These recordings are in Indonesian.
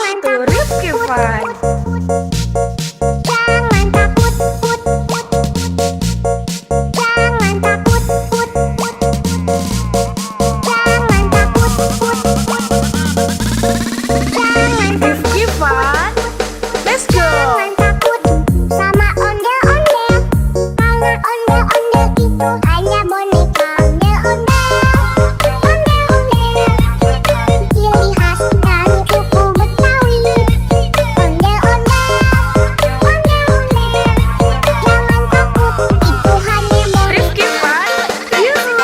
Itu Rifki Fun. Jangan takut, put, put. Jangan takut, put, put. Jangan takut, put, put. Jangan Rifki Fun. Let's go. Jangan takut sama ondel-ondel. Karena ondel-ondel itu hanya boneka ondel-ondel. Ondel-ondel, ciri khas dari suku Betawi. Ondel-ondel, ondel-ondel. Jangan takut, itu hanya boneka. Rifki Fun. Yuhu.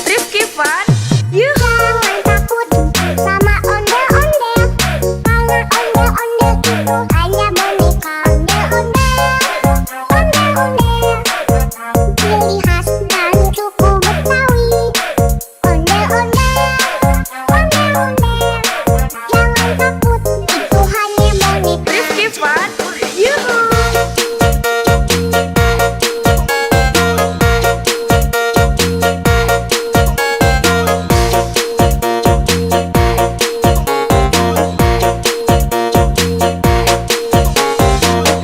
Rifki Fun. Yuhu. Jangan takut sama ondel-ondel. Karena ondel-ondel itu hanya boneka ondel-ondel. Ondel-ondel, ciri khas dari suku Betawi. Ondel-ondel, ondel-ondel. Jangan takut, itu hanya boneka. Rifki Fun. Yuhu.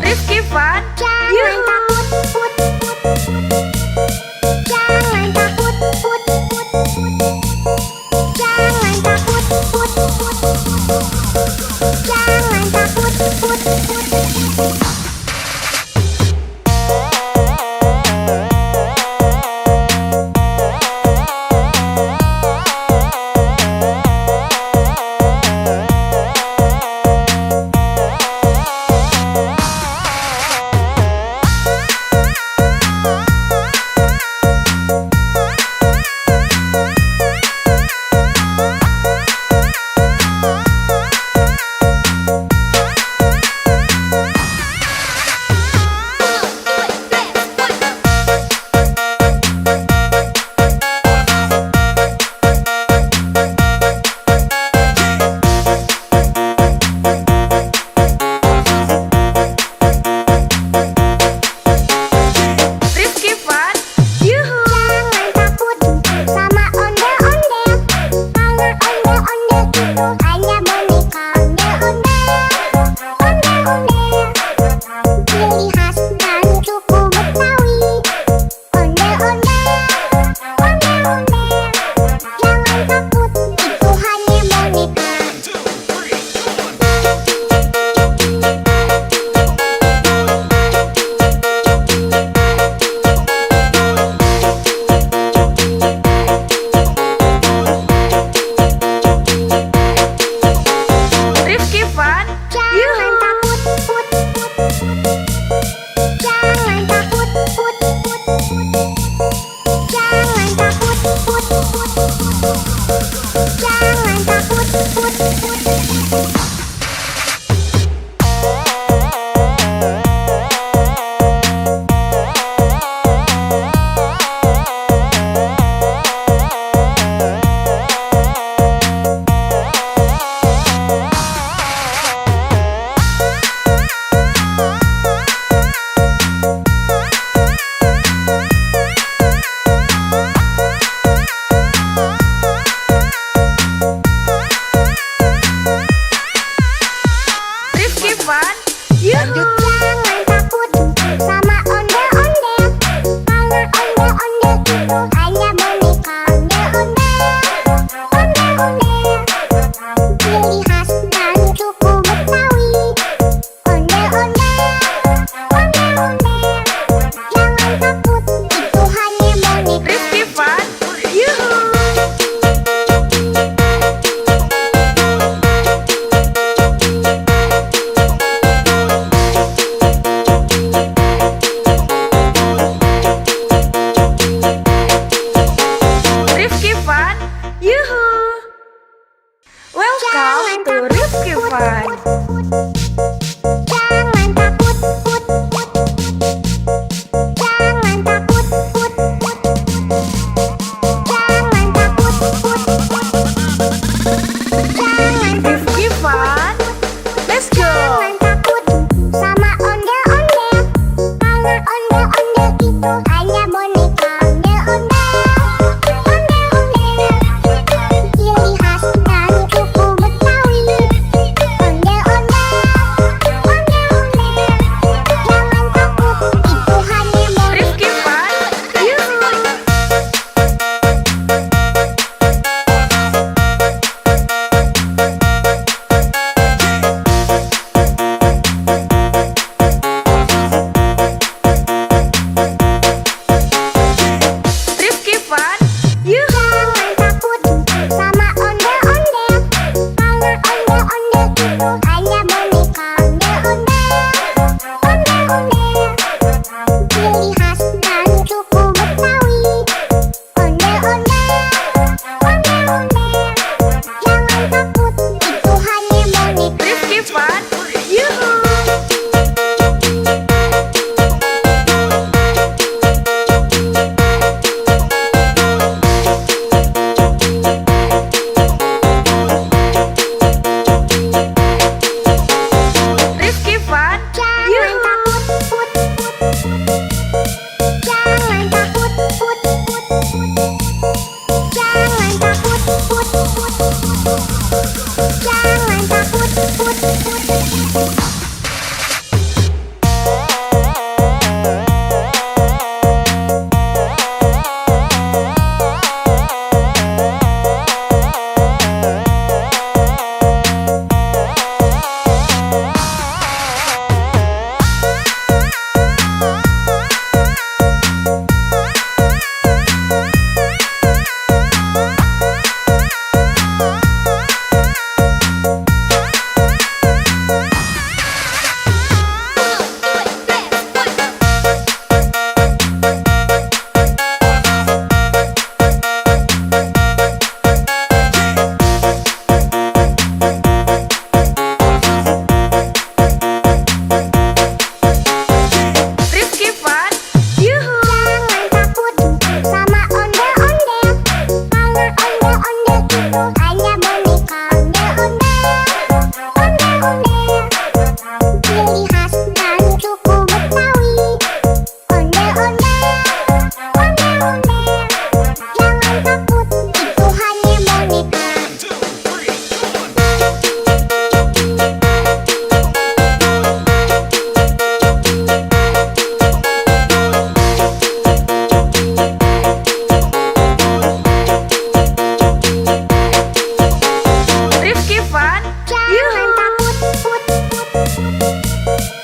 Rifki Fun. Jangan takut, put, put. Jangan takut, put, put. Jangan takut, put, put. Jangan takut, put, put. Rifki Fun. Yuhu. Jangan takut sama ondel-ondel. Karena ondel-ondel itu hanya boneka ondel-ondel. Ondel-ondel, ciri khas dari suku Betawi. Ondel-ondel, ondel-ondel. Jangan takut, itu hanya boneka. Rifki Fun. Jangan takut, put, put. Jangan takut, put, put. Jangan takut, put, put. Jangan takut, put, put. Rifki Fun. Yuhu. Jangan takut sama ondel-ondel. Karena ondel-ondel itu hanya boneka ondel-ondel. Ondel-ondel, ciri khas dari suku Betawi. Ondel-ondel, ondel-ondel. Jangan takut, itu hanya boneka. Rifki Fun. Yuhu. ciri khas dari suku Betawi. Ondel-ondel, ondel-ondel, jangan takut, itu hanya boneka. Rifki Fun, Jangan Yuhu. takut, put, put, put.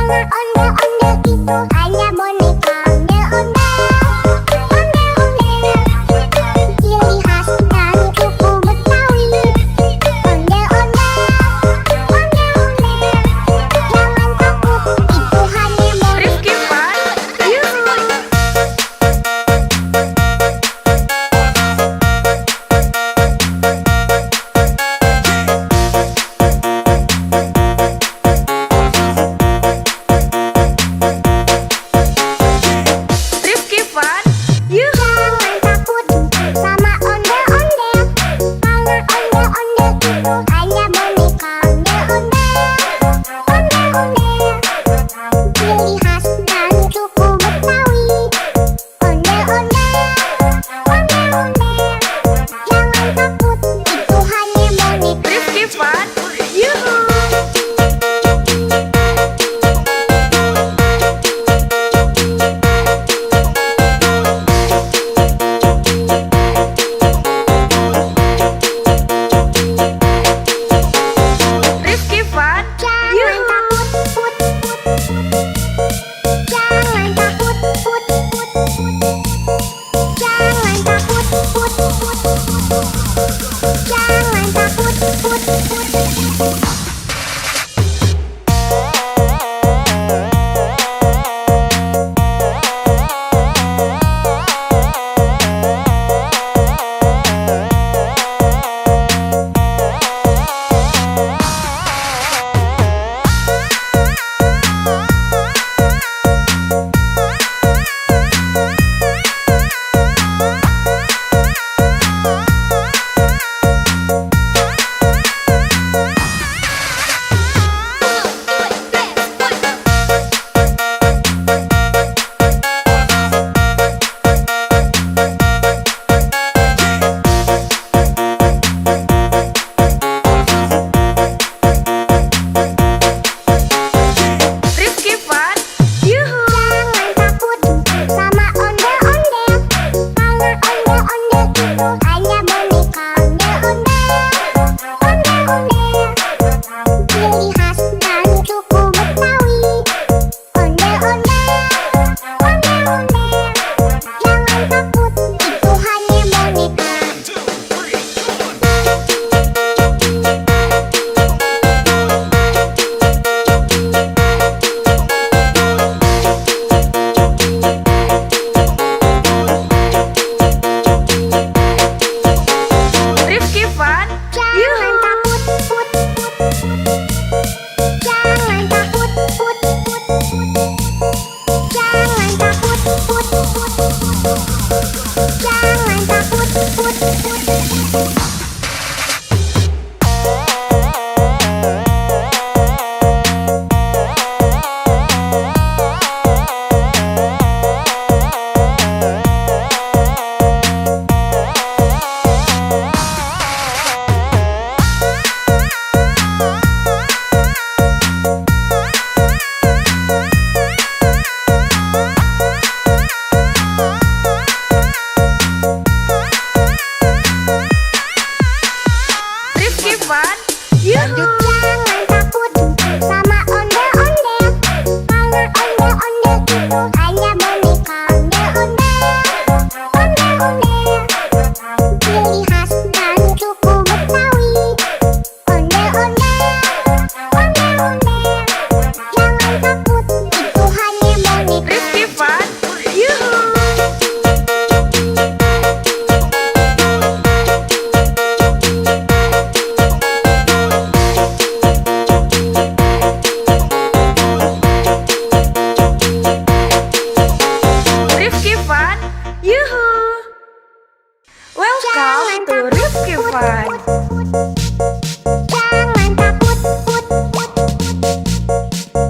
Ondel-ondel itu hanya boneka. Ondel-ondel, ciri khas dari suku Betawi. Ondel-ondel, jangan takut, itu hanya boneka. Rifki Fun, Yuhu. Rifki Fun, Yuhu. Jangan takut sama ondel-ondel, karena ondel-ondel itu hanya boneka. Ondel-ondel, ciri khas dari suku Betawi. Ondel-ondel, jangan takut, itu hanya boneka. Rifki Fun, Yuhu. Rifki Fun, Jangan Yuhu. takut, jangan takut, jangan takut, jangan takut. Rifki Fun, Yuhu. Jangan takut sama ondel-ondel, karena ondel-ondel itu hanya boneka. Ondel-ondel, ciri khas dari suku Betawi. Ondel-ondel, jangan takut, itu hanya boneka. Rifki Fun, Jangan Yuhu. takut, jangan takut, jangan takut, jangan takut. Rifki Fun, Yuhu. Jangan takut sama ondel-ondel, karena ondel-ondel itu hanya boneka. Ondel-ondel, ciri khas dari suku Betawi. Ondel-ondel, jangan takut, itu hanya boneka. Rifki Fun, Yuhu. Rifki Fun, Yuhu. Welcome to Rifki Fun. Jangan takut,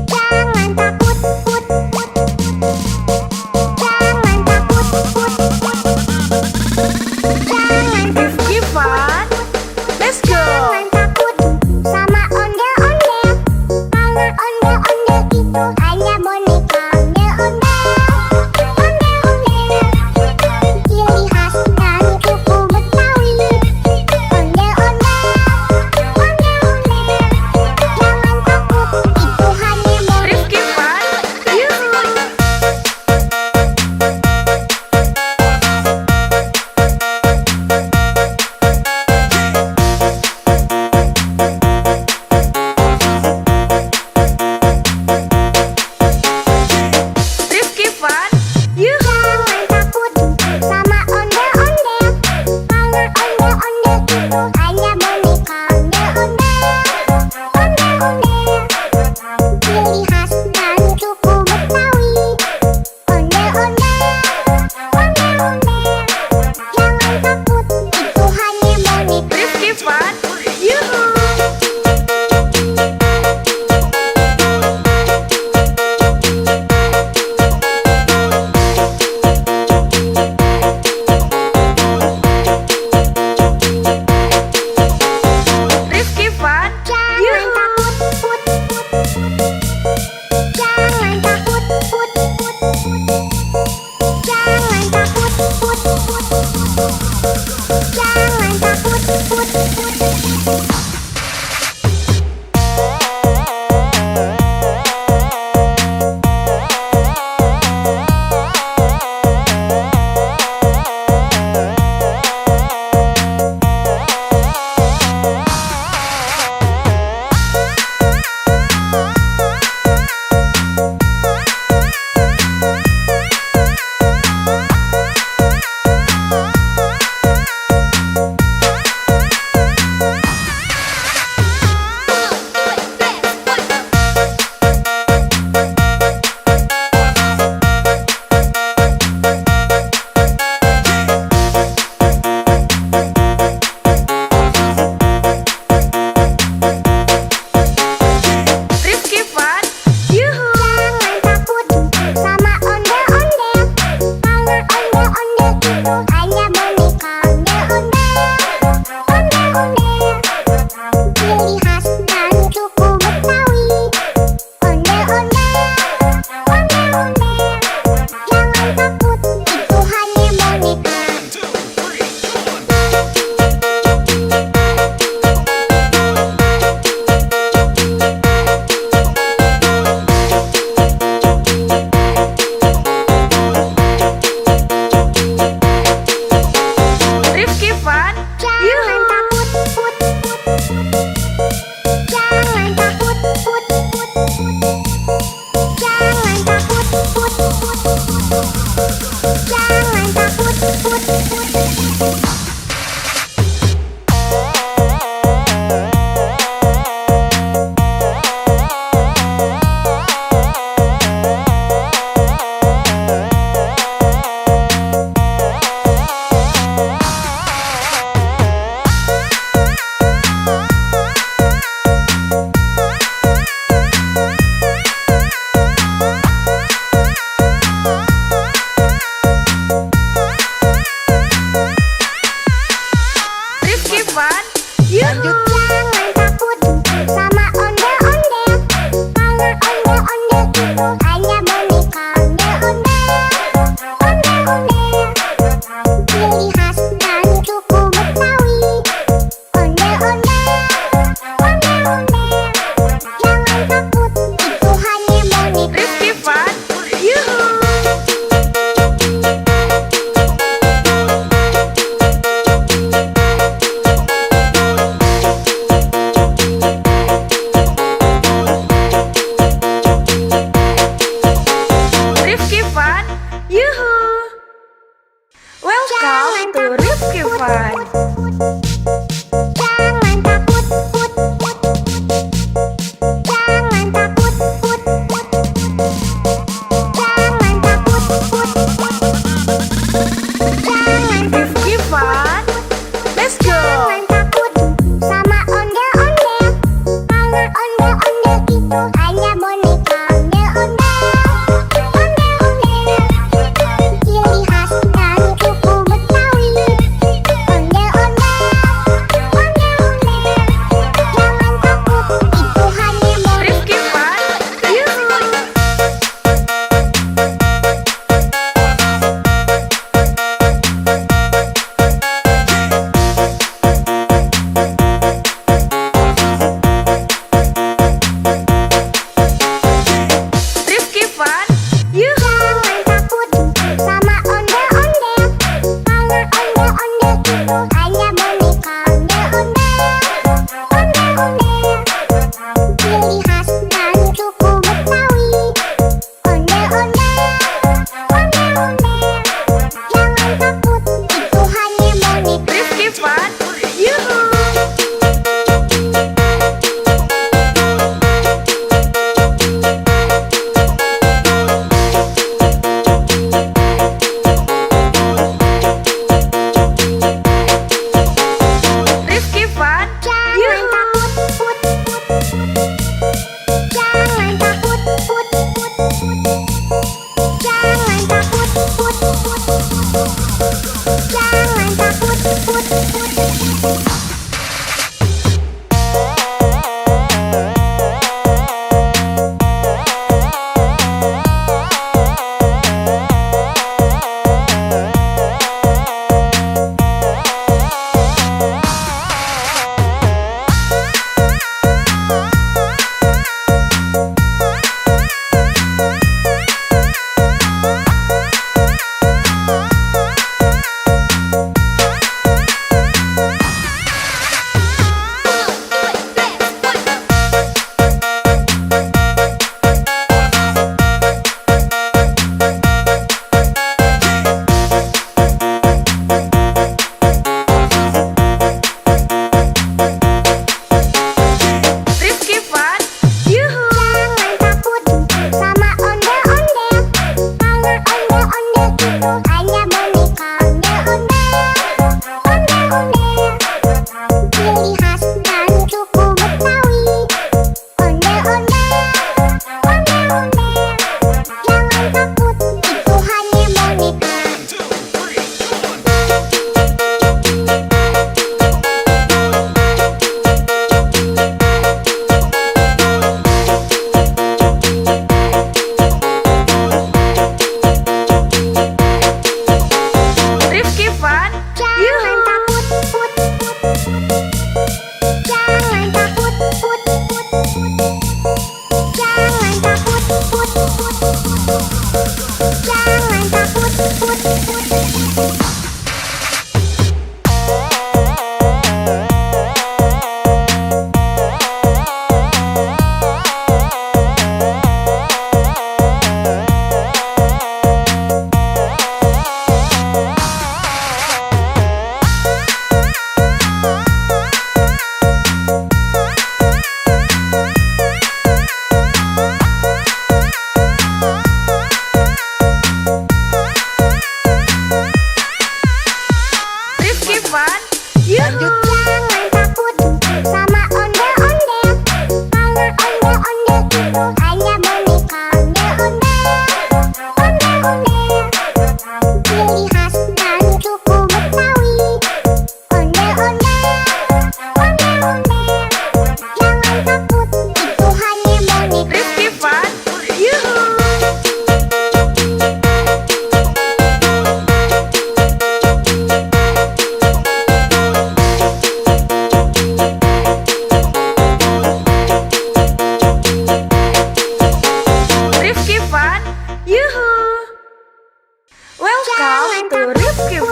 jangan takut, jangan takut, jangan Rifki Fun, let's go. jangan takut sama ondel-ondel, karena ondel-ondel itu hanya boneka. Ondel-ondel, ciri khas dari suku Betawi. Ondel-ondel, jangan takut, itu hanya boneka. Rifki Fun,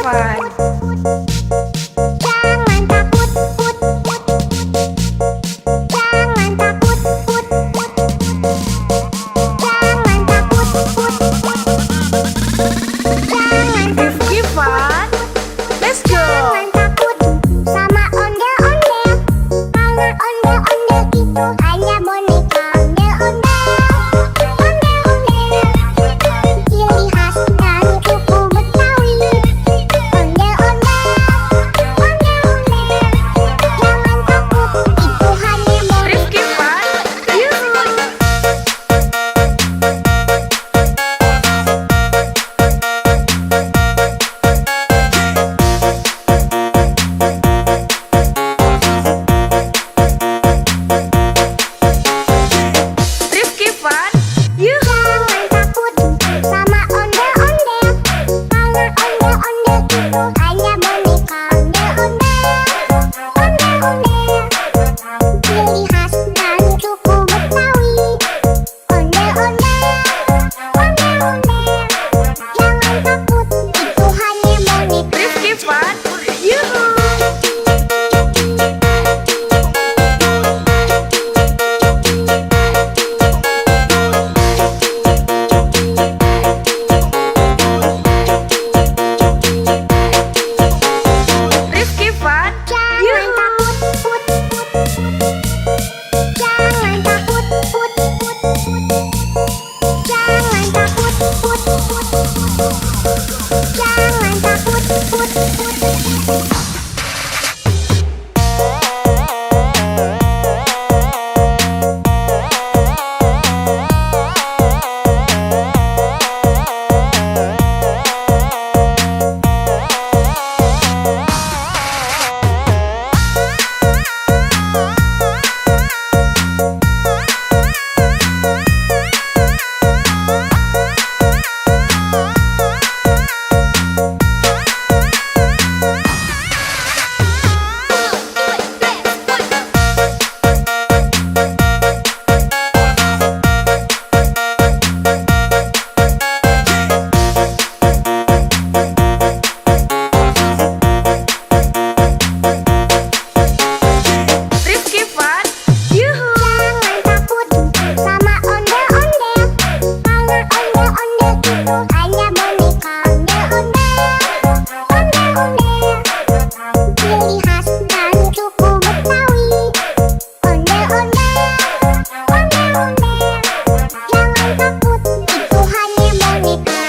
Fun. Jangan takut, put, put. Jangan takut, put, put. Jangan takut, put, put. Jangan Rifki Fun. Let's go. Jangan takut sama ondel-ondel. Karena ondel-ondel itu hanya boneka. Ondel-ondel, ondel-ondel. Ciri khas dari suku Betawi. Ondel-ondel, ondel-ondel. Jangan takut, itu hanya boneka. Rifki Fun. Yuhu. Rifki Fun. Yuhu. Jangan takut sama ondel-ondel. Karena ondel-ondel itu hanya boneka. Ondel-ondel, ondel-ondel. Ciri khas dari suku Betawi. Ondel-ondel, ondel-ondel. Jangan takut, itu hanya boneka. Rifki Fun. Yuhu. Rifki Fun. Jangan Yuhu. takut, put, put. Jangan takut, put, put, put. Jangan takut, put, put. Jangan takut, put, put. Rifki Fun. Yuhu. Jangan takut sama ondel-ondel. Karena ondel-ondel itu hanya boneka. Ondel-ondel, ondel-ondel. Ciri khas dari suku Betawi. Ondel-ondel, ondel-ondel. Jangan takut, itu hanya boneka.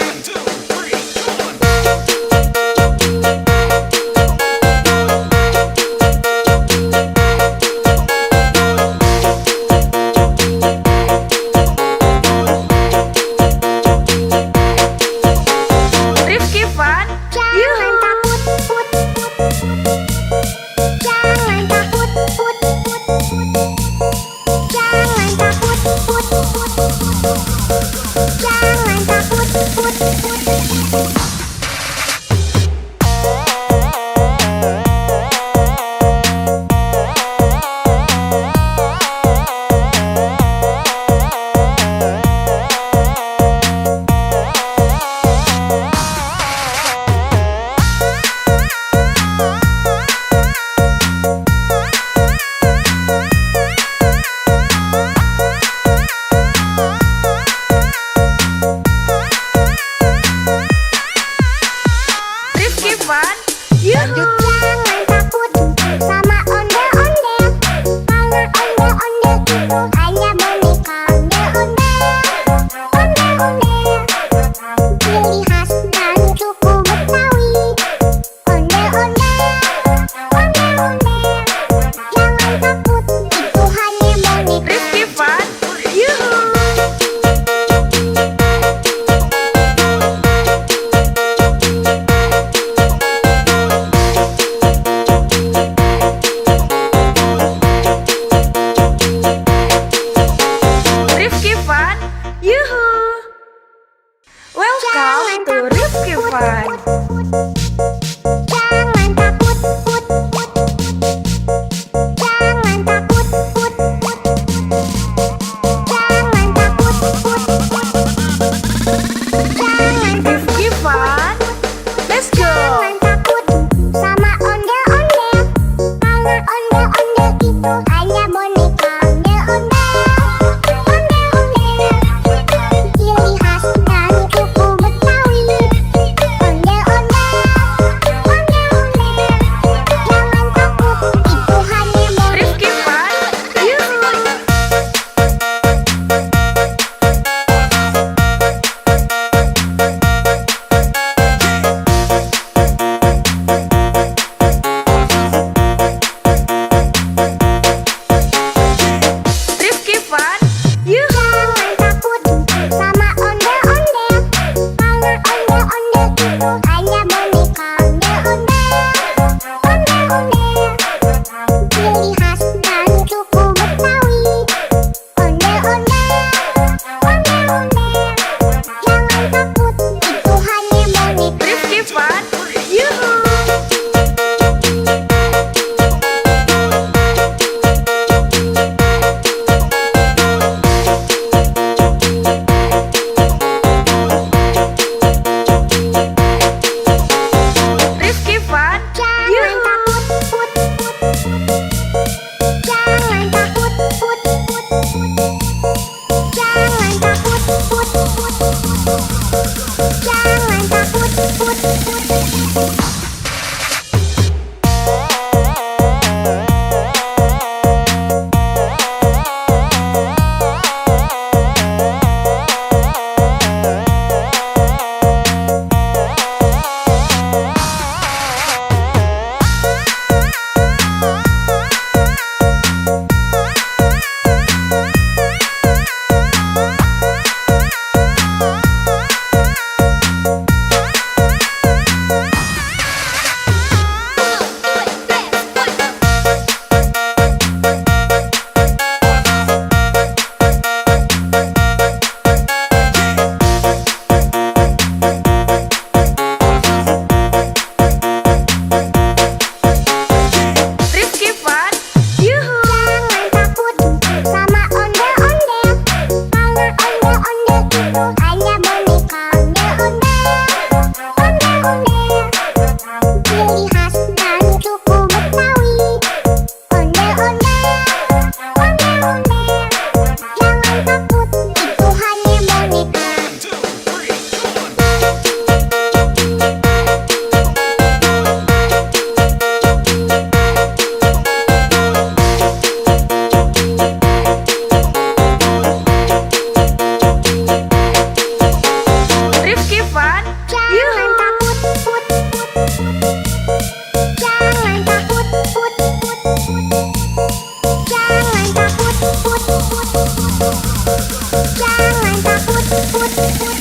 Rifki Fun. Jangan Yuhu. takut, put, put. Jangan takut, put, put. Jangan takut, put, put. Jangan takut, put, put. Rifki Fun. Yuhu. Jangan takut sama ondel-ondel. Karena ondel-ondel itu hanya boneka. Ondel-ondel, ondel-ondel. Ciri khas dari suku Betawi. Ondel-ondel, ondel-ondel. Jangan takut, itu hanya boneka. Rifki Fun. Yuhu. Rifki Fun. Yuhu. Welcome to Rifki Fun. Jangan takut, put, put. Jangan takut, put, put. Jangan takut, put, put. Jangan Rifki Fun. Let's go. Jangan hanya boneka ondel-ondel. Ciri khas dari suku Betawi. Ondel-ondel, ondel-ondel. Jangan takut, itu hanya boneka. Rifki Fun, Jangan takut, put, put. Jangan takut, put, put. Jangan takut, put, put. Jangan takut, put, put.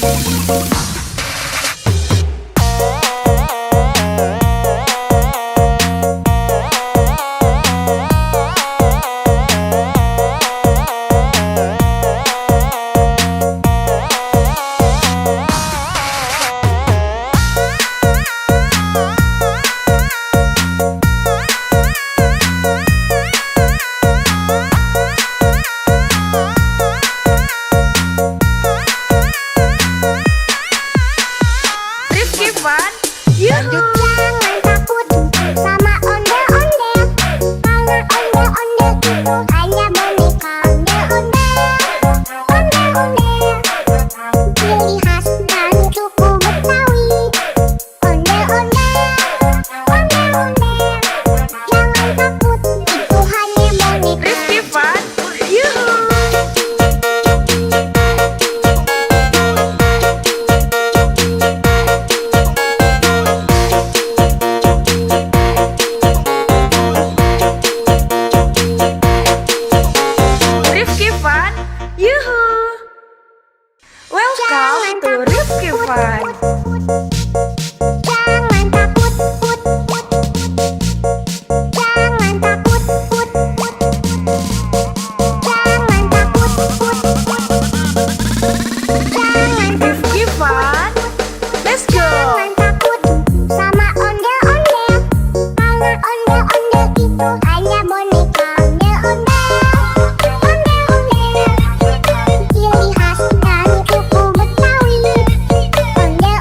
Rifki Fun, yuhu. Jangan takut sama ondel-ondel. Karena ondel-ondel itu hanya boneka ondel-ondel. Ondel-ondel. Ciri khas dari suku Betawi. Ondel-ondel, ondel-ondel. Jangan takut, itu hanya boneka. Rifki Fun, yuhu. Rifki Fun, yuhu. Welcome to Rifki Fun. Jangan takut, put, put. Jangan takut, put, put. Jangan takut, put, put. Jangan Rifki Fun, let's go. Jangan takut sama ondel-ondel. Karena ondel-ondel itu hanya boneka ondel-ondel. Ondel-ondel. Ciri khas dari suku Betawi. Ondel-ondel,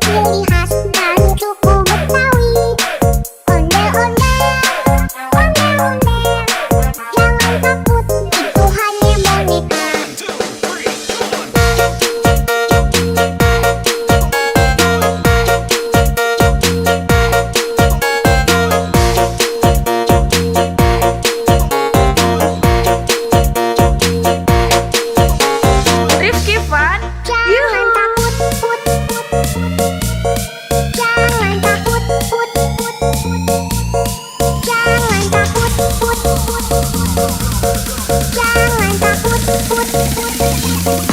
ciri khas dari suku Betawi. Ondel-ondel, ondel-ondel, jangan takut, itu hanya boneka. Rifki Fun, Jangan Yuhu. takut, put, put, put. Jangan takut, put, put, put. Jangan takut, put, put, put. Jangan takut, put, put.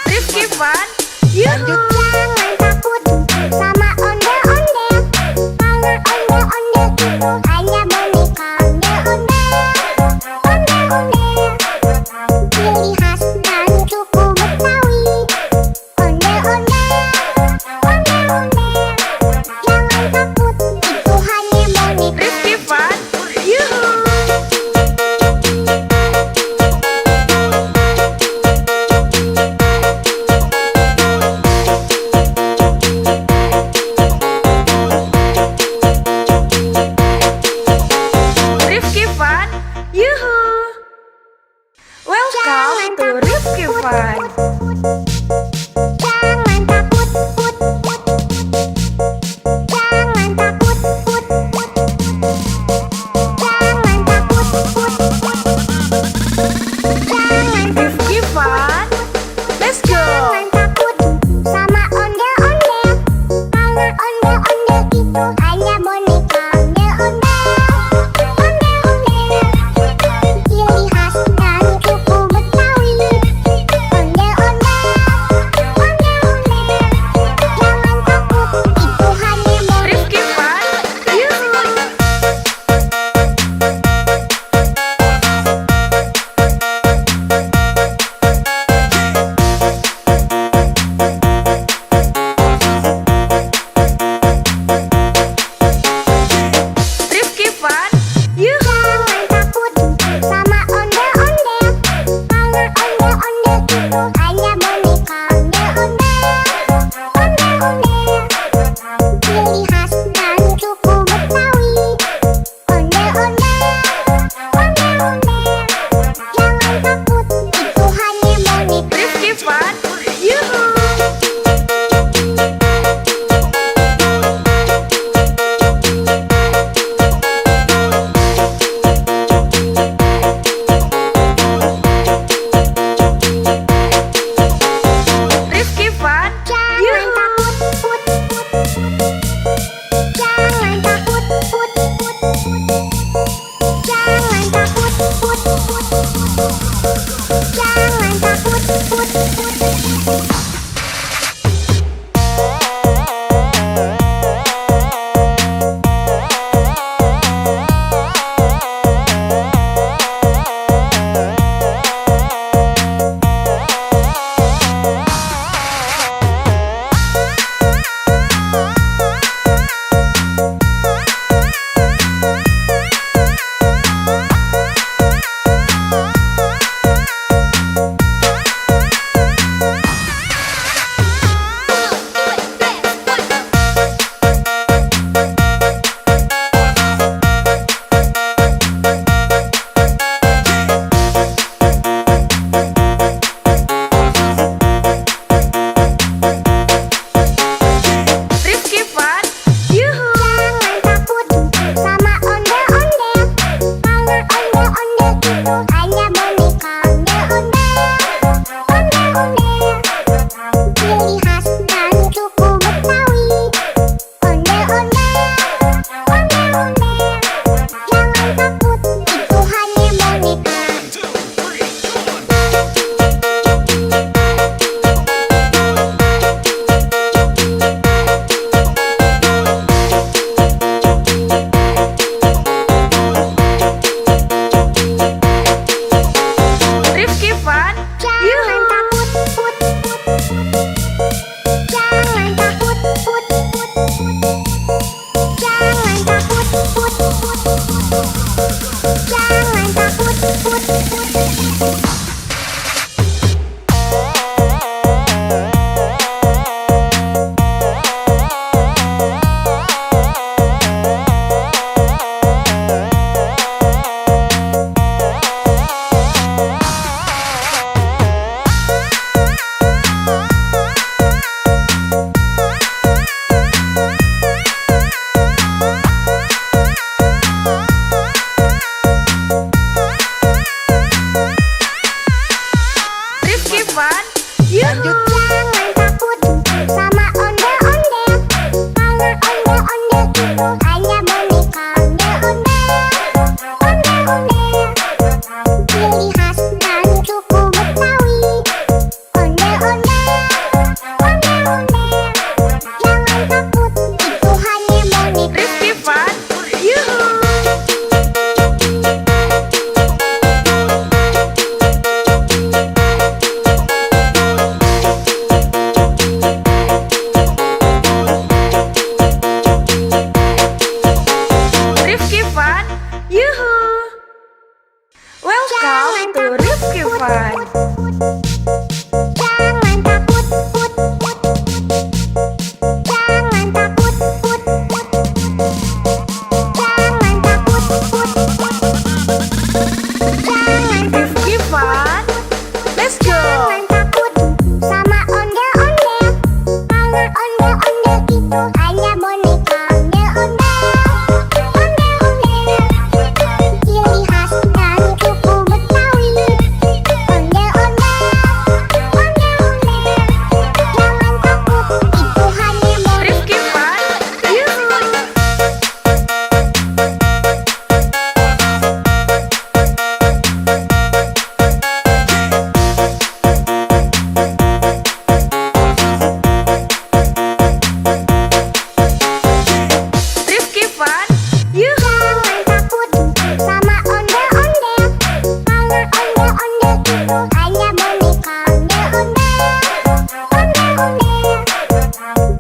Rifki Fun, Yuhu. Jangan takut sama ondel-ondel, karena ondel-ondel itu hanya boneka. Ondel-ondel, ondel-ondel, ciri khas dari suku Betawi. Ondel-ondel, ondel-ondel, jangan takut, itu hanya boneka. Rifki Fun, Yuhu.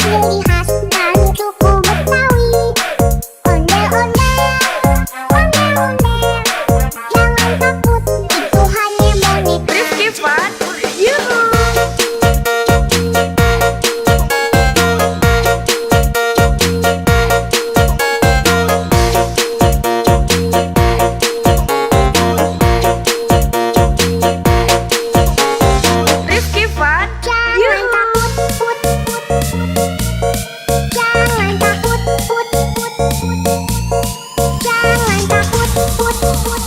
ciri khas dari suku Betawi. Ondel-ondel, ondel-ondel, jangan takut, itu hanya boneka. Rifki Fun, yuhu. Rifki Fun, Jangan yuhu. takut, put, put, put. Jangan takut, put, put, put. Jangan takut, put, put, put.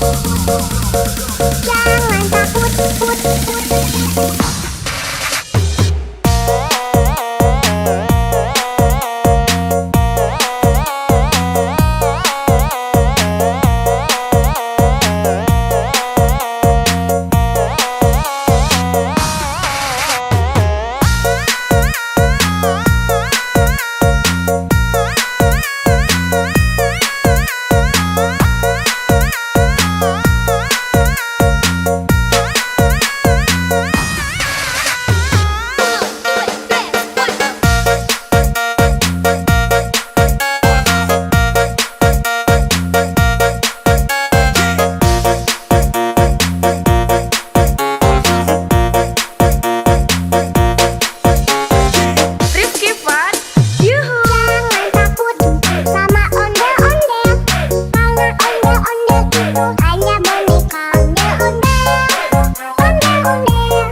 Jangan takut, put, put. Rifki Fun, yuhu. Jangan takut sama ondel-ondel, karena ondel-ondel itu hanya boneka. Ondel-ondel, ondel-ondel,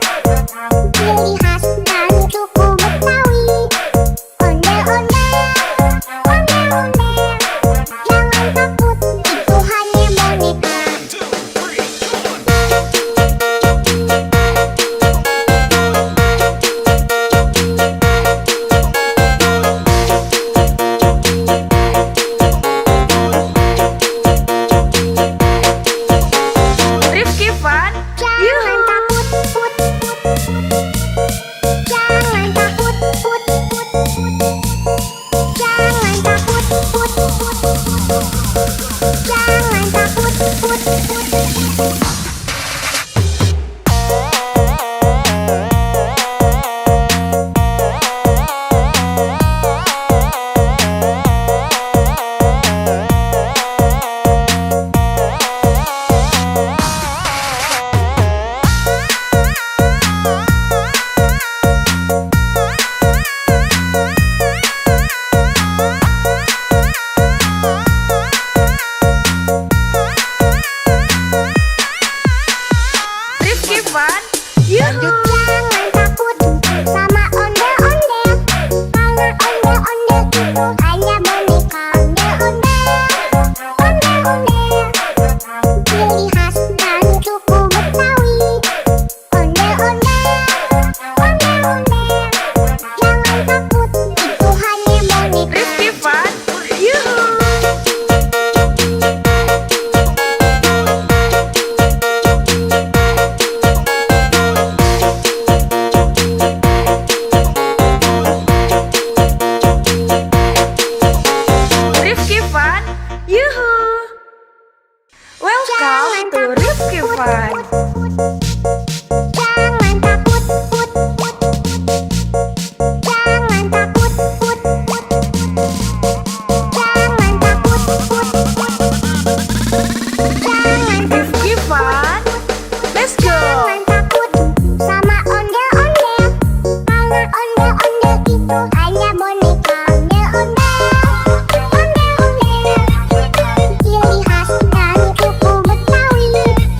ciri khas dari suku Betawi. Ondel-ondel, ondel-ondel, jangan takut, itu hanya boneka. Rifki Fun, Jangan yuhu. takut, put, put, put. Jangan takut, put, put, put. Jangan takut, put, put, put. Jangan takut, put, put. Rifki Fun, yuhu. Jangan takut sama ondel-ondel, karena ondel-ondel itu hanya boneka. Ondel-ondel, ondel-ondel, ciri khas dari suku Betawi. Ondel-ondel, ondel-ondel, jangan takut, itu hanya boneka. Rifki Fun, yuhu. Rifki Fun, yuhu. Welcome to Rifki Fun. Jangan takut, put, put, put. Jangan takut, put, put, put. Jangan takut, put, put. Jangan Rifki Fun, let's go. Jangan takut sama ondel-ondel, karena ondel-ondel itu hanya boneka. Ondel-ondel, ondel-ondel, ciri khas dari suku Betawi. Ondel-ondel,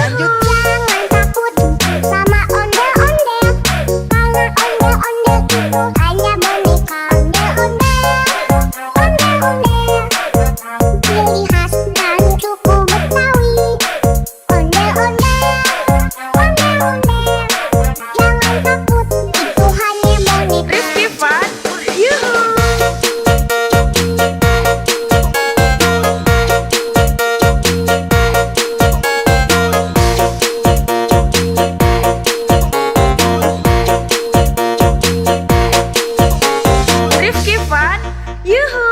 Yuhu. Jangan takut sama ondel-ondel, karena ondel-ondel itu hanya boneka. Ondel-ondel, ciri khas dan suku Betawi. Ondel-ondel, jangan takut, itu hanya boneka. Rifki Fun, yuhu. Rifki Fun, yuhu.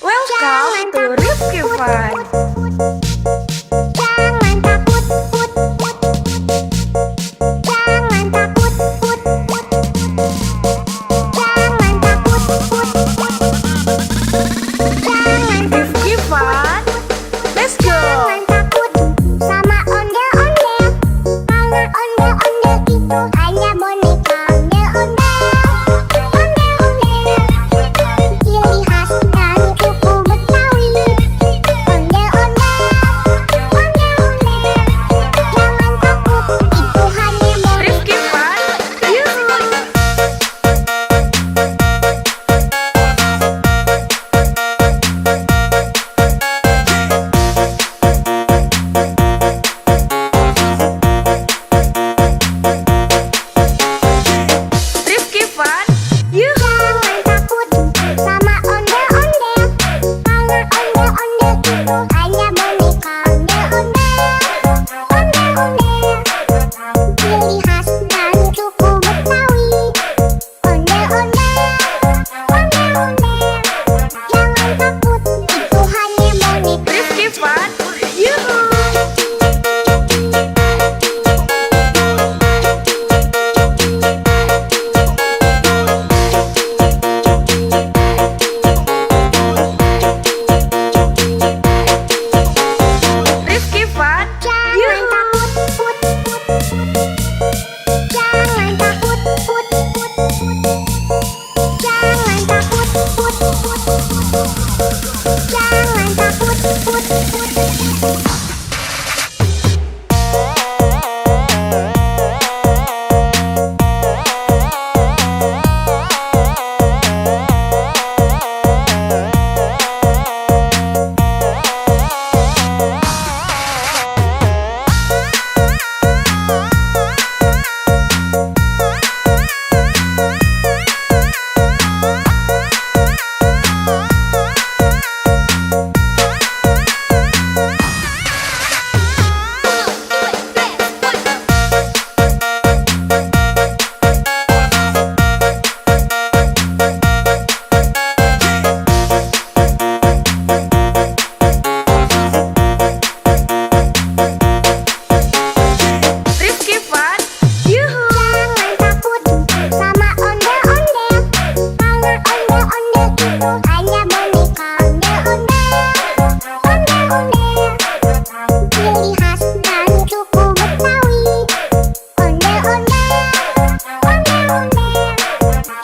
Welcome to Rifki Fun. Jangan takut, jangan takut, jangan takut, jangan Rifki Fun, let's go. jangan takut sama ondel-ondel, karena ondel-ondel itu hanya boneka. Ondel-ondel, ciri khas dan suku Betawi. Ondel-ondel, jangan takut, itu hanya boneka. Rifki Fun, yuhu. Rifki Fun, yuhu. Jangan takut sama ondel-ondel, karena ondel-ondel itu hanya boneka. Ondel-ondel, ciri khas dan suku Betawi. Ondel-ondel, jangan takut, itu hanya boneka. Rifki Fun, yuhu. Rifki Fun, Jangan yuhu. takut, jangan takut, jangan takut, jangan takut. Rifki Fun, yuhu. Jangan takut sama ondel-ondel, karena ondel-ondel itu hanya boneka. Ondel-ondel, ciri khas dan suku Betawi. Ondel-ondel,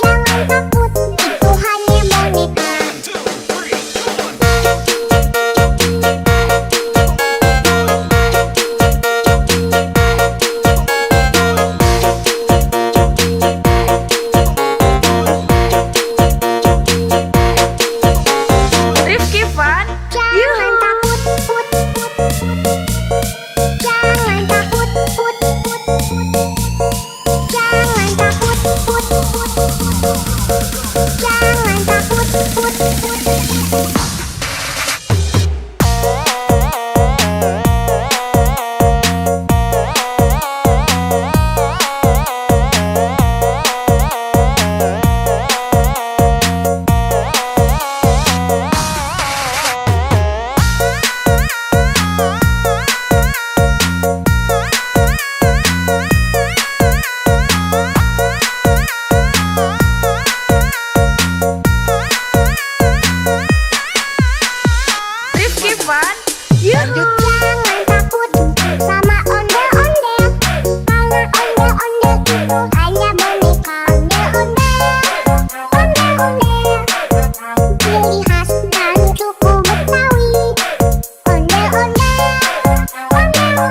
jangan takut, itu hanya boneka. Rifki Fun, Jangan yuhu. takut, jangan takut, jangan takut, jangan takut.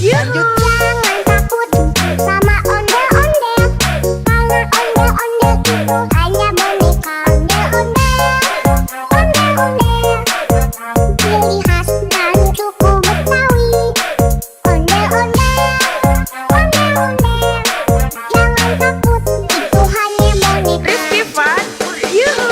Yuhu. Jangan takut sama ondel-ondel, karena ondel-ondel itu hanya boneka ondel-ondel. Ondel-ondel, ciri khas dari suku Betawi. Ondel-ondel, ondel-ondel, jangan takut, itu hanya boneka. Rifki Fun, yuhu.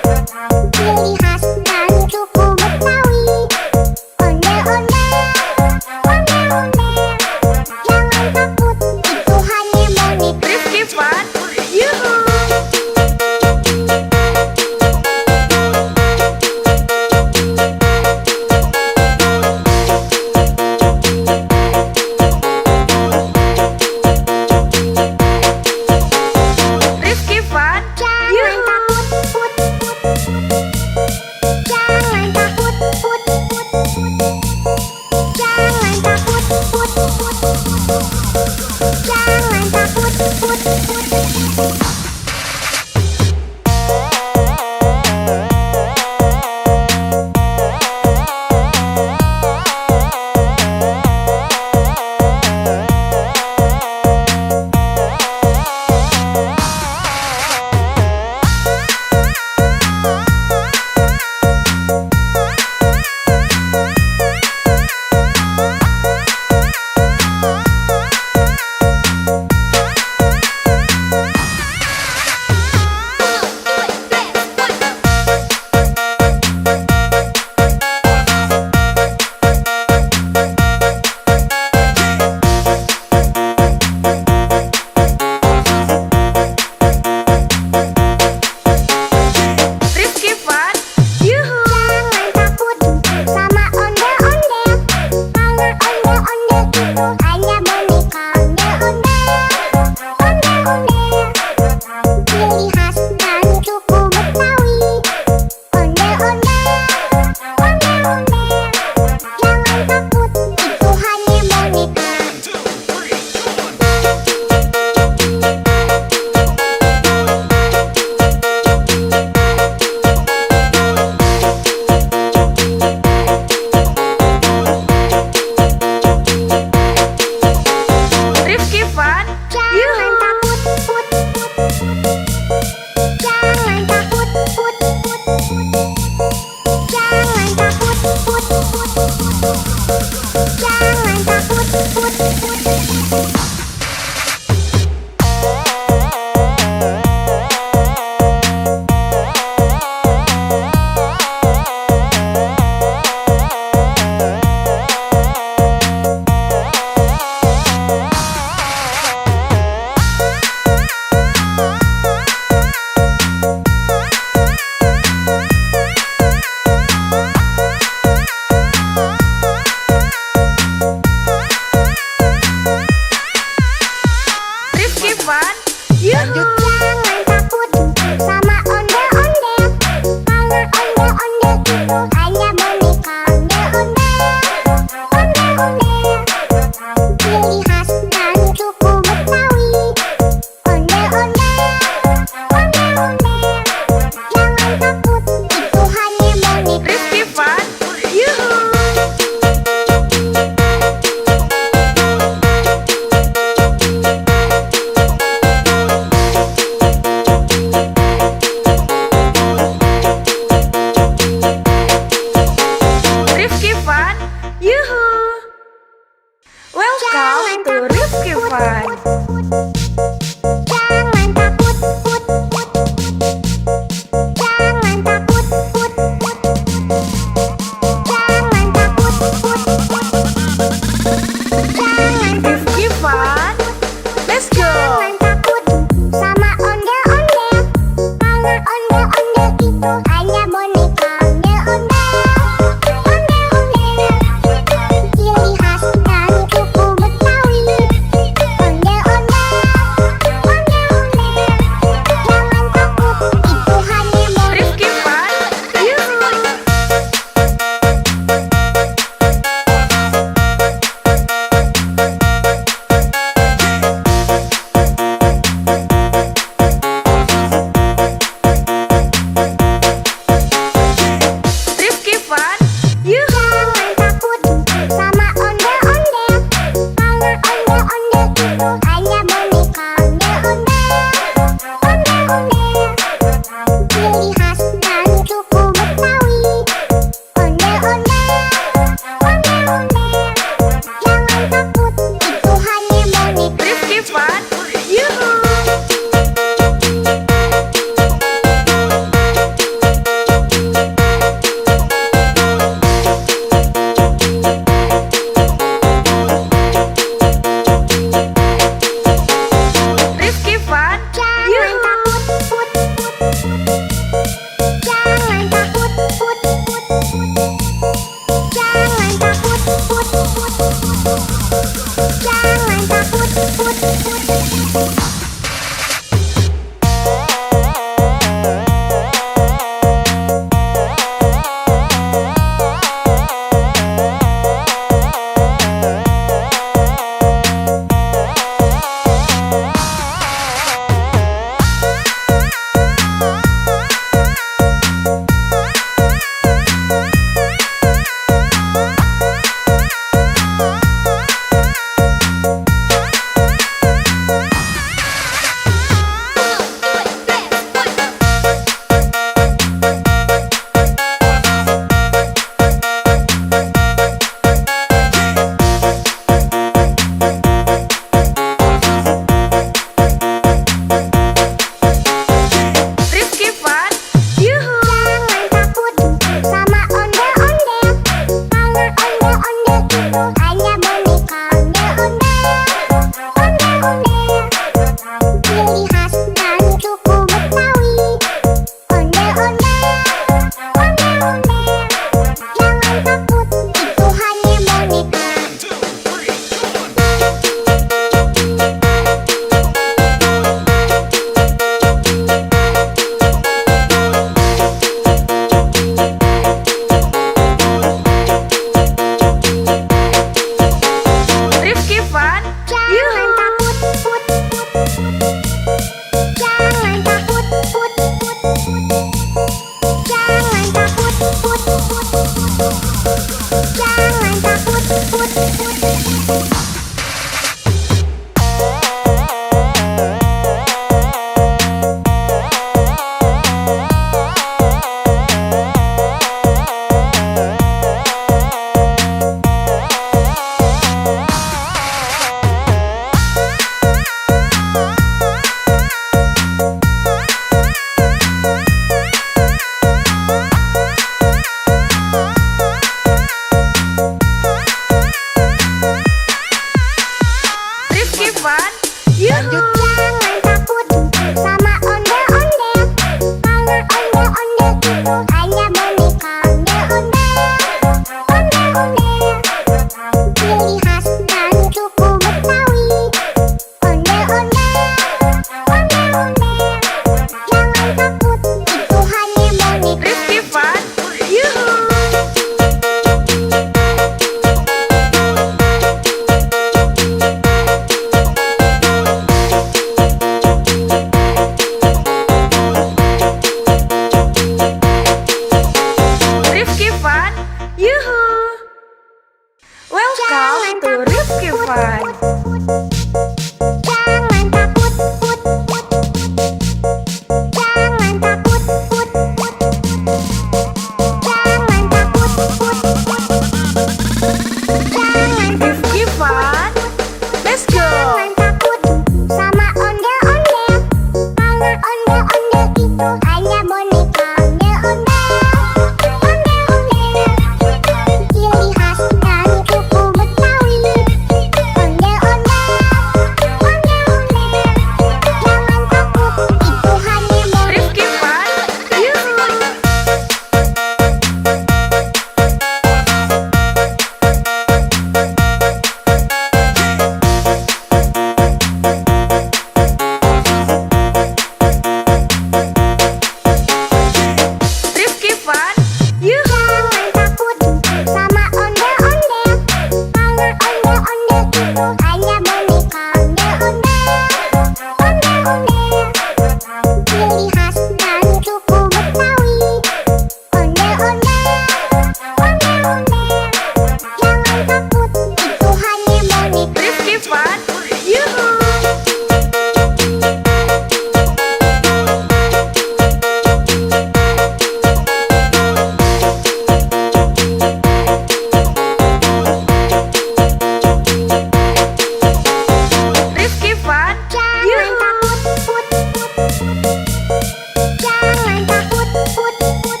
Jangan takut, put, put, put.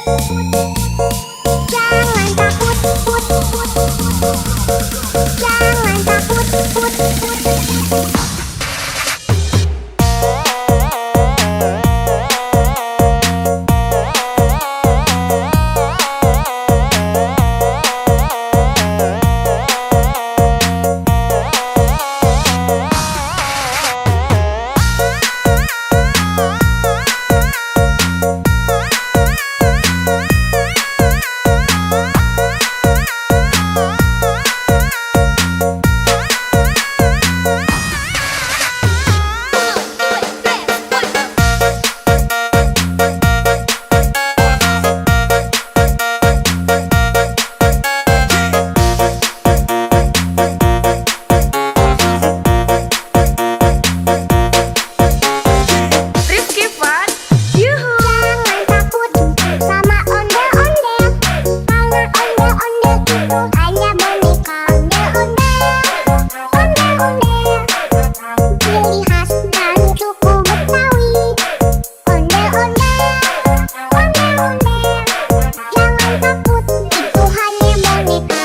Jangan takut, put, put, put. Jangan takut, put, put. Rifki Fun, yuhu. Jangan takut sama ondel-ondel, karena ondel-ondel itu hanya boneka. Ondel-ondel, ondel-ondel, ciri khas dan suku Betawi. Ondel-ondel, ondel-ondel, jangan takut, itu hanya boneka.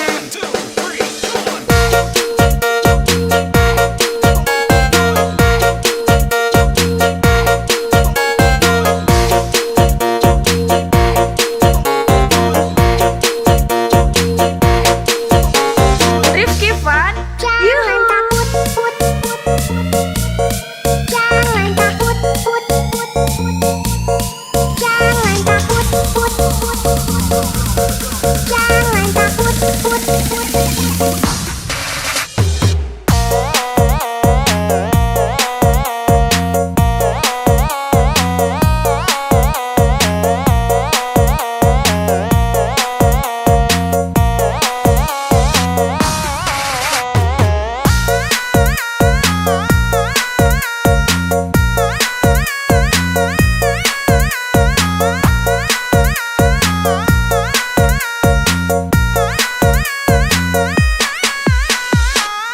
Rifki Fun, Jangan yuhu. takut, put, put, put. Jangan takut, put, put, put. Jangan takut, put, put, put. Jangan takut, put, put, put.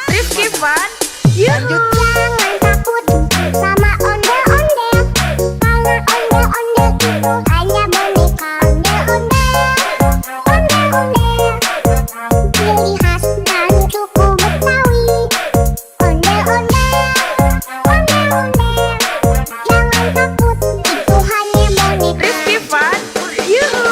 Rifki Fun, yuhu. Jangan takut sama ondel-ondel, karena ondel-ondel itu hanya boneka. Ondel-ondel, ondel-ondel, ciri khas dan suku Betawi. Ondel-ondel, ondel-ondel, jangan takut, itu hanya boneka. Rifki Fun, yuhu.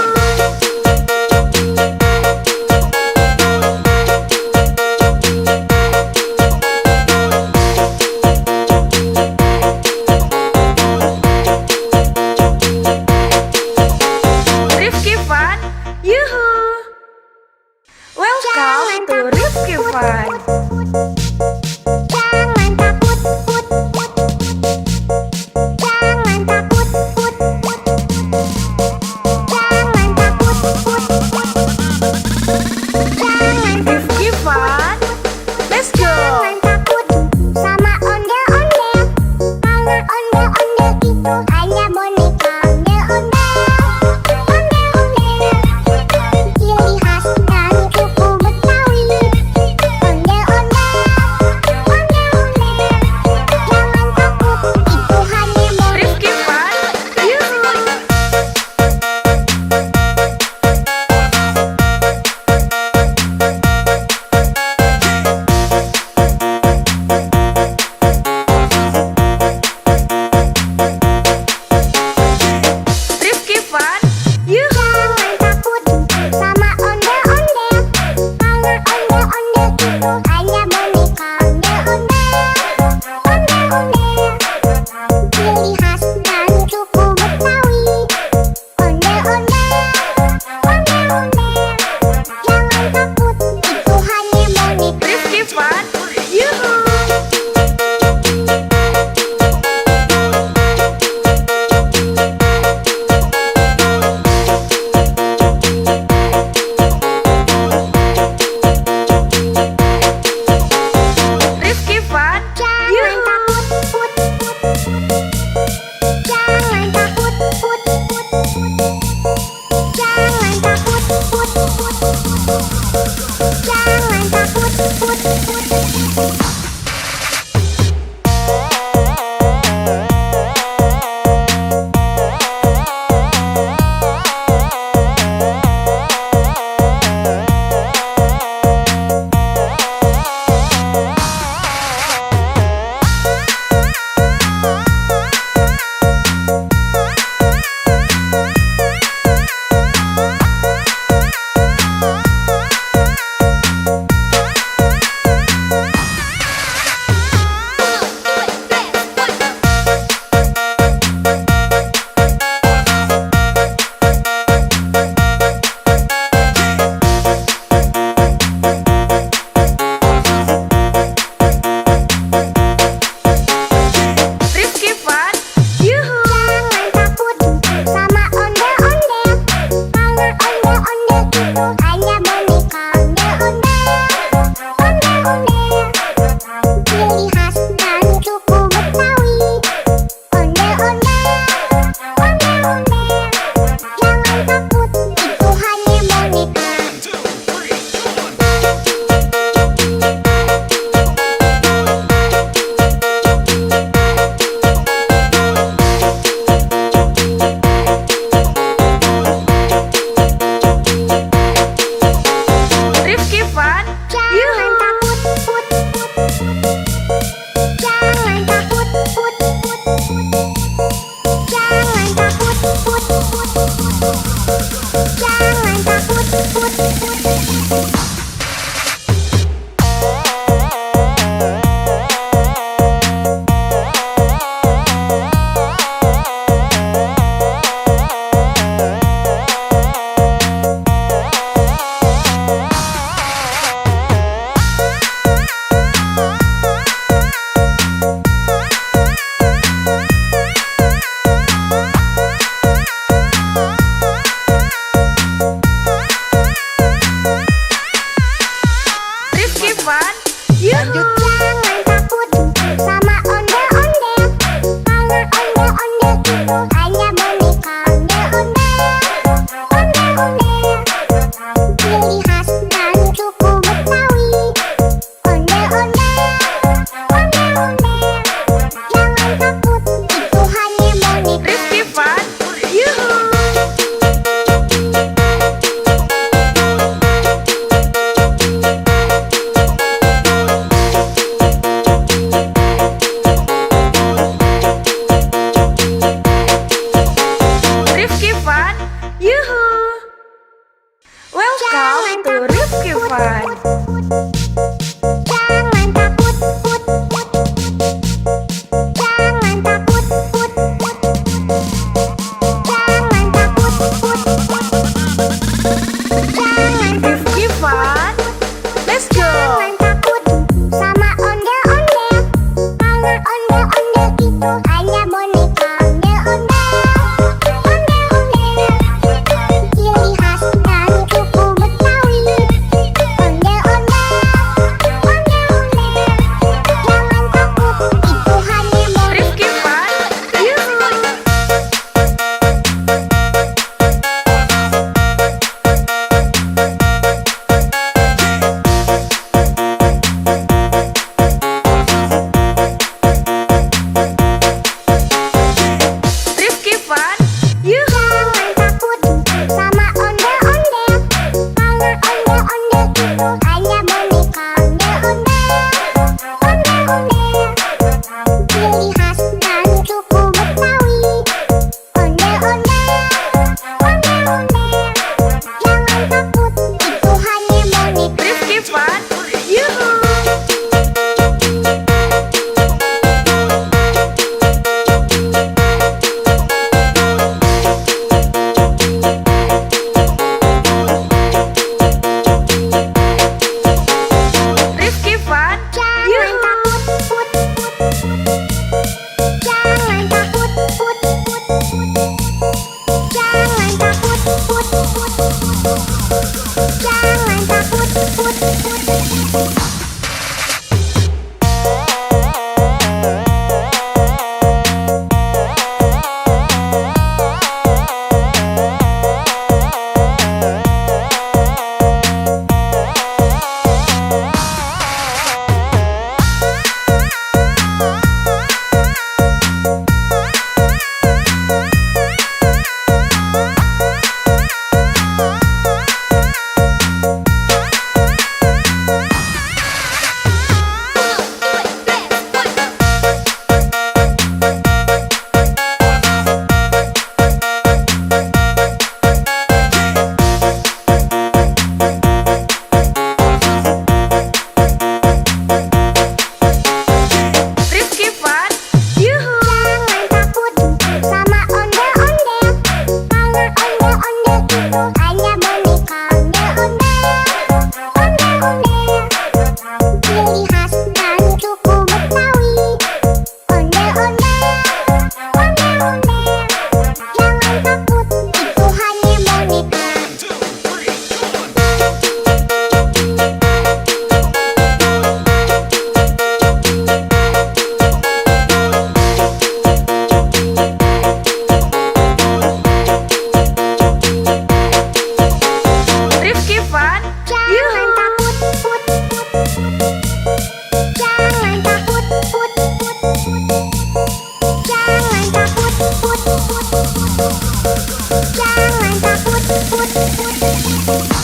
Jangan takut, put, put.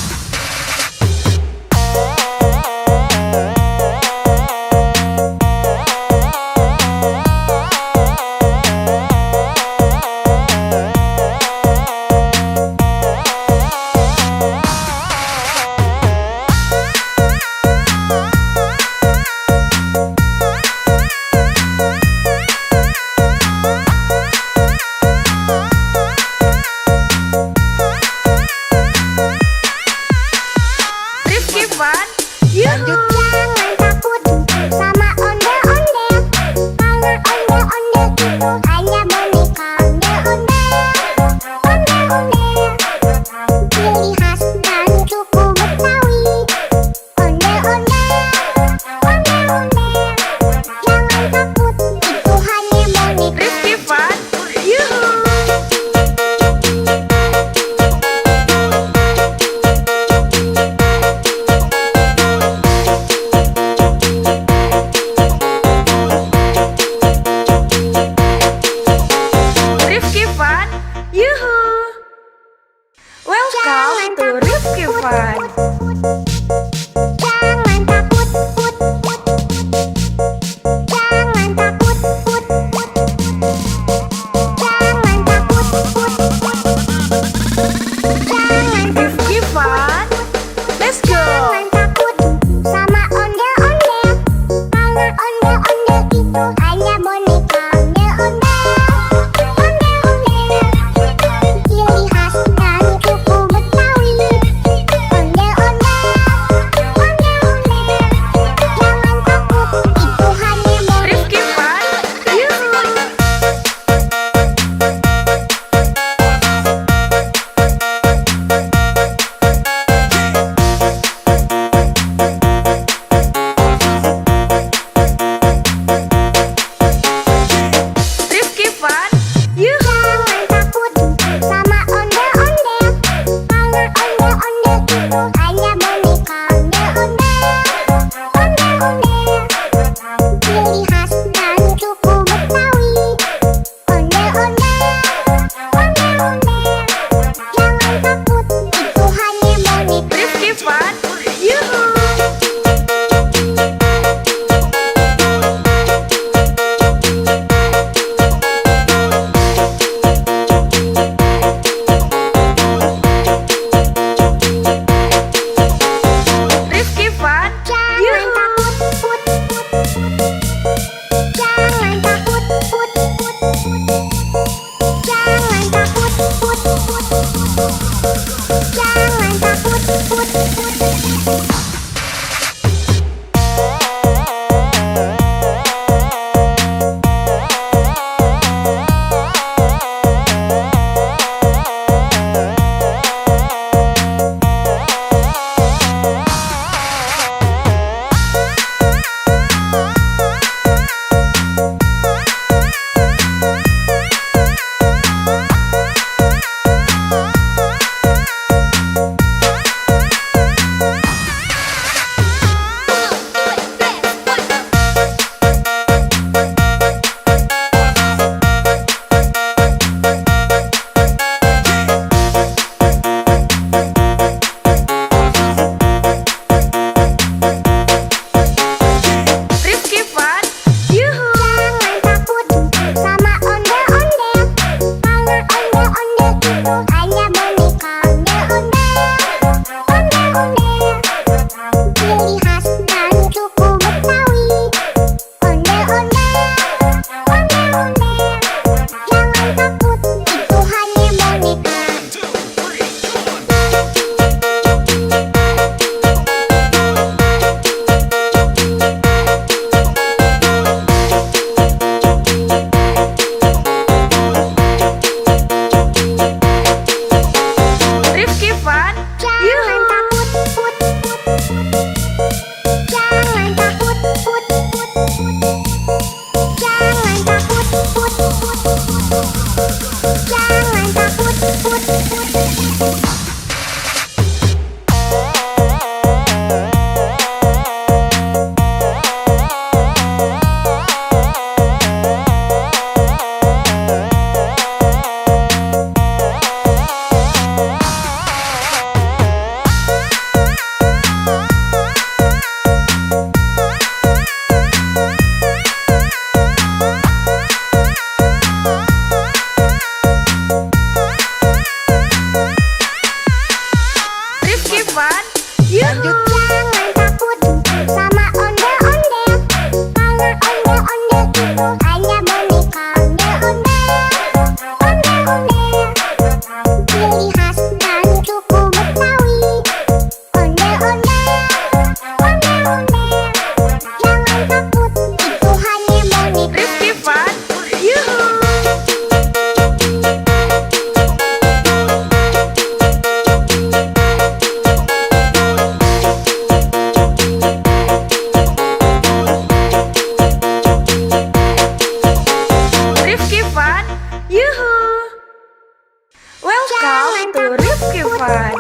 to Rifki Fun.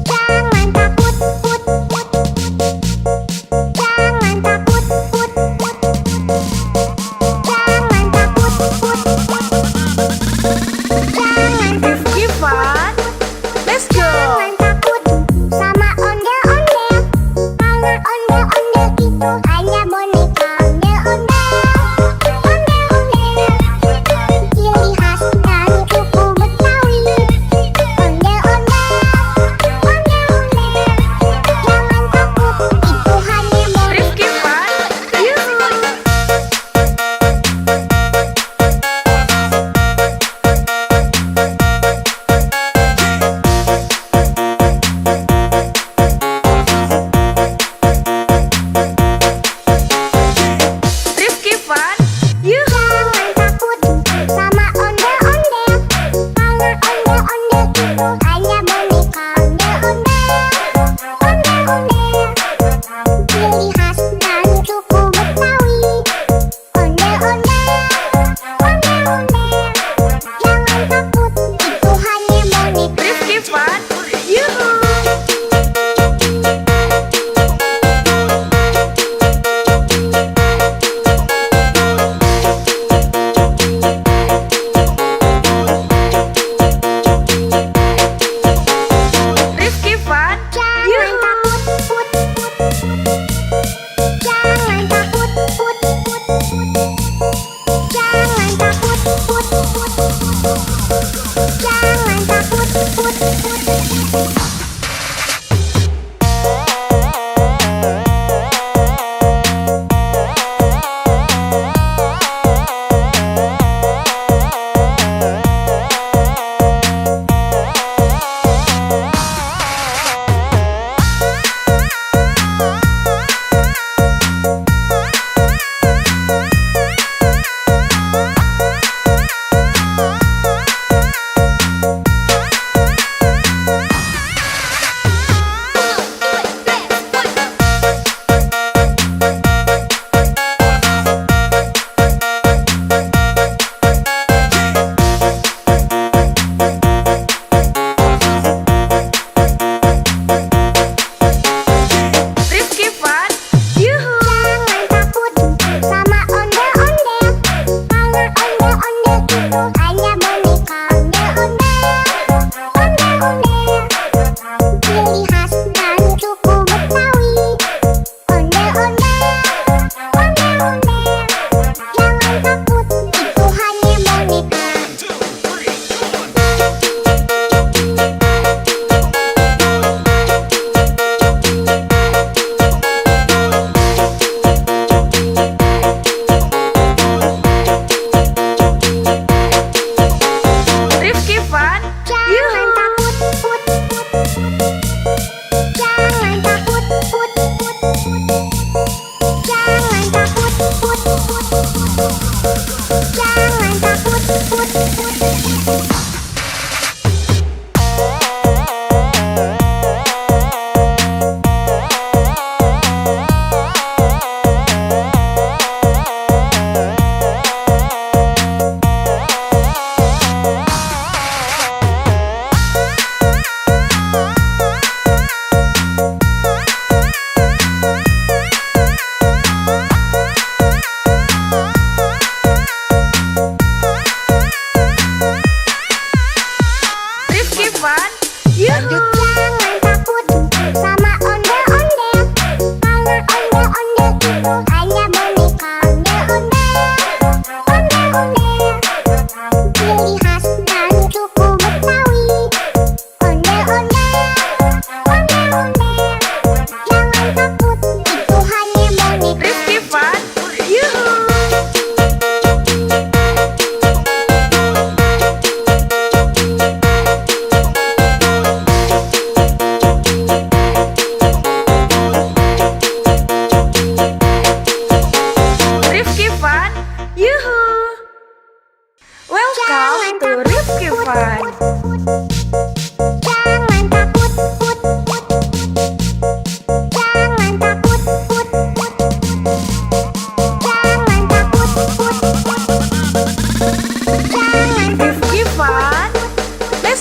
Jangan takut, put, put. Jangan takut, put, put. Jangan takut, put, put. Jangan Rifki Fun. Let's go. Jangan takut sama ondel-ondel. Karena ondel-ondel itu hanya boneka ondel-ondel. Ondel-ondel, ciri khas dari suku Betawi. Ondel-ondel, ondel-ondel. Jangan takut, itu hanya boneka. Rifki Fun. Yuhu. Rifki Fun. Yuhu. Jangan takut sama ondel-ondel. Karena ondel-ondel itu hanya boneka ondel-ondel. Ondel-ondel, ciri khas dari suku Betawi. Ondel-ondel, ondel-ondel. Jangan takut, itu hanya boneka. Rifki Fun. Yuhu. Rifki Fun. Jangan Yuhu. takut, put, put. Jangan takut, put, put. Jangan takut, put, put. Jangan takut, put, put. Rifki Fun. Yuhu. Jangan takut sama ondel-ondel. Karena ondel-ondel itu hanya boneka ondel-ondel. Ondel-ondel, ciri khas dari suku Betawi. Ondel-ondel, ondel-ondel. Jangan takut, itu hanya boneka. Rifki Fun. Jangan Yuhu. takut, put, put. Jangan takut, put, put. Jangan takut, put, put. Jangan takut, put, put. Rifki Fun. Yuhu. Jangan takut sama ondel-ondel. Karena ondel-ondel itu hanya boneka ondel-ondel. Ondel-ondel, ciri khas dari suku Betawi. Ondel-ondel, ondel-ondel. Jangan takut, itu hanya boneka. Rifki Fun. Yuhu. Rifki Fun. Yuhu. Welcome to Rifki Fun. Jangan takut, put, put. Jangan takut, put, put. Jangan takut, put, put. Jangan Rifki Fun. Let's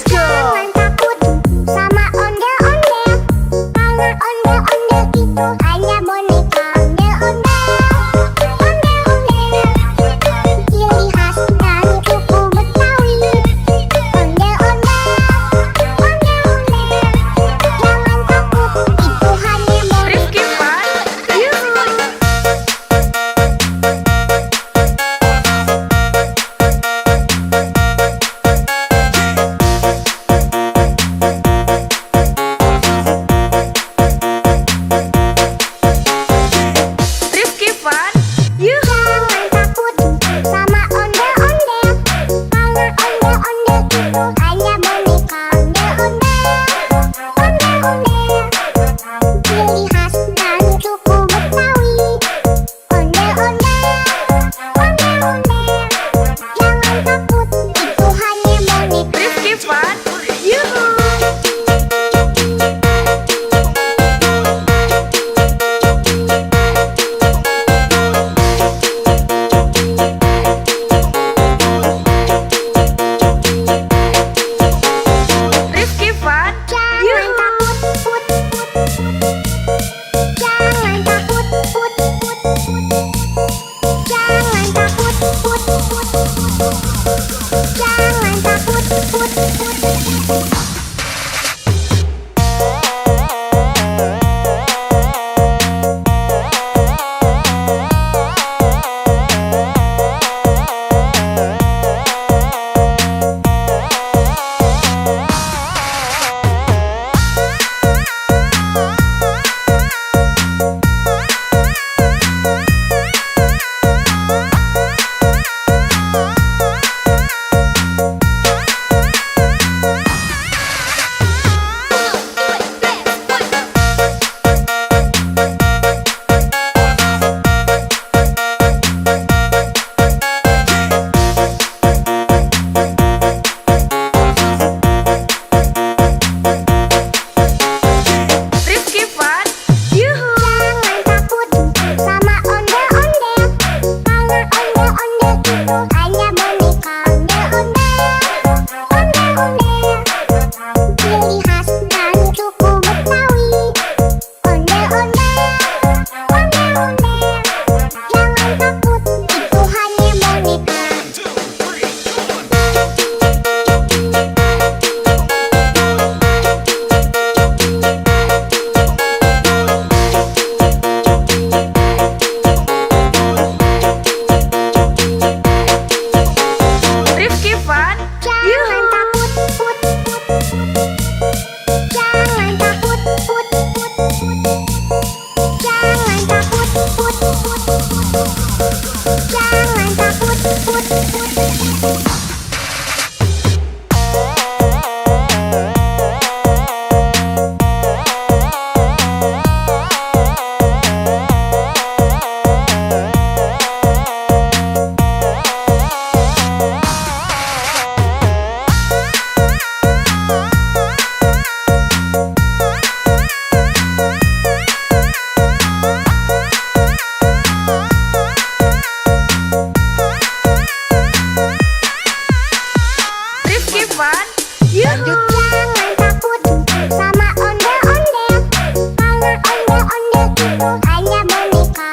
Fun, yuhu. Jangan takut sama ondel-ondel, karena ondel-ondel itu hanya boneka.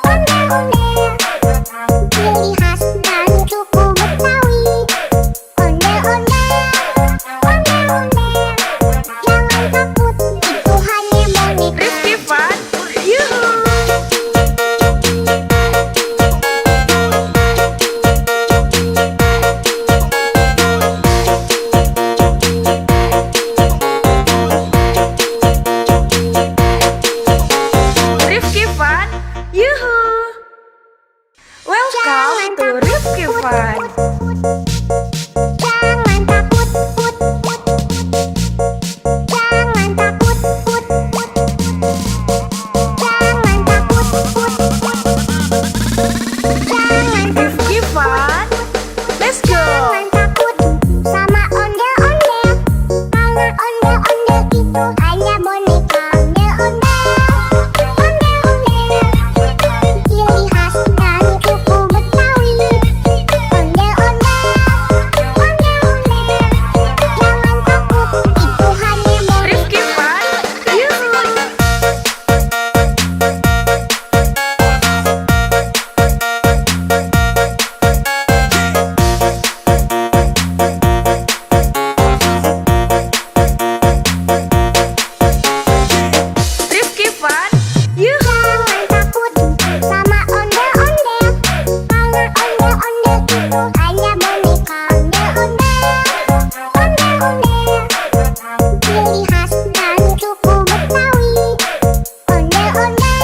Ondel-ondel, ciri khas dan suku Betawi. Ondel-ondel, jangan takut, itu hanya boneka. Rifki Fun, yuhu. Rifki Fun, yuhu. Welcome to Rifki Fun. Jangan takut, jangan takut, jangan takut, jangan Rifki Fun, let's go. jangan takut sama ondel-ondel, karena ondel-ondel itu hanya boneka. Ondel-ondel, ciri khas dan suku Betawi. Ondel-ondel, jangan takut, itu hanya boneka. Rifki Fun, yuhu. Rifki Fun, yuhu. Jangan takut sama ondel-ondel, karena ondel-ondel itu hanya boneka. Ondel-ondel, ciri khas dan suku Betawi. Ondel-ondel,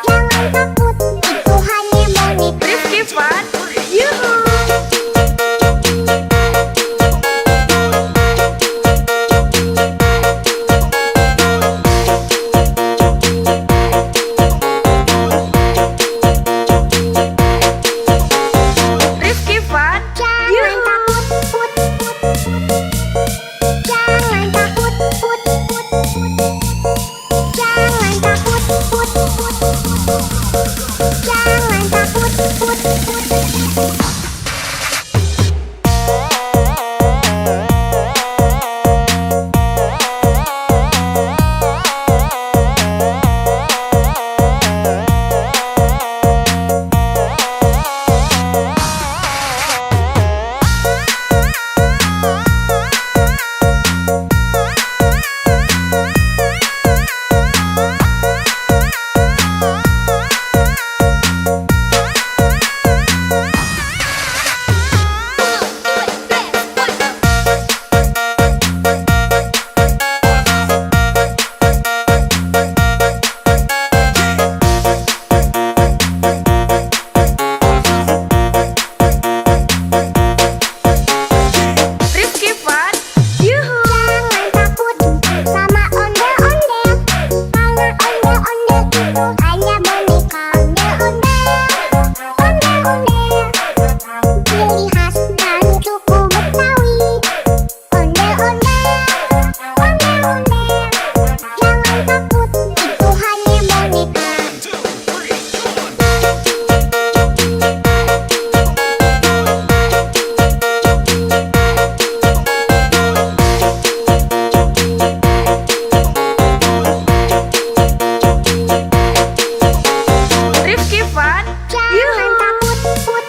jangan takut, itu hanya boneka. Rifki Fun, yuhu. Rifki Fun, Jangan yuhu. takut, jangan takut, jangan takut, jangan takut. Rifki Fun, yuhu. Jangan takut sama ondel-ondel, karena ondel-ondel itu hanya boneka. Ondel-ondel, ciri khas dan suku Betawi. Ondel-ondel, jangan takut, itu hanya boneka. Rifki Fun, Jangan yuhu. takut,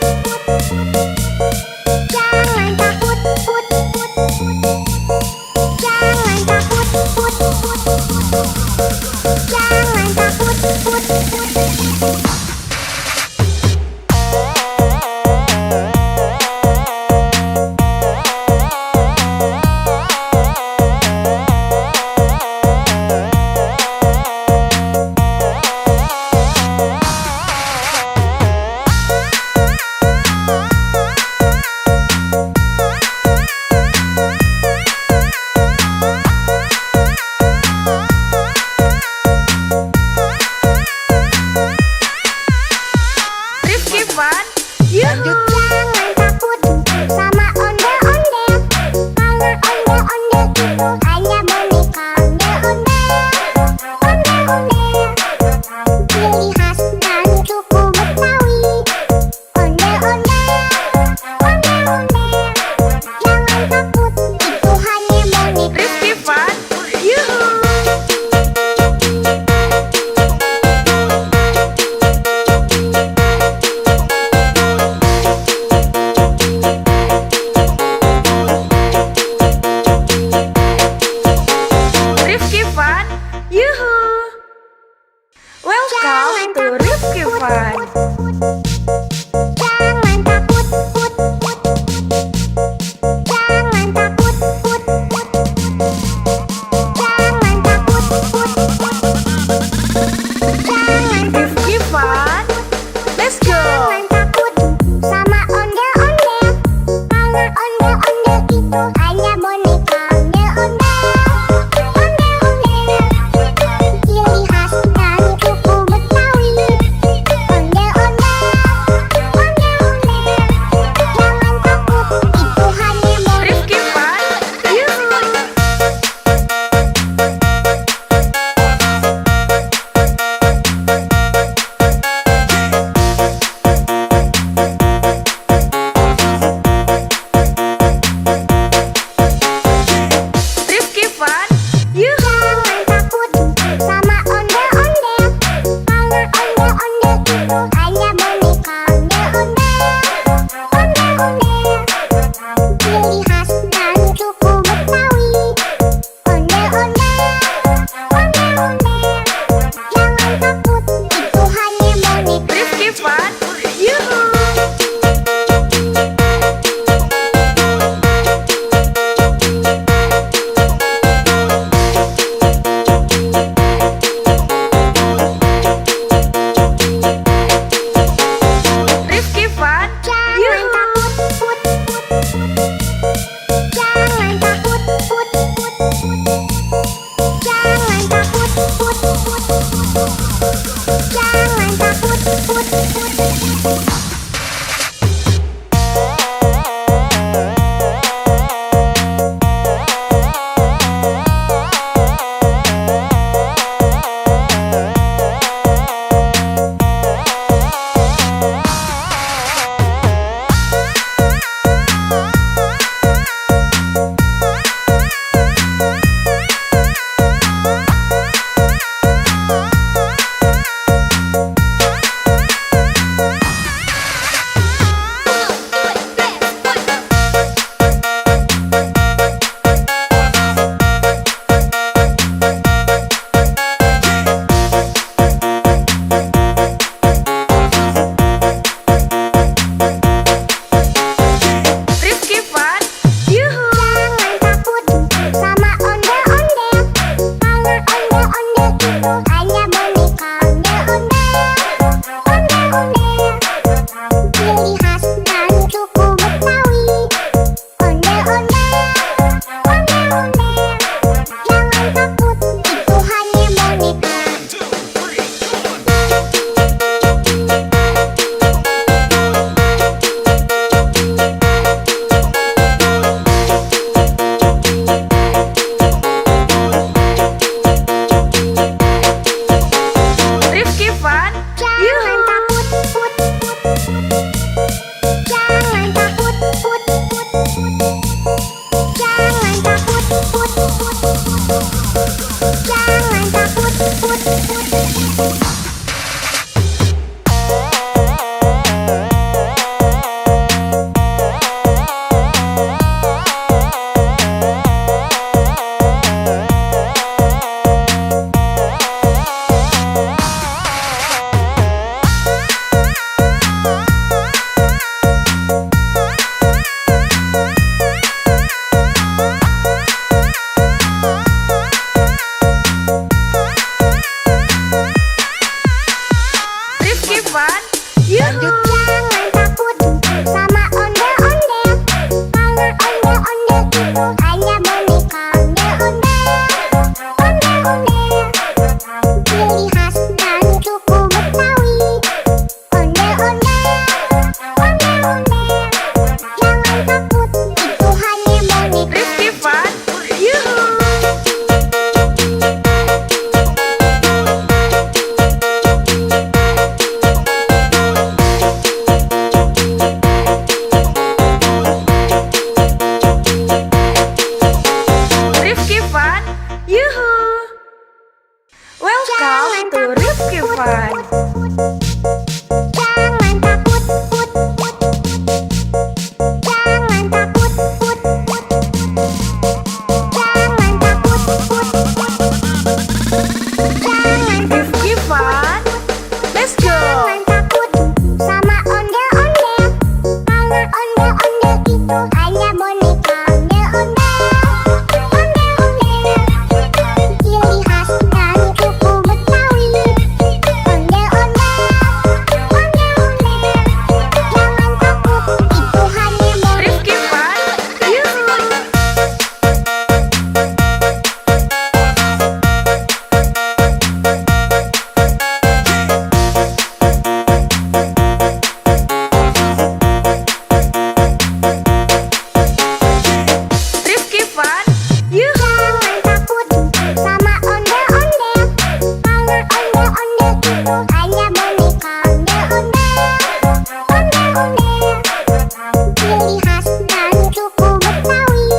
ciri khas dan suku Betawi.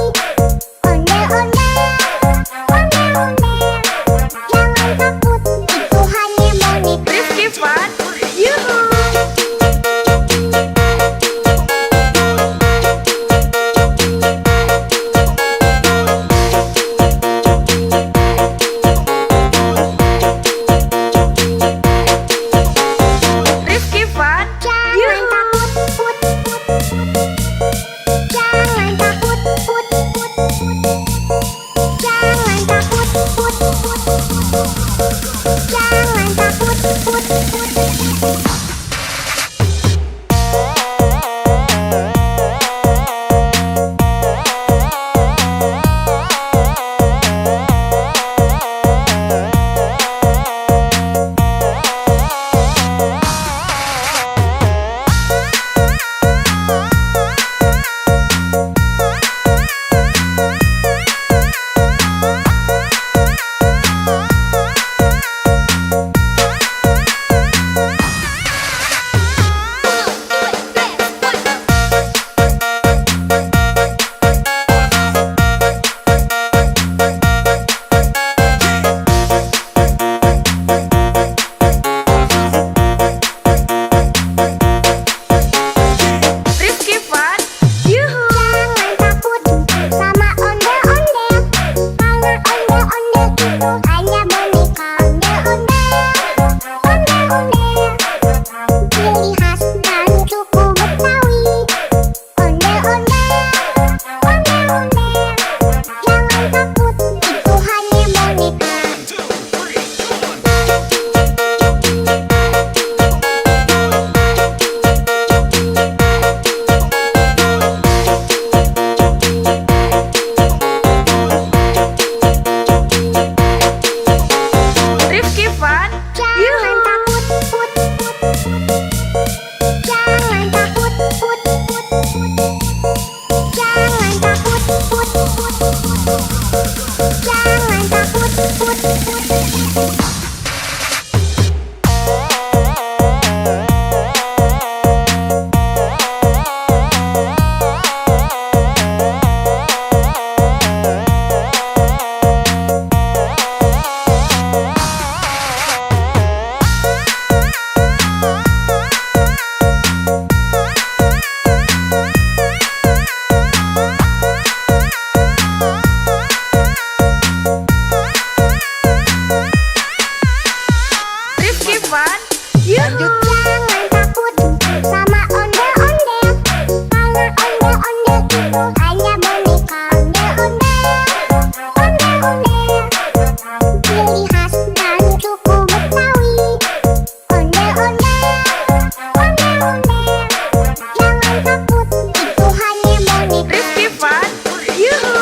Ondel-ondel, ondel-ondel, jangan takut, itu hanya boneka. Rifki Fun, yuhu. Rifki Fun, Jangan yuhu. takut, put, put, put. Jangan takut, put, put, put. Jangan takut, put, put, put. Jangan takut, put, put, put. Rifki Fun, yuhu. Jangan takut sama ondel-ondel, karena ondel-ondel itu hanya boneka. Ondel-ondel, ondel-ondel, ciri khas dan suku Betawi. Ondel-ondel, ondel-ondel, jangan takut, itu hanya boneka. Rifki Fun, Jangan yuhu. takut, put, put, put. Jangan takut, put, put, put. Jangan takut, put, put, put. Jangan takut, put, put, put. Rifki Fun, yuhu. Jangan takut sama ondel-ondel, karena ondel-ondel itu hanya boneka. Ondel-ondel, ondel-ondel, ciri khas dan suku Betawi. Ondel-ondel, ondel-ondel, jangan takut, itu hanya boneka. Rifki Fun, yuhu.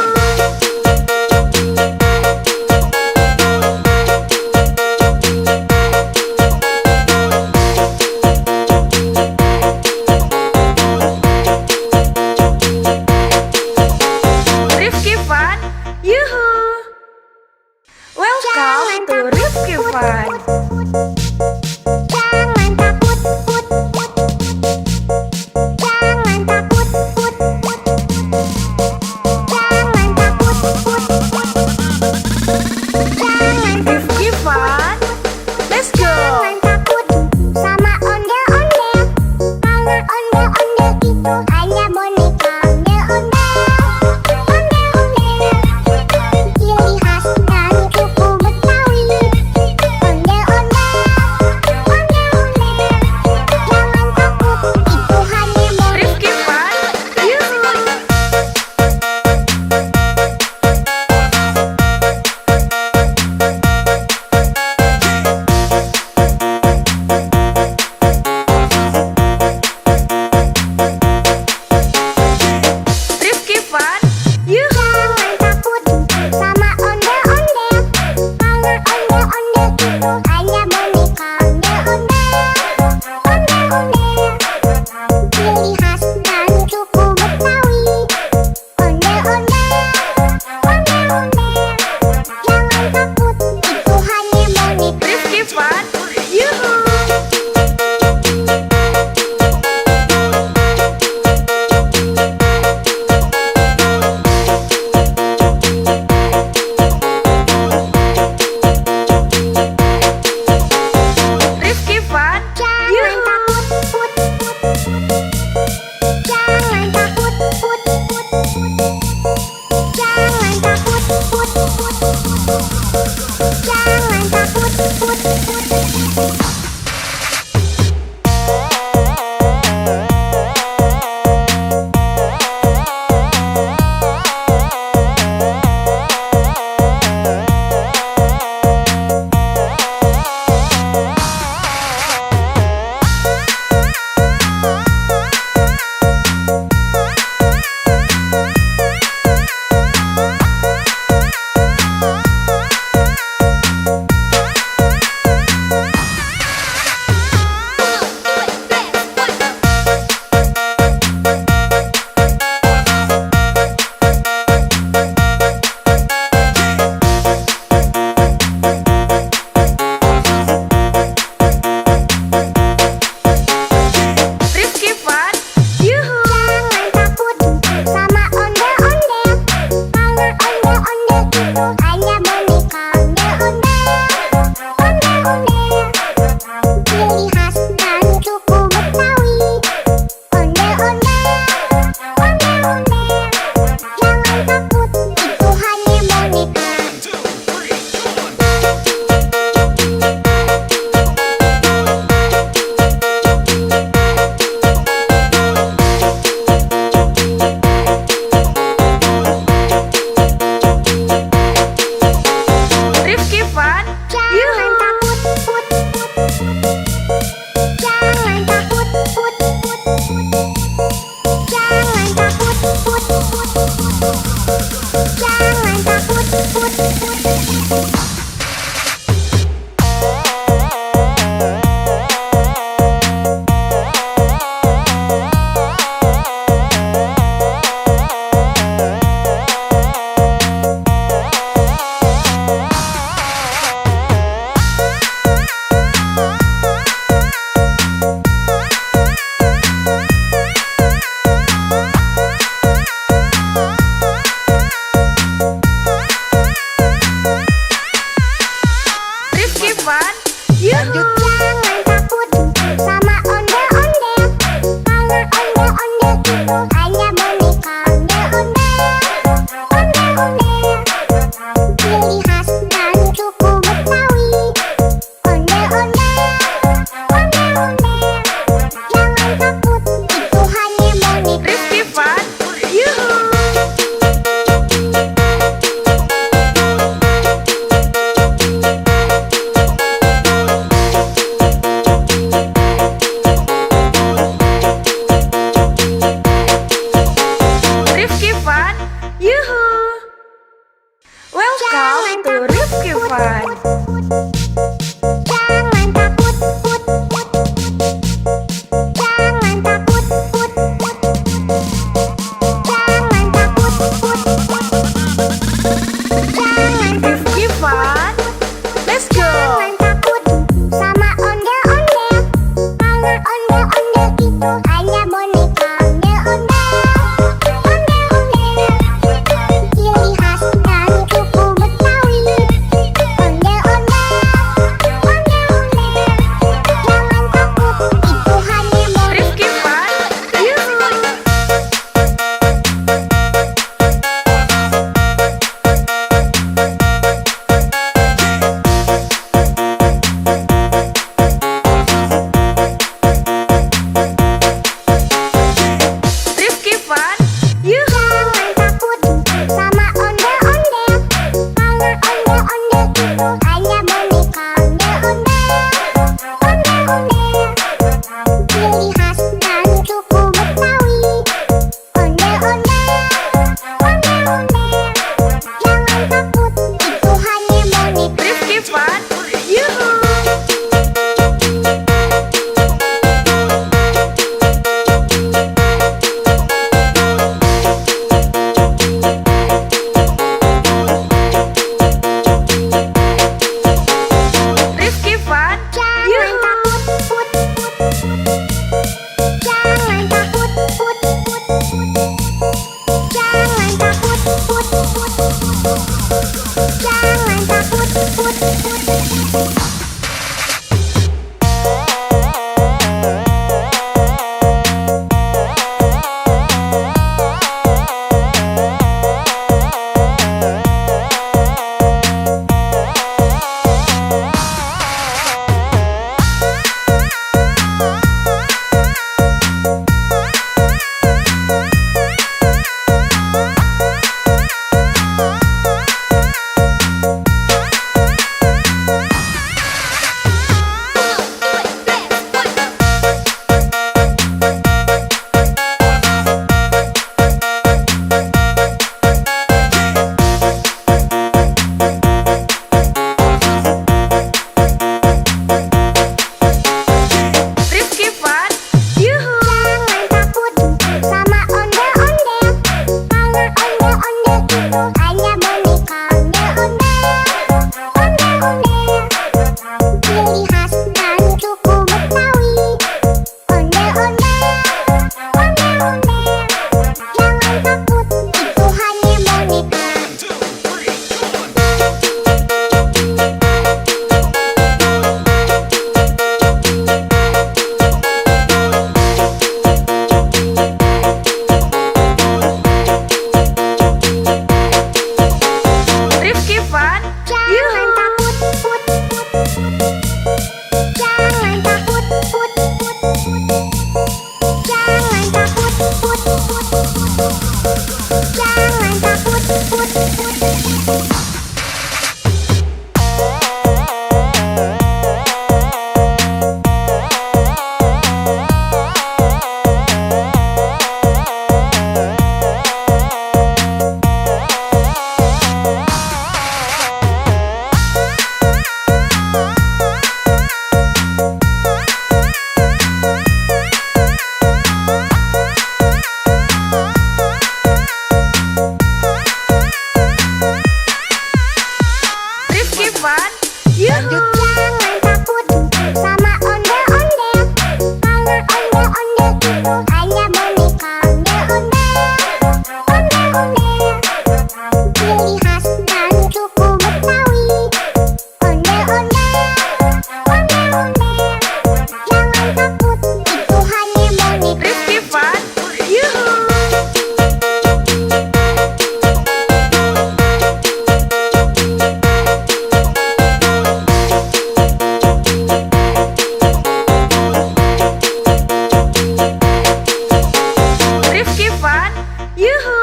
Yuhu!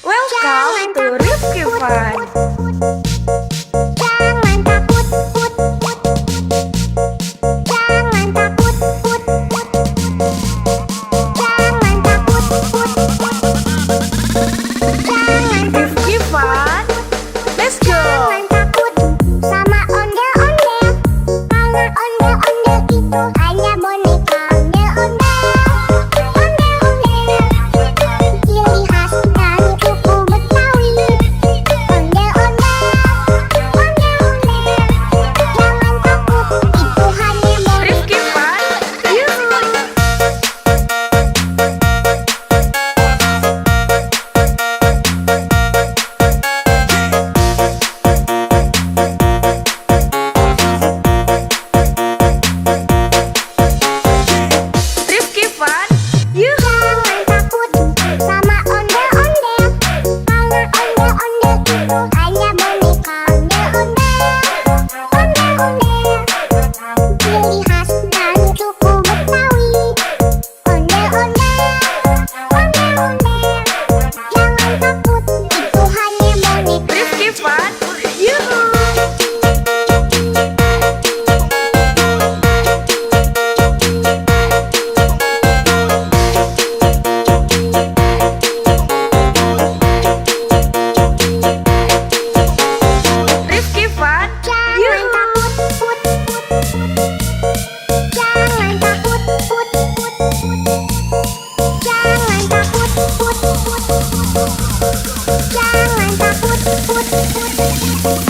Welcome to Rifki Fun. Jangan takut, put, put. Jangan takut, put, put. Jangan takut, put, put. Jangan Rifki Fun. Let's go! Jangan takut sama ondel-ondel. Karena ondel-ondel itu hanya boneka ondel-ondel. Ondel-ondel, ciri khas dari suku Betawi. Ondel-ondel, ondel-ondel. Jangan takut, itu hanya boneka. Rifki Fun. Yuhu! Rifki Fun. Yuhu! Jangan takut sama ondel-ondel. Karena ondel-ondel itu hanya boneka ondel-ondel. Ondel-ondel, ciri khas dari suku Betawi. Ondel-ondel, ondel-ondel. Jangan takut, itu hanya boneka. Rifki Fun. Yuhu! Rifki Fun. Jangan Yuhu! takut, put, put, put. Jangan takut, put, put, put. Jangan takut, put, put, put. Jangan takut, put, put.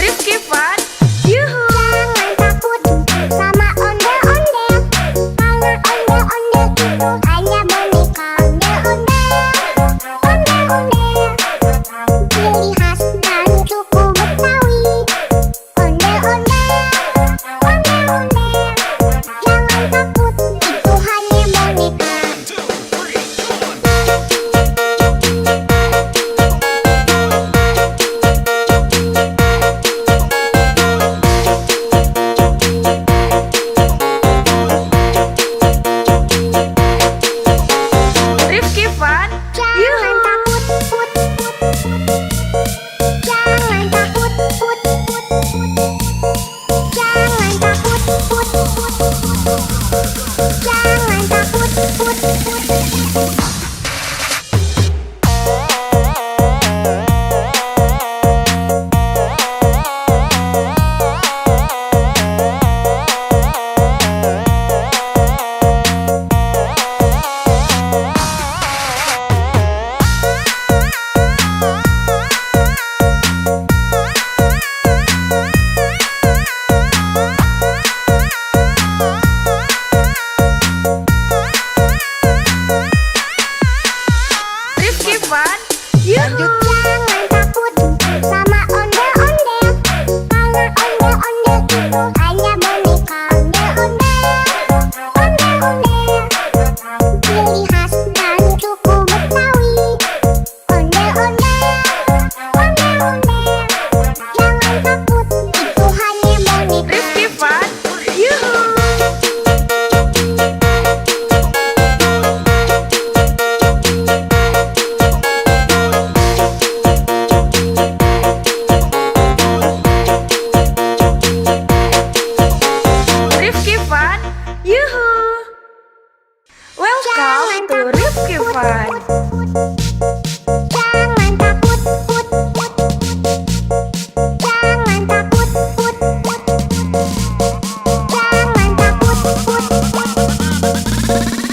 Rifki Fun. Yuhu! Jangan takut sama ondel-ondel. Karena ondel-ondel itu hanya boneka ondel-ondel. Ondel-ondel, ciri khas dari suku Betawi. Ondel-ondel, ondel-ondel. Jangan takut, itu hanya boneka. Rifki Fun. Jangan Yuhu! takut, put, put, put. Jangan takut, put, put, put. Jangan takut, put, put, put. Jangan takut, put, put. Rifki Fun. Yuhu! Jangan takut sama ondel-ondel. Karena ondel-ondel itu hanya boneka ondel-ondel. Ondel-ondel, ciri khas dari suku Betawi. Ondel-ondel, ondel-ondel. Jangan takut, itu hanya boneka. Rifki Fun. Yuhu! Rifki Fun. Yuhu! Welcome to Rifki Fun. Jangan takut, put, put. Jangan takut, put, put. Jangan takut, put, put.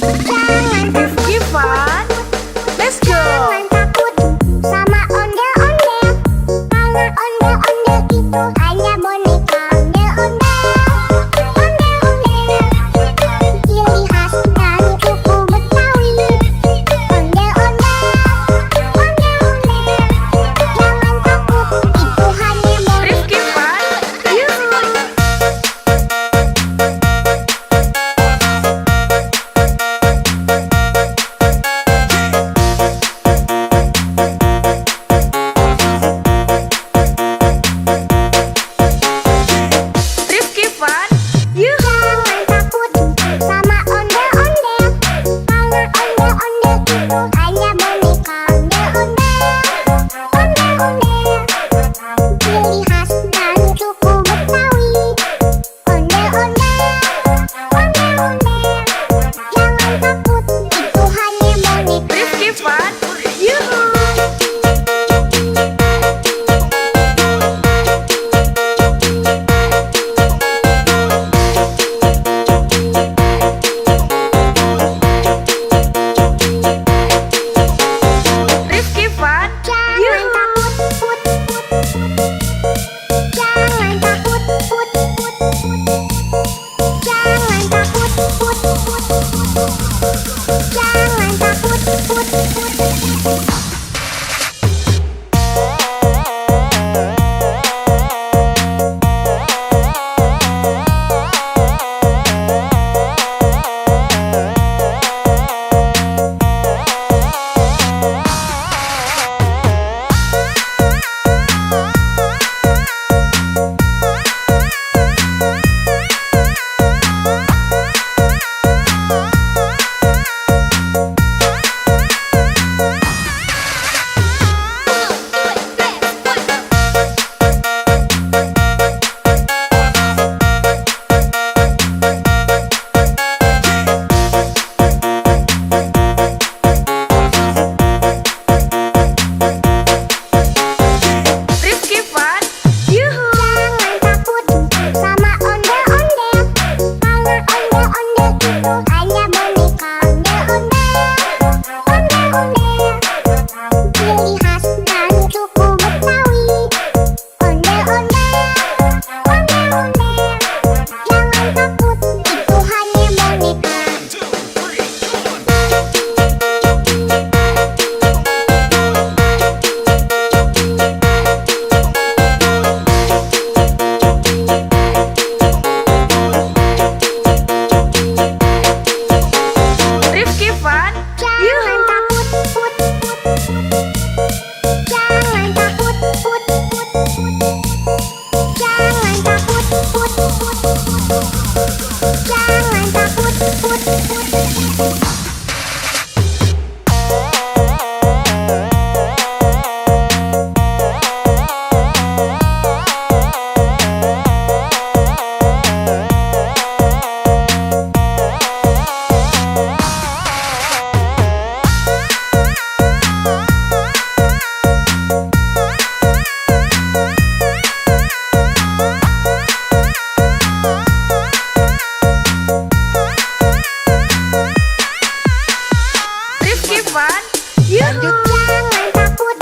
Yuhu. Jangan takut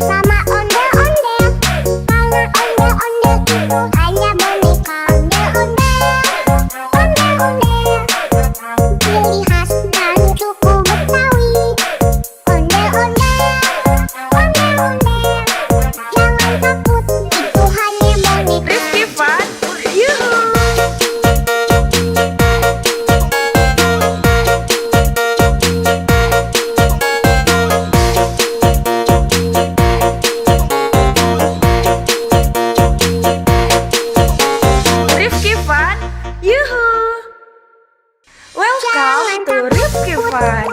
sama ondel-ondel, karena ondel-ondel itu hanya boneka ondel-ondel. Ondel-ondel, ciri khas dari suku Betawi. Ondel-ondel, ondel-ondel, jangan takut, itu hanya boneka. Rifki Fun, yuhu. Rifki Fun, yuhu. Welcome to Rifki Fun.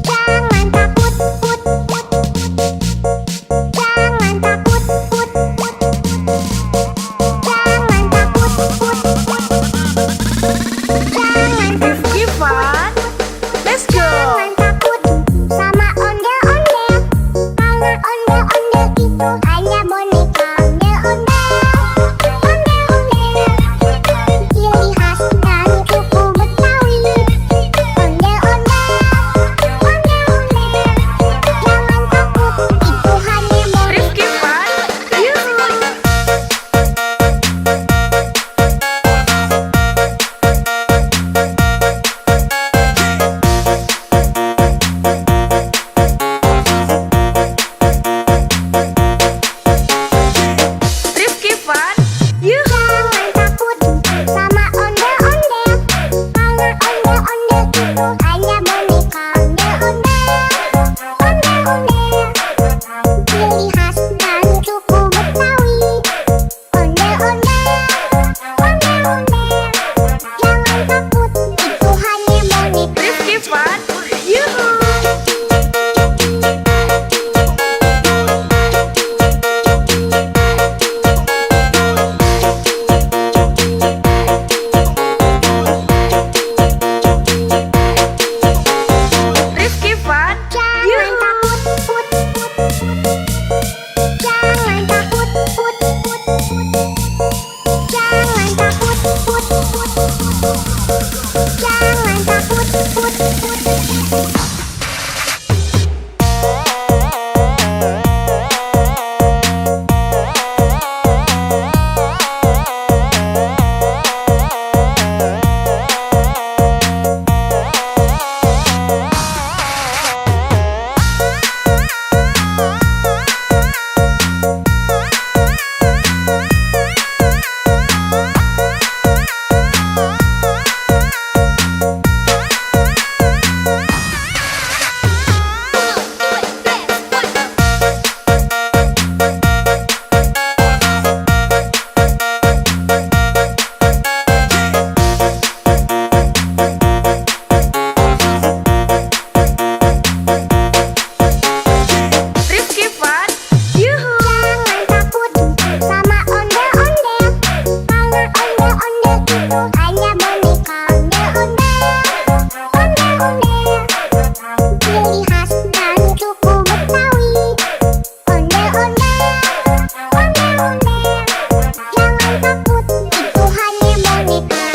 Jangan takut, jangan takut, jangan takut, jangan Rifki Fun, let's go. jangan takut sama ondel-ondel, karena ondel-ondel itu hanya boneka ondel-ondel. Ondel-ondel, ciri khas dari suku Betawi. Ondel-ondel, ondel-ondel, jangan takut, itu hanya boneka. Rifki Fun, yuhu. Rifki Fun, yuhu. Jangan takut sama ondel-ondel, karena ondel-ondel itu hanya boneka ondel-ondel. Ondel-ondel, ciri khas dari suku Betawi. Ondel-ondel, ondel-ondel, jangan takut, itu hanya boneka. Rifki Fun, yuhu. Rifki Fun, Jangan yuhu. takut, jangan takut, jangan takut, jangan takut. Rifki Fun, yuhu. Jangan takut sama ondel-ondel, karena ondel-ondel itu hanya boneka ondel-ondel. Ondel-ondel, ciri khas dari suku Betawi. Ondel-ondel, ondel-ondel, jangan takut, itu hanya boneka.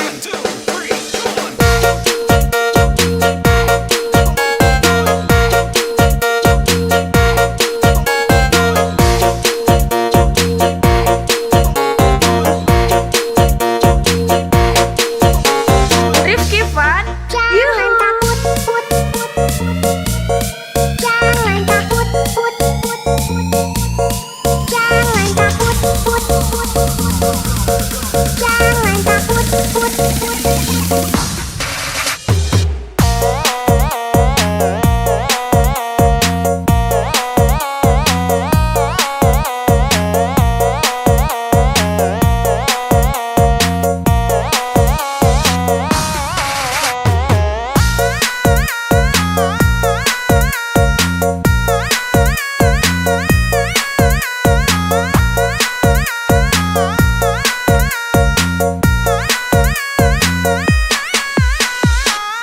Rifki Fun, yuhu. Jangan takut sama ondel-ondel, karena ondel-ondel itu hanya boneka ondel-ondel. Ondel-ondel, ciri khas dari suku Betawi. Ondel-ondel, ondel-ondel, jangan takut, itu hanya boneka.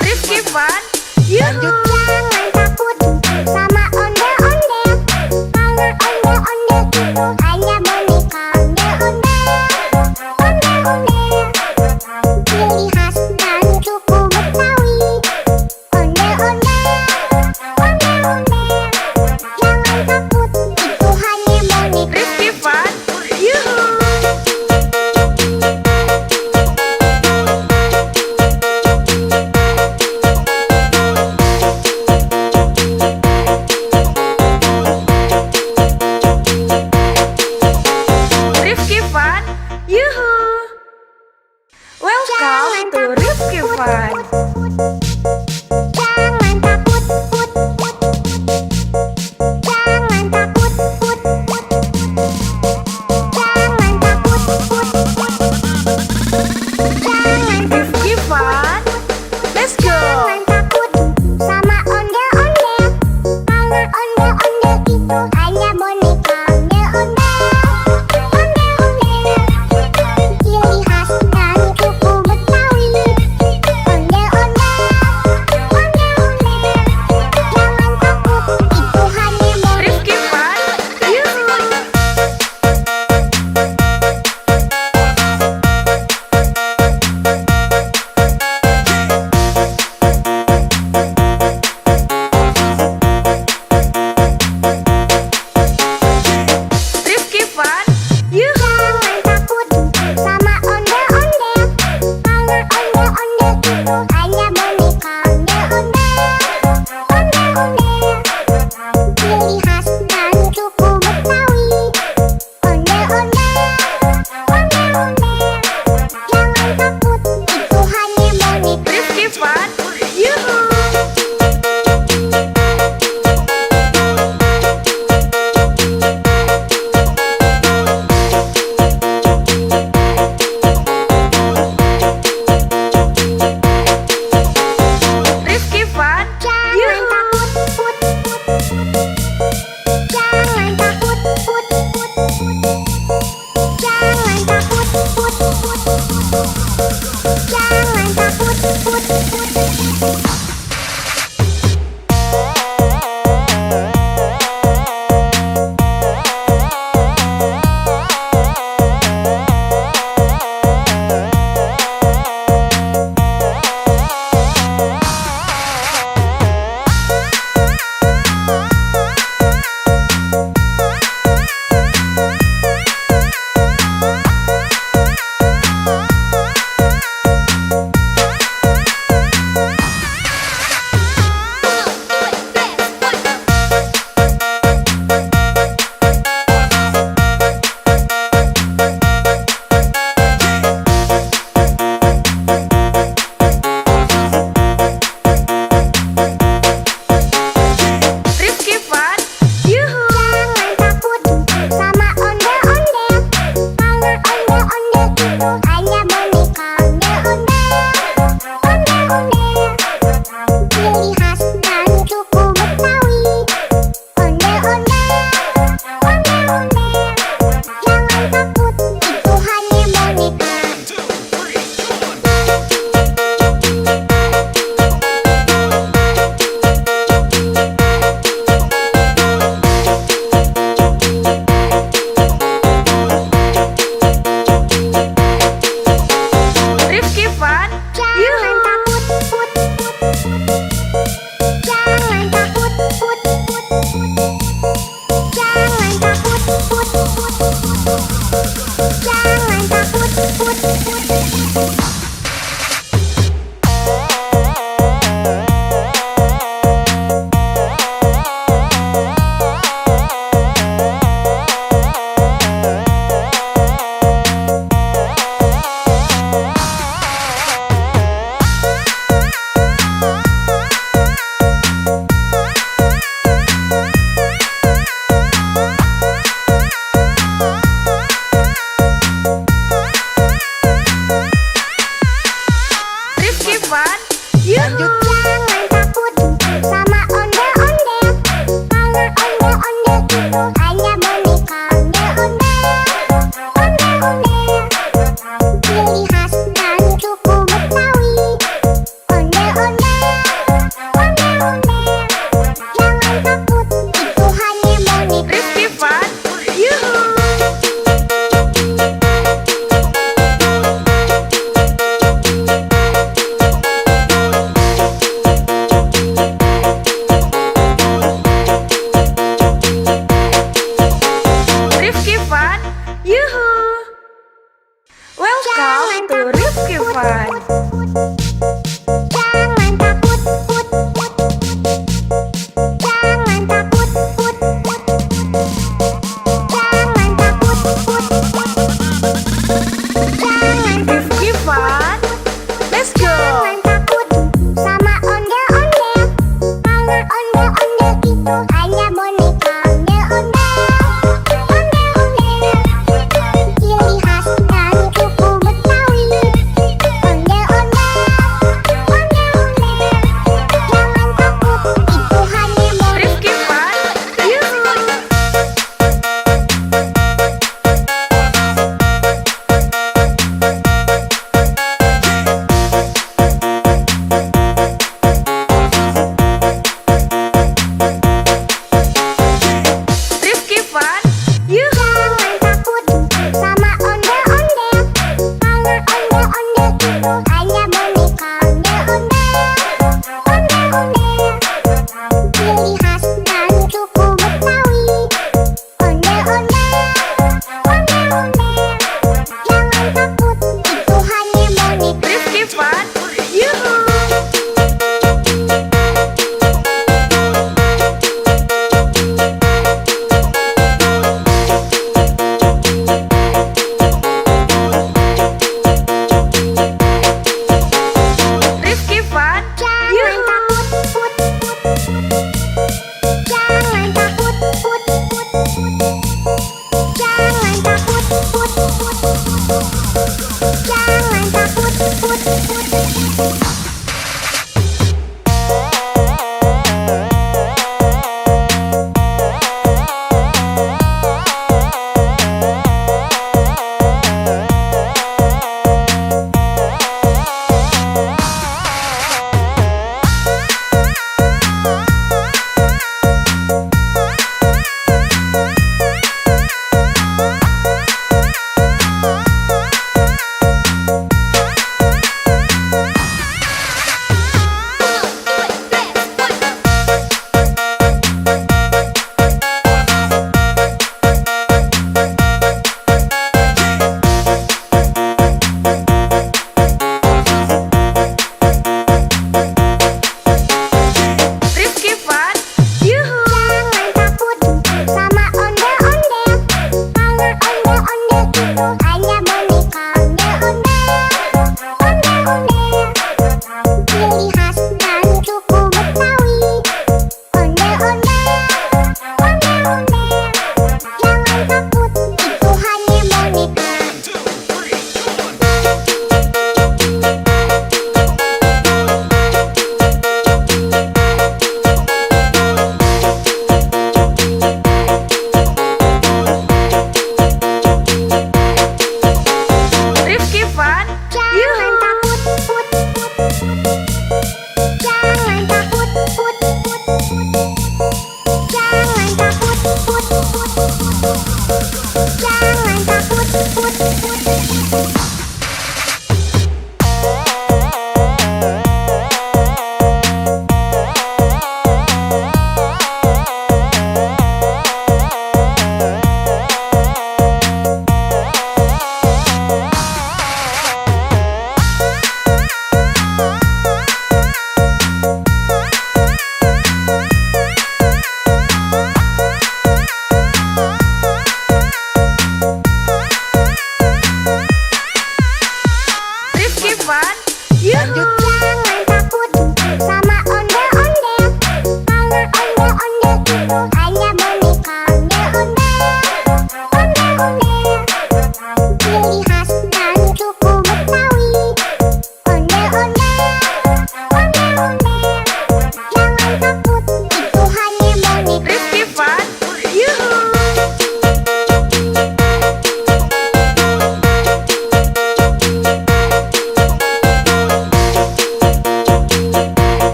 Rifki Fun, yuhu. Rifki Fun, Ciri khas dari suku Betawi. Ondel-ondel, ondel-ondel,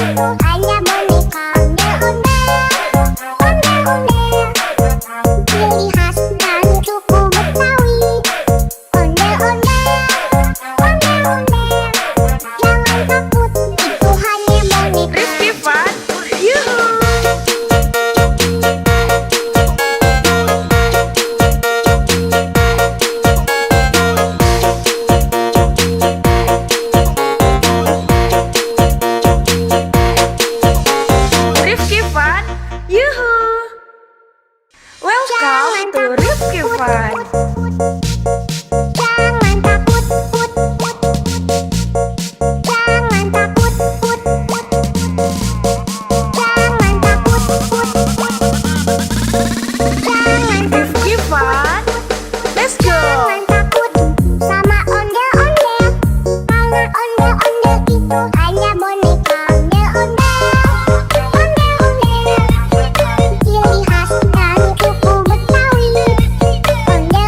itu hanya boneka ondel-ondel. Ciri khas dari suku Betawi. Ondel-ondel, ondel-ondel. Jangan takut, itu hanya boneka. Rifki Fun, yuhu. Rifki Fun, yuhu. Welcome to Rifki Fun. Jangan takut, put, put. Jangan takut, put, put. Jangan takut, put, put. Jangan Rifki Fun, let's go. Jangan takut sama ondel-ondel. Karena ondel-ondel itu hanya boneka ondel-ondel. Ondel-ondel. Ciri khas dari suku Betawi. Ondel-ondel,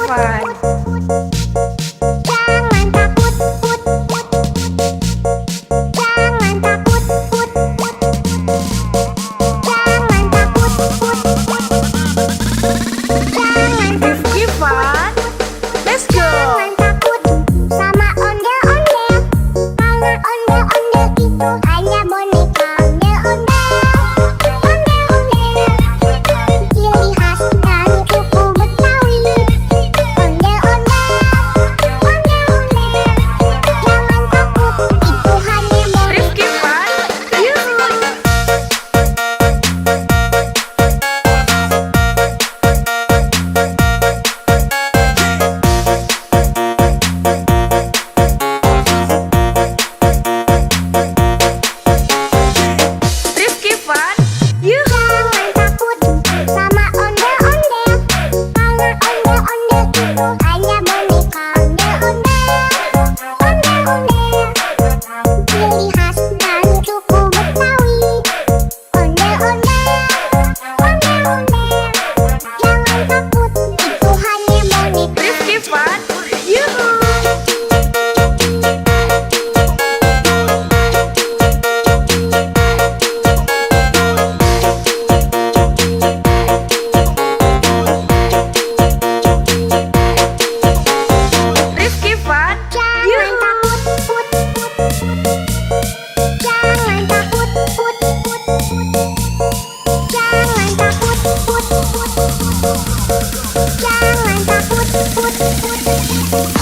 Fun. Jangan takut, put, put. Jangan takut, put, put. Jangan takut, put, put. Jangan Rifki Fun. Let's go. Jangan takut sama ondel-ondel. Karena ondel-ondel itu hanya boneka ondel-ondel. Ondel-ondel, ciri khas dari suku Betawi. Ondel-ondel, ondel-ondel. Jangan takut, itu hanya boneka. Rifki Fun. Yuhu. Rifki Fun. Yuhu. Jangan takut sama ondel-ondel. Karena ondel-ondel itu hanya boneka ondel-ondel. Ondel-ondel, ciri khas dari suku Betawi. Ondel-ondel, ondel-ondel. Jangan takut, itu hanya boneka. Rifki Fun. Yuhu. Rifki Fun. Jangan Yuhu. takut, put, put. Jangan takut, put, put. Jangan takut, put, put. Jangan takut, put, put.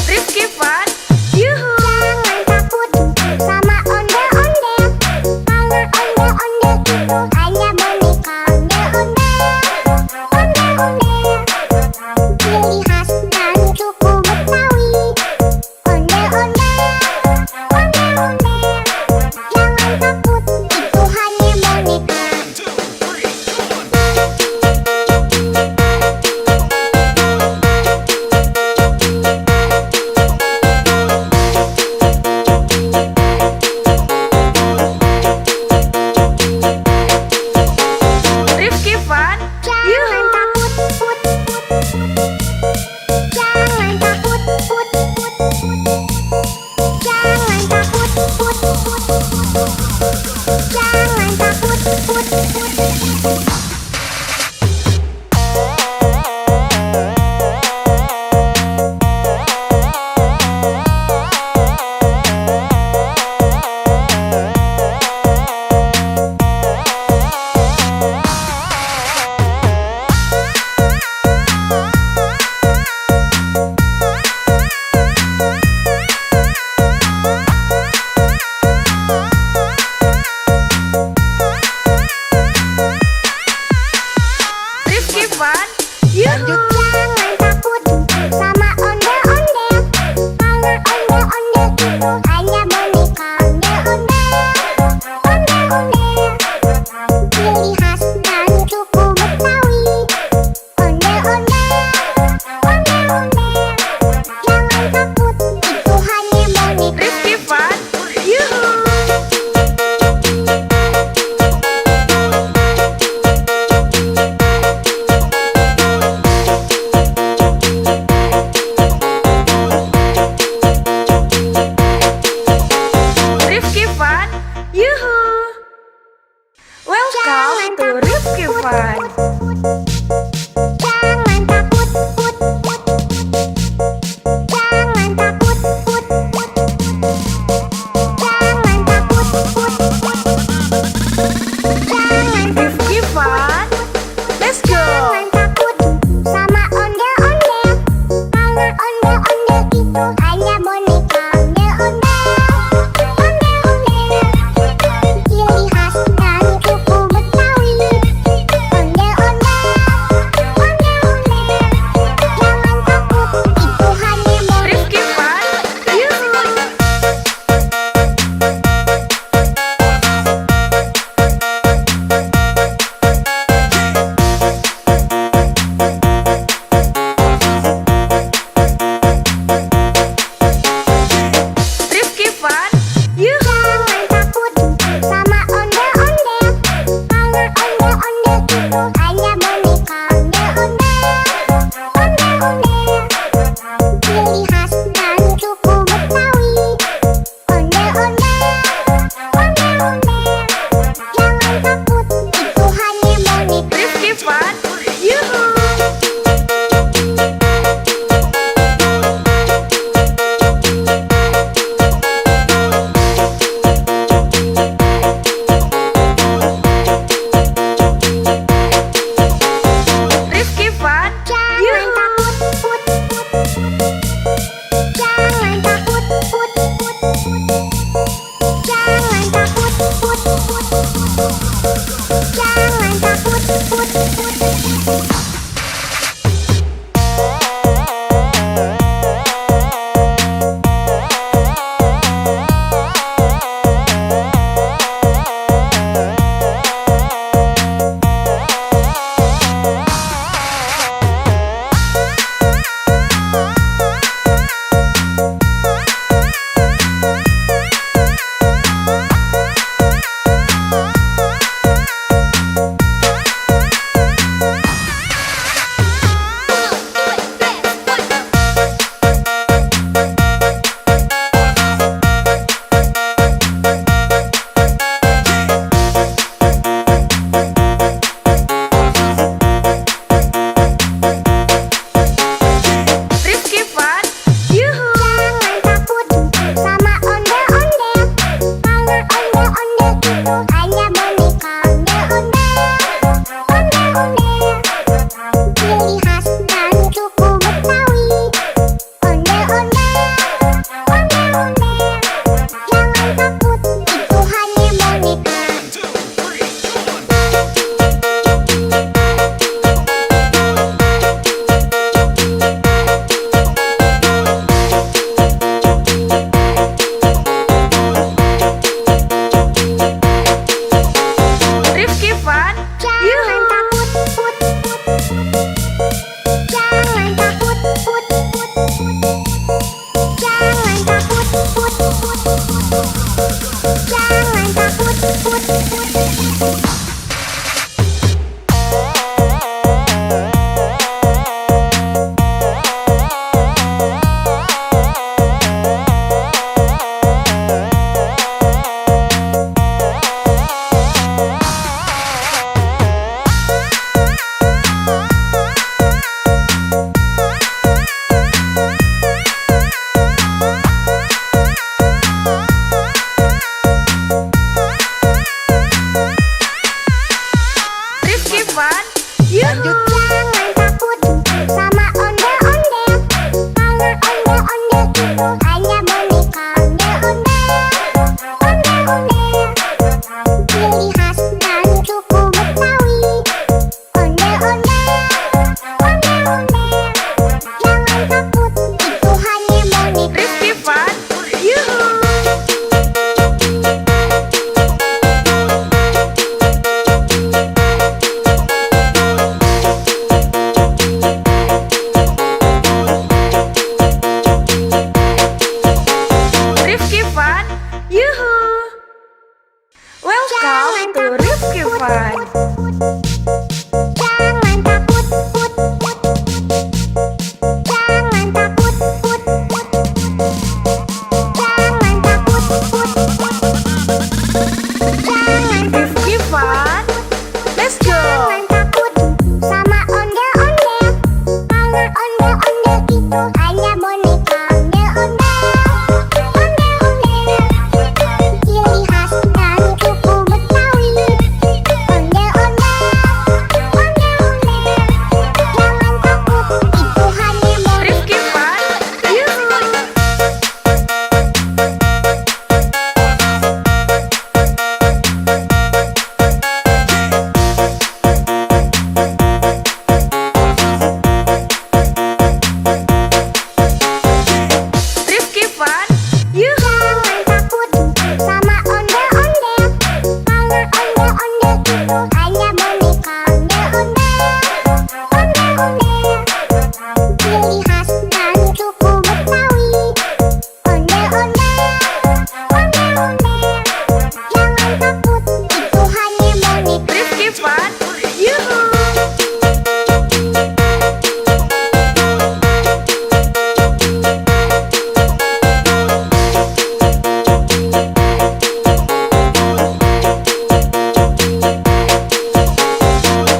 Rifki Fun. Yuhu. Jangan takut sama ondel-ondel. Karena ondel-ondel itu hanya boneka ondel-ondel. Ondel-ondel, ciri khas dari suku Betawi. Ondel-ondel, ondel-ondel. Jangan takut, itu hanya boneka. Rifki Fun. Jangan Yuhu. takut, put, put. Jangan takut, put, put. Jangan takut, put, put. Jangan takut, put, put. Rifki Fun. Yuhu. Jangan takut sama ondel-ondel. Karena ondel-ondel itu hanya boneka ondel-ondel. Ondel-ondel, ciri khas dari suku Betawi. Ondel-ondel, ondel-ondel. Jangan takut, itu hanya boneka. Rifki Fun. Yuhu. Rifki Fun. Yuhu. Welcome to Rifki Fun. Jangan takut, put, put. Jangan takut, put, put. Jangan takut, put, put. Jangan Rifki Fun. Let's go. Jangan Fun. Jangan takut, put, put. Jangan takut, put, put. Jangan takut, put, put. Jangan Rifki Fun. Let's go. Jangan takut sama ondel-ondel. Karena ondel-ondel itu hanya boneka. Ondel-ondel, ondel-ondel. Ciri khas dari suku Betawi. Ondel-ondel, ondel-ondel. Jangan takut, itu hanya boneka. Rifki Fun. Yuhu. Rifki Fun. Yuhu. Jangan takut sama ondel-ondel. Karena ondel-ondel itu hanya boneka. Ondel-ondel, ondel-ondel. Ciri khas dari suku Betawi. Ondel-ondel, ondel-ondel. Jangan takut, itu hanya boneka. Rifki Fun. Yuhu.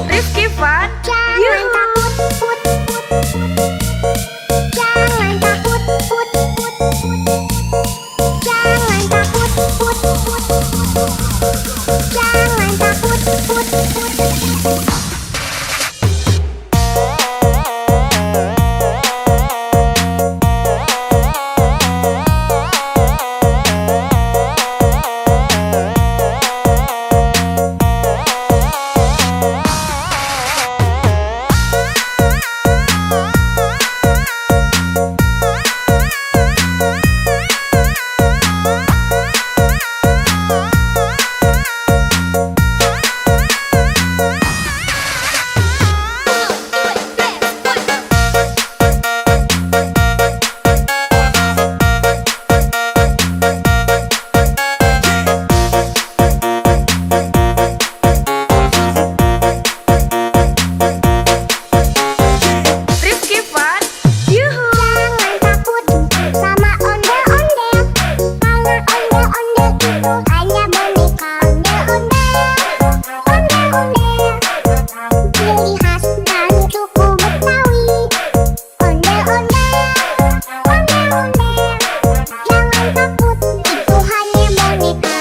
Rifki Fun. Jangan Yuhu. takut, put, put. Jangan takut, put, put. Jangan takut, put, put. Jangan takut, put, put. Rifki Fun. Yuhu. Jangan takut sama ondel-ondel. Karena ondel-ondel itu hanya boneka. Ondel-ondel, ondel-ondel. Ciri khas dari suku Betawi. Ondel-ondel, ondel-ondel. Jangan takut, itu hanya boneka.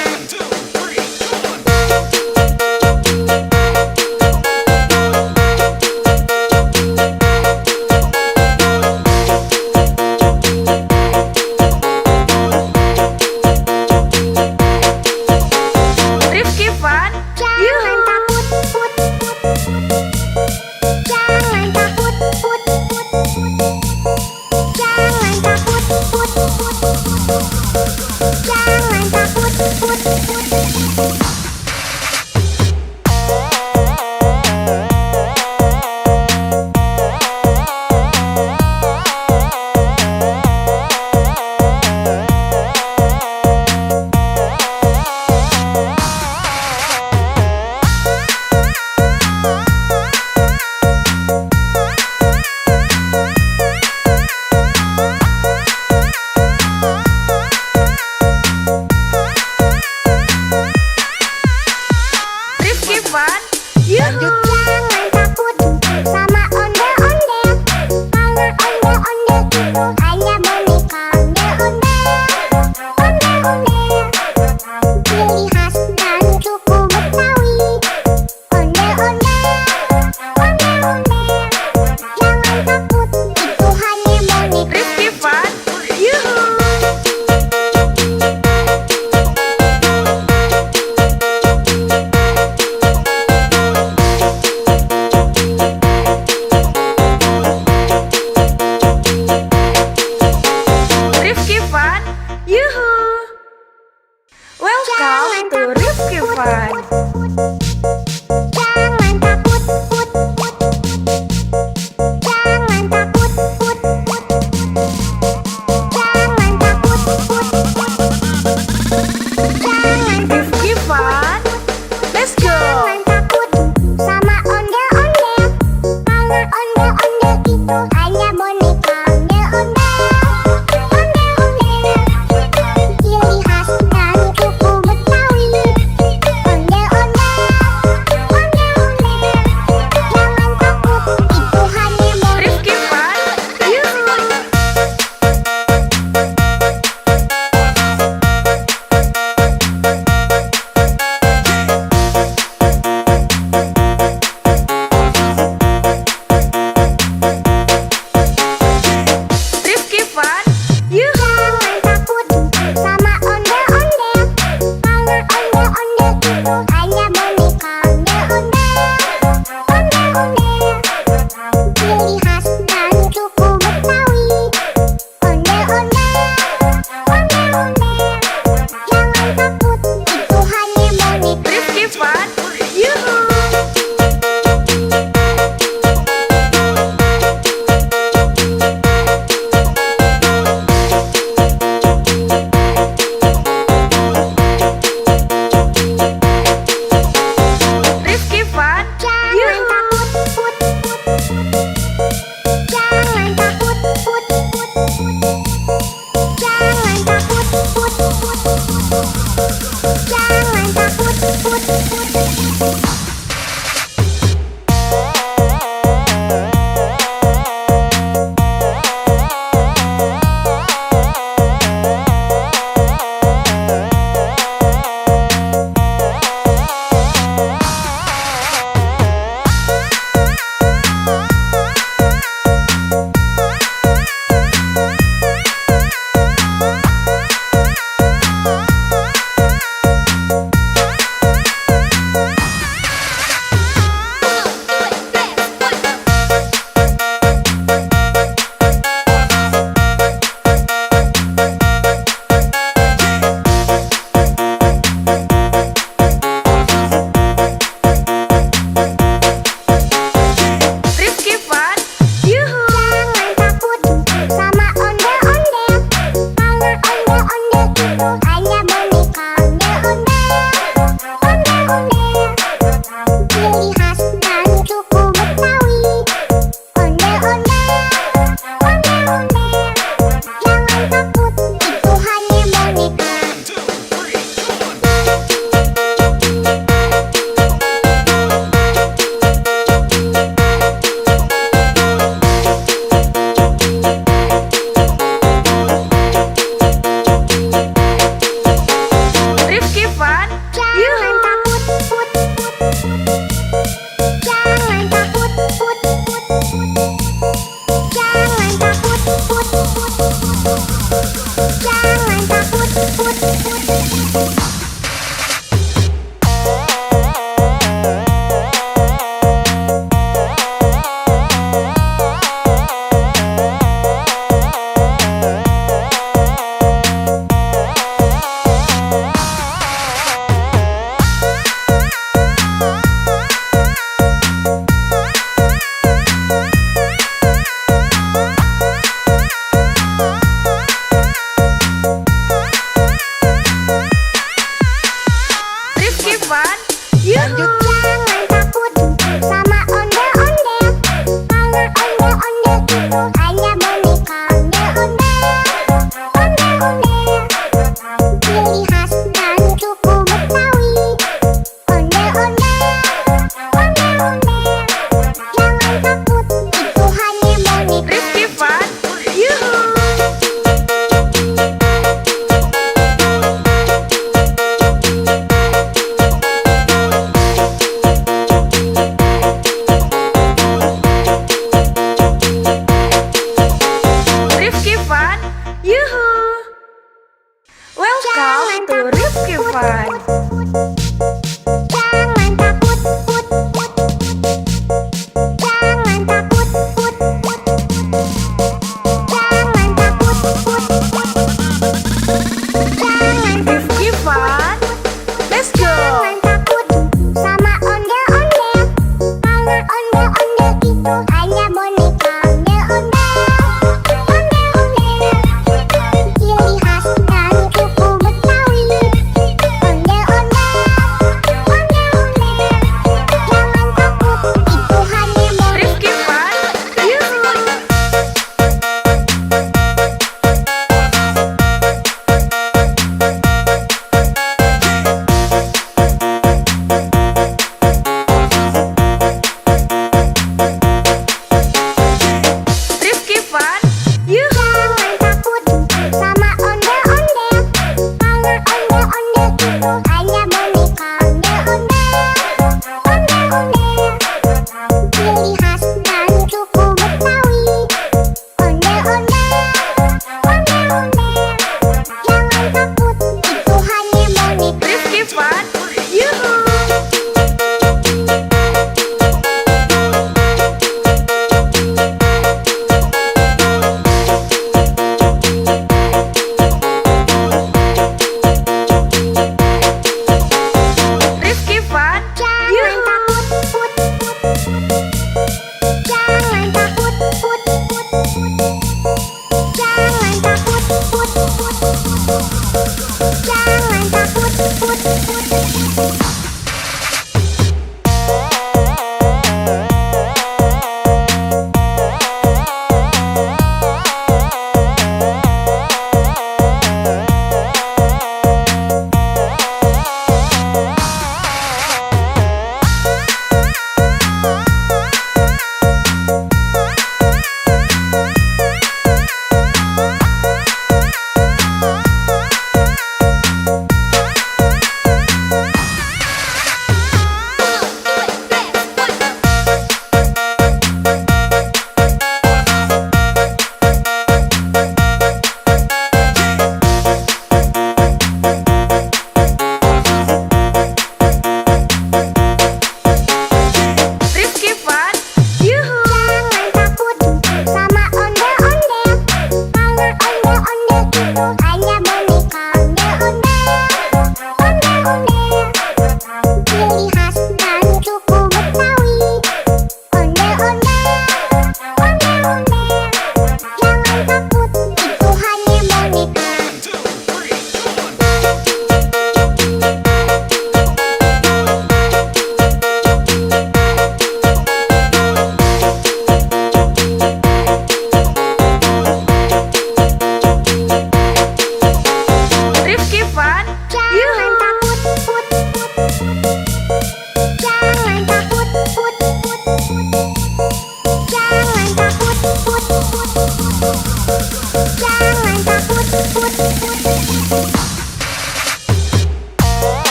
Rifki Fun. Jangan Yuhu. takut, put, put. Jangan takut, put, put. Jangan takut, put, put. Jangan takut, put, put. Rifki Fun. Yuhu. Jangan takut sama ondel-ondel. Karena ondel-ondel itu hanya boneka. Ondel-ondel, ondel-ondel. Ciri khas dari suku Betawi. Ondel-ondel, ondel-ondel. Jangan takut, itu hanya boneka. Rifki Fun. Yuhu.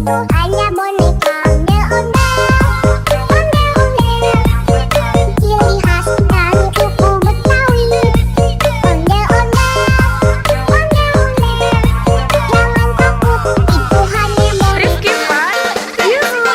itu hanya boneka ondel-ondel. Ciri khas dari suku Betawi. Ondel-ondel, ondel-ondel. Jangan takut, itu hanya boneka. Rifki Fun, Yuhu.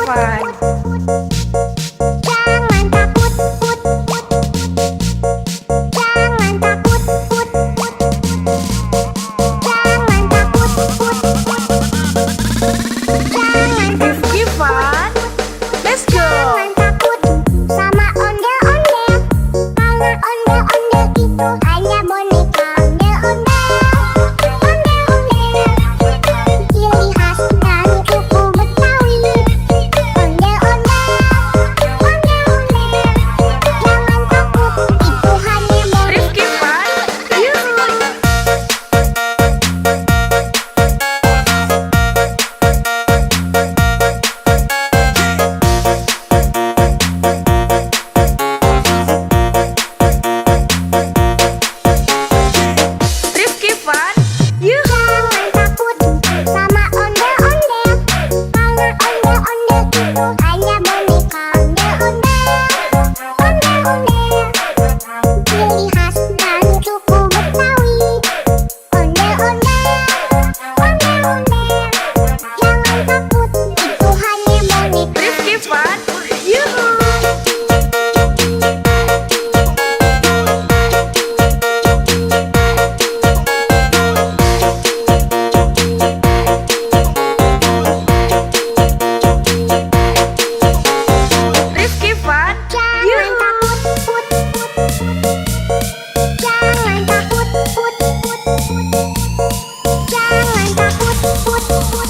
Fun. Jangan takut, put, put. Jangan takut, put, put. Jangan takut, put, put. Jangan Rifki Fun. Let's go. Jangan takut sama ondel-ondel. Karena ondel-ondel itu hanya boneka. Ondel-ondel, ondel-ondel, ciri khas dari suku Betawi. Ondel-ondel, ondel-ondel, jangan takut, itu hanya boneka. Rifki Fun. Yuhu. Rifki Fun. Yuhu. Jangan takut sama ondel-ondel. Karena ondel-ondel itu hanya boneka. Ondel-ondel, ondel-ondel, ciri khas dari suku Betawi. Ondel-ondel, ondel-ondel, jangan takut, itu hanya boneka. Rifki Fun. Yuhu. Rifki Fun. Jangan Yuhu. takut, put, put. Jangan takut, put, put. Jangan takut, put, put.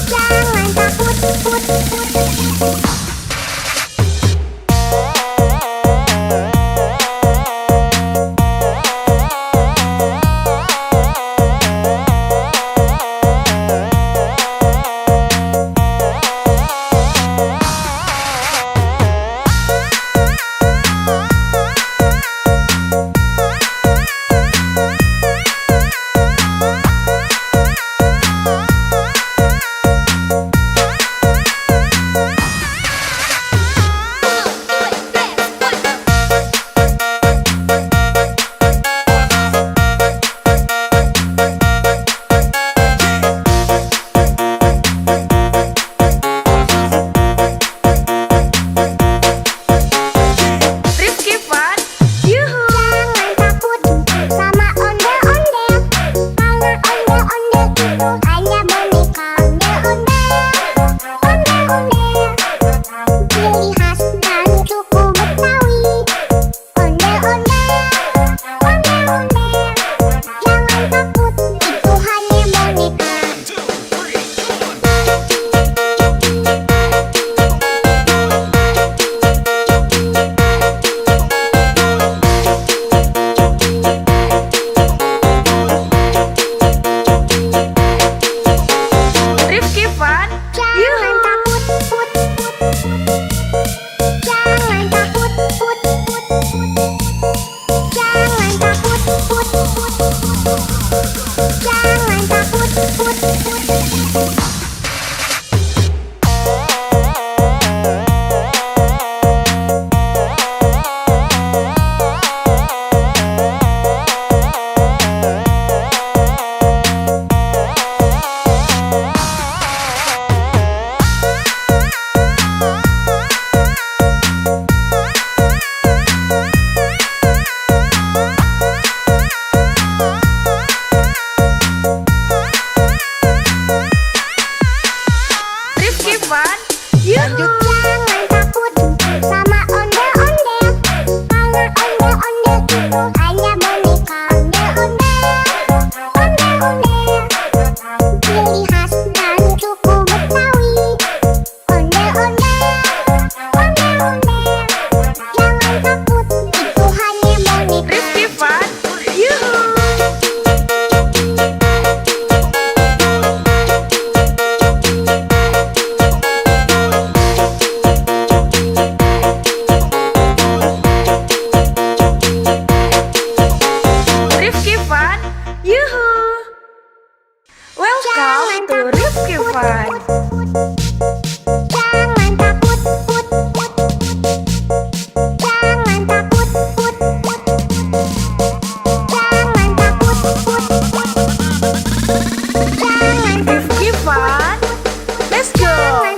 Jangan takut, put, put. Rifki Fun. Yuhu. Jangan takut sama ondel-ondel. Karena ondel-ondel itu hanya boneka. Ondel-ondel, ondel-ondel, ciri khas dari suku Betawi. Ondel-ondel, ondel-ondel, jangan takut, itu hanya boneka. Rifki Fun. Jangan Yuhu. takut, put, put. Jangan takut, put, put. Jangan takut, put, put. Jangan takut, put, put. Rifki Fun. Yuhu. Jangan takut sama ondel-ondel. Karena ondel-ondel itu hanya boneka. Ondel-ondel, ondel-ondel, ciri khas dari suku Betawi. Ondel-ondel, ondel-ondel, jangan takut, itu hanya boneka. Rifki Fun. Yuhu. Rifki Fun. Yuhu. Welcome to Rifki Fun. Jangan takut, put, put. Jangan takut, put, put. Jangan takut, put, put. Jangan Rifki Fun. Let's go. Jangan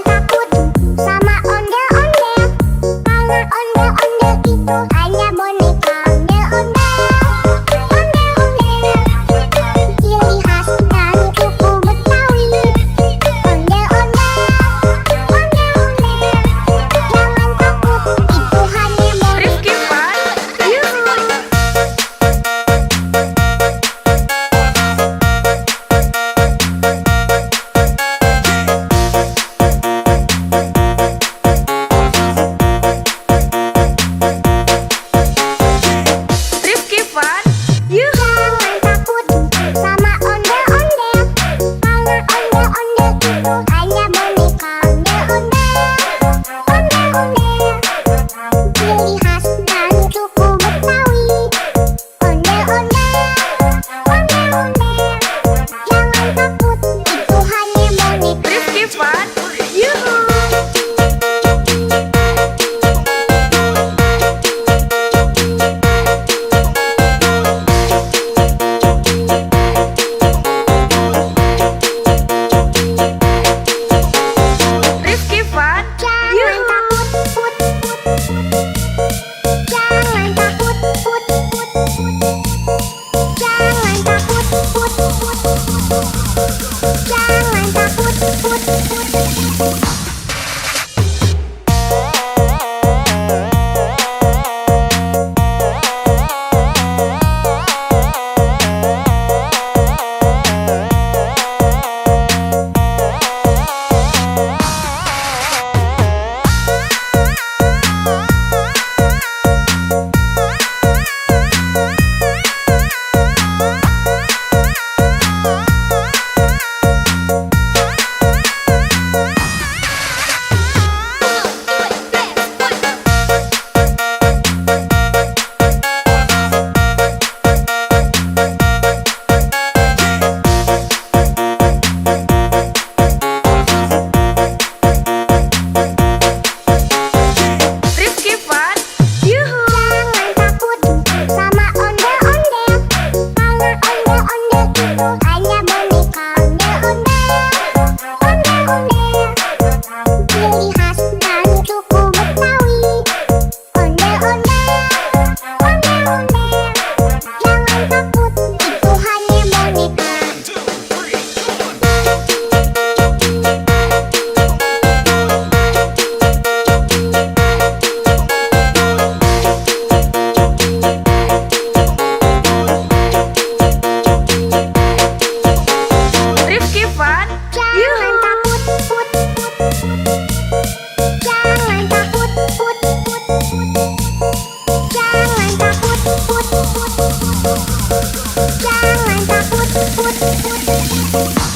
Jangan takut, put, put, put. Jangan takut, put, put, put. Jangan takut, put, put, put. Jangan takut, put, put, put.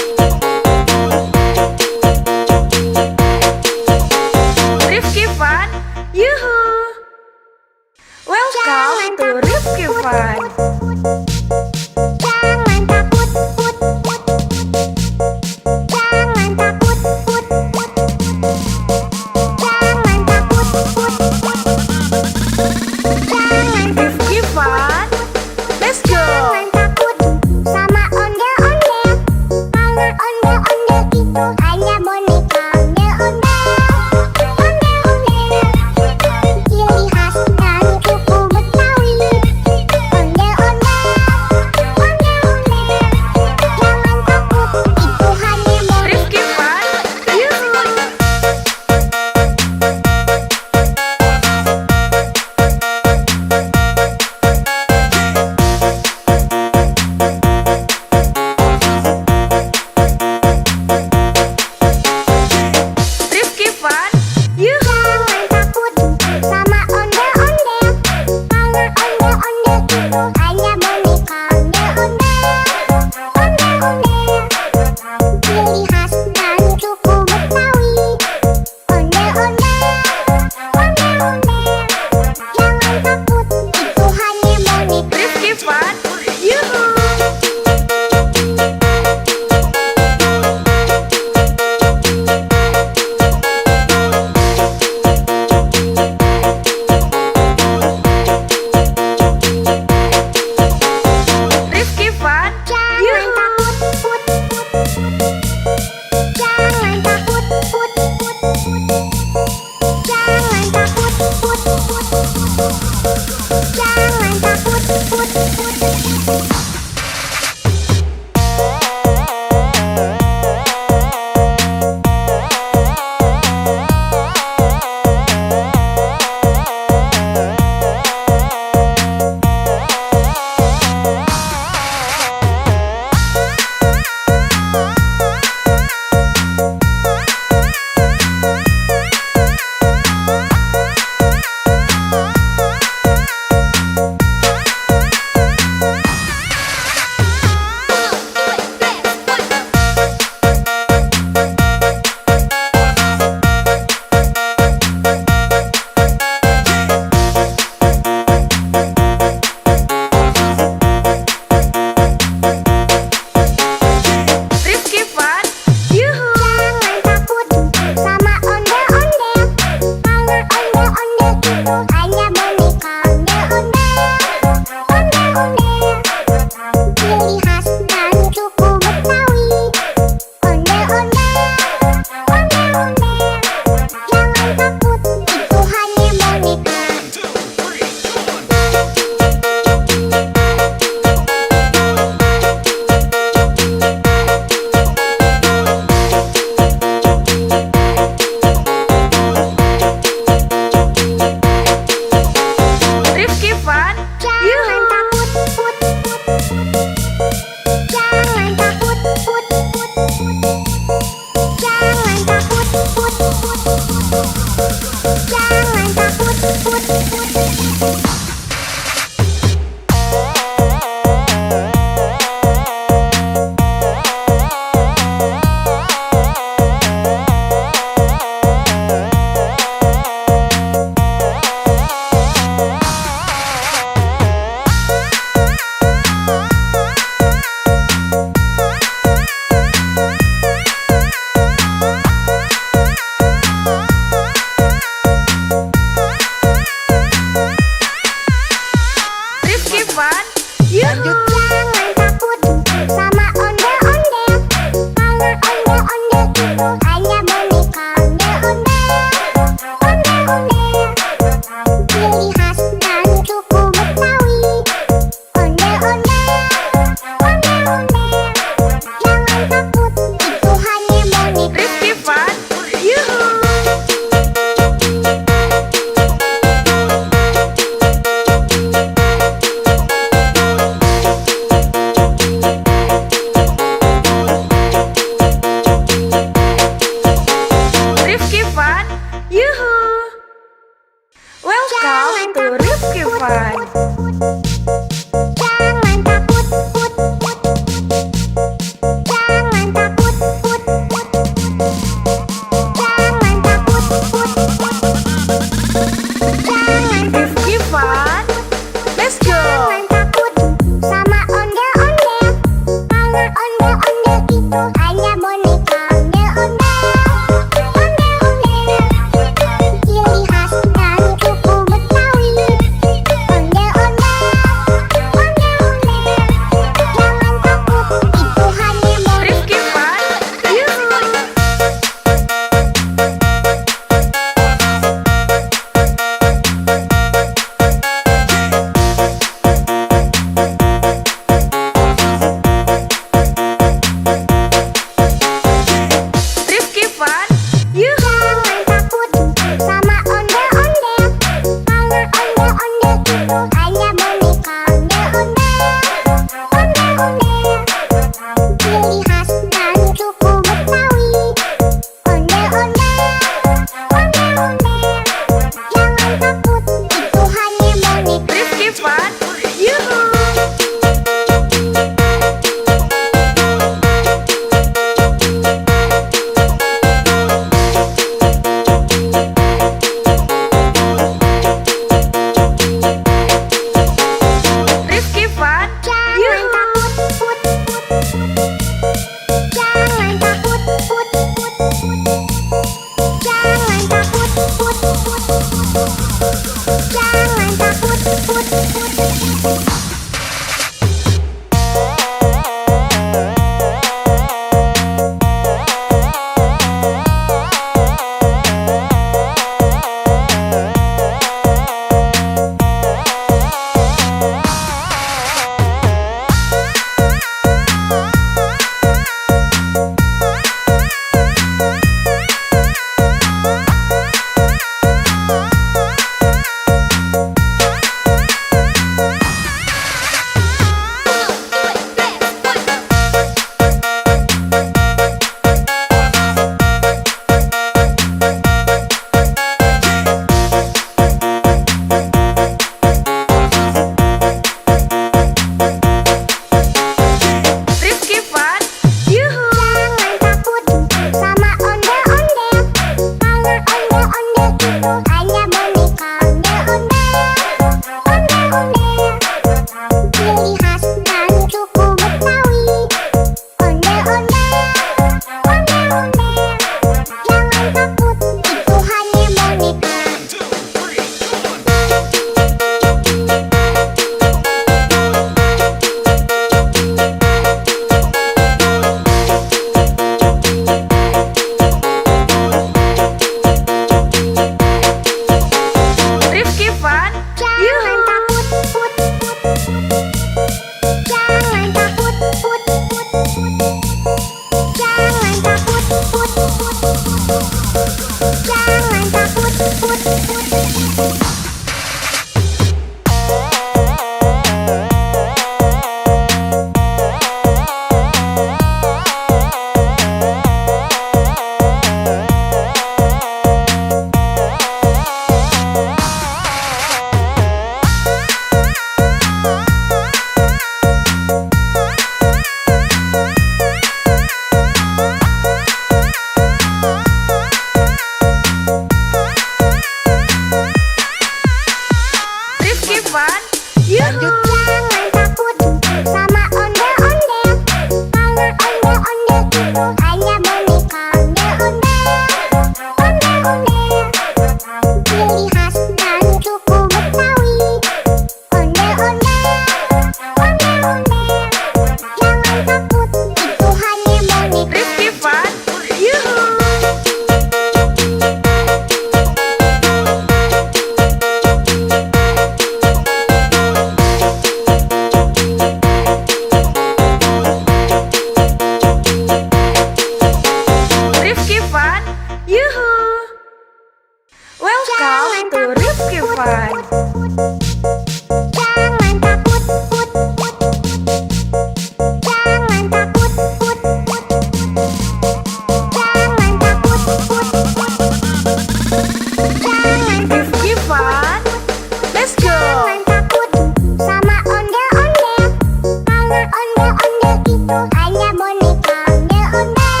itu hanya boneka ondel-ondel,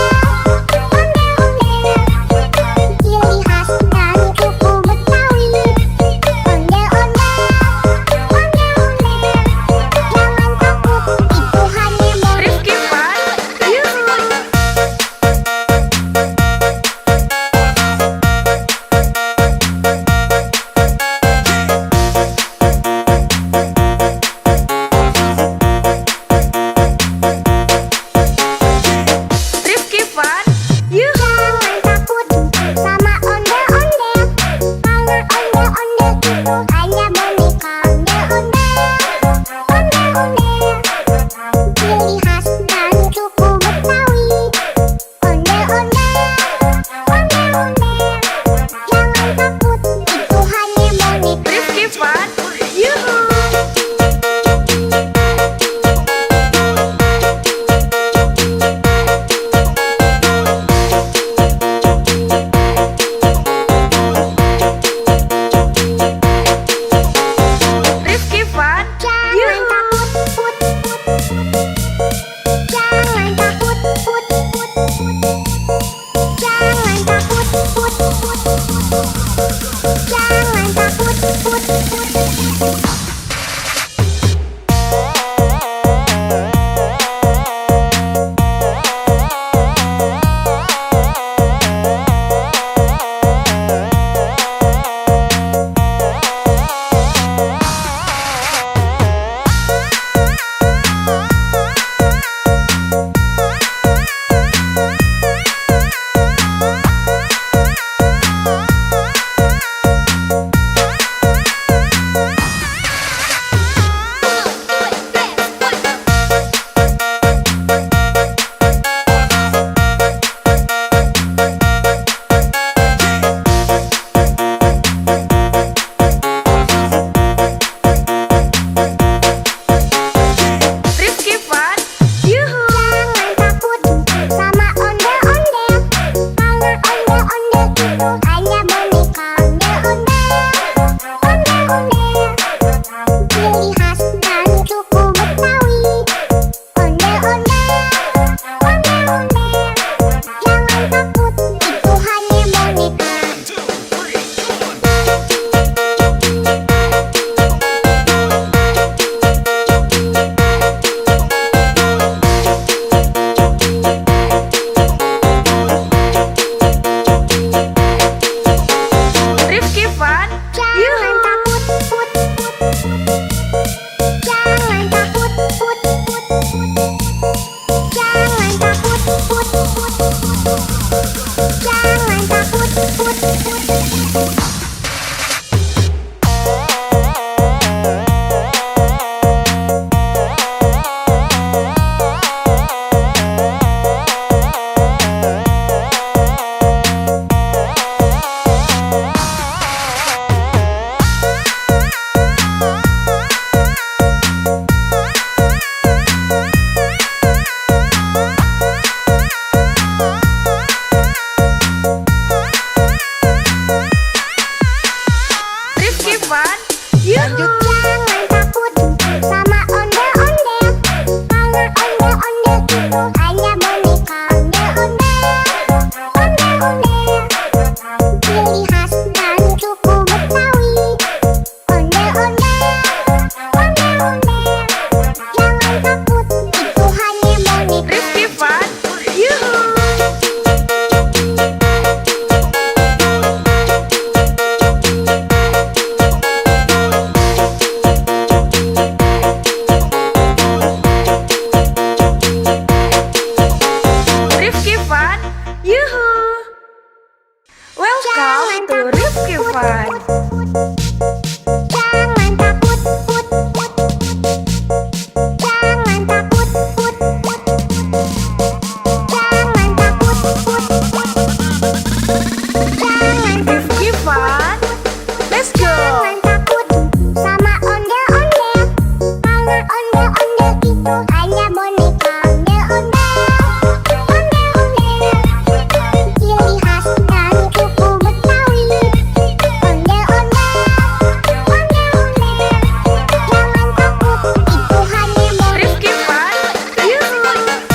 ciri khas dari suku Betawi. Ondel-ondel, jangan takut, itu hanya Rifki boneka. Fun, yuhu. Rifki Fun, yuhu. Jangan takut sama ondel-ondel, karena ondel-ondel itu hanya boneka ondel-ondel, ciri khas dari suku Betawi. Ondel-ondel, jangan takut, itu hanya boneka. Rifki Fun, yuhu. Rifki Fun, Jangan yuhu. takut, jangan takut, jangan takut, jangan takut. Rifki Fun, yuhu. Jangan takut sama ondel-ondel, karena ondel-ondel itu hanya boneka ondel-ondel, ciri khas dari suku Betawi. Ondel-ondel, jangan takut, itu hanya boneka. Rifki Fun, Jangan yuhu. takut, jangan takut, jangan takut, jangan takut. Rifki Fun, yuhu. Jangan takut sama ondel-ondel, karena ondel-ondel itu hanya boneka ondel-ondel, ciri khas dari suku Betawi. Ondel-ondel, jangan takut, itu hanya boneka. Rifki Fun, yuhu. Rifki Fun, yuhu. Welcome to Rifki Fun. Jangan takut, jangan takut, jangan takut, jangan Rifki Fun, let's go. jangan takut sama ondel-ondel, karena ondel-ondel itu hanya boneka ondel-ondel, ciri khas dari suku Betawi. Ondel-ondel, jangan takut, itu hanya boneka. Rifki Fun, yuhu.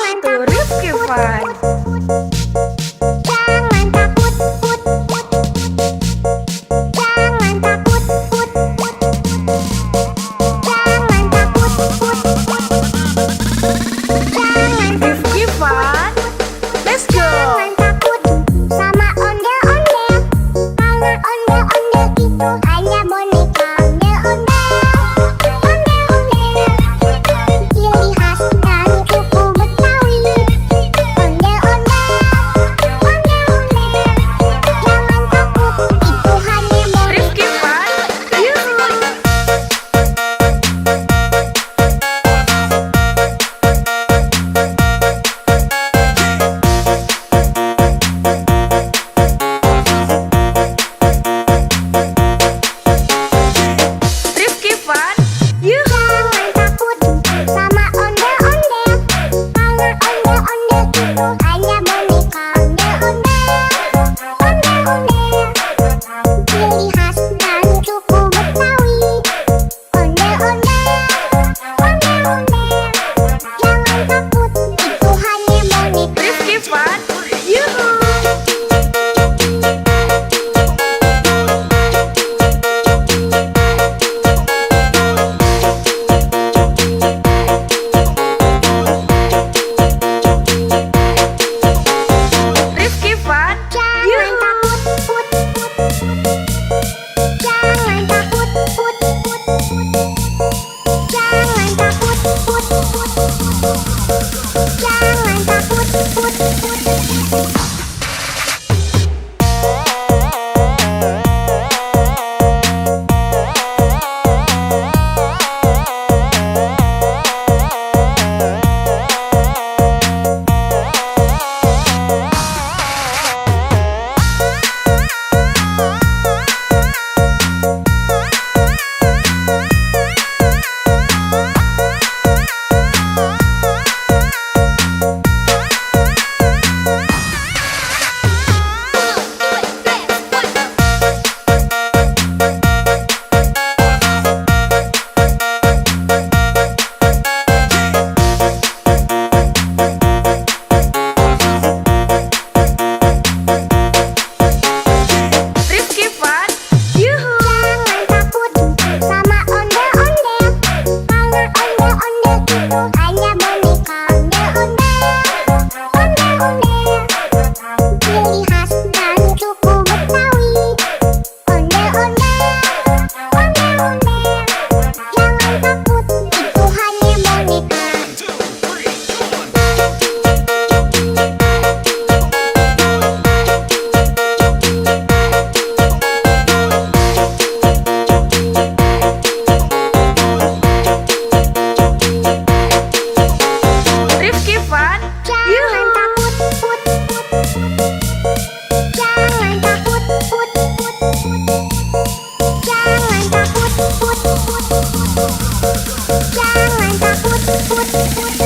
Welcome to Rifki Fun. Jangan takut, put, put. Jangan takut, put, put. Jangan takut, put, put. Jangan Rifki Fun. Let's go. Jangan takut sama ondel-ondel. Karena ondel-ondel itu hanya boneka. Ondel-ondel, ondel-ondel. Ciri khas dari suku Betawi. Ondel-ondel, ondel-ondel. Jangan takut, itu hanya boneka. Rifki Fun. Yuhu. Rifki Fun. Yuhu. Jangan takut sama ondel-ondel. Karena ondel-ondel itu hanya boneka. Ondel-ondel, ondel-ondel. Ciri khas dari suku Betawi. Ondel-ondel, ondel-ondel. Jangan takut, itu hanya boneka. Rifki Fun. Yuhu. Rifki Fun. Jangan Yuhu. takut, put, put. Jangan takut, put, put, put. Jangan takut, put, put. Jangan takut, put, put. Rifki Fun. Yuhu. Jangan takut sama ondel-ondel. Karena ondel-ondel itu hanya boneka. Ondel-ondel, ondel-ondel. Ciri khas dari suku Betawi. Ondel-ondel, ondel-ondel. Jangan takut, itu hanya boneka. Rifki Fun. Jangan Yuhu. takut, put, put. Jangan takut, put, put. Jangan takut, put, put. Jangan takut, put, put.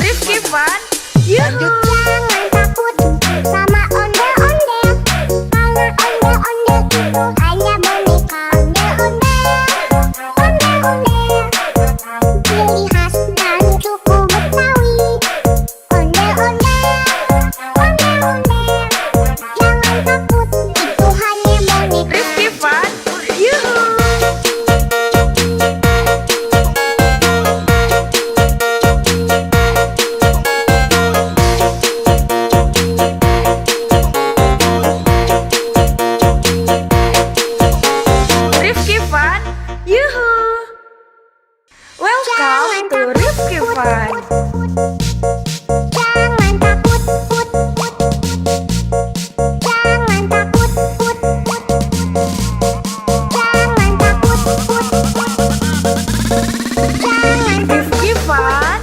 Rifki Fun. Yuhu. Jangan takut sama ondel-ondel. Karena ondel-ondel itu hanya boneka. Ondel-ondel, ondel-ondel. Ciri khas dari suku Betawi. Ondel-ondel, ondel-ondel. Jangan takut, itu hanya boneka. Rifki Fun. Yuhu. Rifki Fun. Yuhu. Welcome to Rifki Fun. Jangan takut, put, put. Jangan takut, put, put. Jangan takut, put, put. Jangan Rifki Fun.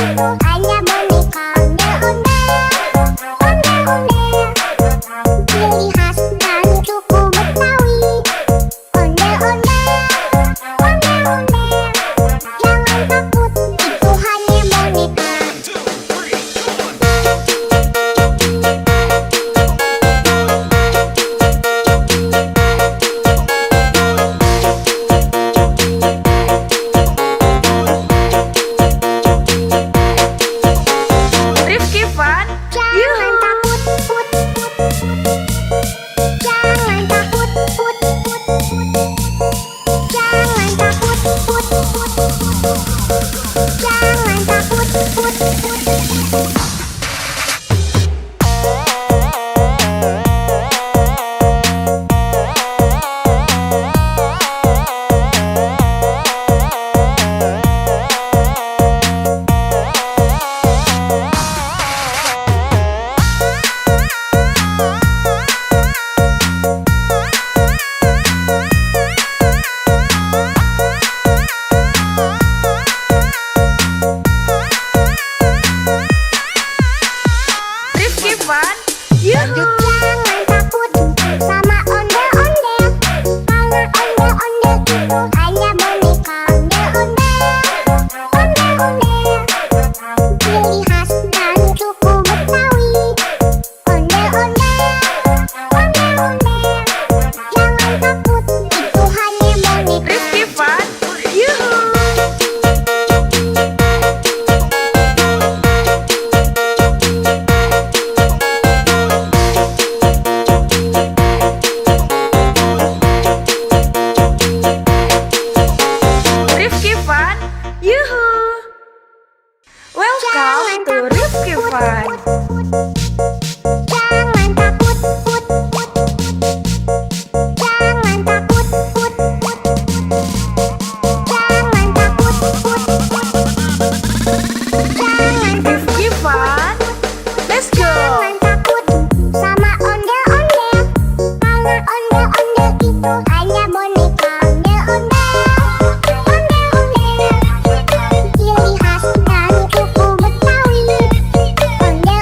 itu hanya boneka ondel-ondel. Ciri khas dari suku Betawi. Ondel-ondel, ondel-ondel. Jangan takut, itu hanya boneka. Rifki Fun, Jangan takut, put. Jangan takut, put. Jangan takut, put. Jangan takut, put. Rifki Fun, yuhu. Jangan takut sama ondel-ondel. Karena ondel-ondel itu hanya boneka ondel-ondel. Ondel-ondel. Ciri khas dari suku Betawi. Ondel-ondel, ondel-ondel. Jangan takut, itu hanya boneka. Rifki Fun, yuhu. Rifki Fun, yuhu. Welcome to Rifki Fun. Jangan takut, put. Jangan takut, put. Jangan takut, put. Jangan Rifki Fun, let's go. Jangan takut sama ondel-ondel. Karena ondel-ondel itu hanya boneka ondel-ondel. Ondel-ondel. Ciri khas dari suku Betawi. Ondel-ondel,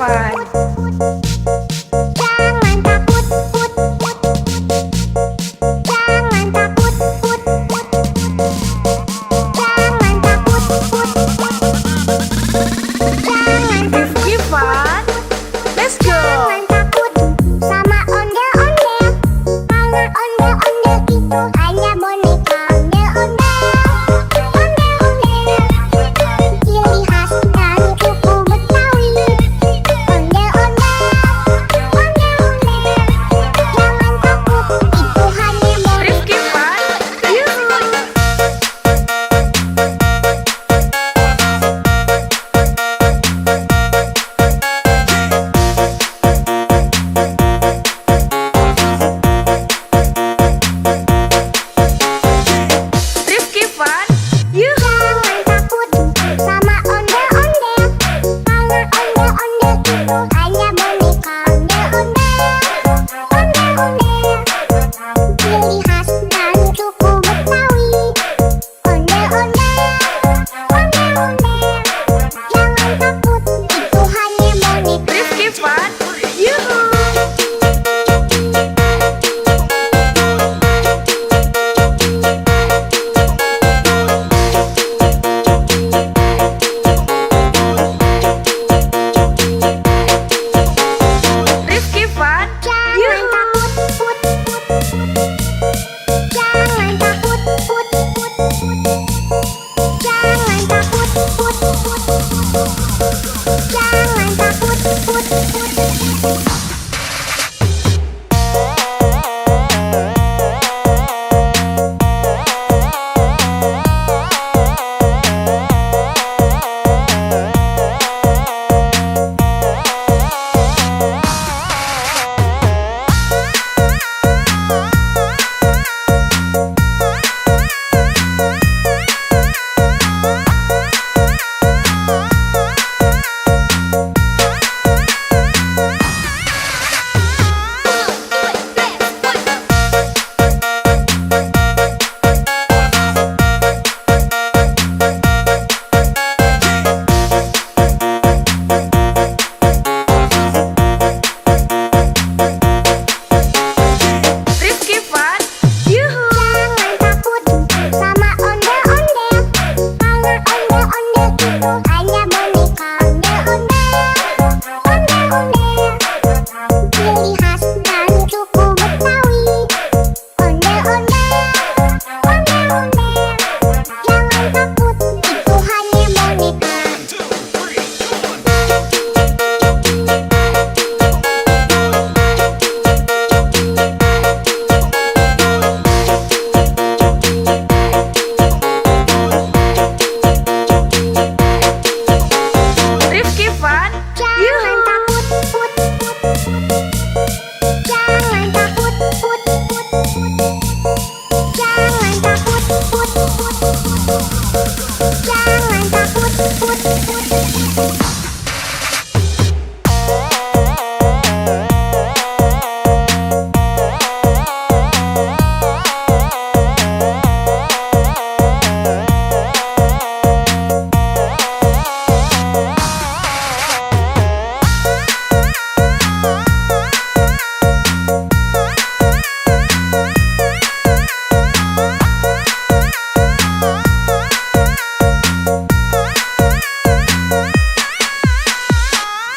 Fun. Jangan takut, put, put. Jangan takut, put, put. Jangan takut, put, put. Jangan Rifki Fun. Let's go. Jangan takut sama ondel-ondel. Karena ondel-ondel itu hanya boneka. Ondel-ondel, ondel-ondel. Ciri khas dari suku Betawi. Ondel-ondel, ondel-ondel. Jangan takut, itu hanya boneka. Rifki Fun. Yuhu. Rifki Fun. Yuhu. Jangan takut sama ondel-ondel. Karena ondel-ondel itu hanya boneka. Ondel-ondel, ondel-ondel. Ciri khas dari suku Betawi. Ondel-ondel, ondel-ondel. Jangan takut, itu hanya boneka. Rifki Fun. Yuhu. Rifki Fun. Jangan Yuhu. takut, put, put. Jangan takut, put, put. Jangan takut, put, put. Jangan takut, put, put. Rifki Fun. Yuhu. Jangan takut sama ondel-ondel. Karena ondel-ondel itu hanya boneka. Ondel-ondel, ondel-ondel. Ciri khas dari suku Betawi. Ondel-ondel, ondel-ondel. Jangan takut, itu hanya boneka. Rifki Fun. Jangan Yuhu. takut, put, put. Jangan takut, put, put. Jangan takut, put, put. Jangan takut, put, put.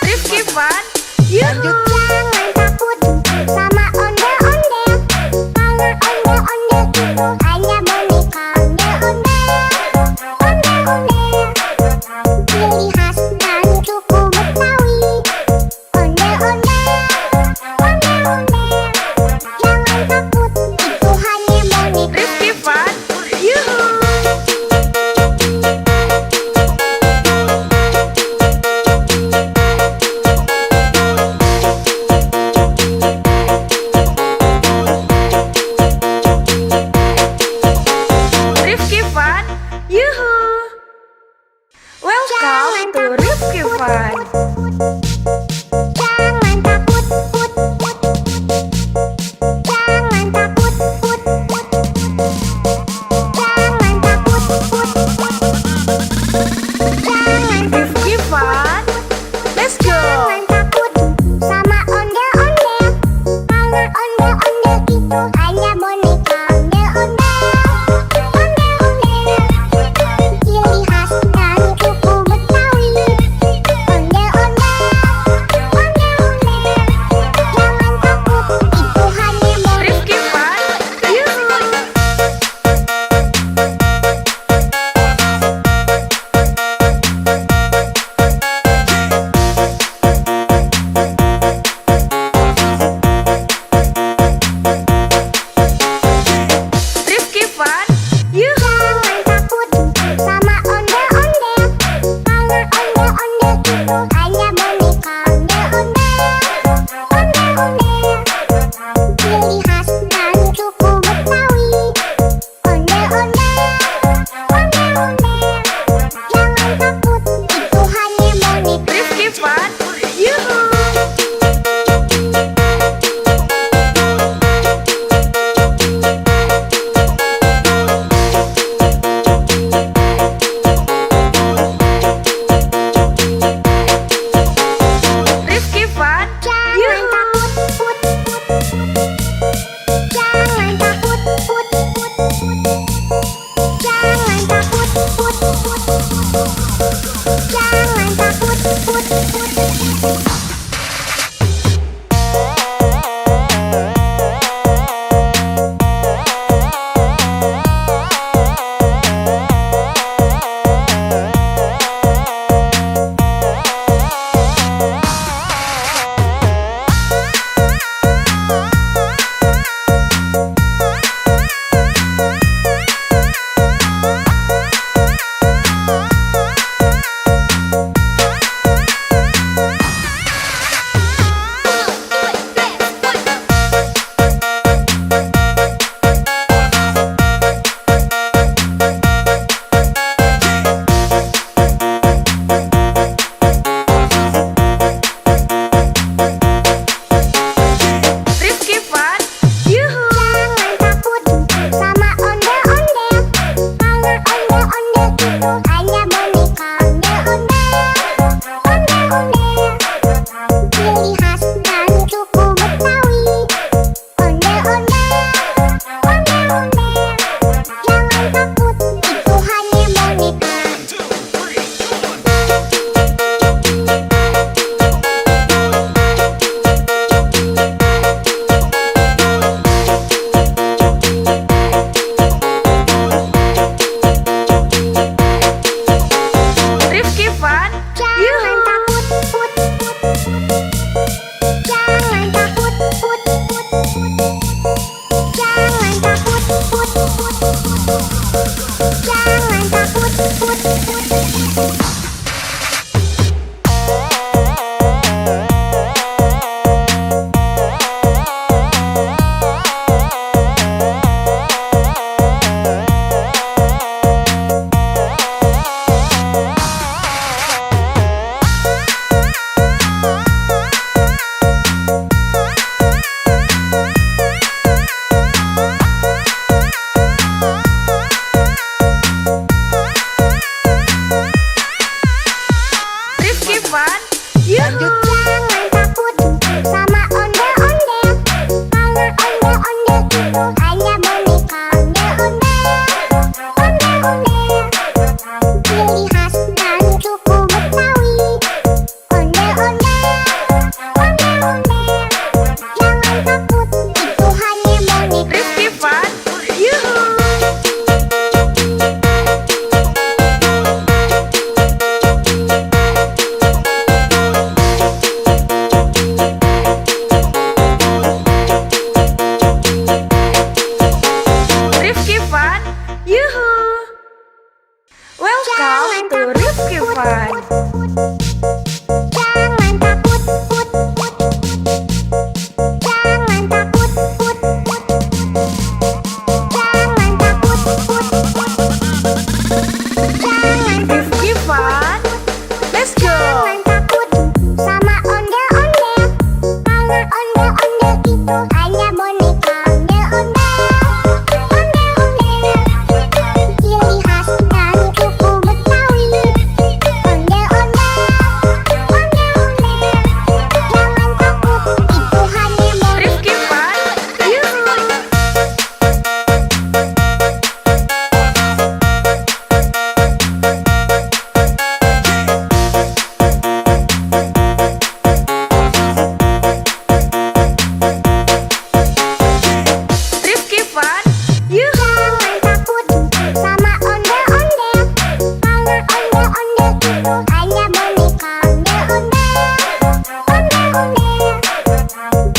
Rifki Fun. Yuhu. Jangan takut sama ondel-ondel. Karena ondel-ondel itu hanya boneka. Ondel-ondel, ondel-ondel. Ciri khas dari suku Betawi. Ondel-ondel, ondel-ondel. Jangan takut, itu hanya boneka. Rifki Fun. Yuhu.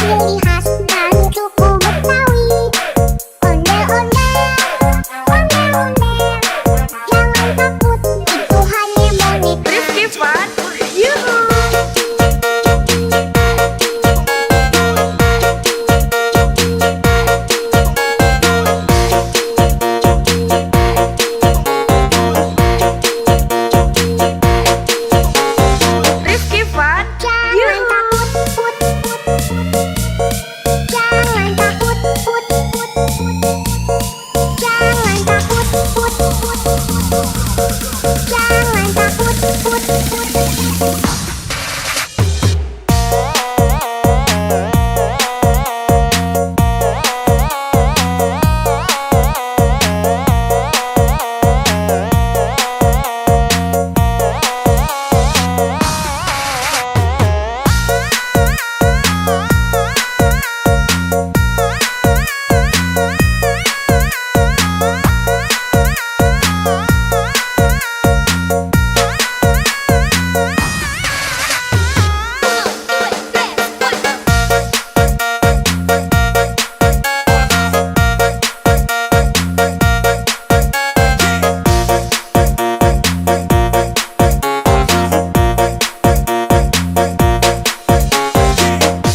ciri khas dari suku Betawi. Ondel-ondel, ondel-ondel, jangan takut, itu hanya boneka. Rifki Fun, yuhu. Rifki Fun, Jangan yuhu. takut, put, put, jangan takut, put, put, jangan takut, put, put, jangan takut, put, put.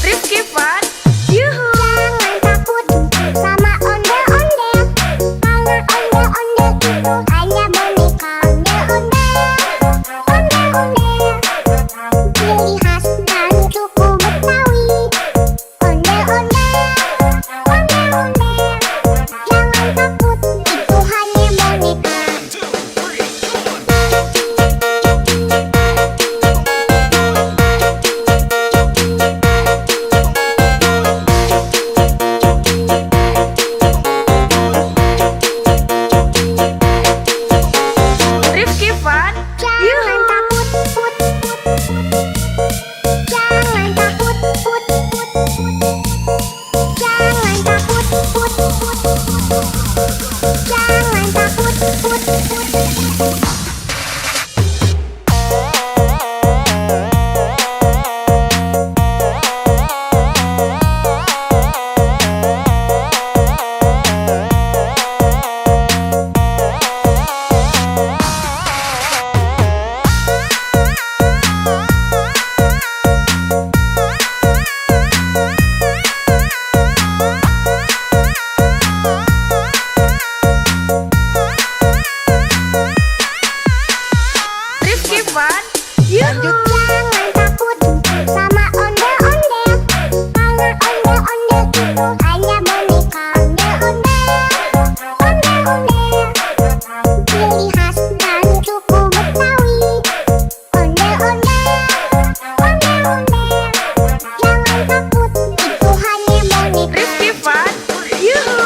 Rifki Fun, yuhu. Jangan takut sama ondel-ondel, karena ondel-ondel itu hanya boneka. Ondel-ondel, ondel-ondel, ciri khas dari suku Betawi. Ondel-ondel, ondel-ondel, jangan takut, itu hanya boneka. Rifki Fun, Jangan yuhu. takut, put, put, jangan takut, put, put, jangan takut, put, put, jangan takut, put, put. Rifki Fun, yuhu. Jangan takut sama ondel-ondel, karena ondel-ondel itu hanya boneka. Ondel-ondel, ondel-ondel, ciri khas dari suku Betawi. Ondel-ondel, ondel-ondel, jangan takut, itu hanya boneka. Rifki Fun, yuhu.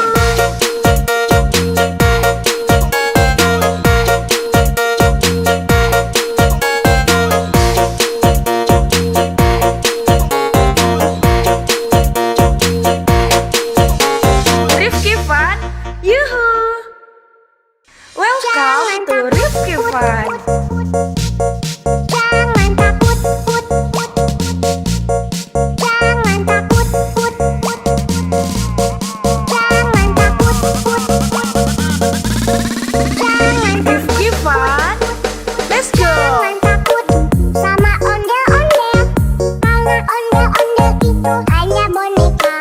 Rifki Fun, yuhu. Welcome to Rifki Fun. Jangan takut, put, put, jangan takut, put, put, jangan takut, put, put, jangan Rifki Fun, let's go. jangan takut sama ondel-ondel, karena ondel-ondel itu hanya boneka.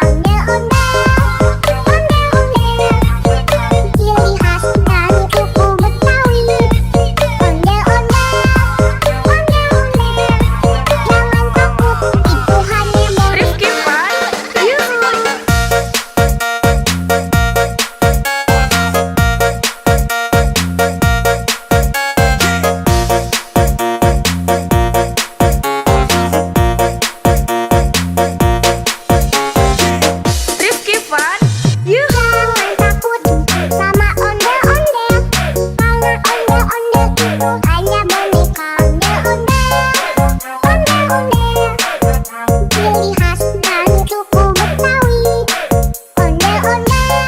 Ondel-ondel, ciri khas dari suku Betawi. Ondel-ondel,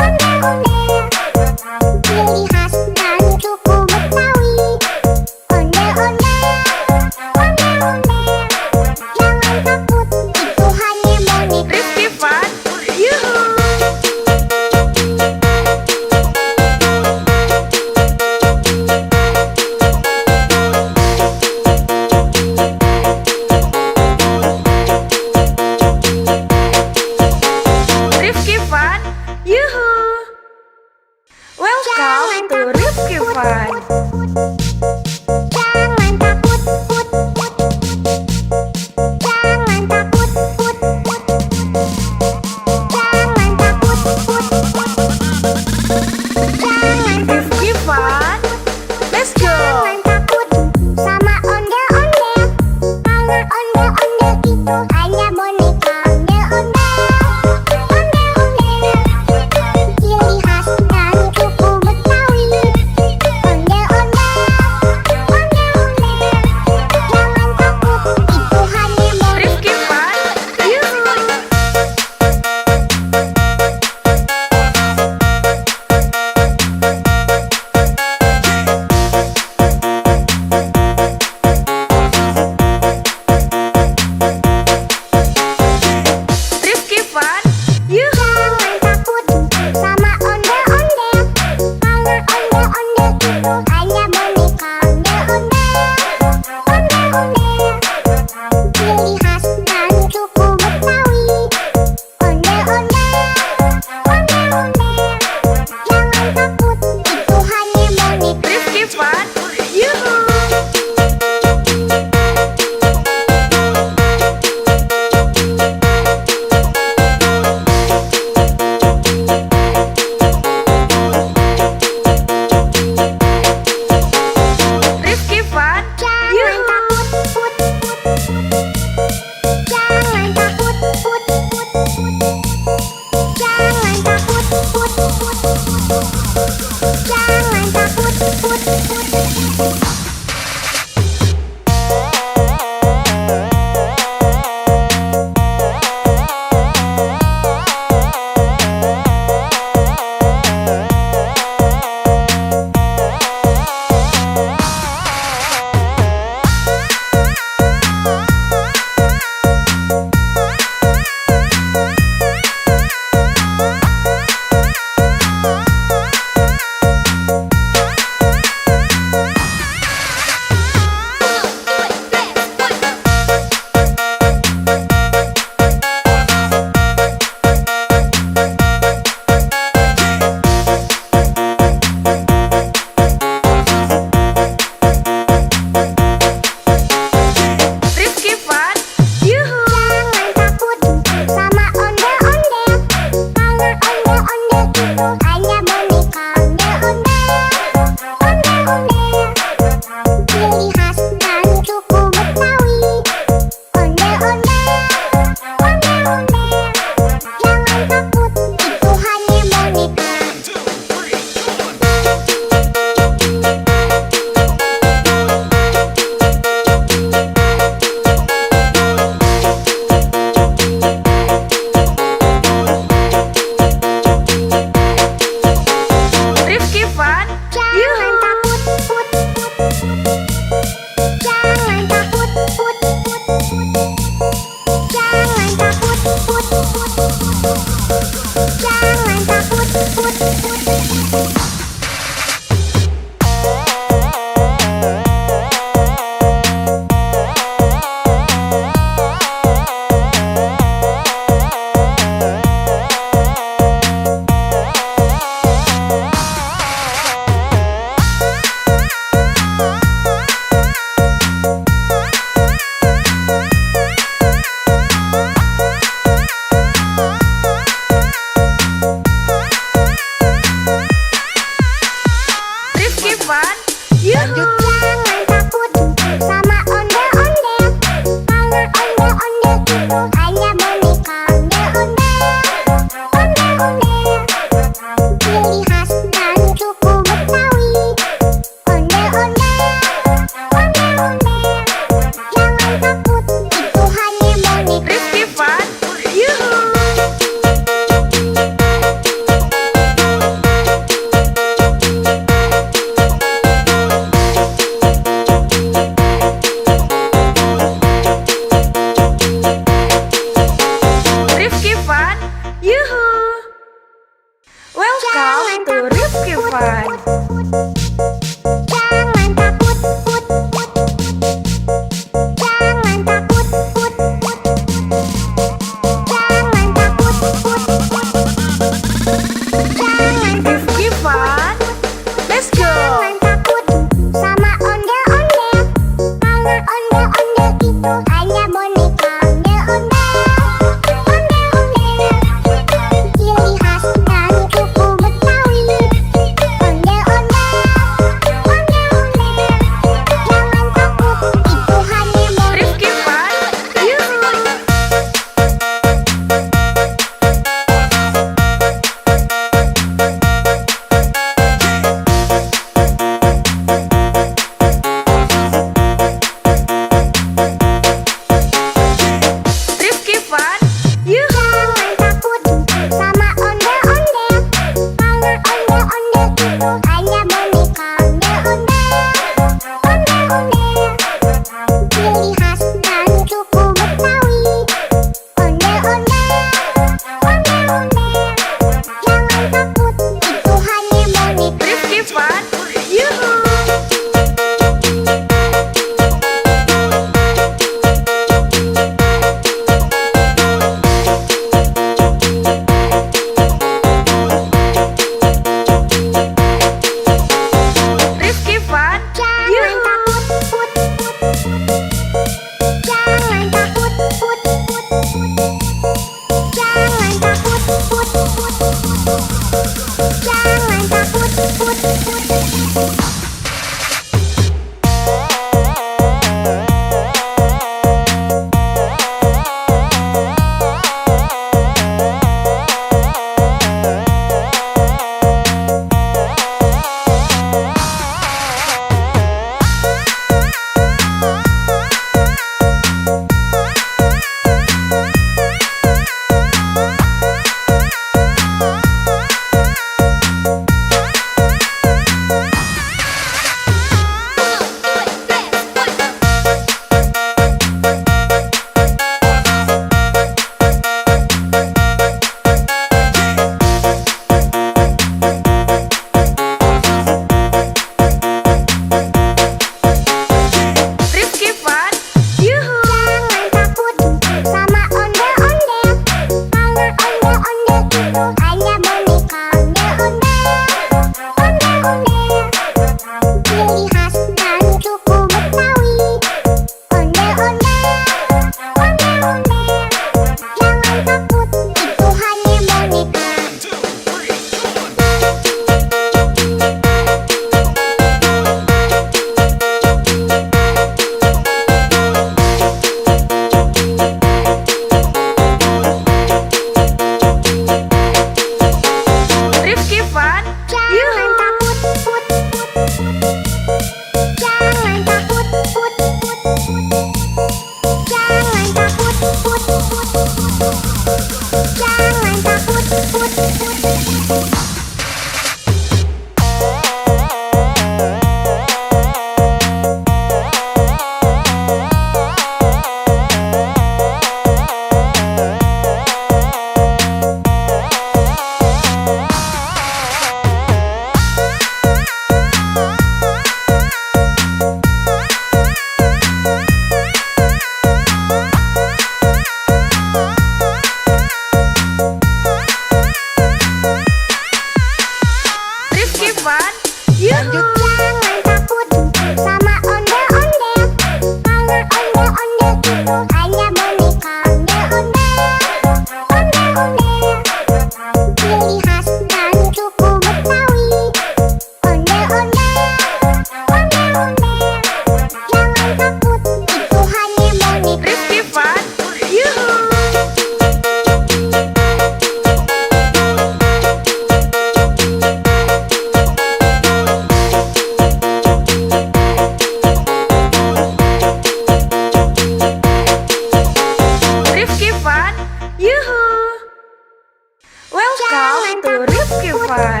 Itu Rifki Fun.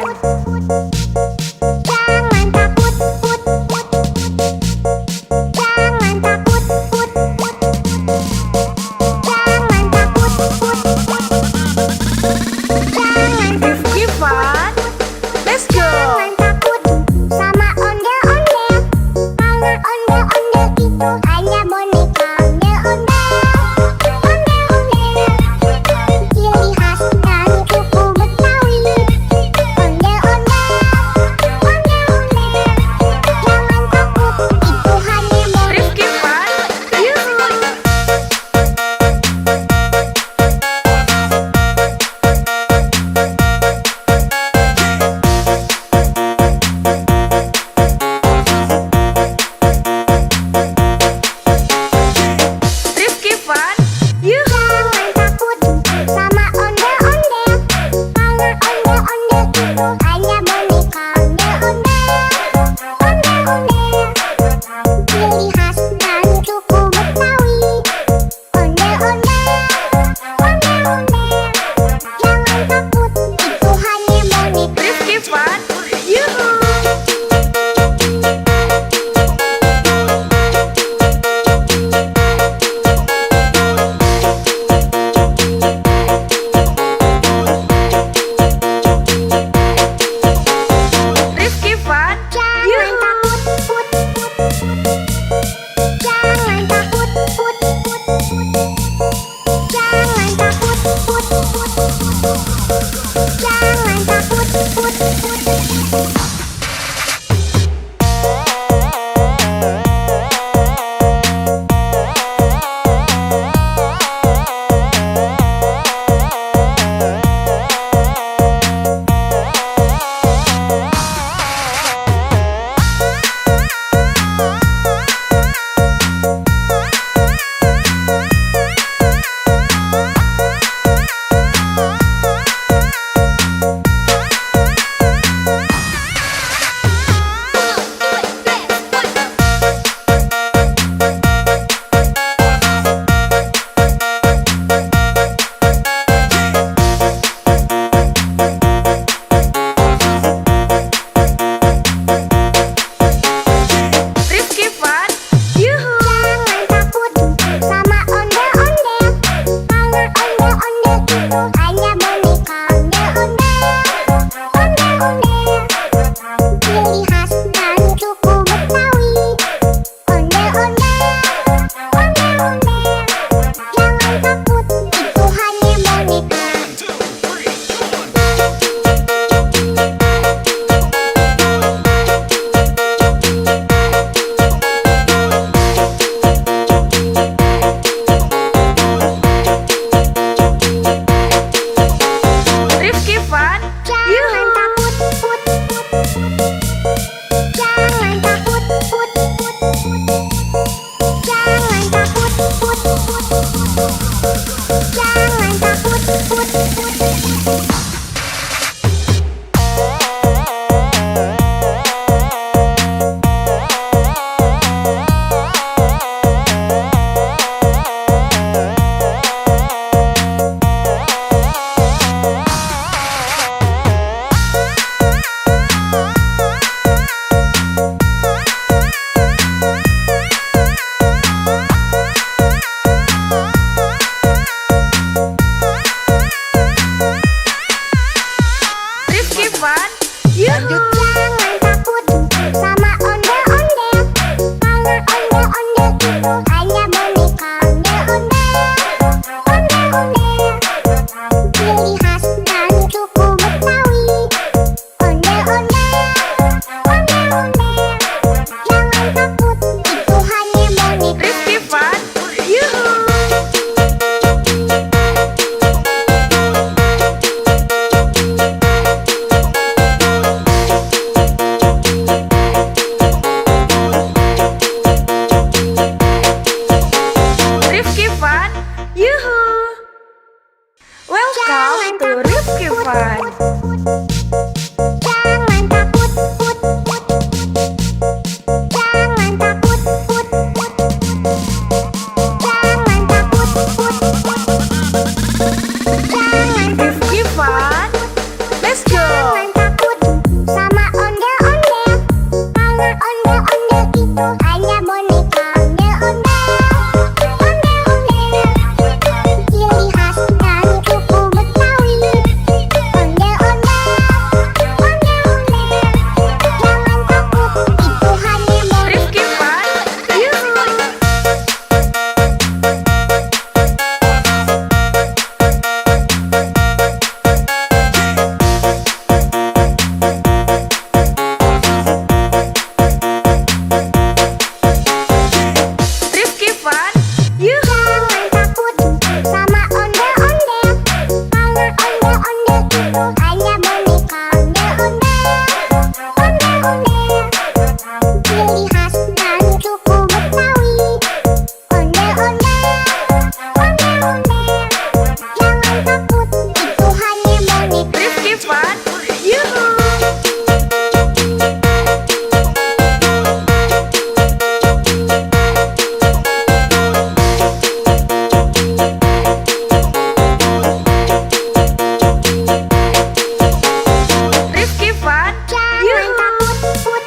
Jangan takut, put, put. Jangan takut, put, put. Jangan takut, put, put. Jangan Rifki Fun. Let's go. Jangan takut sama ondel-ondel. Karena ondel-ondel itu hanya boneka ondel-ondel. Ondel-ondel ciri khas dari suku Betawi. Ondel-ondel, ondel-ondel. Jangan takut, itu hanya boneka. Rifki Fun. Yuhu. Rifki Fun. Yuhu. Jangan takut sama ondel-ondel. Karena ondel-ondel itu hanya boneka ondel-ondel. Ondel-ondel ciri khas dari suku Betawi. Ondel-ondel, ondel-ondel. Jangan takut, itu hanya boneka. Rifki Fun. Yuhu. Rifki Fun. Jangan Yuhu. takut, put, put, put. Jangan takut, put, put, put. Jangan takut, put, put, put. Jangan takut, put, put. Rifki Fun. Yuhu. Jangan takut sama ondel-ondel. Karena ondel-ondel itu hanya boneka ondel-ondel. Ondel-ondel ciri khas dari suku Betawi. Ondel-ondel, ondel-ondel. Jangan takut, itu hanya boneka. Rifki Fun. Jangan Yuhu. takut, put, put, put. Jangan takut, put, put, put. Jangan takut, put, put, put. Jangan takut, put, put. Rifki Fun. Yuhu. Jangan takut sama ondel-ondel. Karena ondel-ondel itu hanya boneka ondel-ondel. Ondel-ondel ciri khas dari suku Betawi. Ondel-ondel, ondel-ondel. Jangan takut, itu hanya boneka. Rifki Fun. Yuhu. hanya boneka ondel-ondel. Ciri khas dari suku Betawi. Ondel-ondel. Jangan takut, itu hanya boneka. Rifki Fun, yuhu. Rifki Fun, Jangan yuhu. takut, put.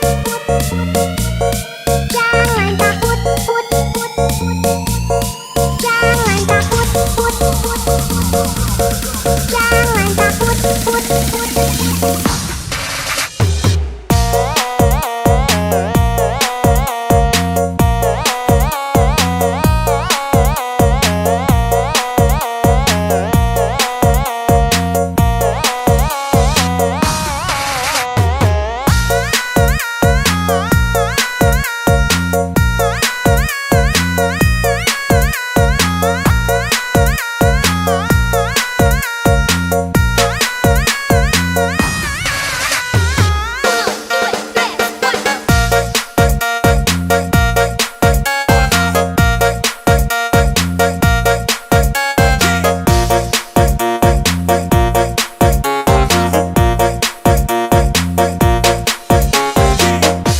Jangan takut, put. Jangan takut, put. Jangan takut, put.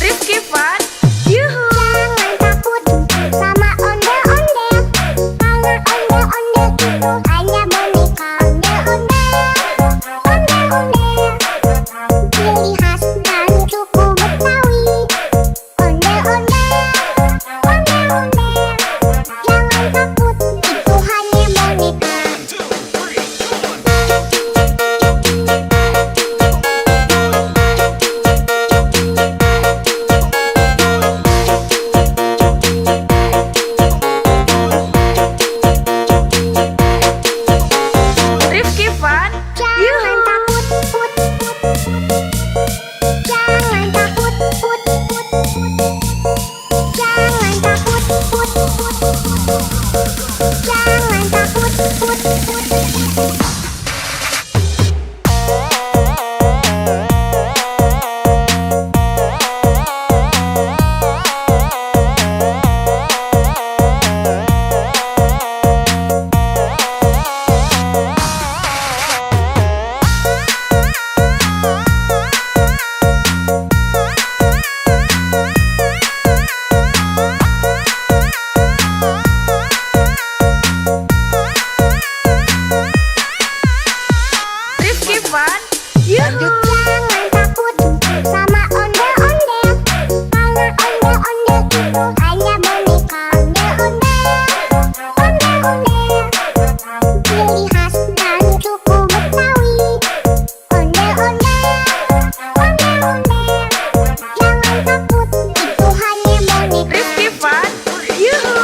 Rifki Fun, yuhu. Jangan takut sama ondel-ondel. Karena ondel-ondel itu hanya boneka ondel-ondel. Ciri khas dari suku Betawi. Ondel-ondel. Jangan takut, itu hanya boneka. Rifki Fun, Jangan yuhu. takut, put. Jangan takut, put. Jangan takut, put. Jangan takut, put. Rifki Fun, yuhu. Jangan takut sama ondel-ondel. Karena ondel-ondel itu hanya boneka ondel-ondel. Ciri khas dari suku Betawi. Ondel-ondel. Jangan takut, itu hanya boneka. Rifki Fun, yuhu.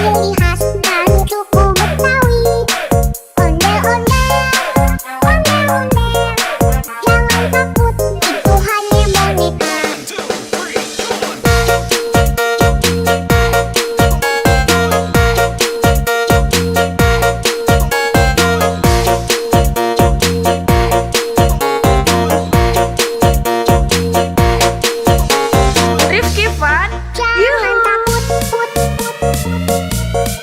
ciri khas dari suku Betawi. Ondel-ondel, ondel-ondel, jangan takut, itu hanya boneka. Rifki Fun, Jangan takut, put, put, put.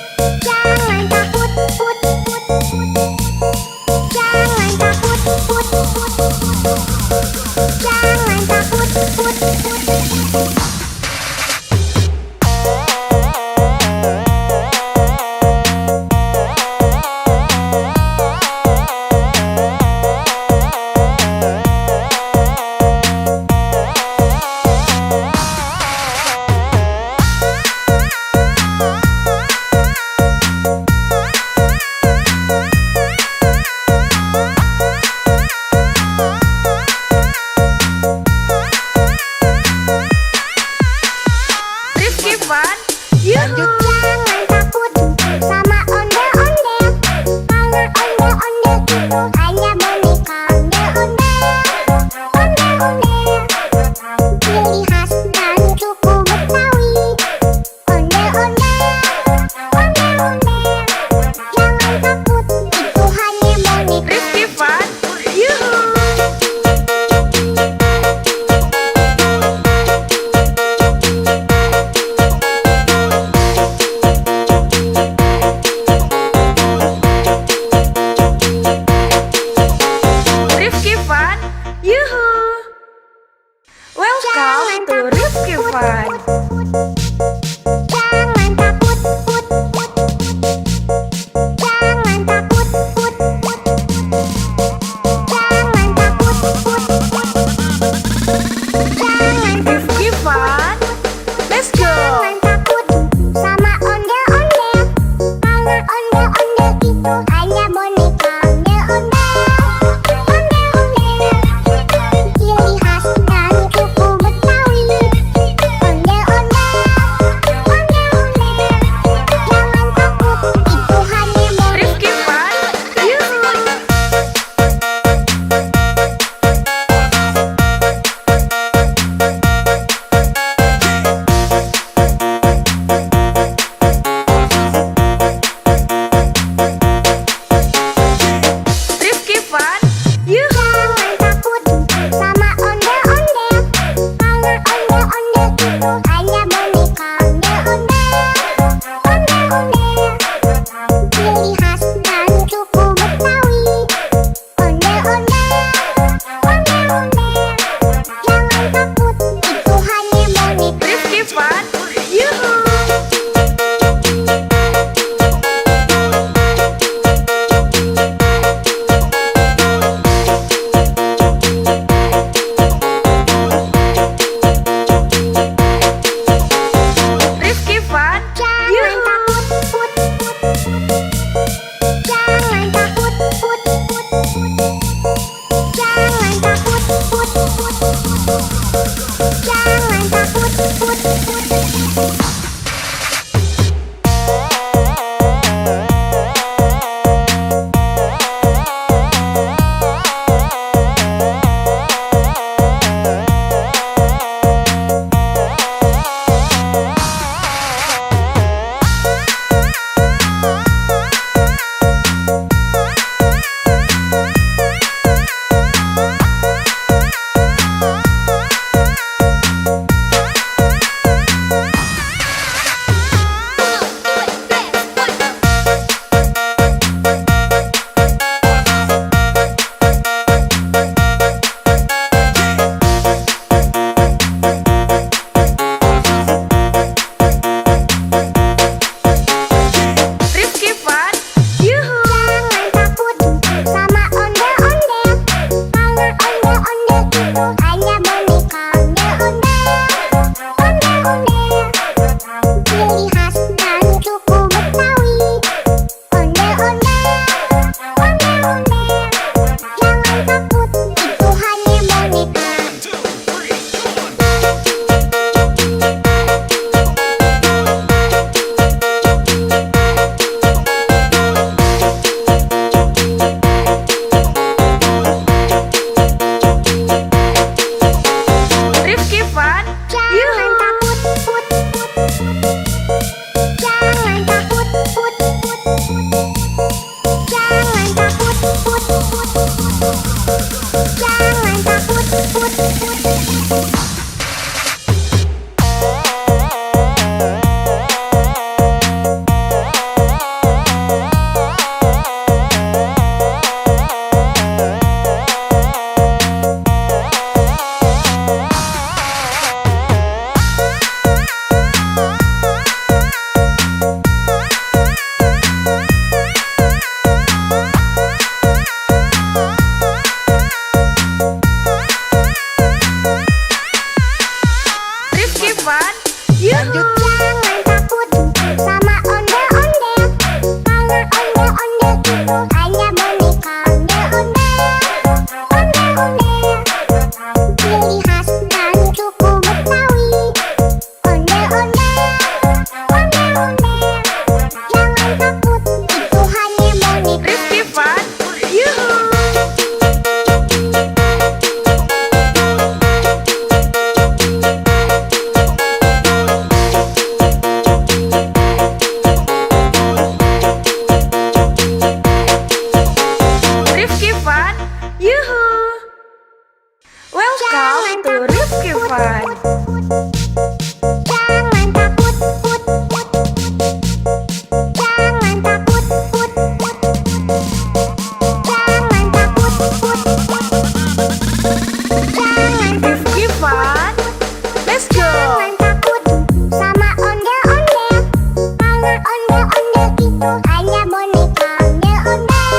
itu hanya boneka ondel-ondel.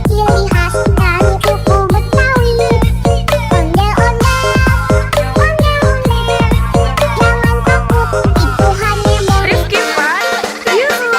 Ciri khas dari suku Betawi. Ondel-ondel, ondel-ondel. Jangan takut, itu hanya boneka. Rifki Fun, Yuhu.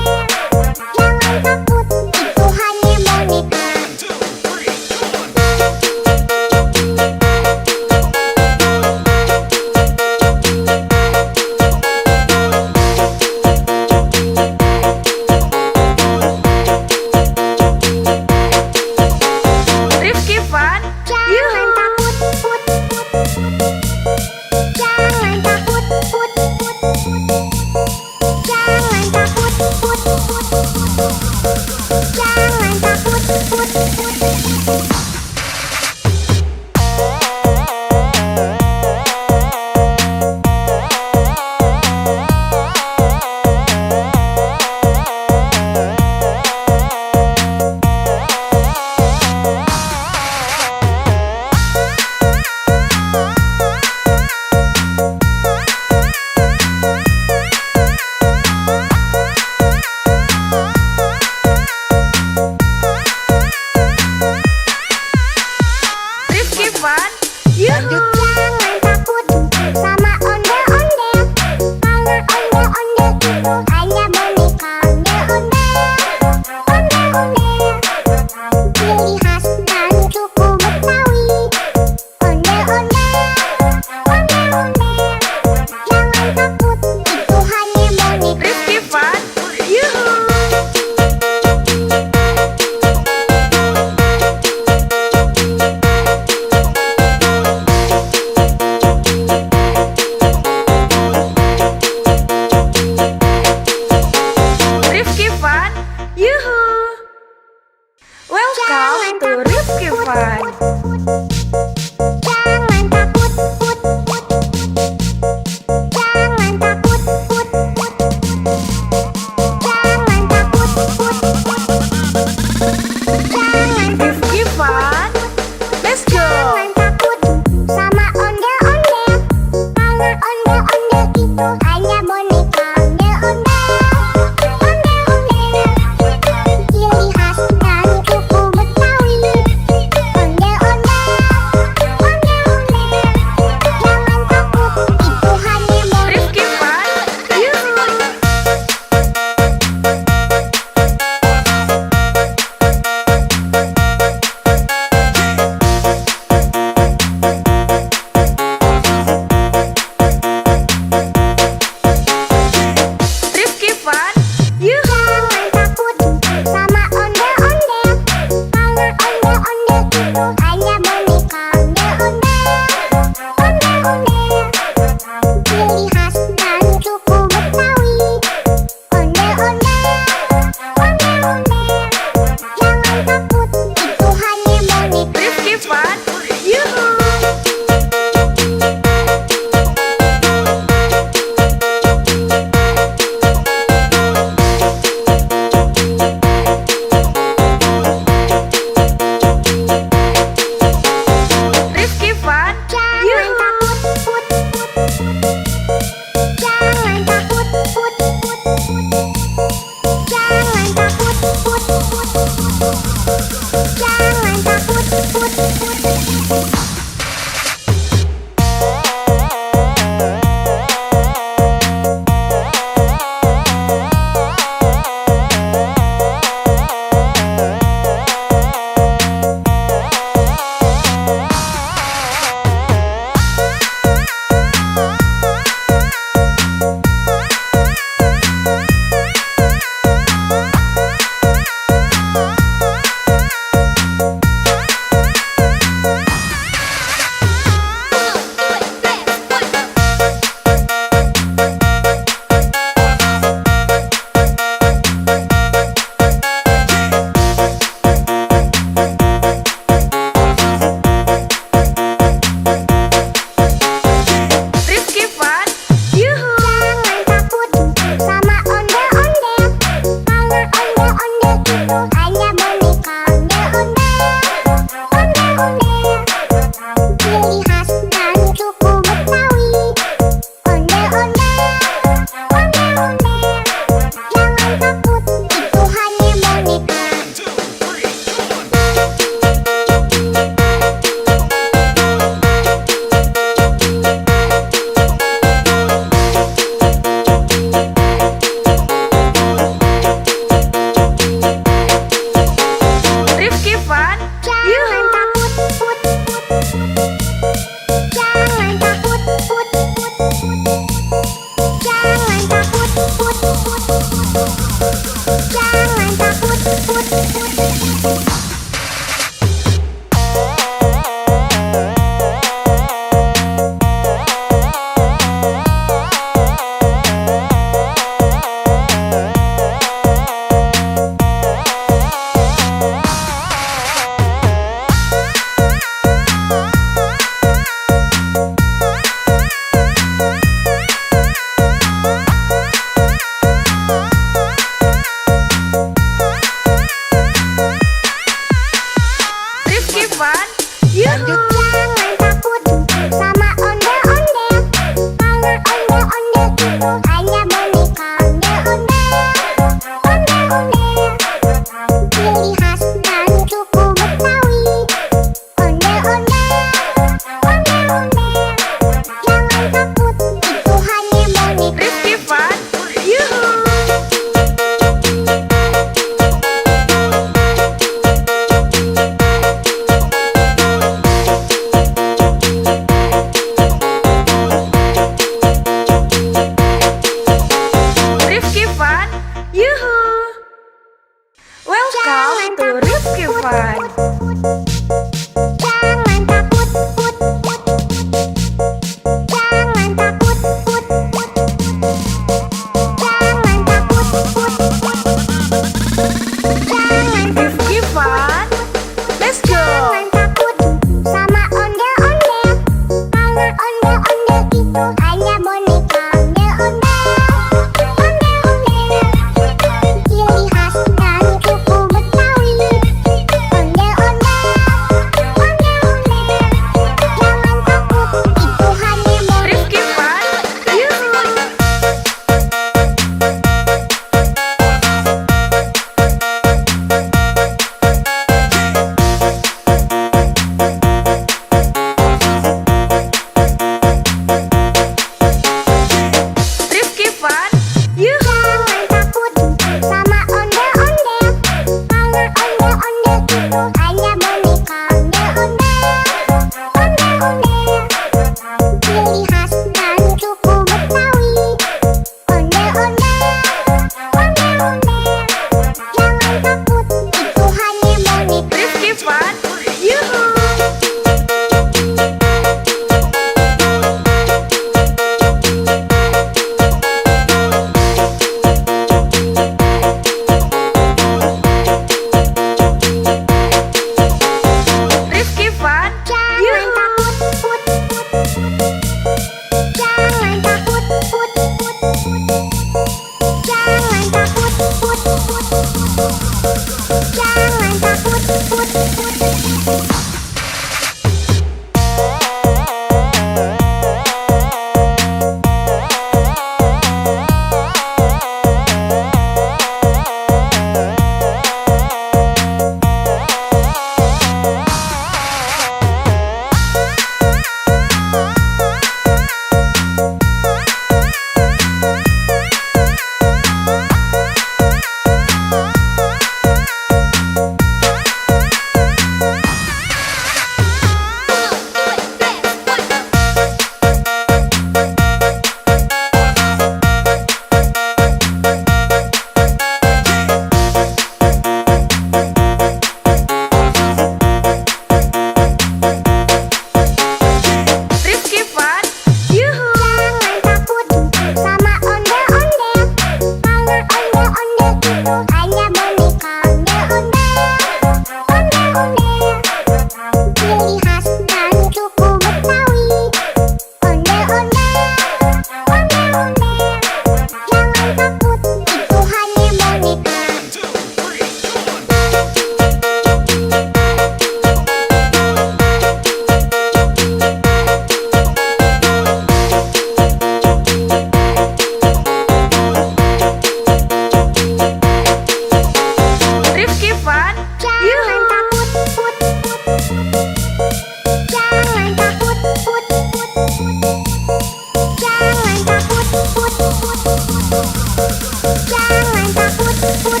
Jangan takut, put, put.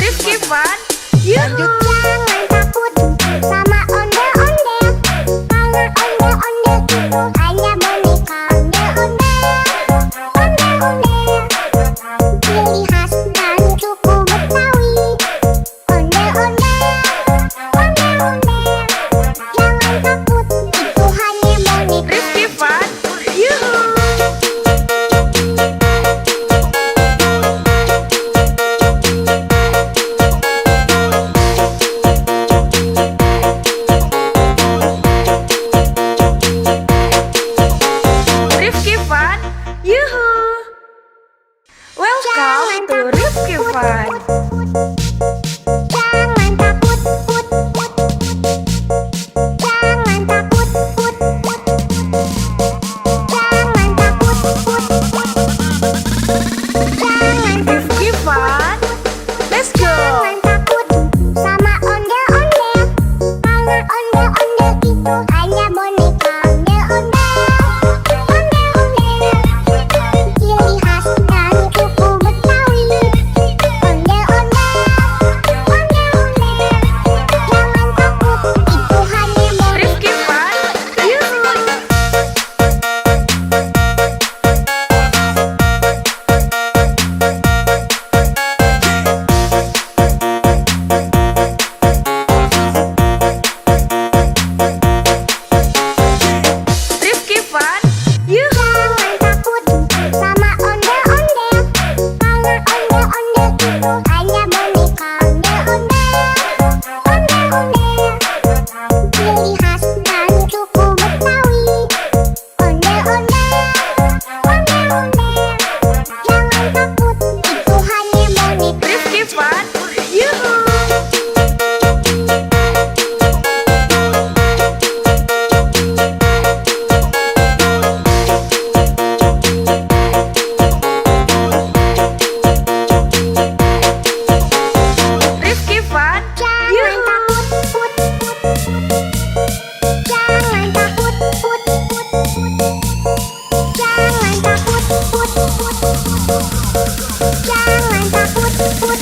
Rifki Fun, Lanjut. Jangan takut sama ondel-ondel, karena ondel-ondel itu hanya boneka. Ondel-ondel, ciri khas dan suku Betawi. Ondel-ondel, jangan takut, itu hanya boneka. Rifki Fun, yuhu. Rifki Fun, yuhu. Welcome to Rifki Fun. Jangan takut, put, put. Jangan takut, put, put. Jangan takut, put, put. Jangan Rifki Fun, let's go. Jangan takut sama ondel-ondel, karena ondel-ondel itu hanya boneka. Ondel-ondel, ciri khas dan suku Betawi. Ondel-ondel, jangan takut, itu hanya boneka. Rifki Fun, yuhu. Rifki Fun, yuhu. Jangan takut sama ondel-ondel, karena ondel-ondel itu hanya boneka. Ondel-ondel, ciri khas dan suku Betawi. Ondel-ondel, jangan takut, itu hanya boneka. Rifki Fun, yuhu. Rifki Fun, Jangan yuhu. takut, put, put. Jangan takut, put, put. Jangan takut, put, put. Jangan takut, put, put.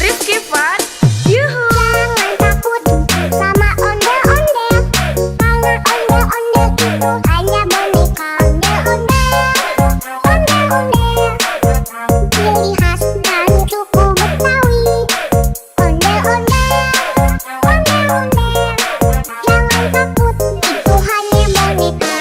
Rifki Fun, yuhu. Jangan takut sama ondel-ondel, karena ondel-ondel itu hanya boneka. Ondel-ondel, ciri khas dan suku Betawi. Ondel-ondel, jangan takut, itu hanya boneka.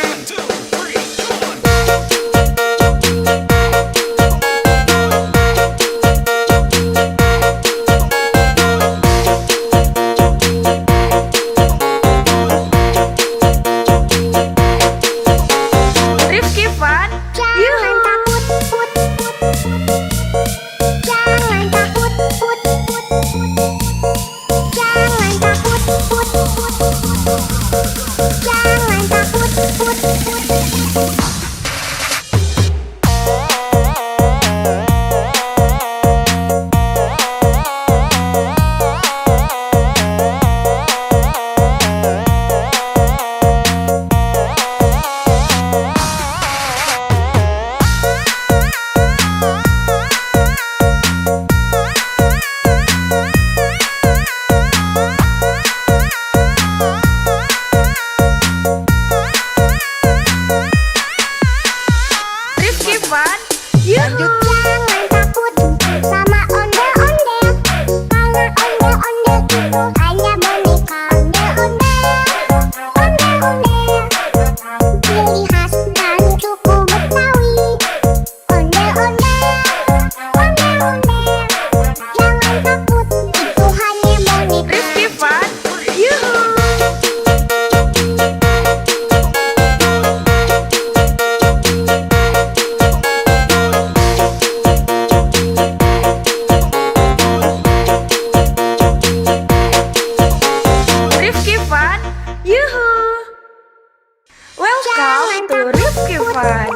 to Rifki Fun.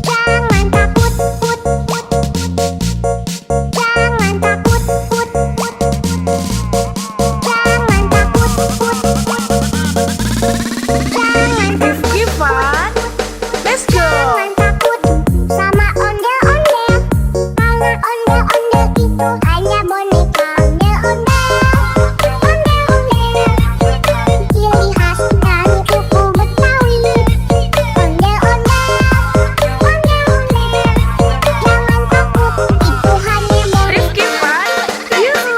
Jangan takut, put, put. Jangan takut, put, put. Jangan takut, put, put. Jangan Rifki Fun, let's go. Jangan takut sama ondel-ondel. Karena ondel-ondel itu hanya boneka. Ondel-ondel, ondel-ondel. Ciri khas dari suku Betawi. Ondel-ondel, ondel-ondel. Jangan takut, itu hanya boneka. Rifki Fun, yuhu.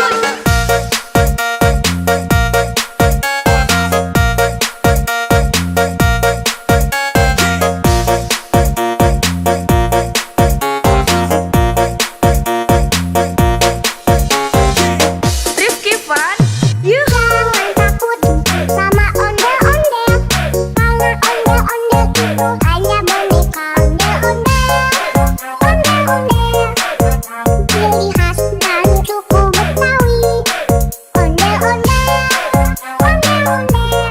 Rifki Fun, yuhu. Jangan takut sama ondel-ondel. Karena ondel-ondel itu hanya boneka. Ondel-ondel, ondel-ondel. Ciri khas dari suku Betawi. Ondel-ondel, ondel-ondel.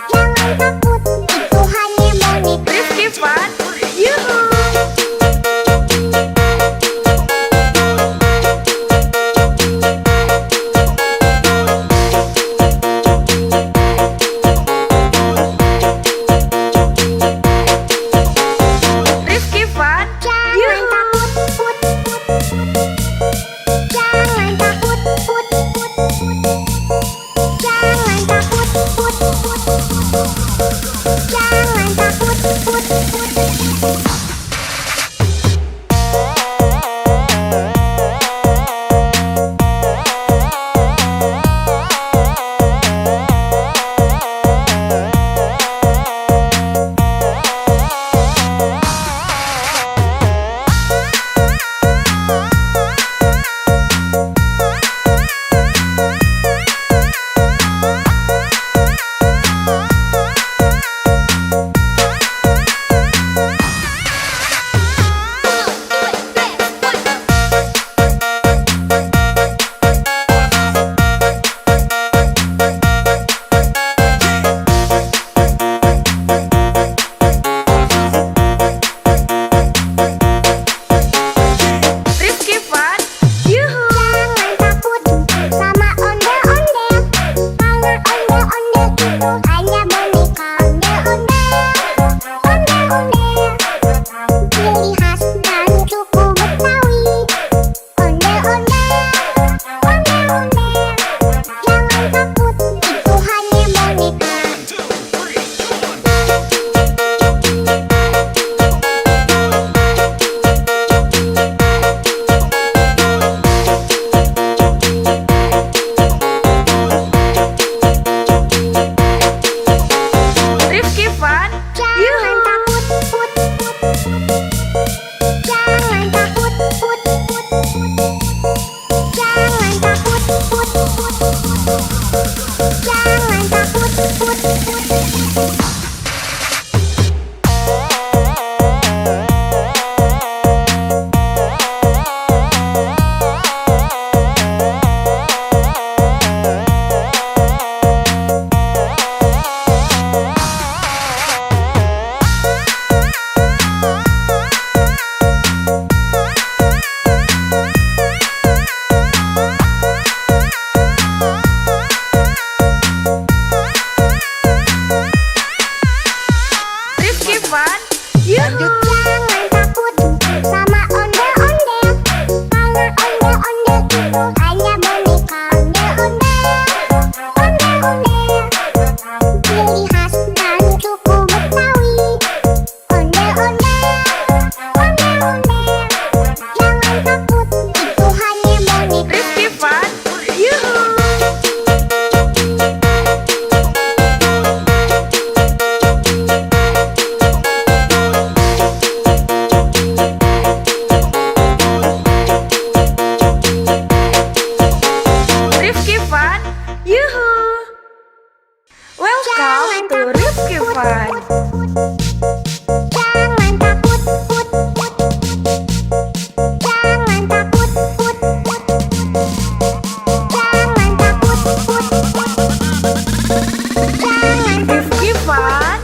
Jangan takut, itu hanya boneka. Rifki Fun, yuhu. Rifki Fun, Jangan yuhu. takut, put, put. Jangan takut, put, put. Jangan takut, put, put. Jangan takut, put, put. Rifki Fun, yuhu. Jangan takut sama ondel-ondel. Karena ondel-ondel itu hanya boneka. Ondel-ondel, ondel-ondel. Ciri khas dari suku Betawi. Ondel-ondel, ondel-ondel. Jangan takut, itu hanya boneka. Rifki Fun, Jangan yuhu. takut, put, put. Jangan takut, put, put. Jangan takut, put, put. Jangan takut, put, put. Rifki Fun, yuhu. Jangan takut sama ondel-ondel. Karena ondel-ondel itu hanya boneka. Ondel-ondel, ondel-ondel. Ciri khas dari suku Betawi. Ondel-ondel, ondel-ondel. Jangan takut, itu hanya boneka. Rifki Fun, yuhu. Rifki Fun, yuhu. Welcome to Rifki Fun. Jangan takut, put, put. Jangan takut, put, put. Jangan takut, put, put. Jangan Rifki Fun,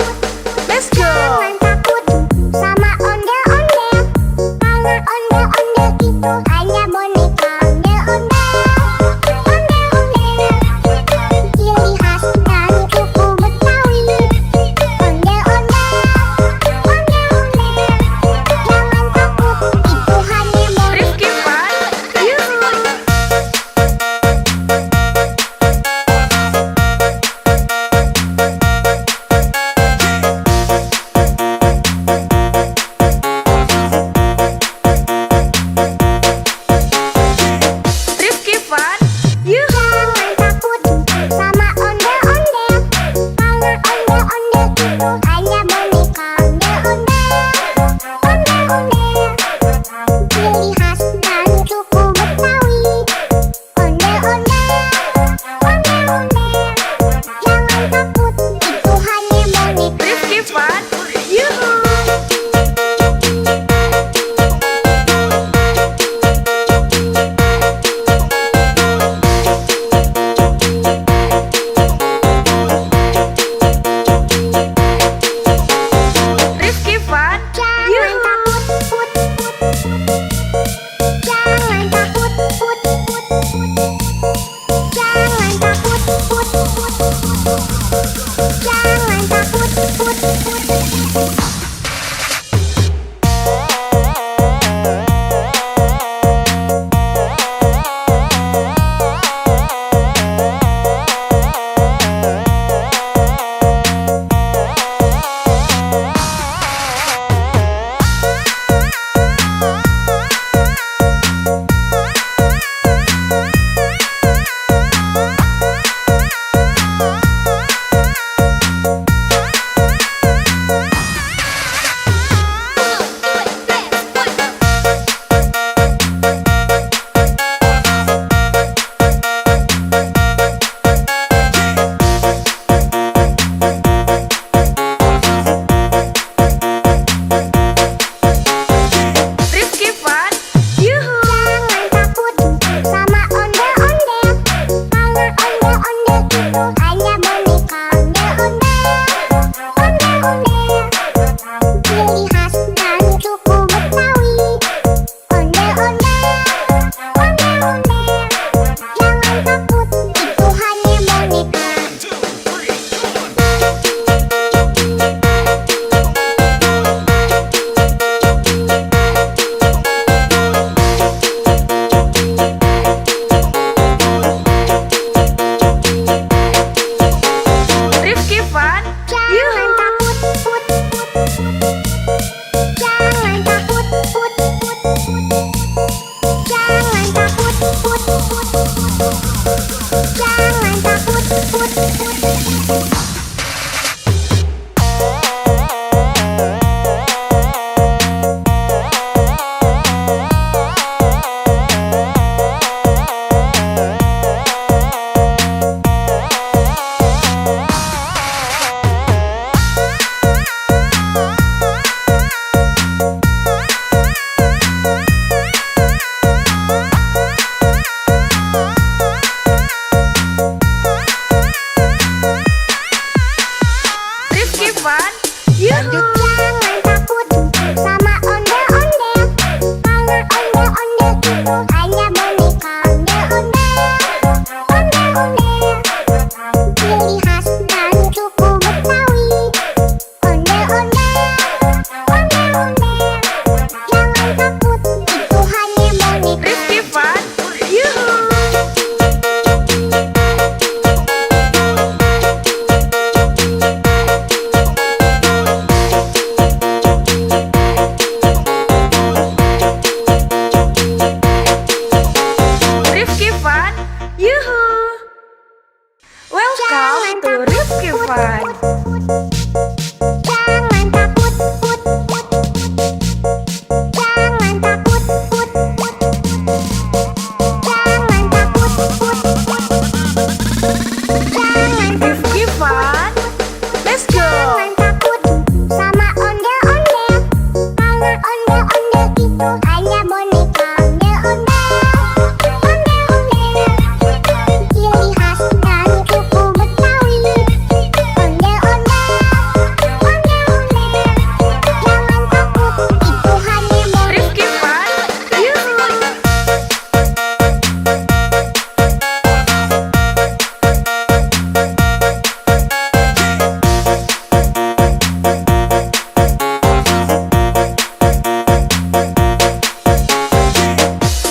Fun, yuhu. Jangan takut sama ondel-ondel, karena ondel-ondel itu hanya boneka. Ondel-ondel, ciri khas dan suku Betawi. Ondel-ondel, jangan takut, itu hanya boneka. Rifki Fun, yuhu. Rifki Fun, yuhu. Welcome to Rifki Fun. Jangan takut, jangan takut, jangan takut, jangan Rifki Fun, let's go. jangan takut sama ondel-ondel, karena ondel-ondel itu hanya boneka. Ondel-ondel, ciri khas dan suku Betawi. Ondel-ondel, jangan takut, itu hanya boneka. Rifki Fun, yuhu.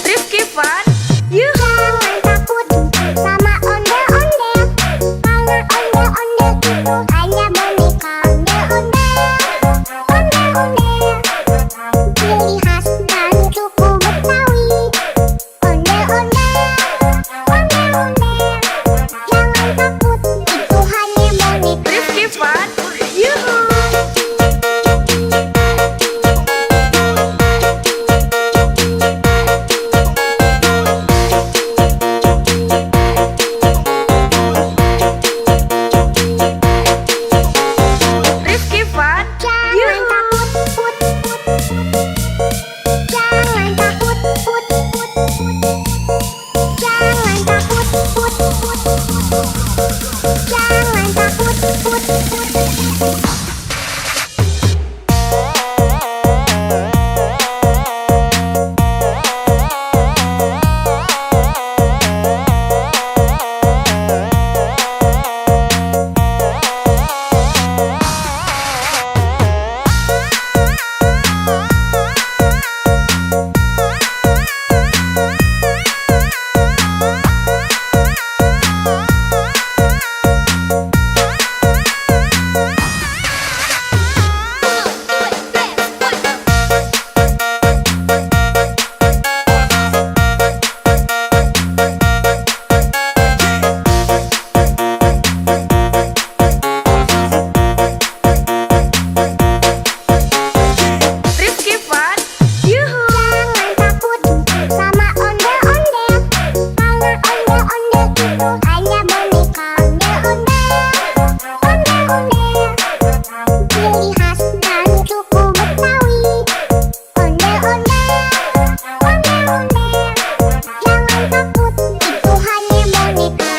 Rifki Fun, yuhu. Jangan takut sama ondel-ondel, karena ondel-ondel itu hanya boneka. Ondel-ondel, ciri khas dan suku Betawi. Ondel-ondel, jangan takut, itu hanya boneka. Rifki Fun, yuhu. Rifki Fun, Jangan yuhu. takut, jangan takut, jangan takut, jangan takut. Rifki Fun, yuhu. Jangan takut sama ondel-ondel, karena ondel-ondel itu hanya boneka. Ondel-ondel, ciri khas dan suku Betawi. Ondel-ondel, jangan takut, itu hanya boneka.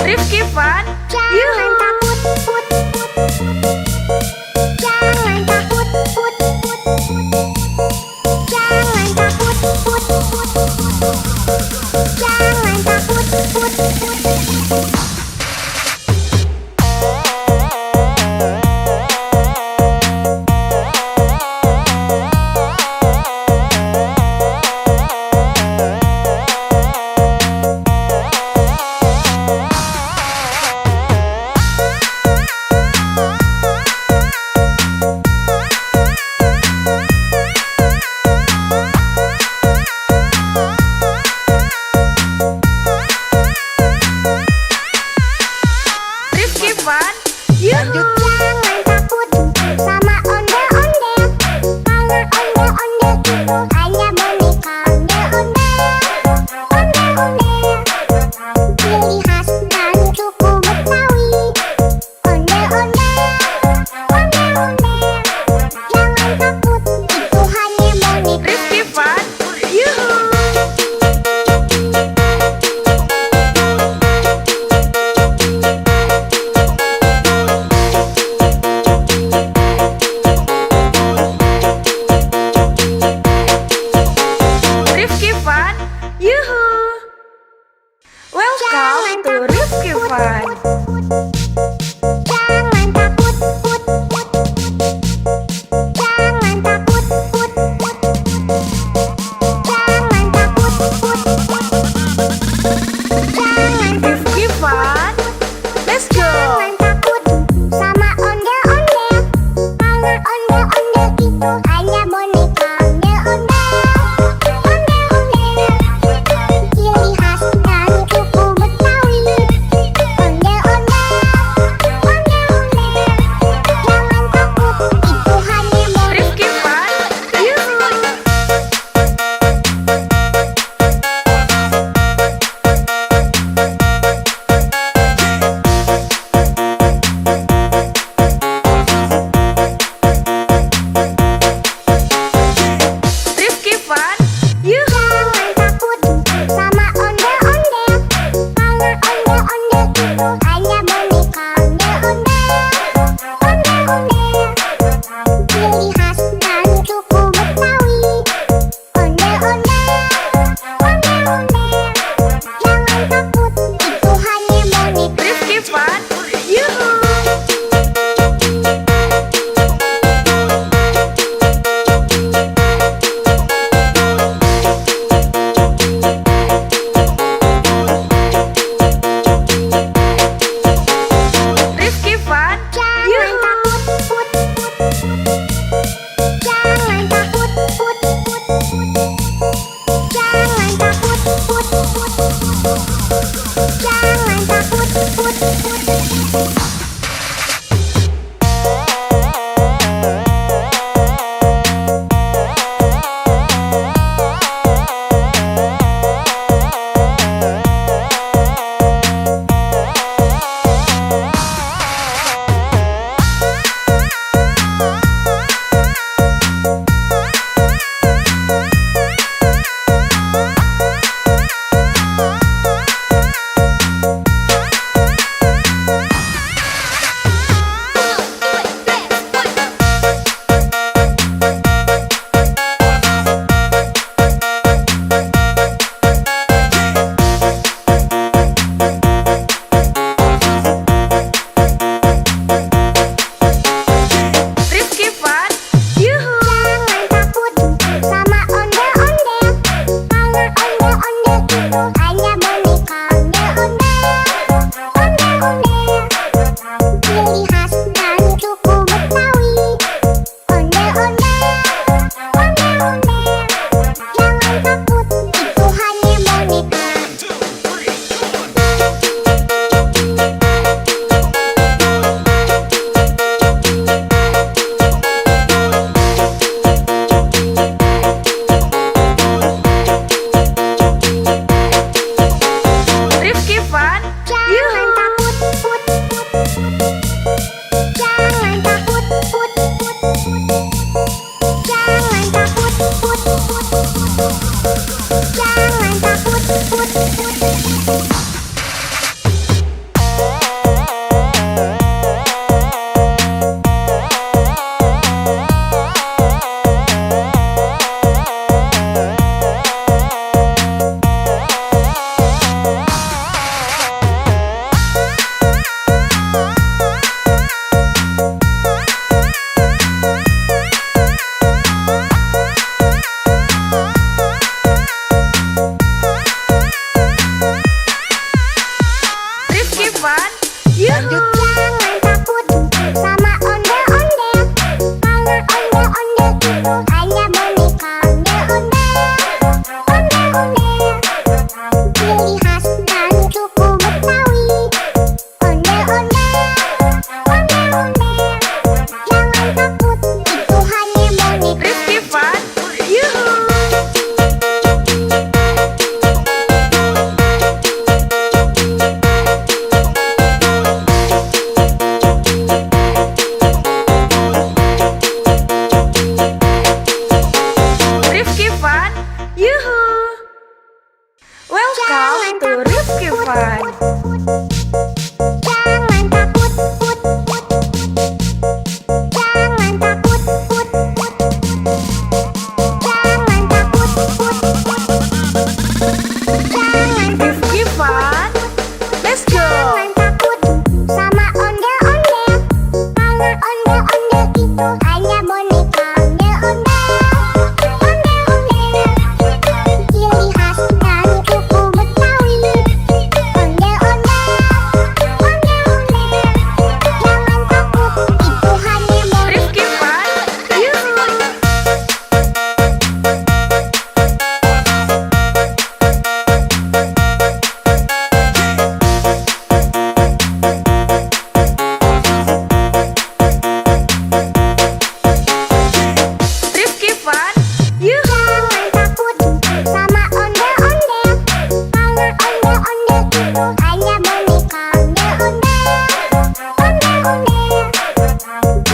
Rifki Fun, Jangan yuhu. takut, jangan takut, jangan takut, jangan takut.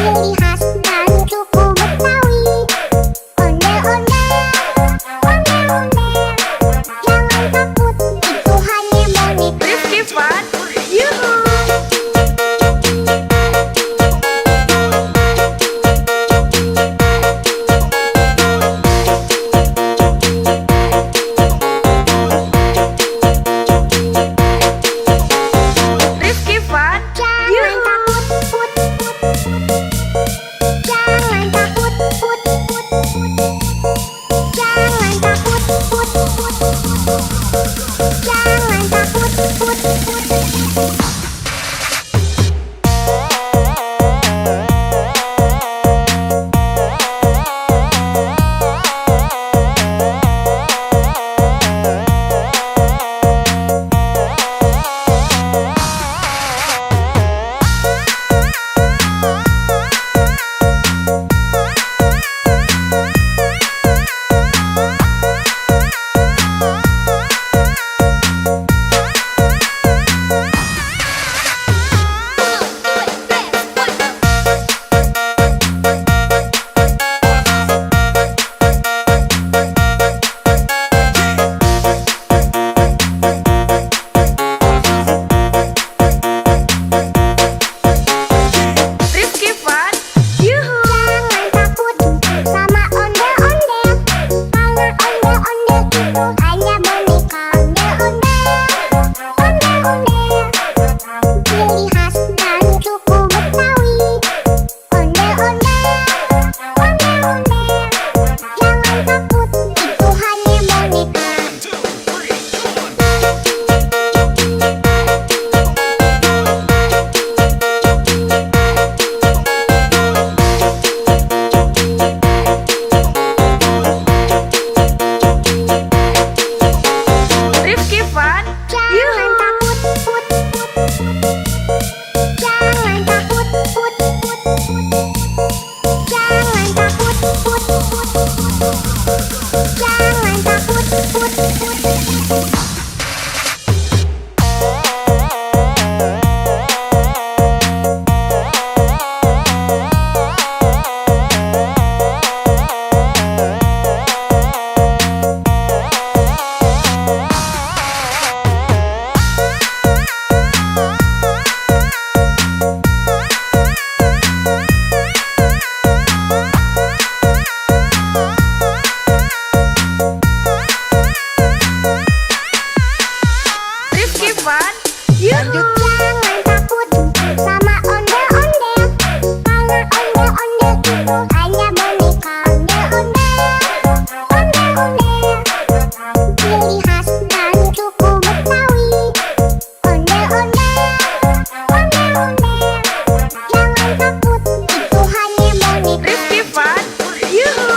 ciri khas dari suku Betawi. Ondel-ondel, ondel-ondel, jangan takut, itu hanya boneka. Rifki Fun, yuhu. Rifki Fun, Jangan yuhu. takut, put, put, put. Jangan takut, put, put, put. Jangan takut, put, put, put. Jangan takut, put, put, put. Rifki Fun, yuhu. Jangan takut sama ondel-ondel, karena ondel-ondel itu hanya boneka. Ondel-ondel, ondel-ondel, ciri khas dari suku Betawi. Ondel-ondel, ondel-ondel, jangan takut, itu hanya boneka. Rifki Fun, Jangan yuhu. takut, put, put, put. Jangan takut, put, put, put. Jangan takut, put, put, put. Jangan takut, put, put, put. Rifki Fun, yuhu. Jangan takut sama ondel-ondel, karena ondel-ondel itu hanya boneka. Ondel-ondel, ondel-ondel, ciri khas dari suku Betawi. Ondel-ondel, ondel-ondel, jangan takut, itu hanya boneka. Rifki Fun, yuhu.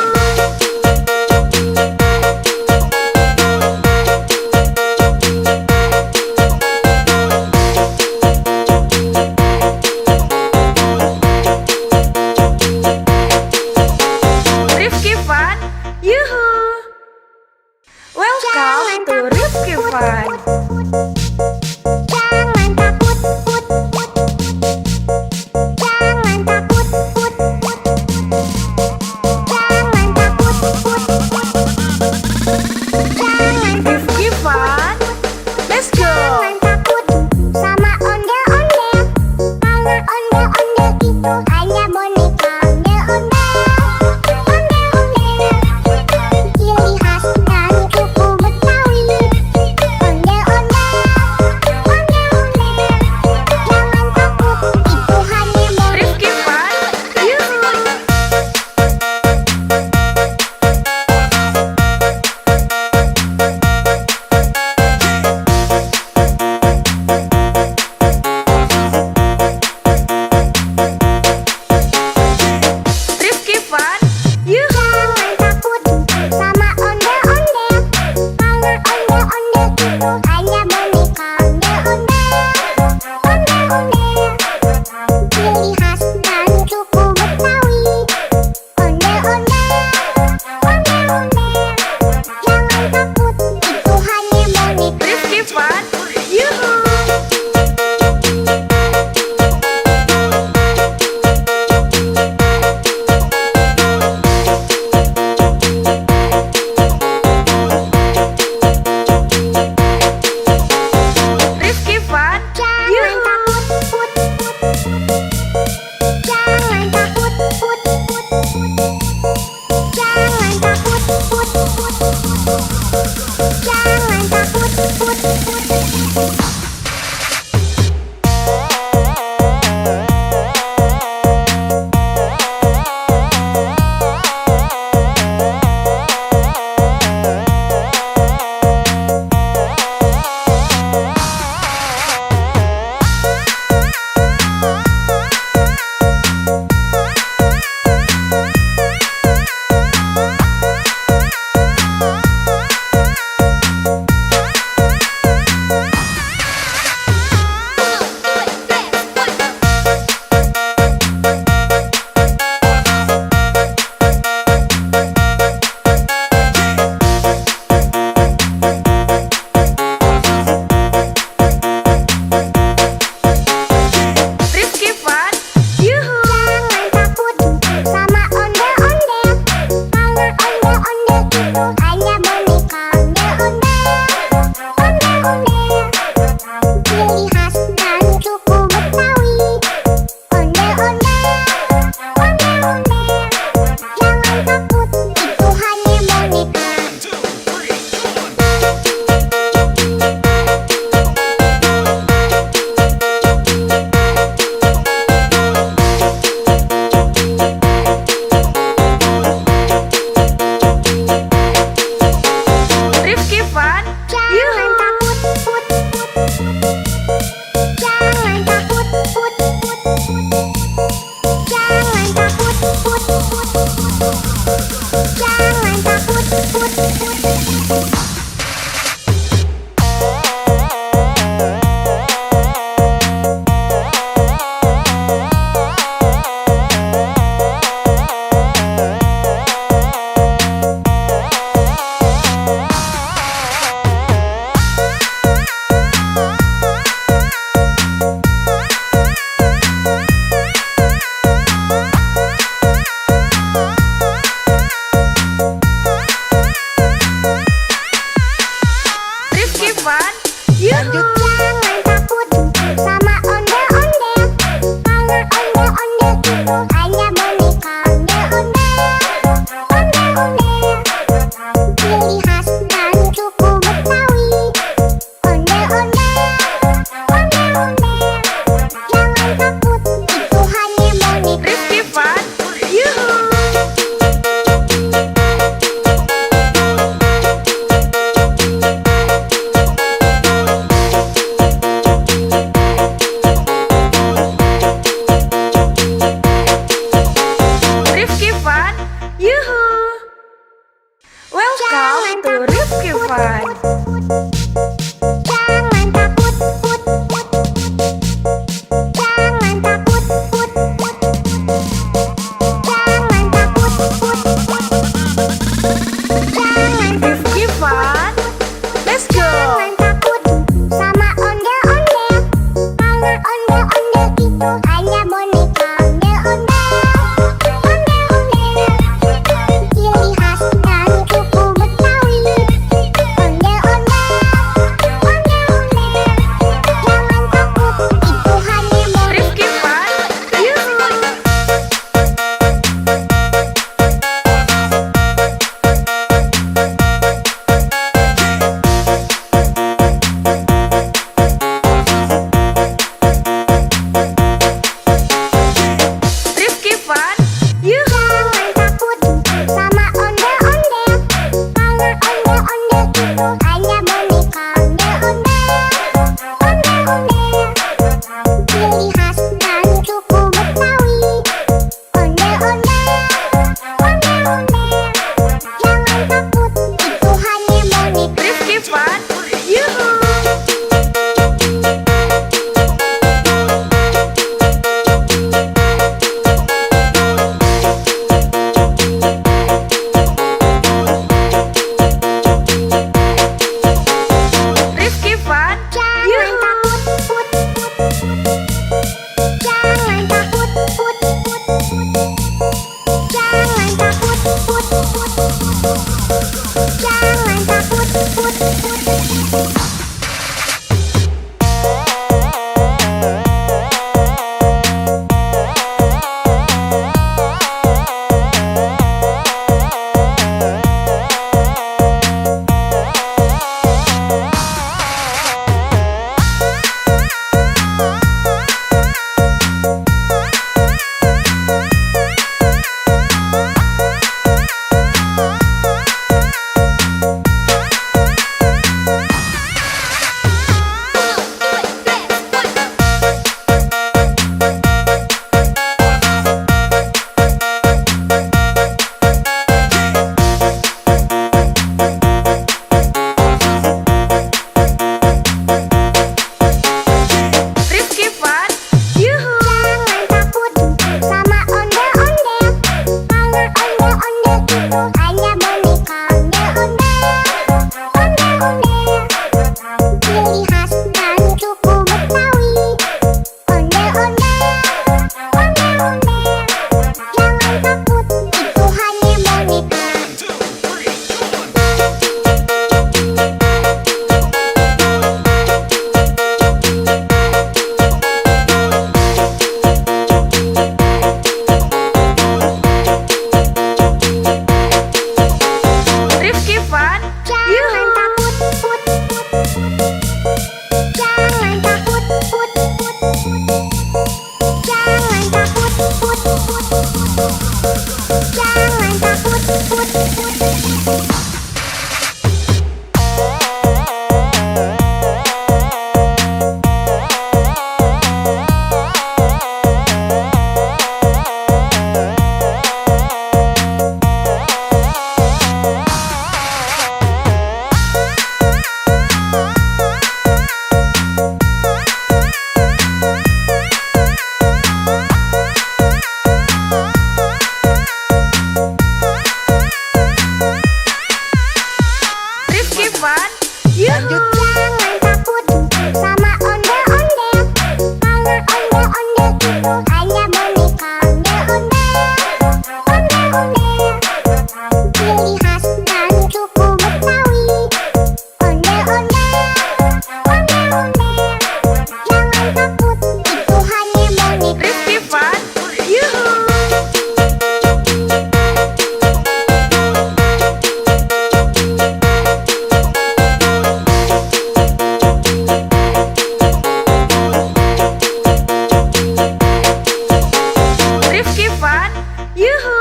Yuhu!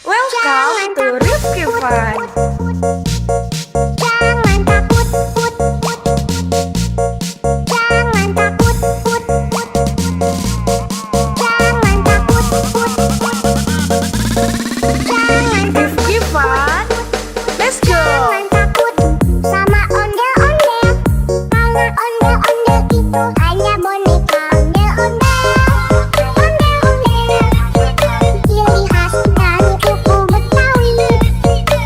Welcome to Rifki Fun. Jangan takut, put, put. Jangan takut, put, put. Jangan takut, put, put. Jangan Rifki Fun. Let's go! Jangan takut sama ondel-ondel. Karena ondel-ondel itu hanya boneka ondel-ondel. Ondel-ondel, ciri khas dari suku Betawi.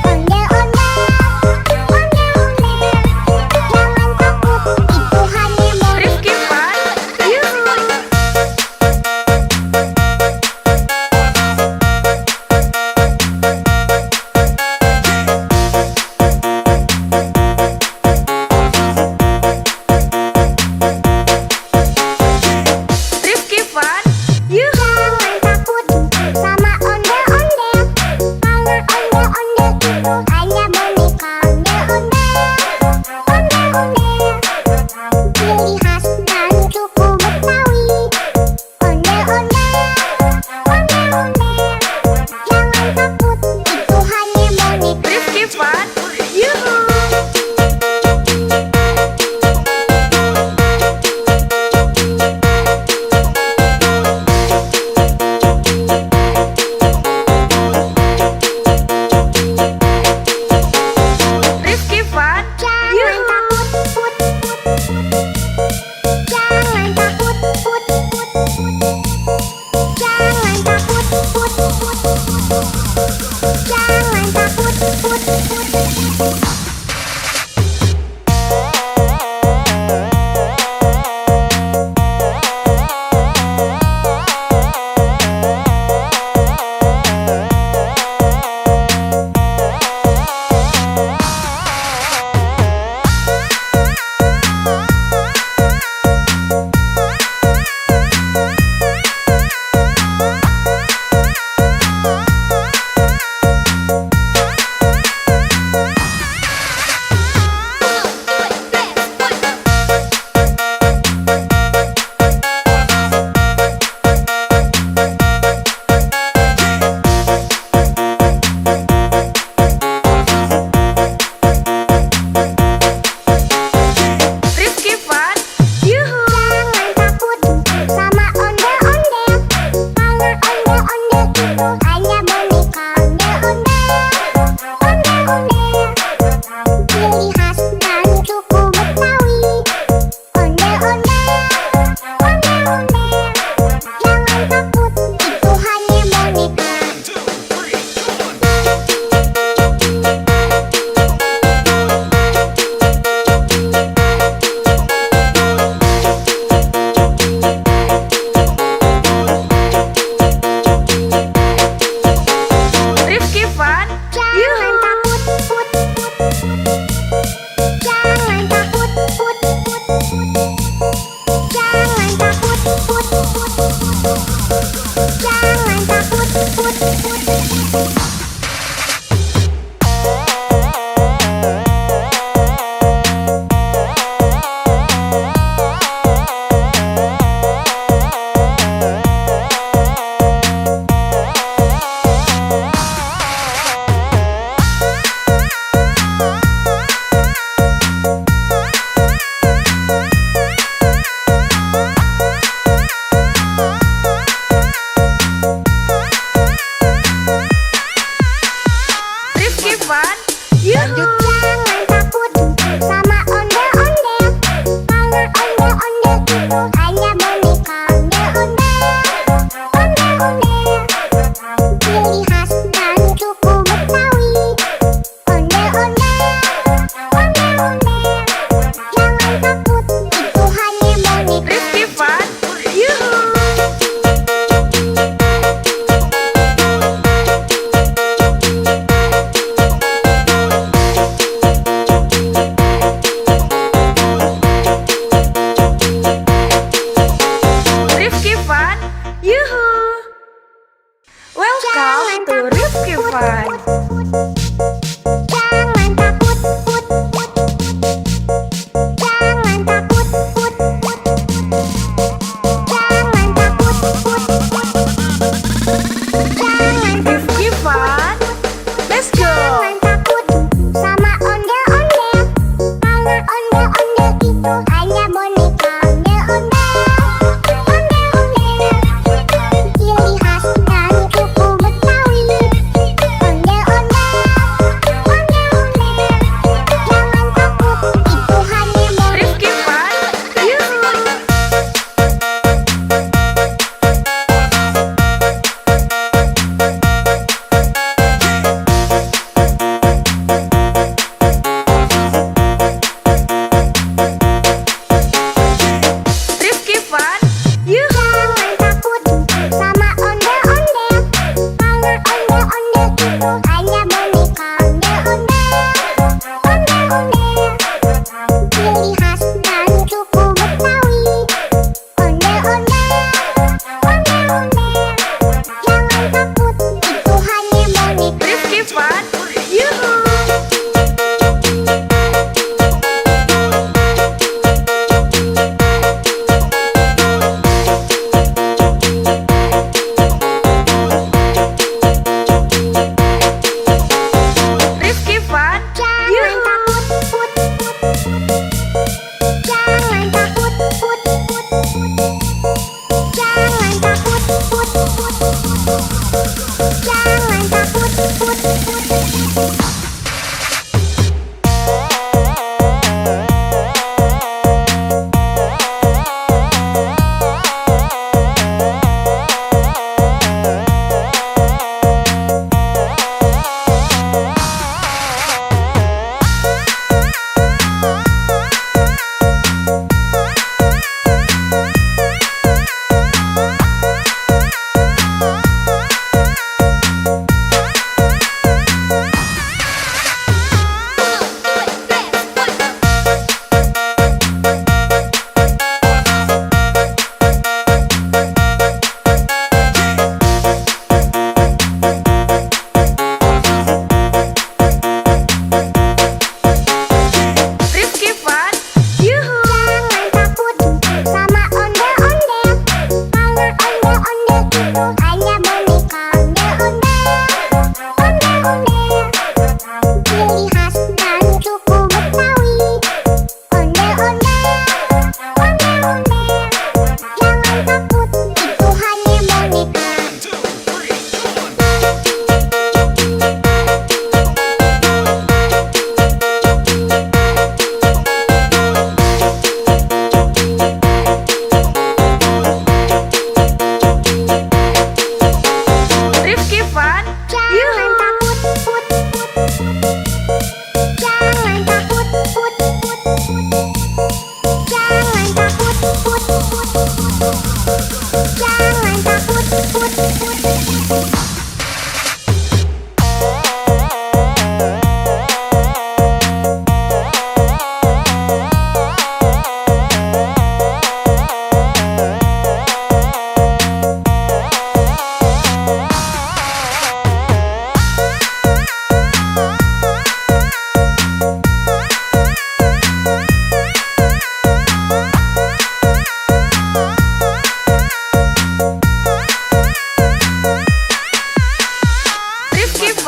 Ondel-ondel, ondel-ondel. Jangan takut, itu hanya boneka. Rifki Fun. Yuhu! Rifki Fun. Yuhu! Jangan takut sama ondel-ondel. Karena ondel-ondel itu hanya boneka ondel-ondel. Ondel-ondel, ciri khas dari suku Betawi. Ondel-ondel, ondel-ondel. Jangan takut, itu hanya boneka. Rifki Fun. Yuhu! Rifki Fun. Jangan Yuhu! takut, put, put, put. Jangan takut, put, put, put. Jangan takut, put, put, put. Jangan takut, put, put, put. Rifki Fun. Yuhu! Jangan takut sama ondel-ondel. Karena ondel-ondel itu hanya boneka ondel-ondel. Ondel-ondel, ciri khas dari suku Betawi. Ondel-ondel, ondel-ondel. Jangan takut, itu hanya boneka. Rifki Fun. Jangan Yuhu! takut, put, put, put. Jangan takut, put, put, put. Jangan takut, put, put, put. Jangan takut, put, put, put. Rifki Fun. Yuhu! Jangan takut sama ondel-ondel. Karena ondel-ondel itu hanya boneka ondel-ondel. Ondel-ondel, ciri khas dari suku Betawi. Ondel-ondel, ondel-ondel. Jangan takut, itu hanya boneka. Rifki Fun. Yuhu! Rifki Fun. Yuhu! Welcome to Rifki Fun. Jangan takut, put, put, put. Jangan takut, put, put, put. Jangan takut, put, put, put.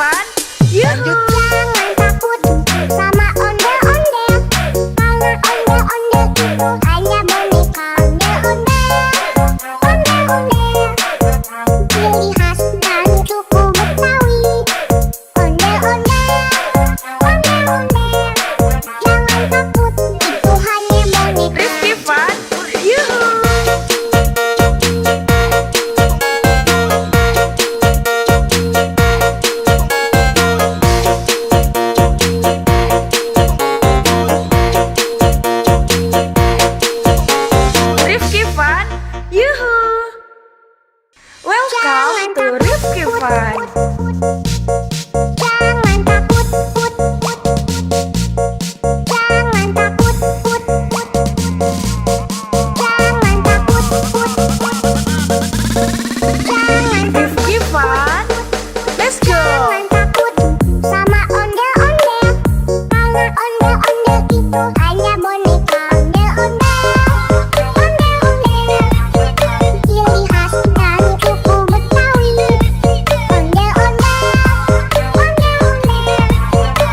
Fun, yuhu. Jangan takut sama ondel-ondel, karena ondel-ondel itu hanya boneka. Ondel-ondel, ciri khas dan suku Betawi. Ondel-ondel, jangan takut, itu hanya boneka. Rifki Fun, yuhu. Rifki Fun, yuhu. Welcome to Rifki Fun. Jangan takut, jangan takut, jangan takut, jangan Rifki Fun, let's go. jangan takut sama ondel-ondel, karena ondel-ondel itu hanya boneka. Ondel-ondel, ciri khas dan suku Betawi. Ondel-ondel,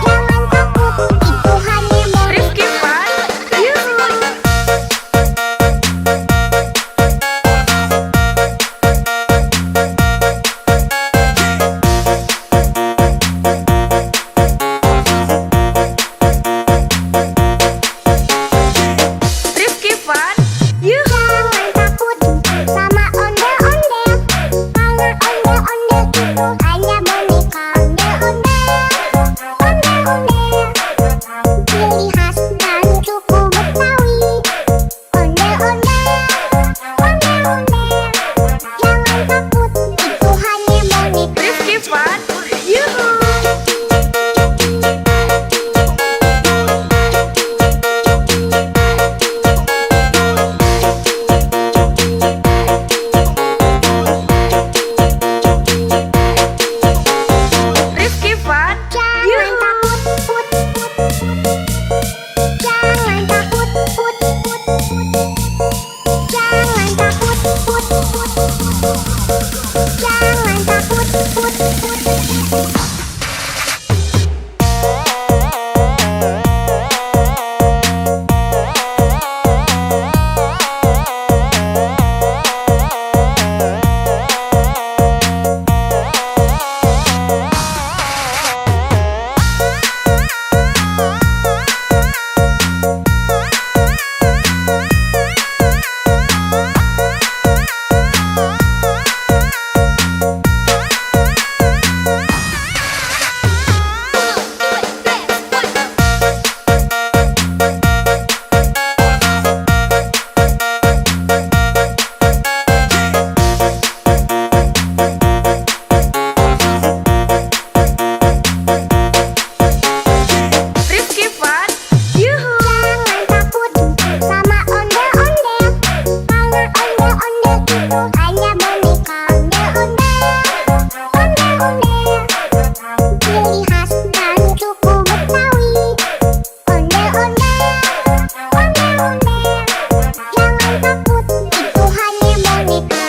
jangan takut, itu hanya boneka. Rifki Fun, yuhu. Rifki Fun, yuhu. Jangan takut sama ondel-ondel, karena ondel-ondel itu hanya boneka. Ondel-ondel, ciri khas dan suku Betawi. Ondel-ondel, jangan takut, itu hanya boneka. Rifki Fun, yuhu. Rifki Fun, Jangan yuhu. takut, jangan takut, jangan takut, jangan takut. Rifki Fun, yuhu. Jangan takut sama ondel-ondel, karena ondel-ondel itu hanya boneka. Ondel-ondel, ciri khas dan suku Betawi. Ondel-ondel, jangan takut, itu hanya boneka.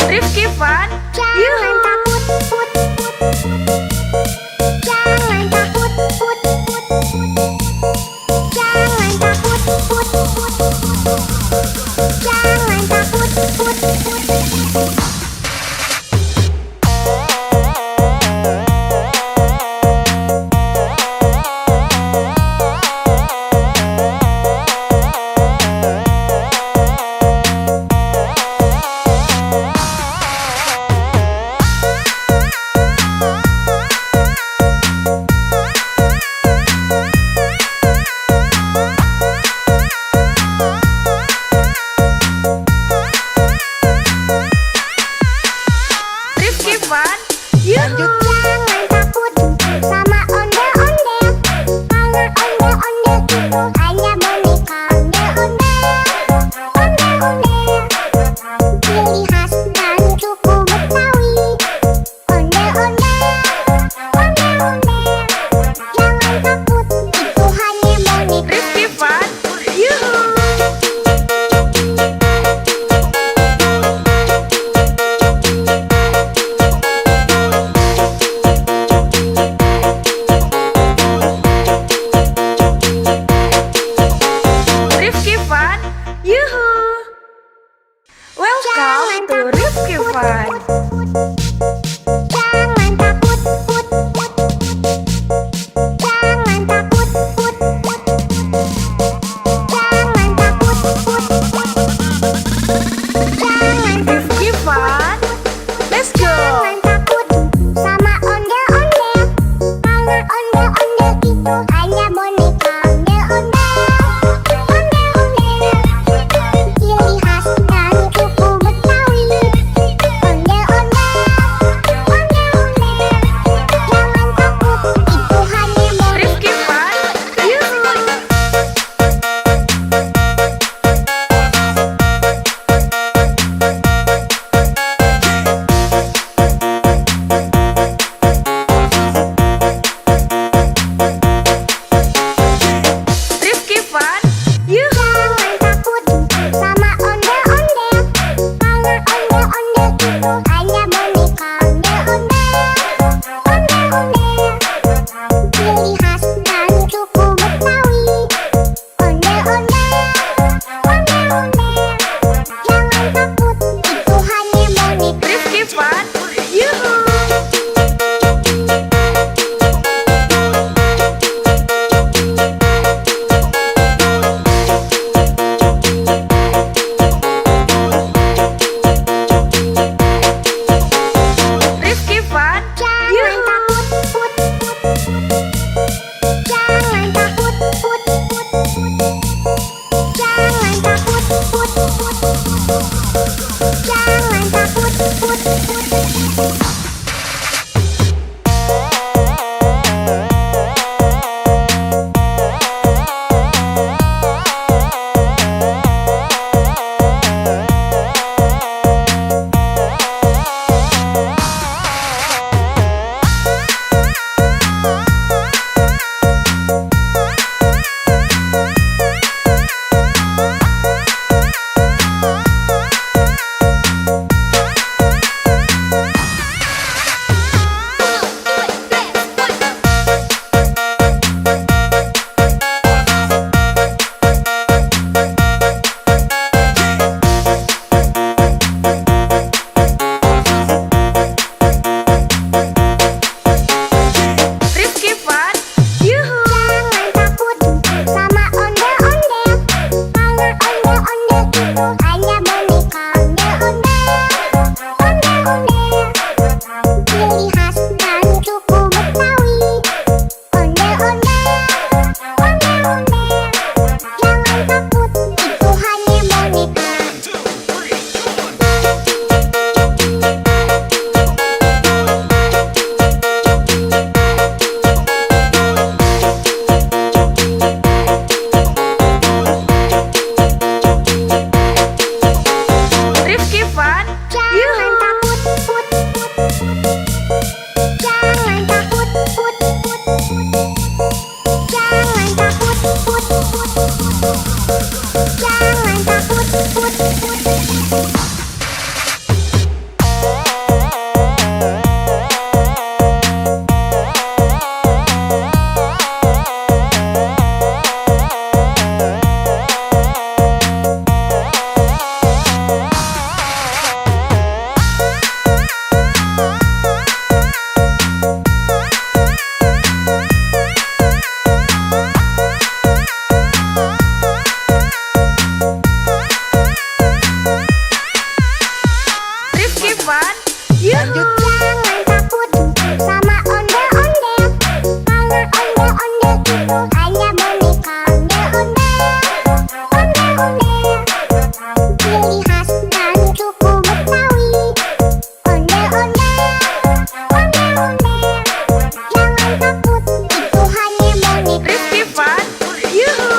Rifki Fun, Jangan yuhu. takut, jangan takut, jangan takut, jangan takut. Ciri khas dan suku Betawi. Ondel-ondel, Yuhu. Jangan takut sama ondel-ondel, karena ondel-ondel itu hanya boneka. Ondel-ondel, ciri khas dan suku Betawi. Ondel-ondel, jangan takut, itu hanya boneka. Rifki Fun, yuhu.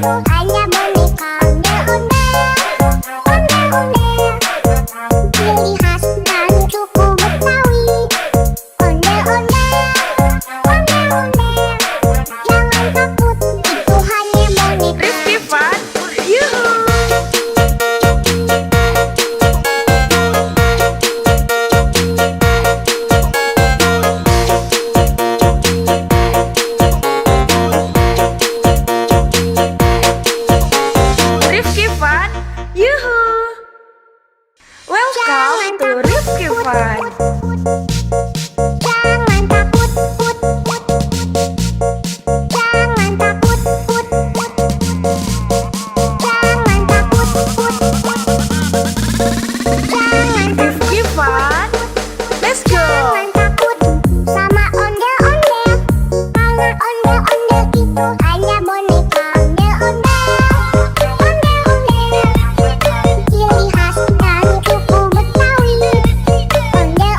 hanya boneka ondel-ondel. Ciri khas dari suku Betawi. Ondel-ondel, ondel-ondel. Jangan takut, itu hanya boneka. Rifki Fun, yuhu. Rifki Fun, yuhu. Welcome to Rifki Fun. Jangan takut, put, put. Jangan takut, put, put. Jangan takut, put, put. Jangan Rifki Fun, let's go. Jangan takut sama ondel-ondel. Karena ondel-ondel itu hanya boneka ondel-ondel. Ondel-ondel. Ciri khas dari suku Betawi. Ondel-ondel,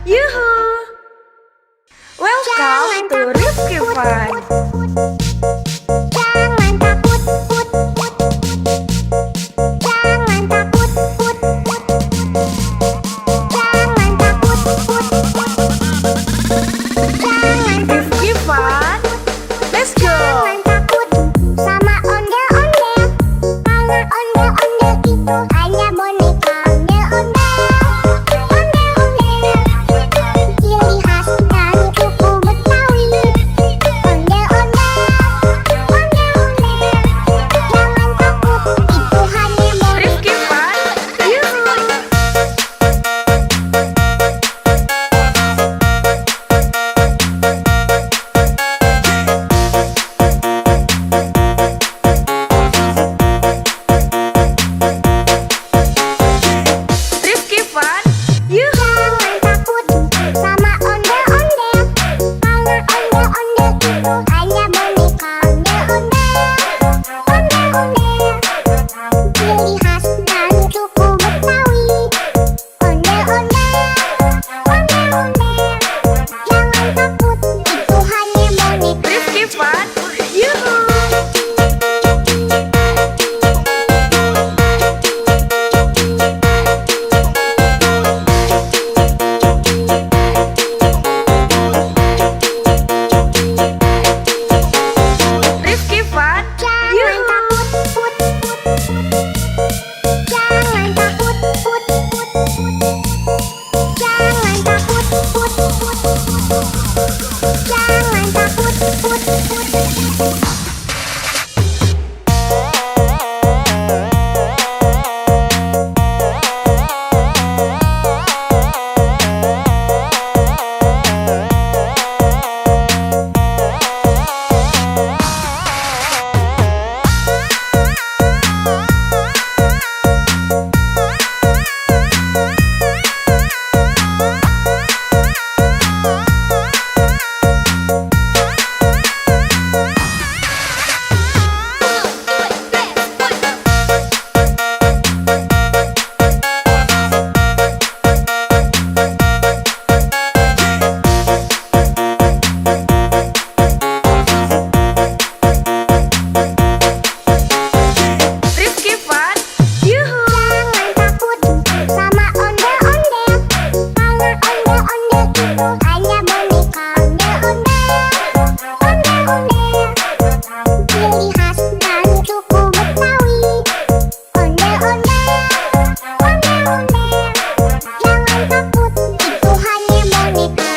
Yuhu! Welcome to Rifki Fun. Jangan takut, put, put. Jangan takut, put, put. Jangan takut, put, put. Jangan Rifki Fun. Let's go! Jangan takut sama ondel-ondel. Karena ondel-ondel itu hanya boneka. Ondel-ondel, ondel-ondel. Ciri khas dari suku Betawi. Ondel-ondel, ondel-ondel. Jangan takut, itu hanya boneka. Rifki Fun. Yuhu! Rifki Fun. Yuhu! Jangan takut sama ondel-ondel. Karena ondel-ondel itu hanya boneka. Ondel-ondel, ondel-ondel. Ciri khas dari suku Betawi. Ondel-ondel, ondel-ondel. Jangan takut, itu hanya boneka. Rifki Fun. Yuhu! Rifki Fun. Jangan Yuhu! takut, put, put. Jangan takut, put, put. Jangan takut, put, put. Jangan takut, put, put. Rifki Fun. Yuhu! Jangan takut sama ondel-ondel. Karena ondel-ondel itu hanya boneka. Ondel-ondel, ondel-ondel. Ciri khas dari suku Betawi. Ondel-ondel, ondel-ondel. Jangan takut, itu hanya boneka.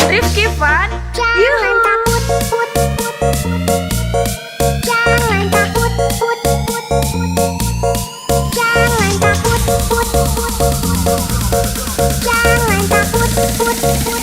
Rifki Fun. Jangan Yuhu! takut, put, put. Jangan takut, put, put. Jangan takut, put, put. Jangan takut, put, put.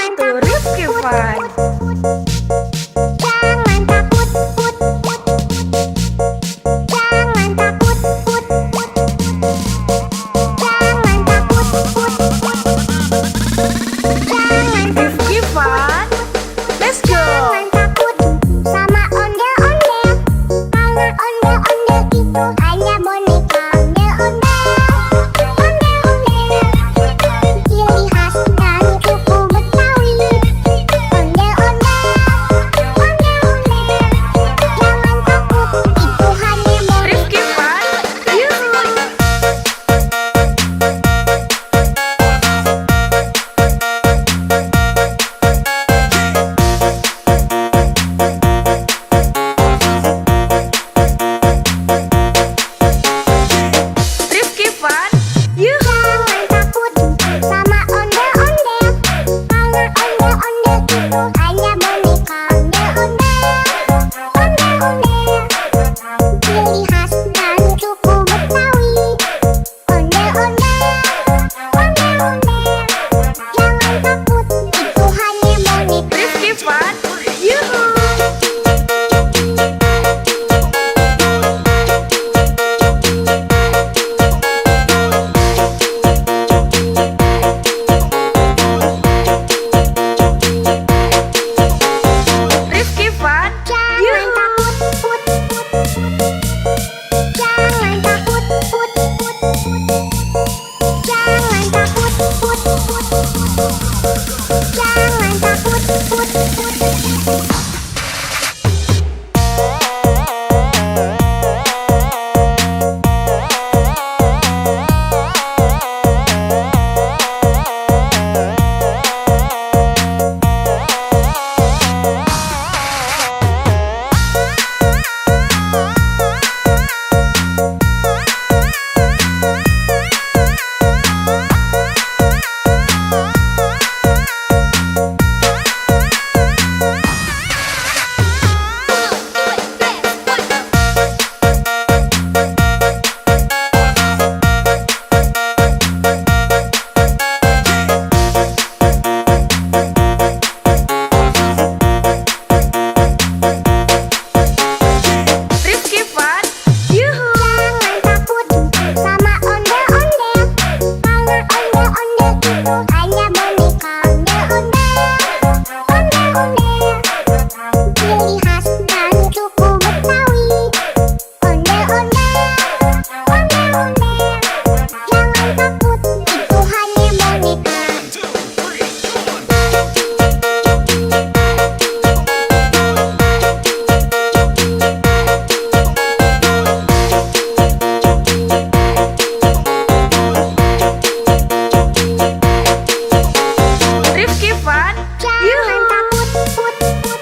Itu Rifki Fun. Jangan takut, put, put. Jangan takut, put, put. Jangan takut, put, put. Jangan Rifki Fun. Let's go. Jangan takut sama ondel-ondel. Karena ondel-ondel itu hanya boneka. Ondel-ondel, ondel-ondel. Ciri khas dari suku Betawi. Ondel-ondel, ondel-ondel. Jangan takut, itu hanya boneka. Rifki Fun. Yuhu. Rifki Fun. Yuhu. Jangan takut sama ondel-ondel. Karena ondel-ondel itu hanya boneka. Ondel-ondel, ondel-ondel. Ciri khas dari suku Betawi. Ondel-ondel, ondel-ondel. Jangan takut, itu hanya boneka. Rifki Fun. Yuhu. Rifki Fun. Jangan Yuhu. takut, put, put. Jangan takut, put, put. Jangan takut, put, put. Jangan takut, put, put. Rifki Fun. Yuhu. Jangan takut sama ondel-ondel. Karena ondel-ondel itu hanya boneka. Ondel-ondel, ondel-ondel. Ciri khas dari suku Betawi. Ondel-ondel, ondel-ondel. Jangan takut, itu hanya boneka. Rifki Fun. Jangan Yuhu. takut, put, put.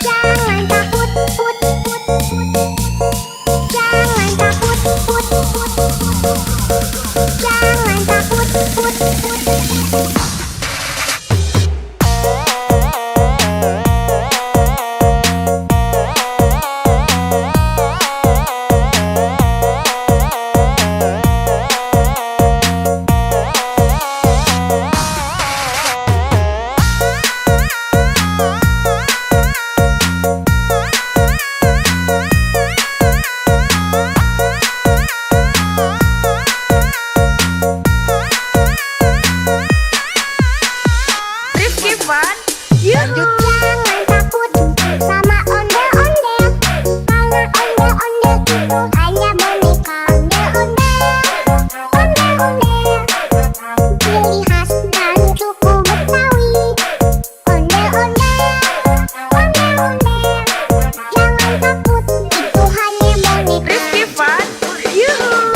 Jangan takut, put, put. Jangan takut, put, put. Jangan takut, put, put. Rifki Fun. Yuhu. Jangan takut sama ondel-ondel. Karena ondel-ondel itu hanya boneka. Ondel-ondel, ondel-ondel. Ciri khas dari suku Betawi. Ondel-ondel, ondel-ondel. Jangan takut, itu hanya boneka. Rifki Fun. Yuhu.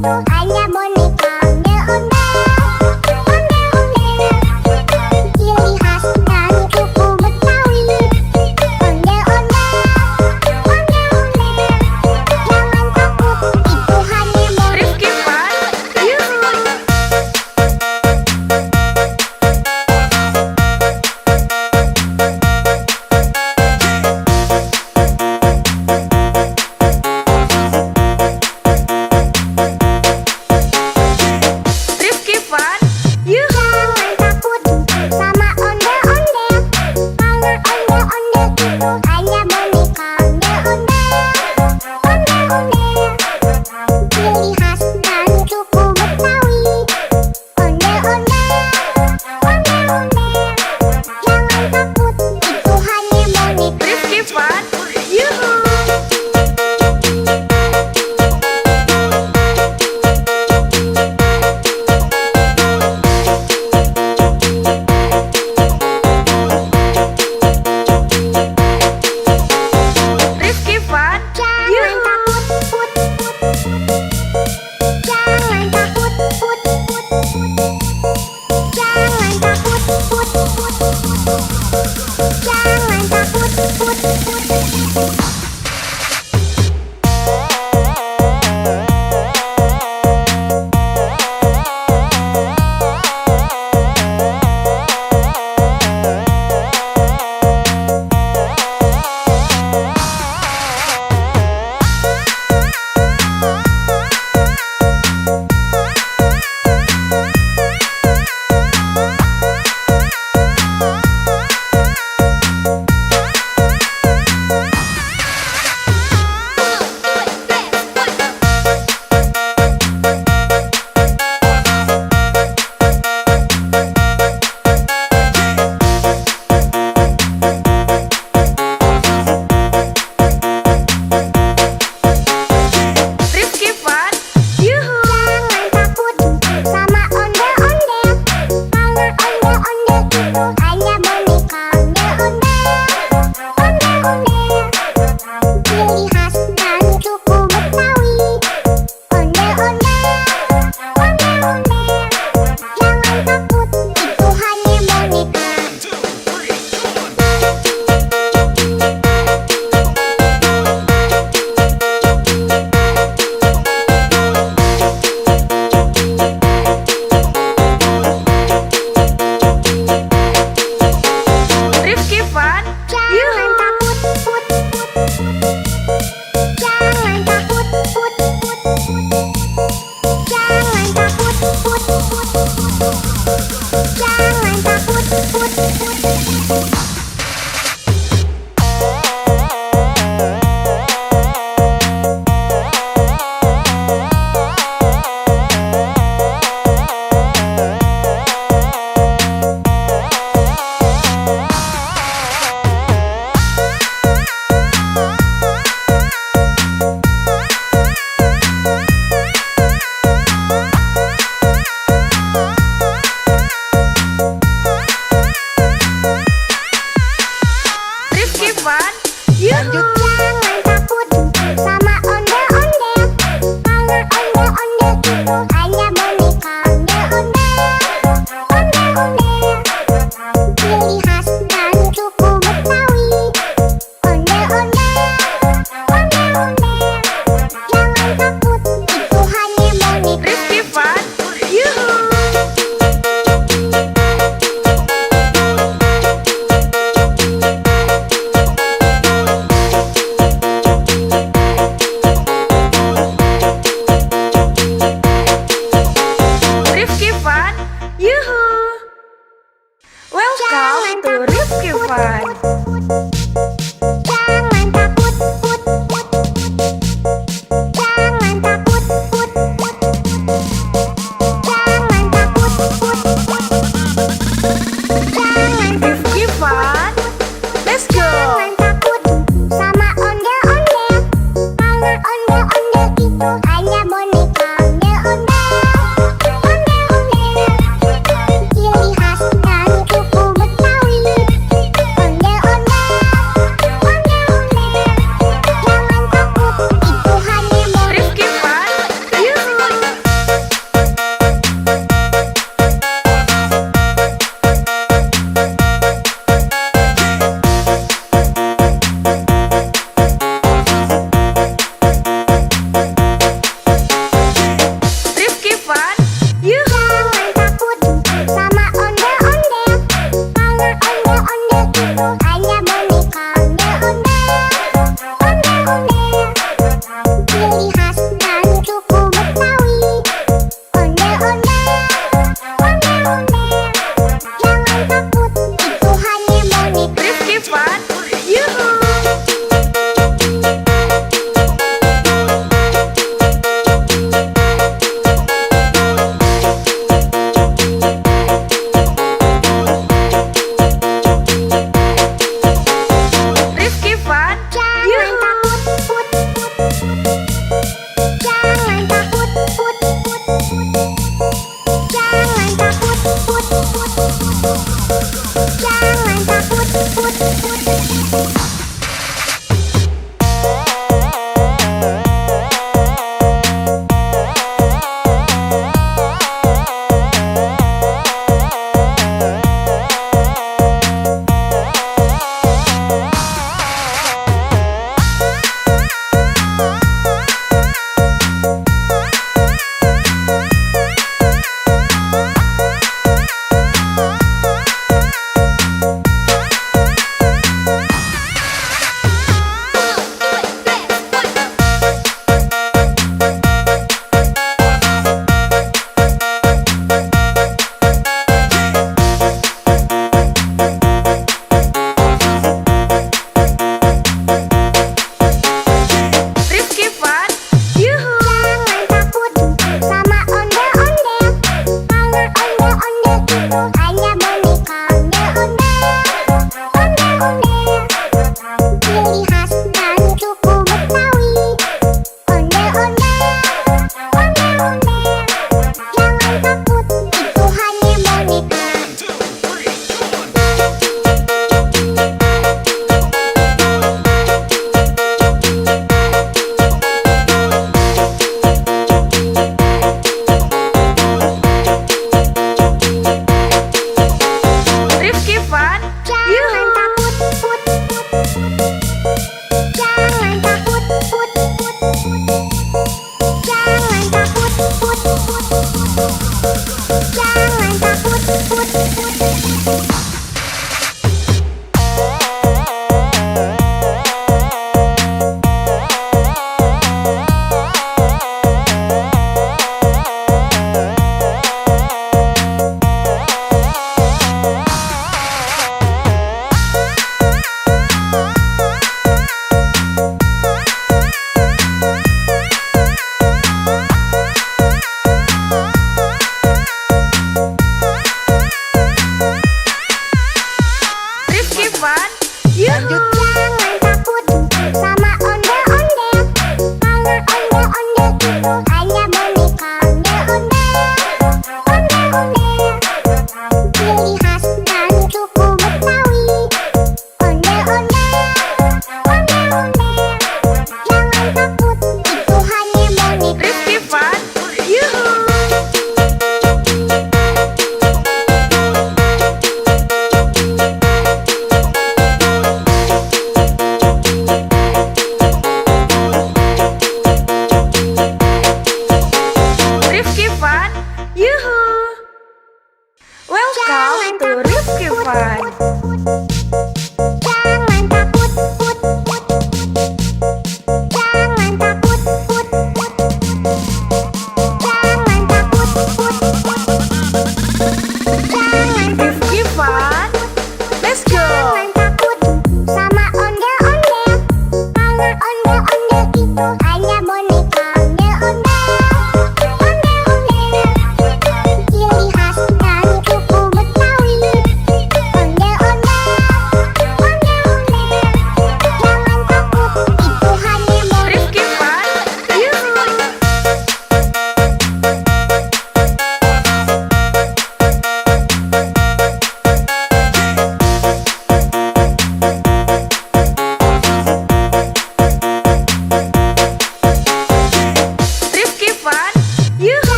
itu hanya boneka ondel-ondel. Ciri khas dari suku Betawi. Ondel-ondel, ondel-ondel. Jangan takut, itu hanya boneka. Rifki Fun, Yuhu.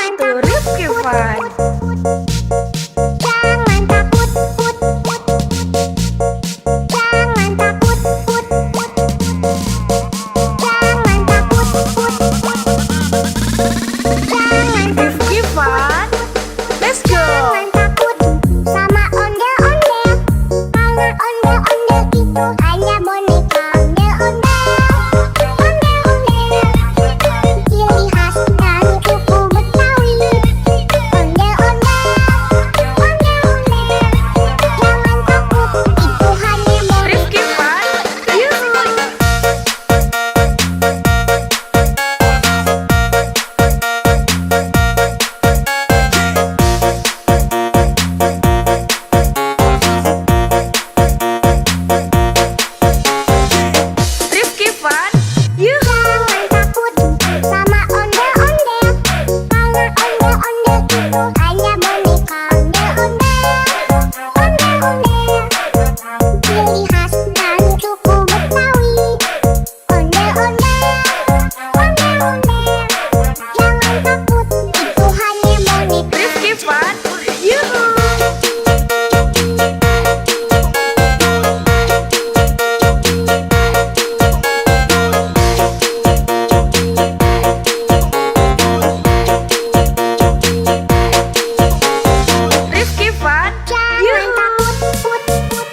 waktu Rifki Fun. Jangan takut, put, put. Jangan takut, put, put. Jangan takut, put, put. Jangan Rifki Fun, let's go. Jangan takut sama ondel-ondel, karena ondel-ondel itu hanya boneka. Ondel-ondel, ondel-ondel, ciri khas dari suku Betawi. Ondel-ondel, ondel-ondel, jangan takut, itu hanya boneka. Rifki Fun, yuk. Rifki Fun, yuk. Jangan takut sama ondel-ondel, karena ondel-ondel itu hanya boneka. Ondel-ondel, ondel-ondel, ciri khas dari suku Betawi. Ondel-ondel, ondel-ondel, jangan takut, itu hanya boneka. Rifki Fun, yuk. Rifki Fun, Jangan yuk. takut, put, put.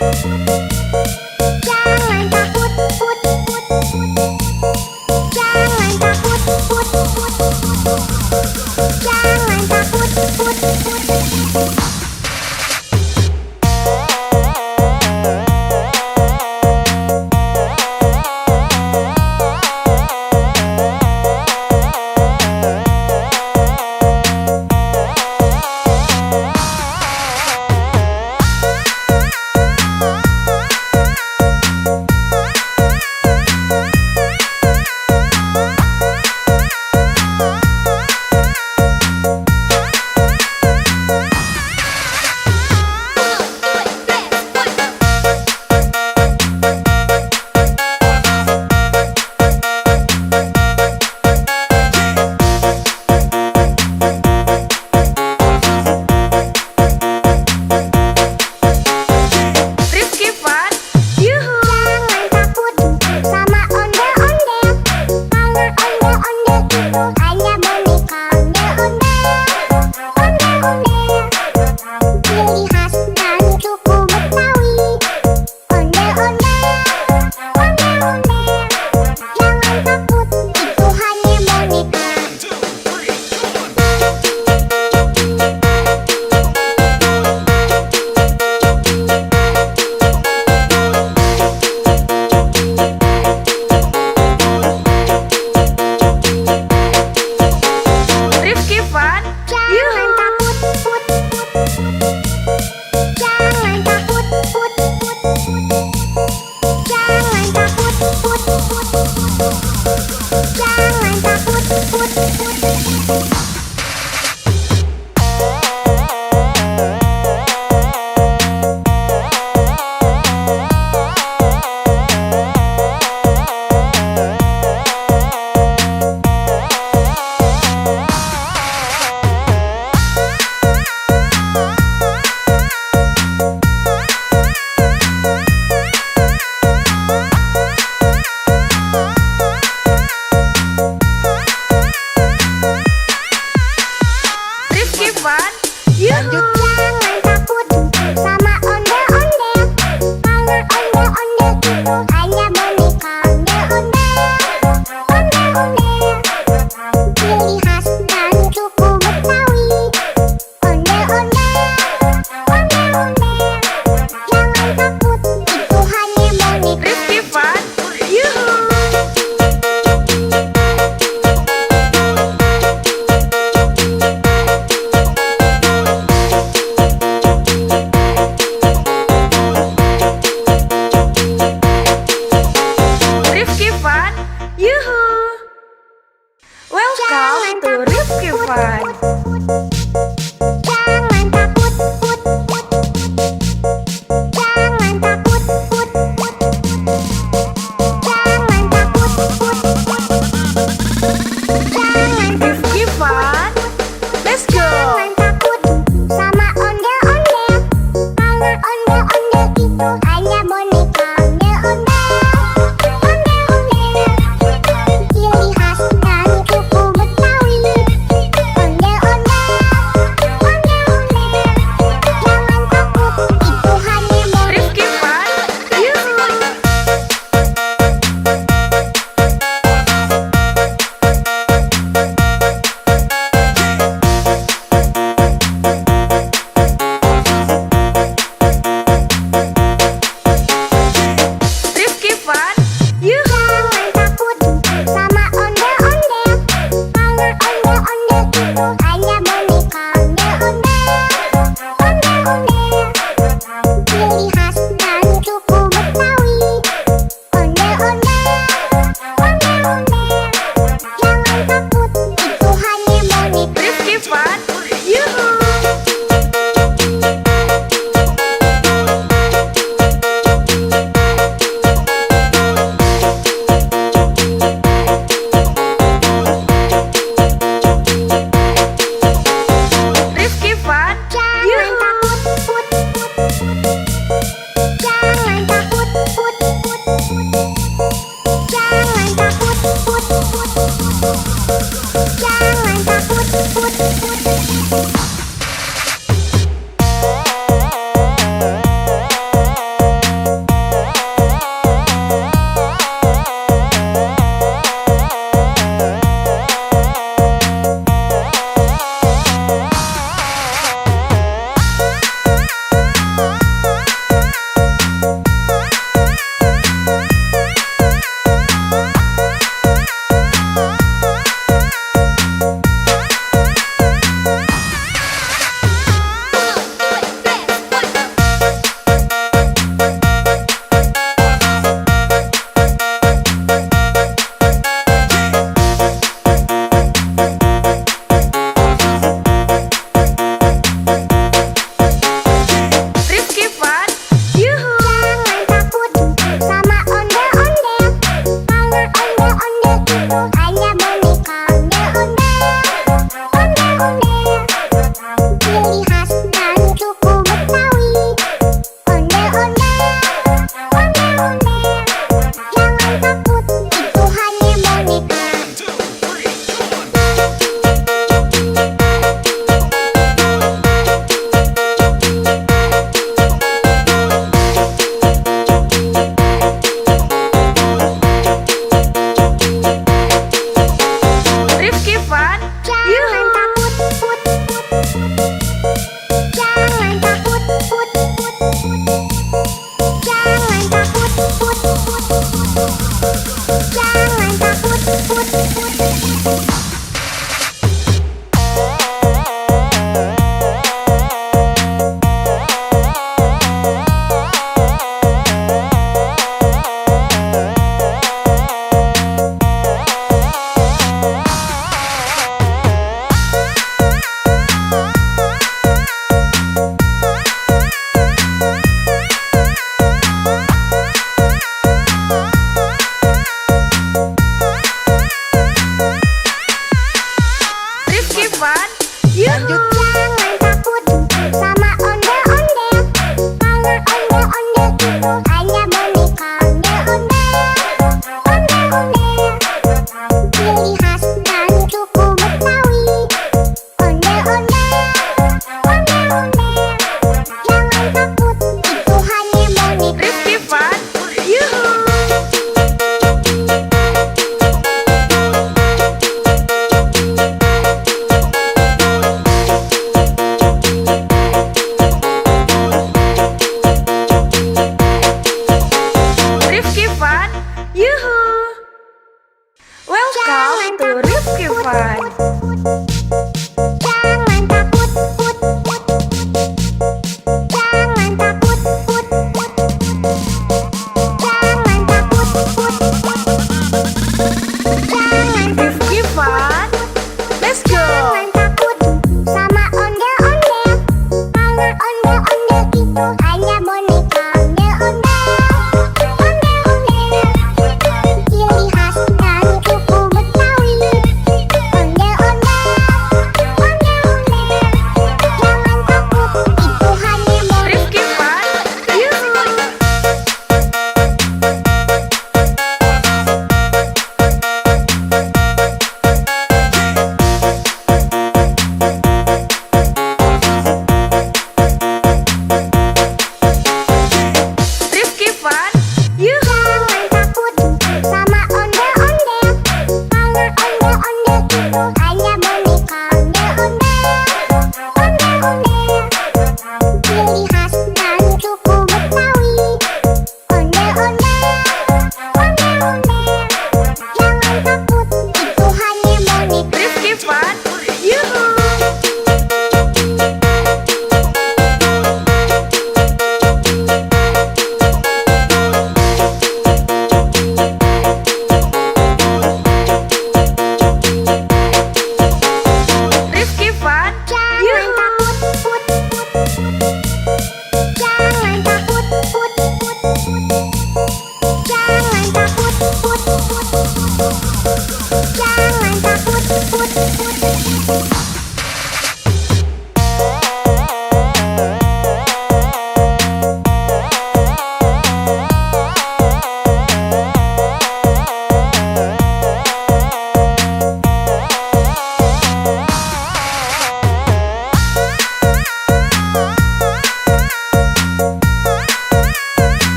Jangan takut, put, put, put. Jangan takut, put, put. Jangan takut, put, put.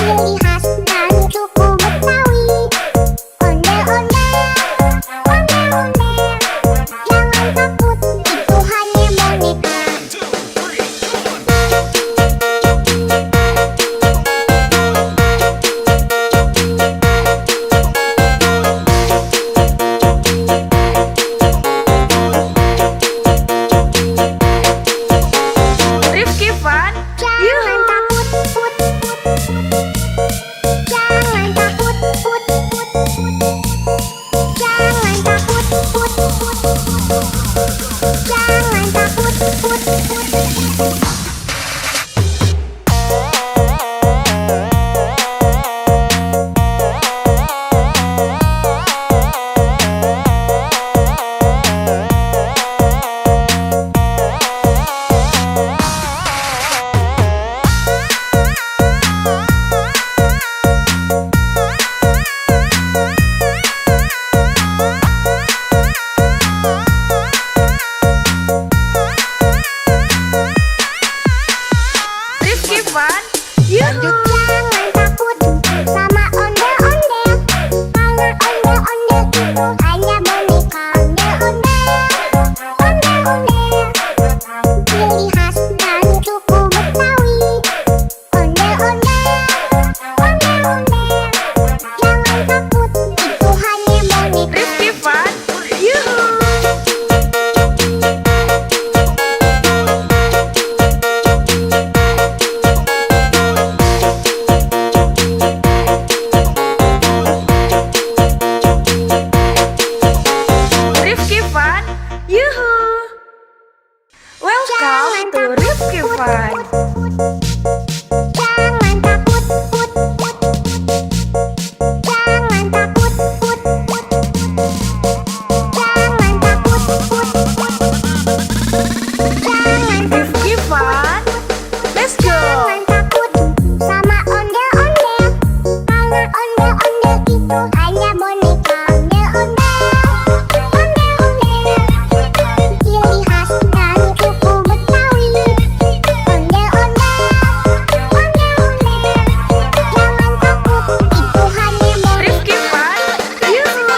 ciri khas dari suku Betawi. Ondel-ondel, ondel-ondel, jangan takut, itu hanya boneka. Rifki Fun, Jangan takut, put, put, put. Jangan takut, put, put, put. Jangan takut, put, put, put. Jangan takut, put, put, put. Rifki Fun, Yuhu. Jangan takut sama ondel-ondel, karena ondel-ondel itu hanya boneka. Ondel-ondel, ondel-ondel, ciri khas dari suku Betawi. Ondel-ondel, ondel-ondel, jangan takut, itu hanya boneka. Rifki Fun, Yuhu. Rifki Fun, Yuhu. Welcome to Rifki Fun. Jangan takut, put, put. Jangan takut, put, put. Jangan takut, put, put. Jangan Rifki Fun, let's go. Jangan takut sama ondel-ondel, karena ondel-ondel itu hanya boneka. Ondel-ondel, ondel-ondel, ciri khas dari suku Betawi. Ondel-ondel, ondel-ondel, jangan takut, itu hanya boneka. Rifki Fun, Yuhu.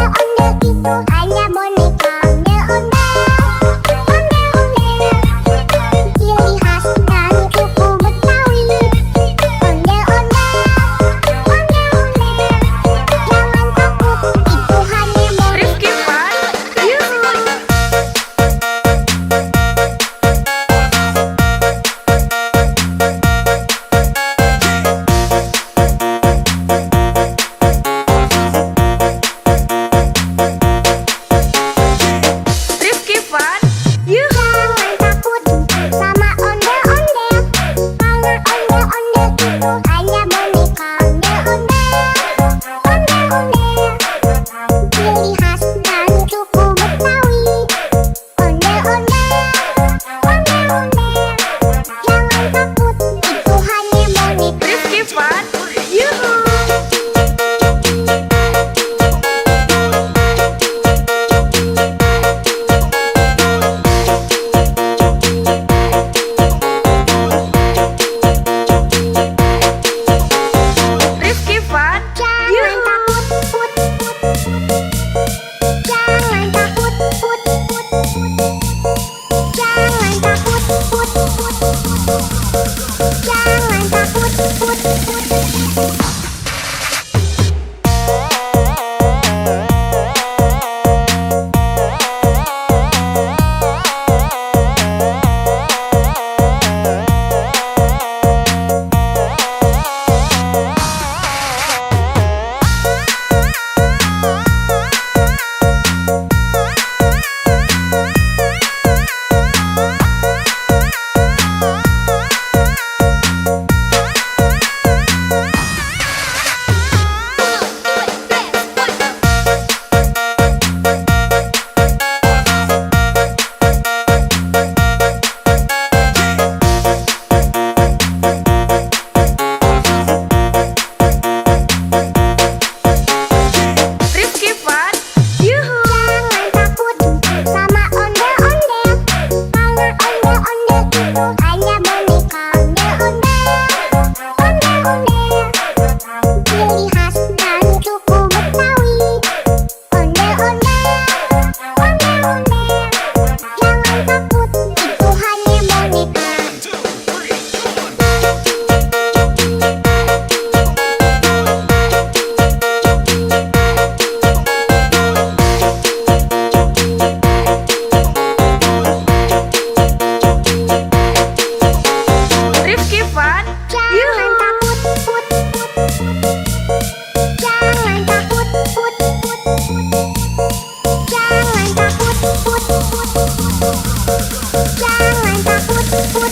Ondel-ondel itu hanya boneka. Ondel-ondel, ciri khas dari suku Betawi. Ondel-ondel, ondel-ondel, jangan takut, itu hanya boneka. Rifki Fun, Yuhu. Rifki Fun, Yuhu. Jangan takut sama ondel-ondel, karena ondel-ondel itu hanya boneka. Ondel-ondel, ondel-ondel, ciri khas dari suku Betawi. Ondel-ondel, ondel-ondel, jangan takut, itu hanya boneka. Rifki Fun, Yuhu. Rifki Fun, Jangan Yuhu. takut, put, jangan takut, put, jangan takut, put, jangan takut, put. Rifki Fun, Yuhu. Jangan takut sama ondel-ondel, karena ondel-ondel itu hanya boneka. Ondel-ondel, ciri khas dari suku Betawi. Ondel-ondel, ondel-ondel, jangan takut, itu hanya boneka. Rifki Fun, Jangan Yuhu. takut, put, jangan takut, put, jangan takut, put, jangan takut, put.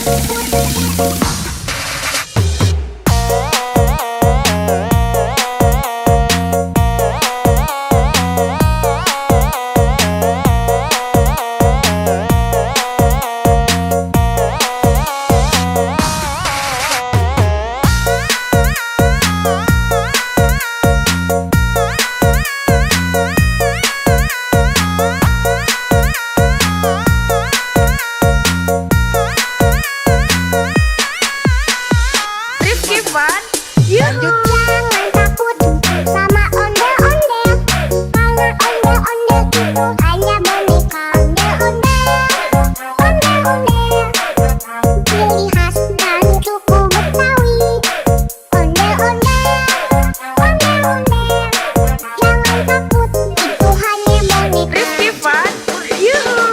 Rifki Fun, Yuhu. Jangan takut sama ondel-ondel, karena ondel-ondel itu hanya boneka. Ondel-ondel, ciri khas dari suku Betawi. Ondel-ondel, ondel-ondel, jangan takut, itu hanya boneka. Rifki Fun, Yuhu.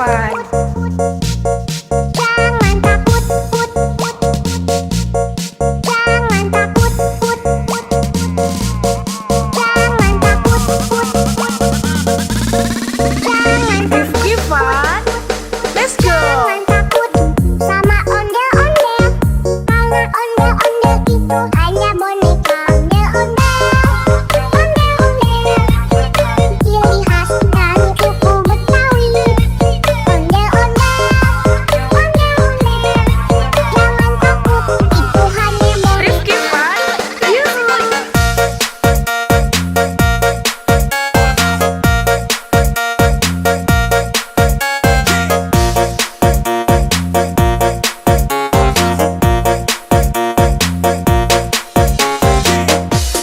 fun. Jangan takut, put, put. Jangan takut, put, put. Jangan takut, put, put. Jangan Rifki fun. Let's go. Jangan takut sama ondel-ondel. Karena ondel-ondel itu hanya boneka. Ondel-ondel, ondel-ondel. Ciri khas dari suku Betawi. Ondel-ondel, ondel-ondel. Jangan takut, itu hanya boneka. Rifki fun. Yuhu.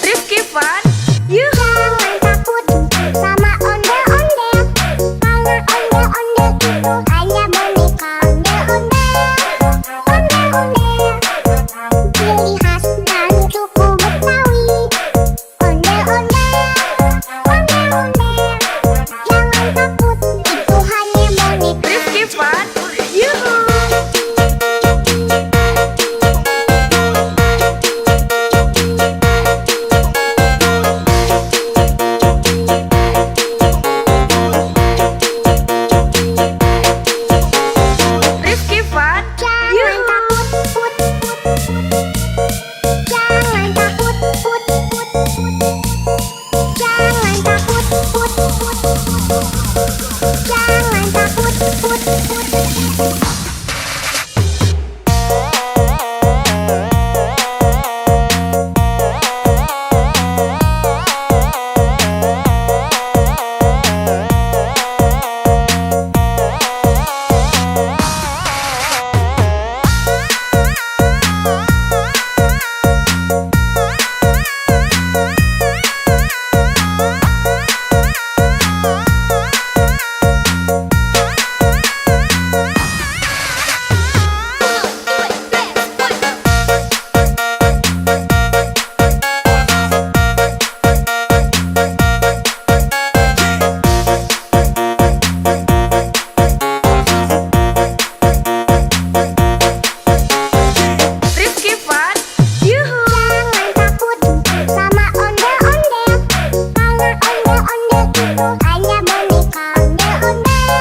Rifki fun. Yuhu. Jangan takut sama ondel-ondel. Karena ondel-ondel itu hanya boneka. Ondel-ondel, ondel-ondel. Ciri khas dari suku Betawi. Ondel-ondel, ondel-ondel. Jangan takut, itu hanya boneka. Rifki fun. Yuhu. Rifki fun. Jangan Yuhu. takut, put, put, put. Jangan takut, put, put, put. Jangan takut, put, put, put. Jangan takut, put, put. Rifki fun. Yuhu. Jangan takut sama ondel-ondel. Karena ondel-ondel itu hanya boneka. Ondel-ondel,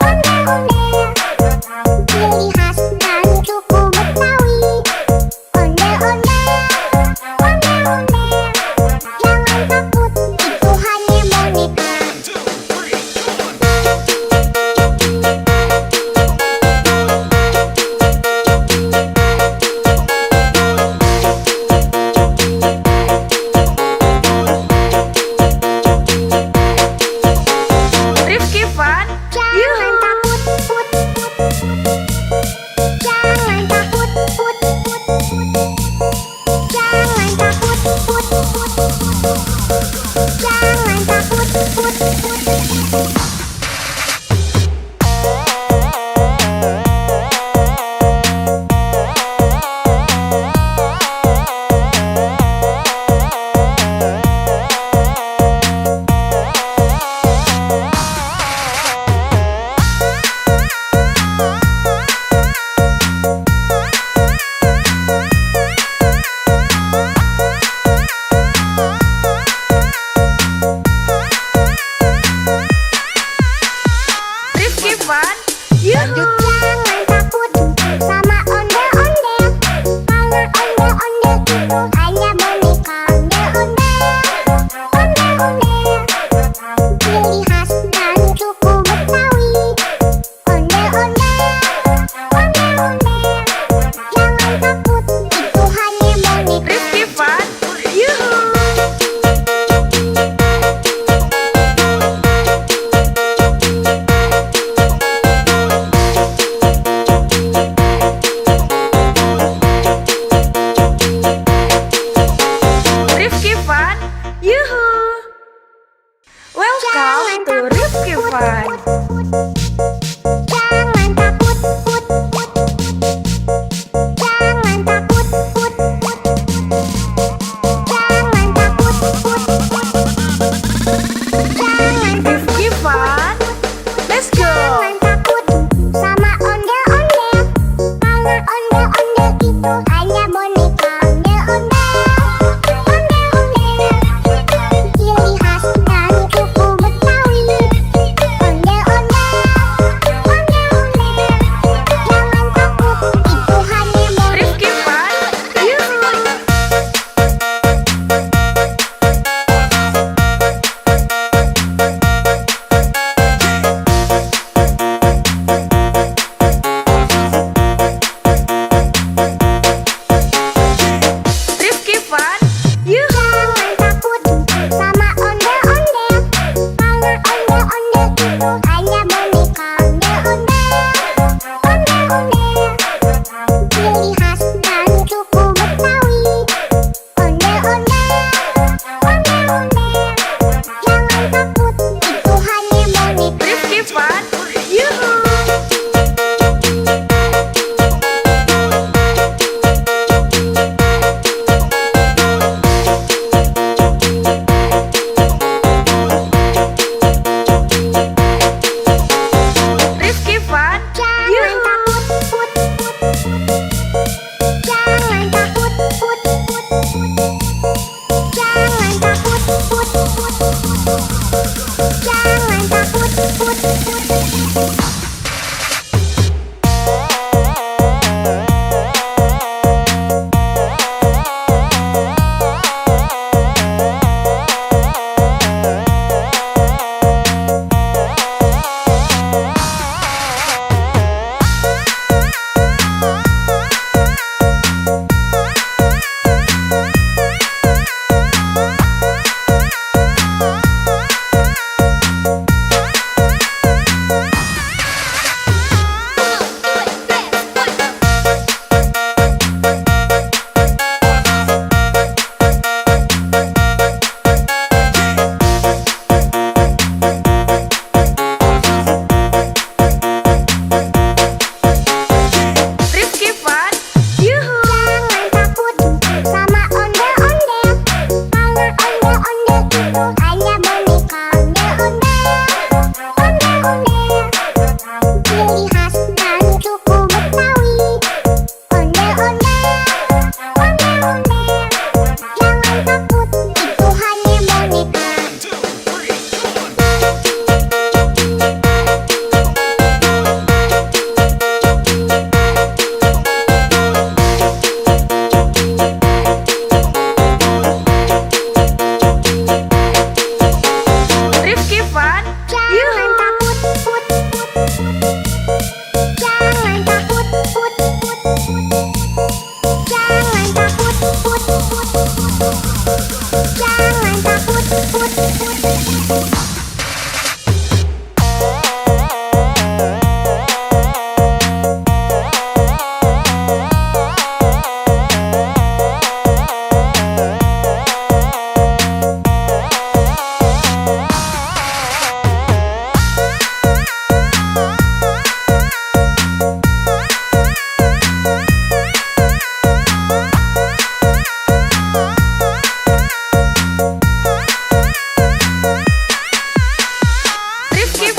ondel-ondel. Ciri khas dari suku Betawi. Ondel-ondel, ondel-ondel. Jangan takut, itu hanya boneka. Rifki fun. Jangan Yuhu. takut, put, put, put. Jangan takut, put, put, put. Jangan takut, put, put, put. Jangan takut, put, put. Rifki fun. Yuhu. Jangan takut sama ondel-ondel. Karena ondel-ondel itu hanya boneka. Ondel-ondel, ondel-ondel. Ciri khas dari suku Betawi. Ondel-ondel, ondel-ondel. Jangan takut, itu hanya boneka. Rifki fun. Yuhu. Rifki fun. Yuhu. Welcome to Rifki fun. Jangan takut, put, put. Jangan takut, put, put. Jangan takut, put, put. Jangan Rifki fun. Let's go. Jangan takut.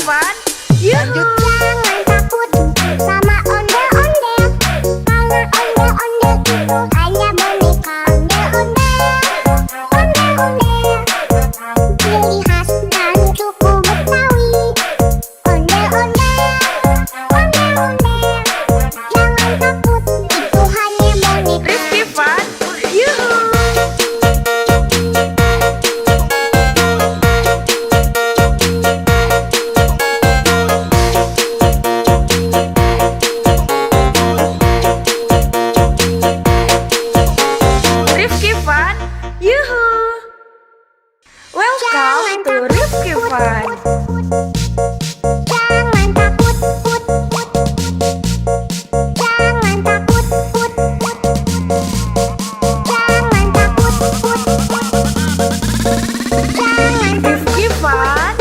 Fun, Yuhu. Jangan takut sama ondel-ondel, karena ondel-ondel itu hanya boneka ondel-ondel. Ondel-ondel, ciri khas dari suku Betawi. Ondel-ondel, ondel-ondel, jangan takut, itu hanya boneka. Rifki Fun, Yuhu. Rifki Fun, Yuhu. Welcome to Rifki Fun. Jangan takut, put, put. Jangan takut, put, put. Jangan takut, put, put. Jangan Rifki Fun,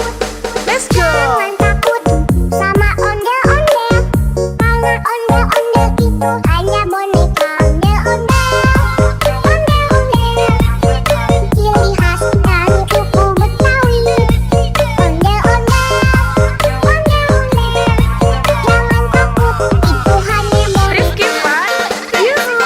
let's go. Jangan takut sama ondel-ondel, karena ondel-ondel itu hanya boneka ondel-ondel. Ondel-ondel, ciri khas dari suku Betawi. Ondel-ondel, ondel-ondel, jangan takut, itu hanya boneka. Rifki Fun, Yuhu.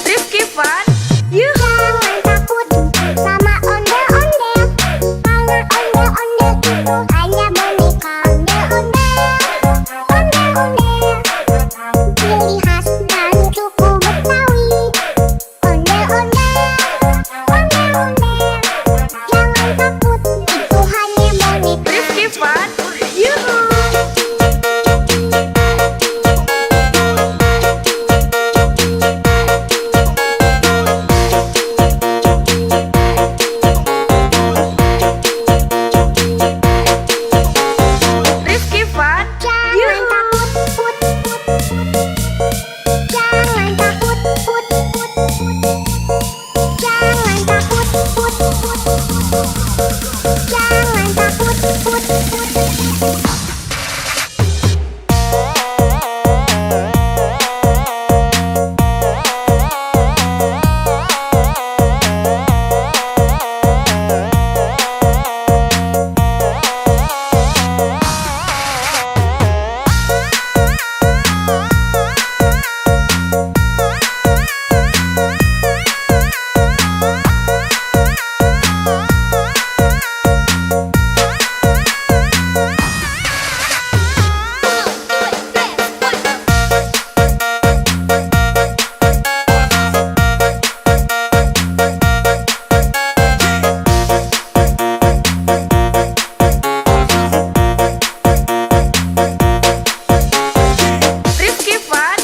Rifki Fun, Yuhu. Jangan takut sama ondel-ondel, karena ondel-ondel itu hanya boneka ondel-ondel. Ondel-ondel, ciri khas dari suku Betawi. Ondel-ondel, ondel-ondel, jangan takut, itu hanya boneka. Rifki Fun, Yuhu. Rifki Fun, Jangan Yuhu. takut, put, put. Jangan takut, put, put. Jangan takut, put, put. Jangan takut, put, put. Rifki Fun,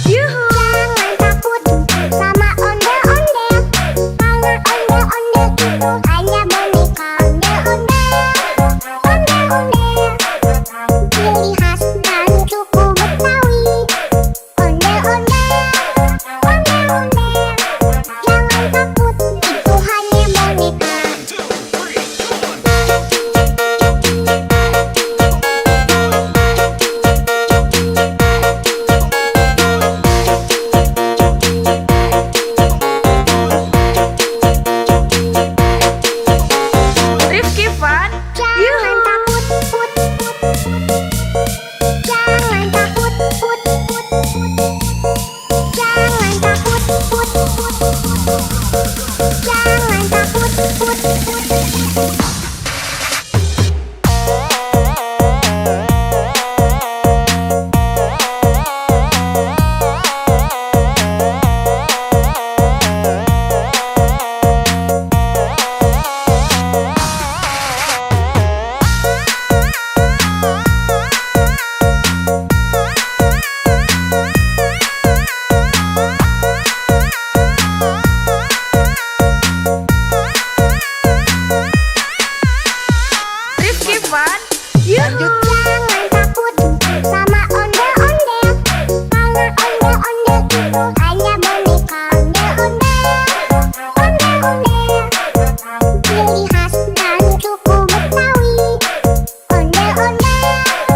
Yuhu. Jangan takut sama ondel-ondel, karena ondel-ondel itu hanya boneka ondel-ondel. Ondel-ondel, ciri khas dari suku Betawi. Ondel-ondel, ondel-ondel, jangan takut, itu hanya boneka. Rifki Fun, Jangan Yuhu. takut, put, put. Jangan takut, put, put. Jangan takut, put, put. Jangan takut, put, put. Ondel-ondel,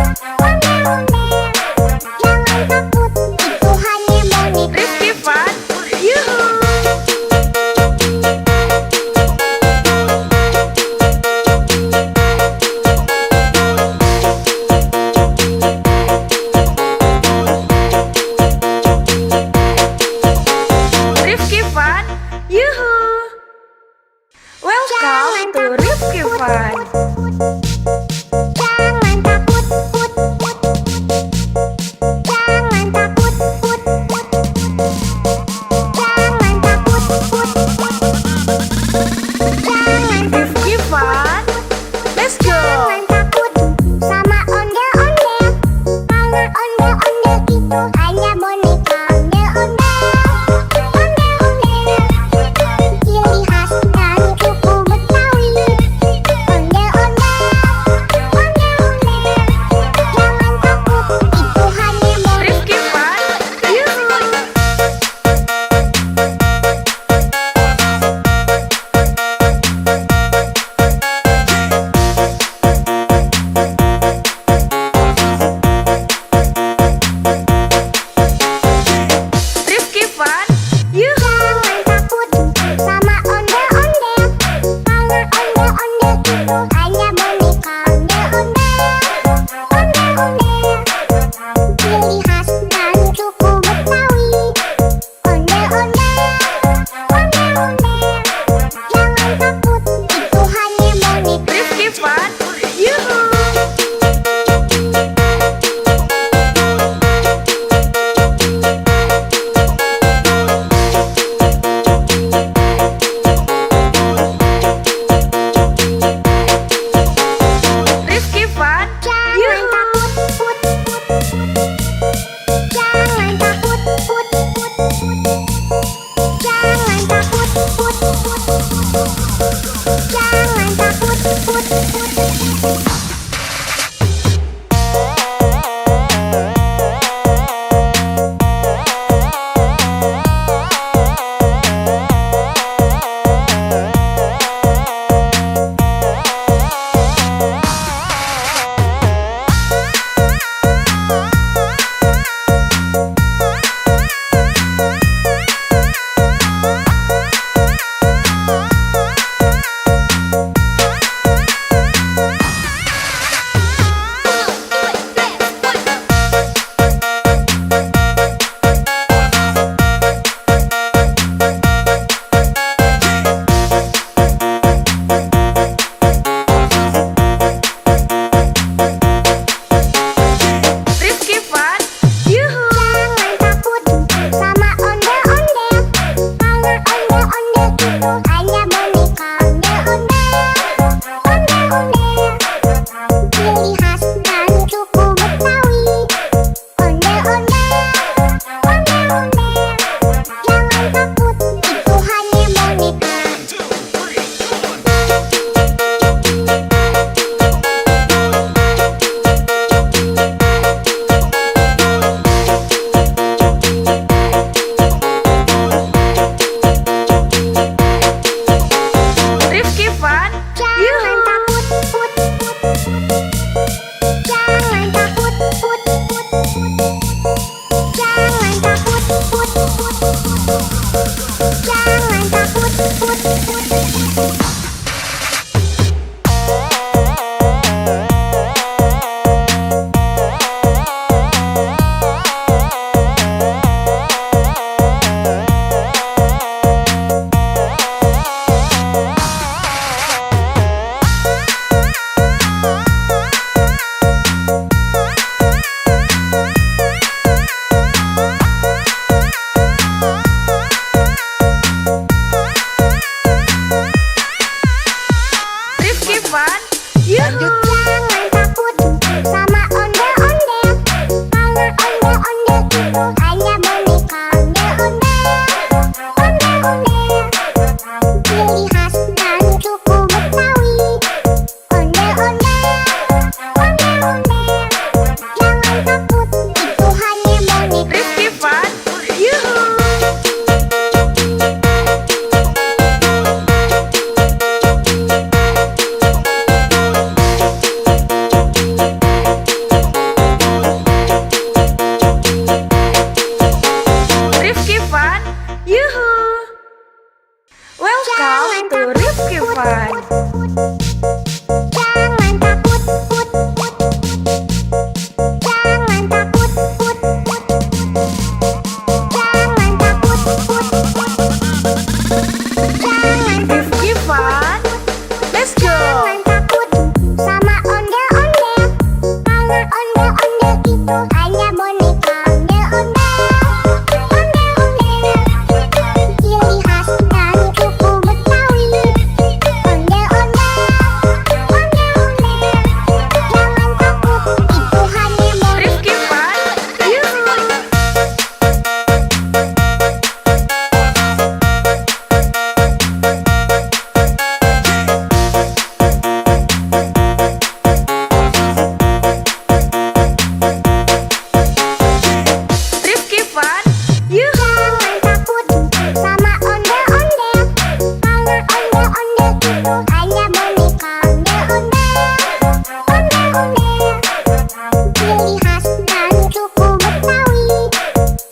ciri khas dari suku Betawi.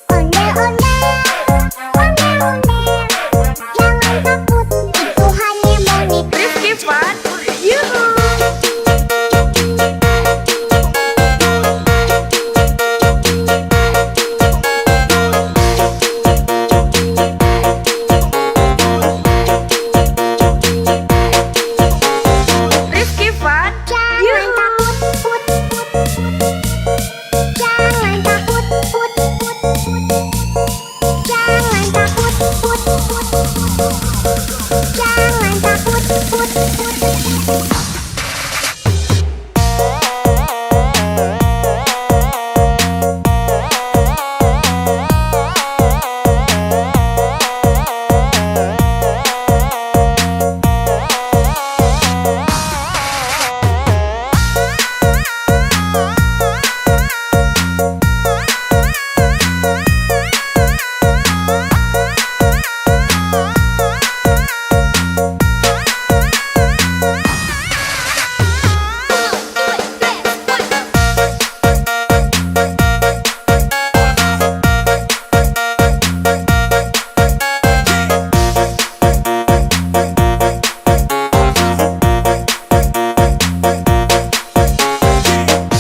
Ondel-ondel, ondel-ondel, jangan takut, itu hanya boneka. Rifki Fun, yuhu. Rifki Fun, Jangan yuhu. takut, put, put, put. Jangan takut, put, put, put. Jangan takut, put, put, put. Jangan takut, put, put.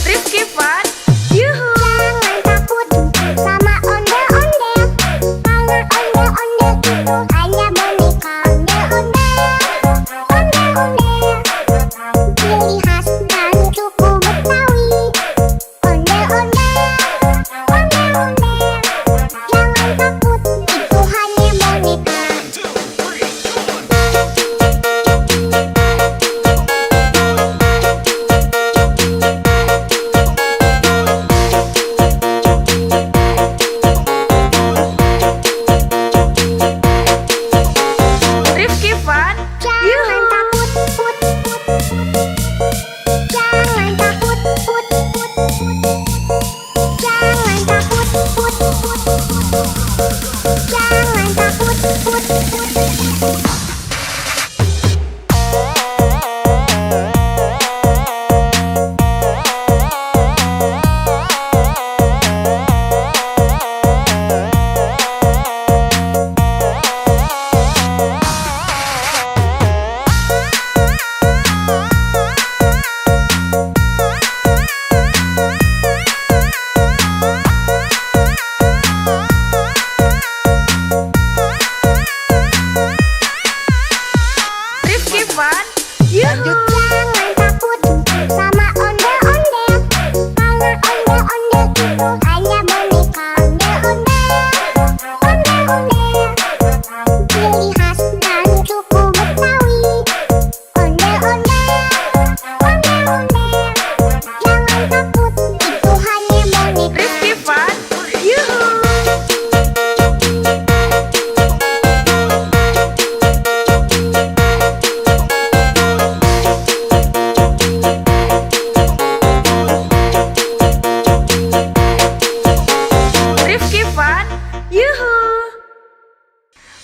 Rifki Fun, yuhu. Jangan takut sama ondel-ondel, karena ondel-ondel itu hanya boneka. Ondel-ondel, ondel-ondel, ciri khas dari suku Betawi. Ondel-ondel, ondel-ondel, jangan takut, itu hanya boneka. Rifki Fun, Jangan yuhu. takut, put, put, put. Jangan takut, put, put, put. Jangan takut, put, put, put. Jangan takut, put, put, put. Rifki Fun, yuhu. Jangan takut sama ondel-ondel, karena ondel-ondel itu hanya boneka. Ondel-ondel, ondel-ondel, ciri khas dari suku Betawi. Ondel-ondel, ondel-ondel, jangan takut, itu hanya boneka. Rifki Fun, yuhu. Rifki Fun, yuhu.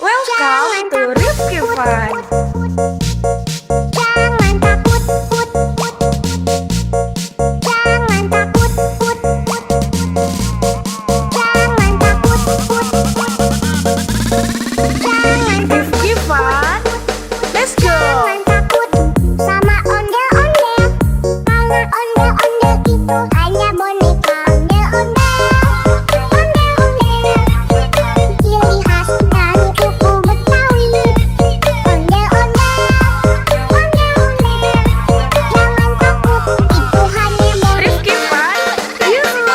Welcome to Rifki Fun. Jangan takut, put, put, put. Jangan takut, put, put, put. Jangan takut, put, put, put. Jangan Rifki Fun, let's go. Jangan takut sama ondel-ondel, karena ondel-ondel itu hanya boneka. Ondel-ondel, ondel-ondel, ciri khas dari suku Betawi. Ondel-ondel, ondel-ondel, jangan takut, itu hanya boneka. Rifki Fun, yuhu.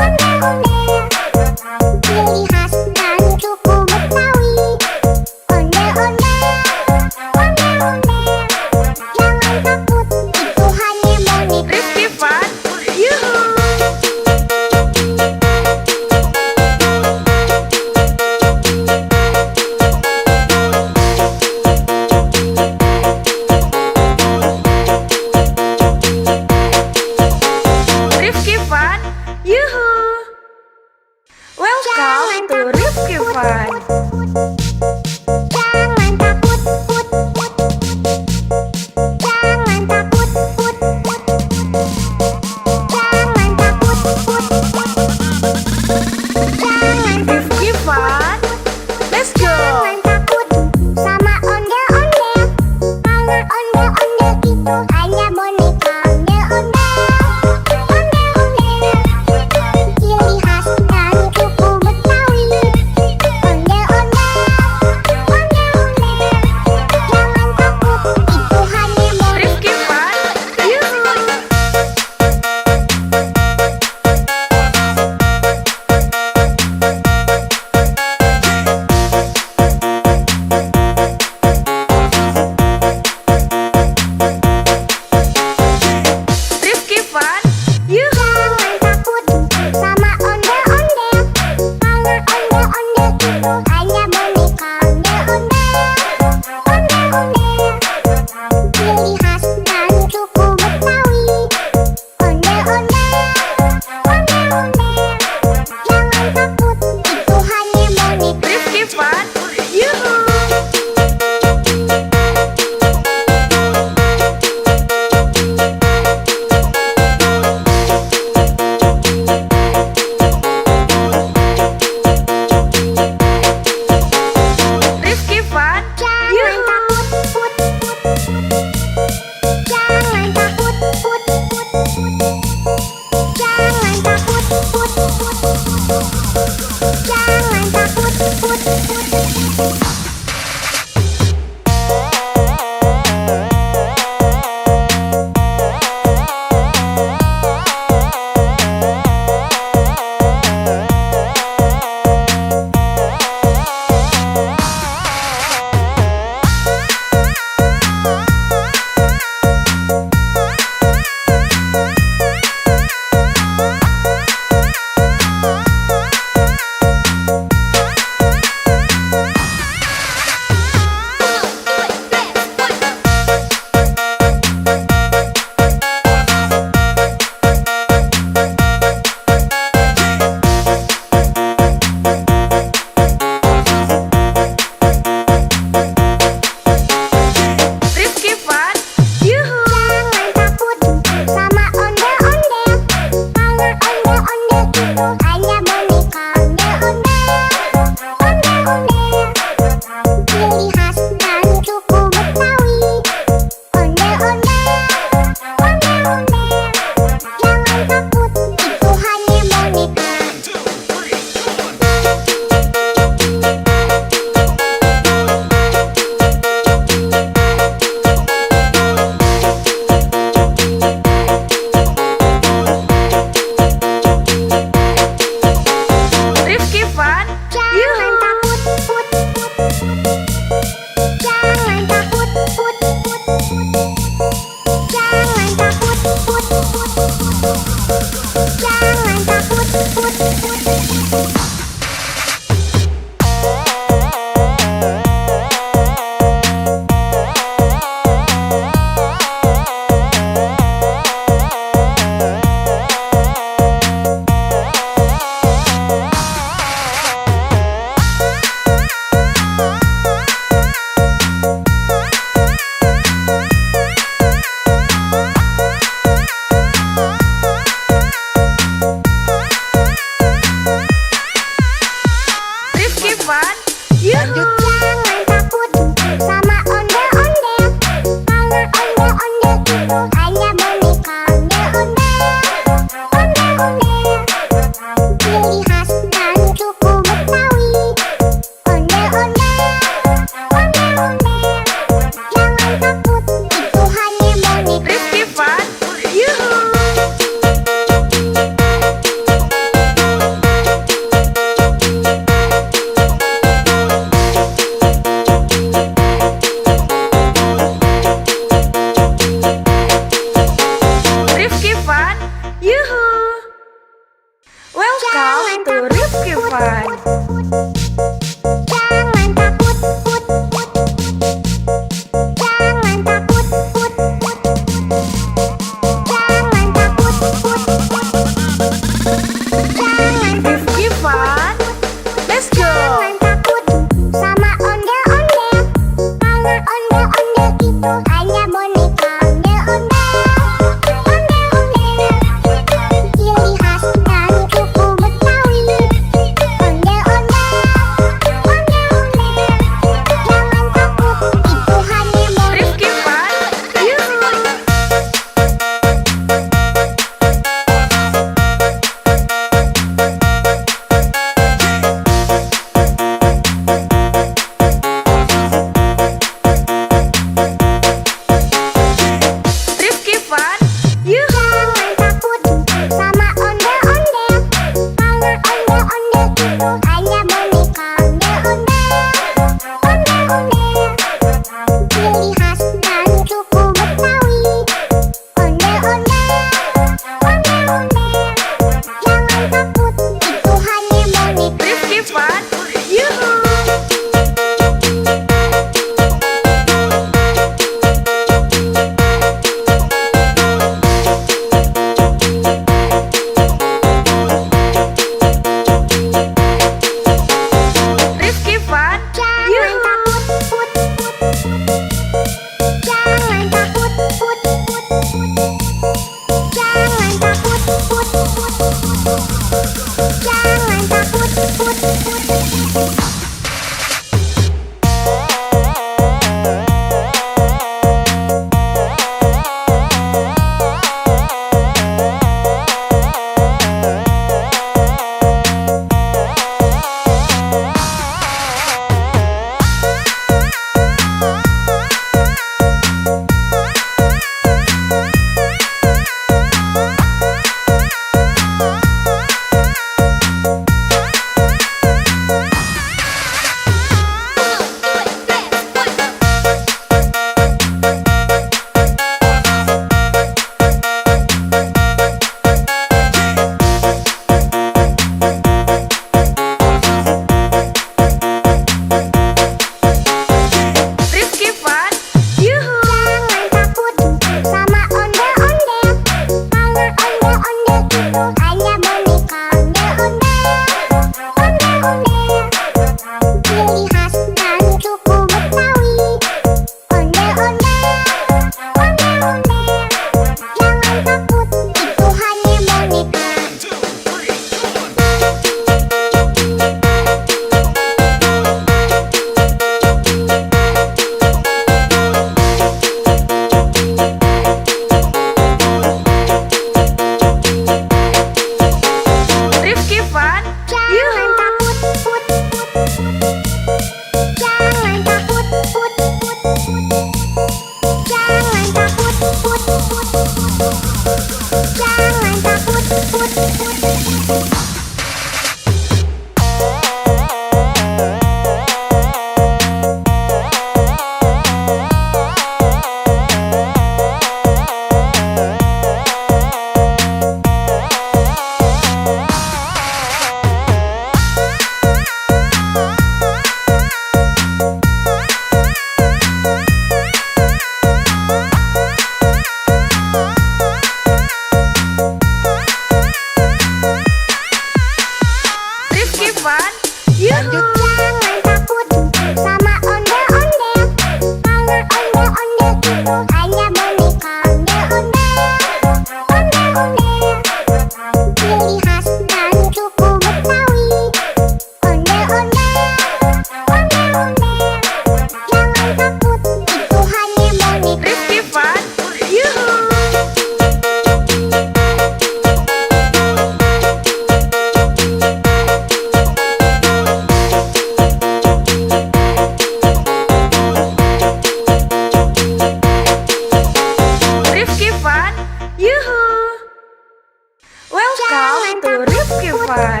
Fun.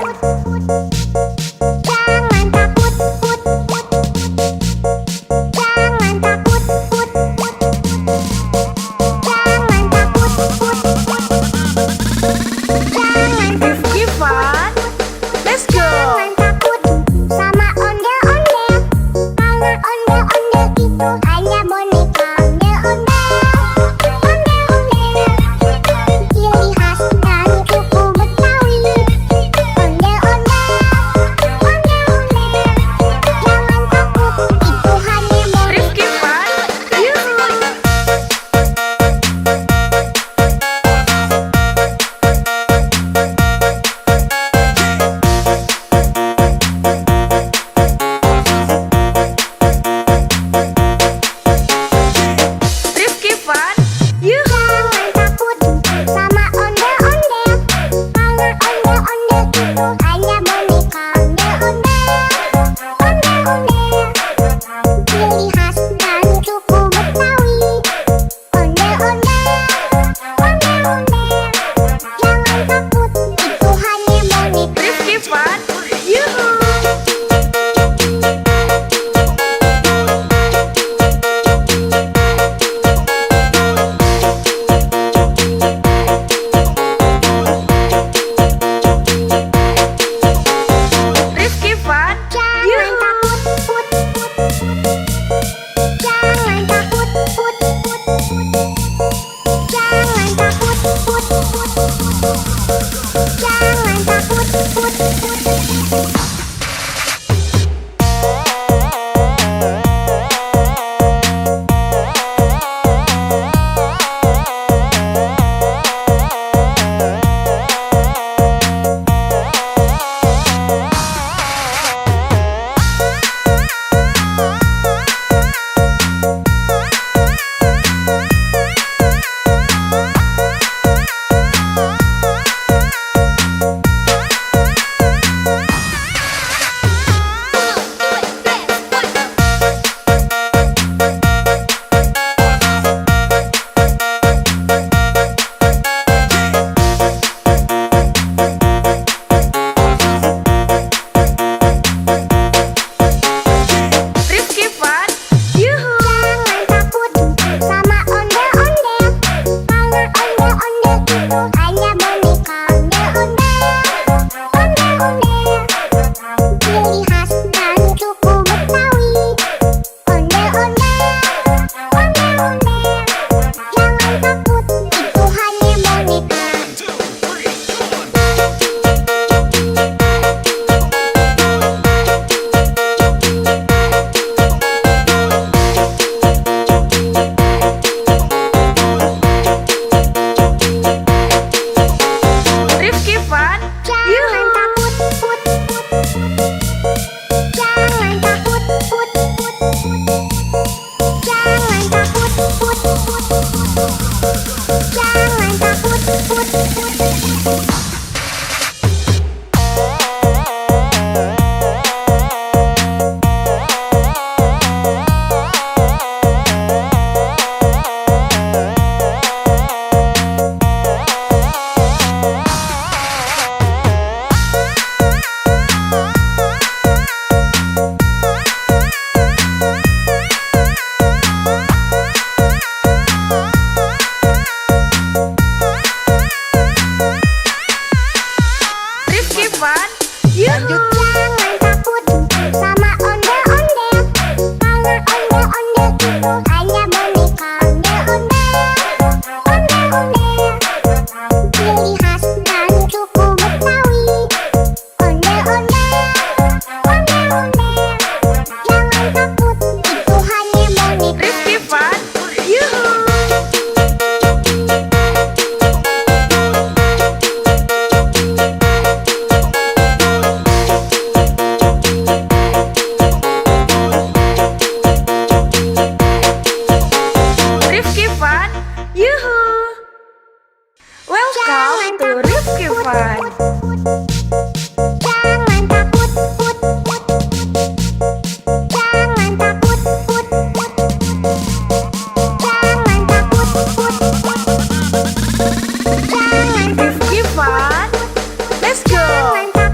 Jangan takut, put, put. Jangan takut, put, put. Jangan takut, put, put. Jangan Rifki Fun. Let's go. Jangan takut sama ondel-ondel. Karena ondel-ondel itu hanya boneka. Ondel-ondel, ondel-ondel. Ciri khas dari suku Betawi. Ondel-ondel, ondel-ondel. Jangan takut, itu hanya boneka. Rifki Fun. Yuhu. Rifki Fun. Yuhu. Jangan takut sama ondel-ondel. Karena ondel-ondel itu hanya boneka. Ondel-ondel, ondel-ondel. Ciri khas dari suku Betawi. Ondel-ondel, ondel-ondel. Jangan takut, itu hanya boneka. Rifki Fun. Yuhu. Rifki Fun. Jangan Yuhu. takut, put, put. Jangan takut, put, put. Jangan takut, put, put. Jangan takut, put, put. Rifki Fun. Yuhu. Jangan takut sama ondel-ondel. Karena ondel-ondel itu hanya boneka. Ondel-ondel, ondel-ondel. Ciri khas dari suku Betawi. Ondel-ondel, ondel-ondel. Jangan takut, itu hanya boneka. Rifki Fun. Jangan Yuhu. takut, put, put. Jangan takut, put, put. Jangan takut, put, put. Jangan takut, put, put. Rifki Fun. Yuhu. Jangan takut sama ondel-ondel. Karena ondel-ondel itu hanya boneka. Ondel-ondel, ondel-ondel. Ciri khas dari suku Betawi. Ondel-ondel, ondel-ondel. Jangan takut, itu hanya boneka. Rifki Fun. Yuhu. Rifki Fun. Yuhu. Welcome to Rifki Fun. Jangan takut, put, put. Jangan takut, put, put. Jangan takut, put, put. Jangan Rifki Fun. Let's go. Jangan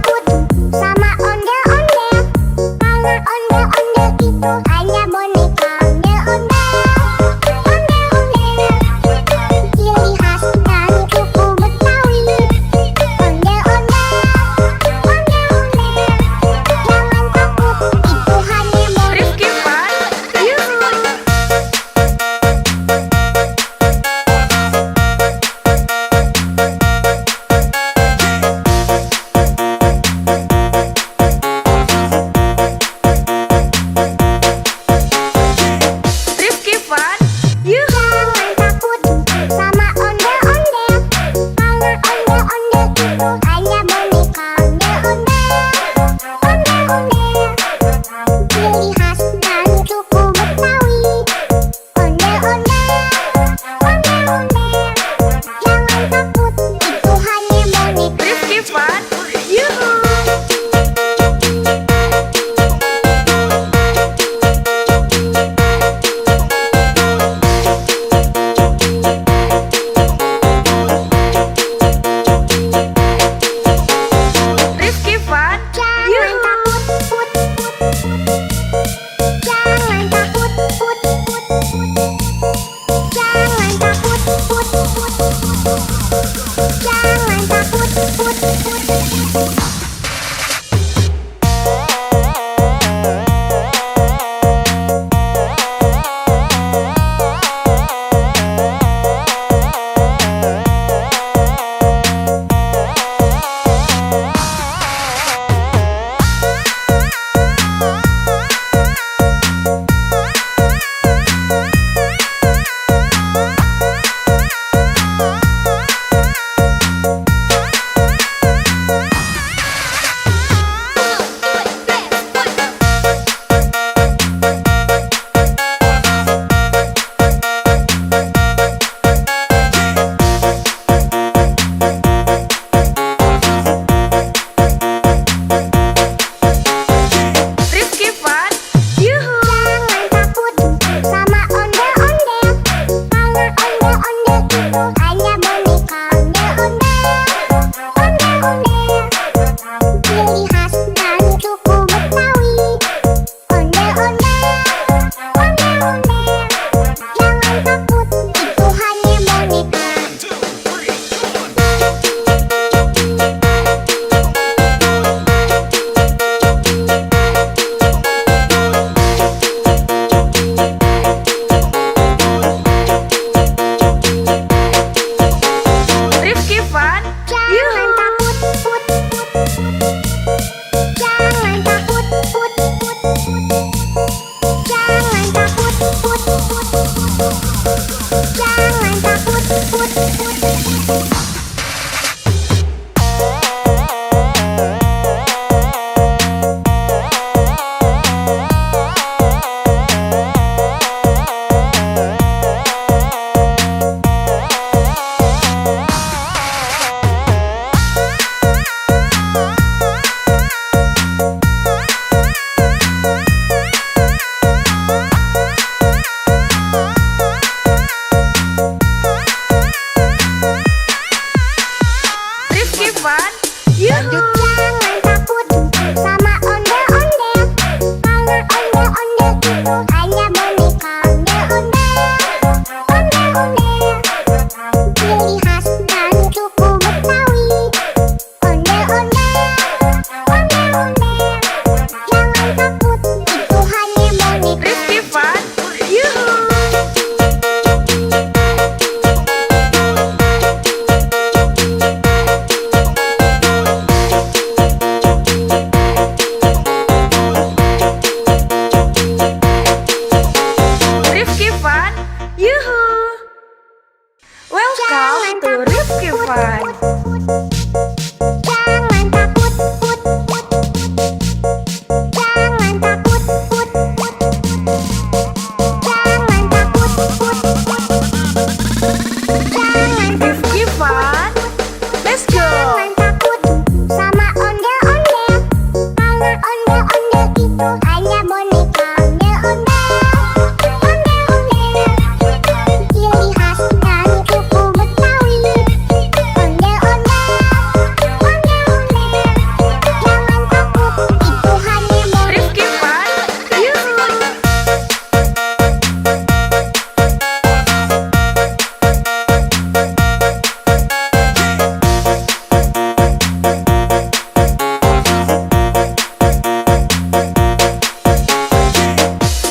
Fun, yuhu. Jangan takut sama ondel-ondel, karena ondel-ondel itu hanya boneka. Ondel-ondel, ciri khas dan suku Betawi. Ondel-ondel, jangan takut, itu hanya boneka. Rifki Fun, yuhu. Rifki Fun, yuhu. Welcome to Rifki Fun. Jangan takut, jangan takut, jangan takut, jangan Rifki Fun, let's go. jangan takut sama ondel-ondel, karena ondel-ondel itu hanya boneka. Ondel-ondel, ciri khas dan suku Betawi. Ondel-ondel, jangan takut, itu hanya boneka. Rifki Fun, yuhu.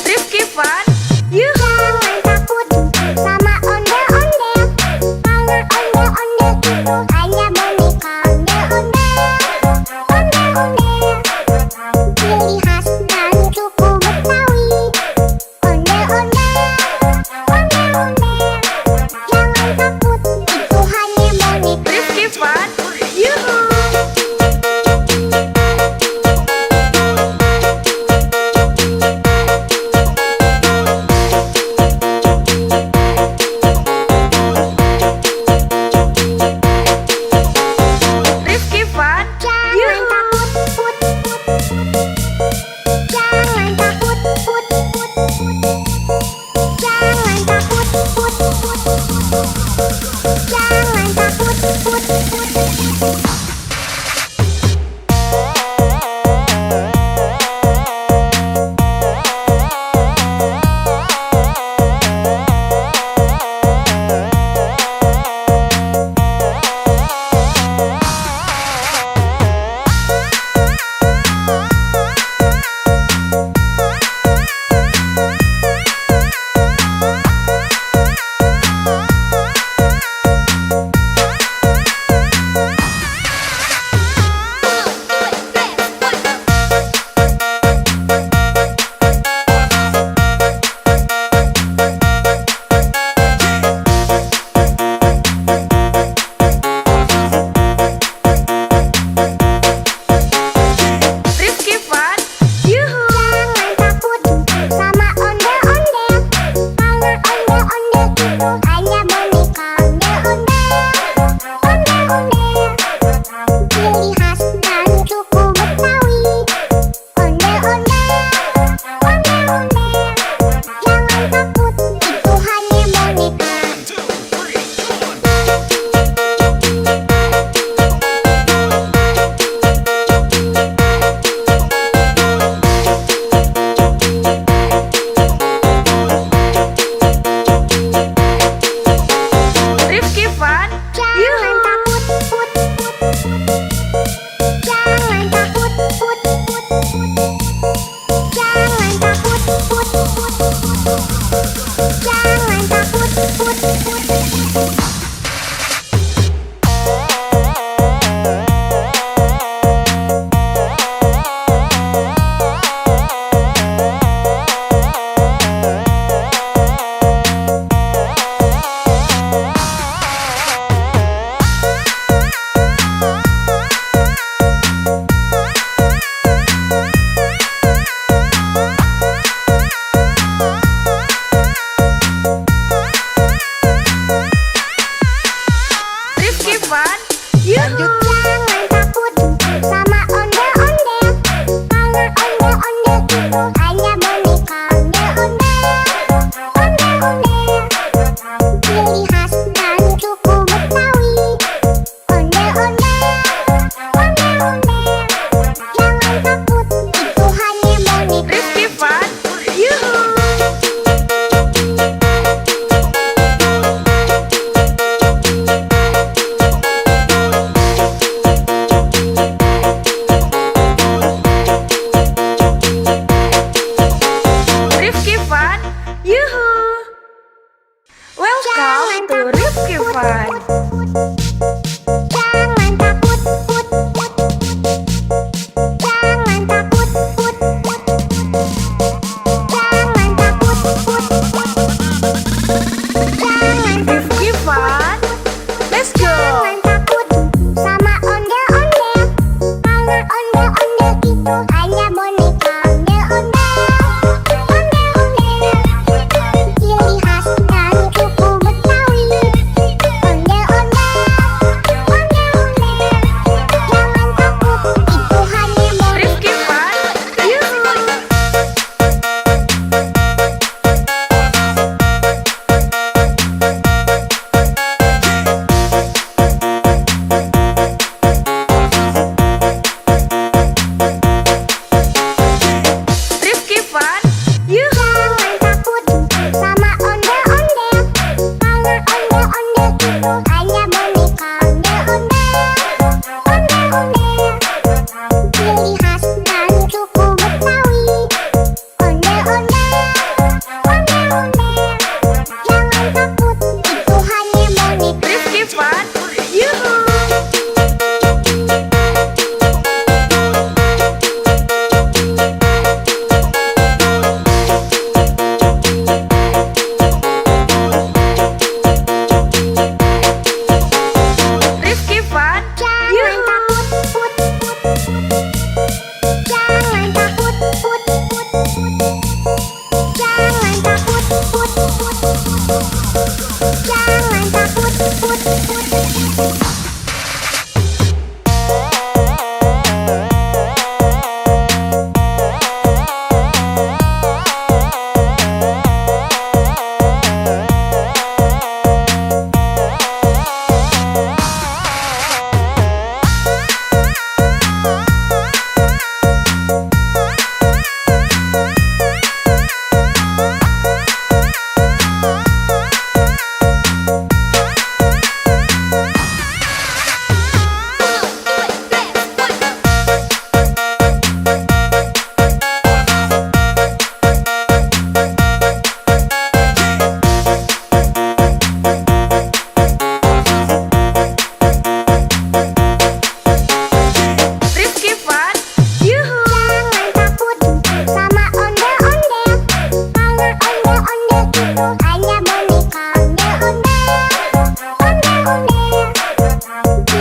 Rifki Fun, yuhu. Jangan takut sama ondel-ondel, karena ondel-ondel itu hanya boneka. Ondel-ondel, ciri khas dan suku Betawi. Ondel-ondel, jangan takut, itu hanya boneka. Rifki Fun, yuhu. Rifki Fun, Jangan yuhu. takut, jangan takut, jangan takut, jangan takut. Rifki Fun, yuhu. Jangan takut sama ondel-ondel, karena ondel-ondel itu hanya boneka. Ondel-ondel, ciri khas dan suku Betawi. Ondel-ondel, jangan takut, itu hanya boneka. Rifki Fun, Jangan yuhu. takut, jangan takut, jangan takut, jangan takut. Ciri khas dan suku Betawi. Ondel-ondel,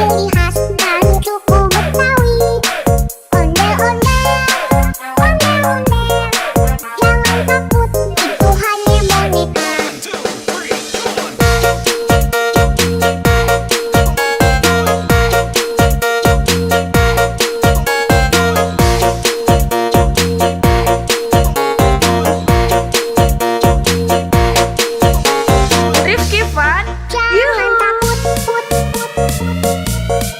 ciri khas dari suku Betawi. Ondel-ondel, ondel-ondel, jangan takut, itu hanya boneka. Rifki Fun, Jangan Yuhu. takut, put, put, put.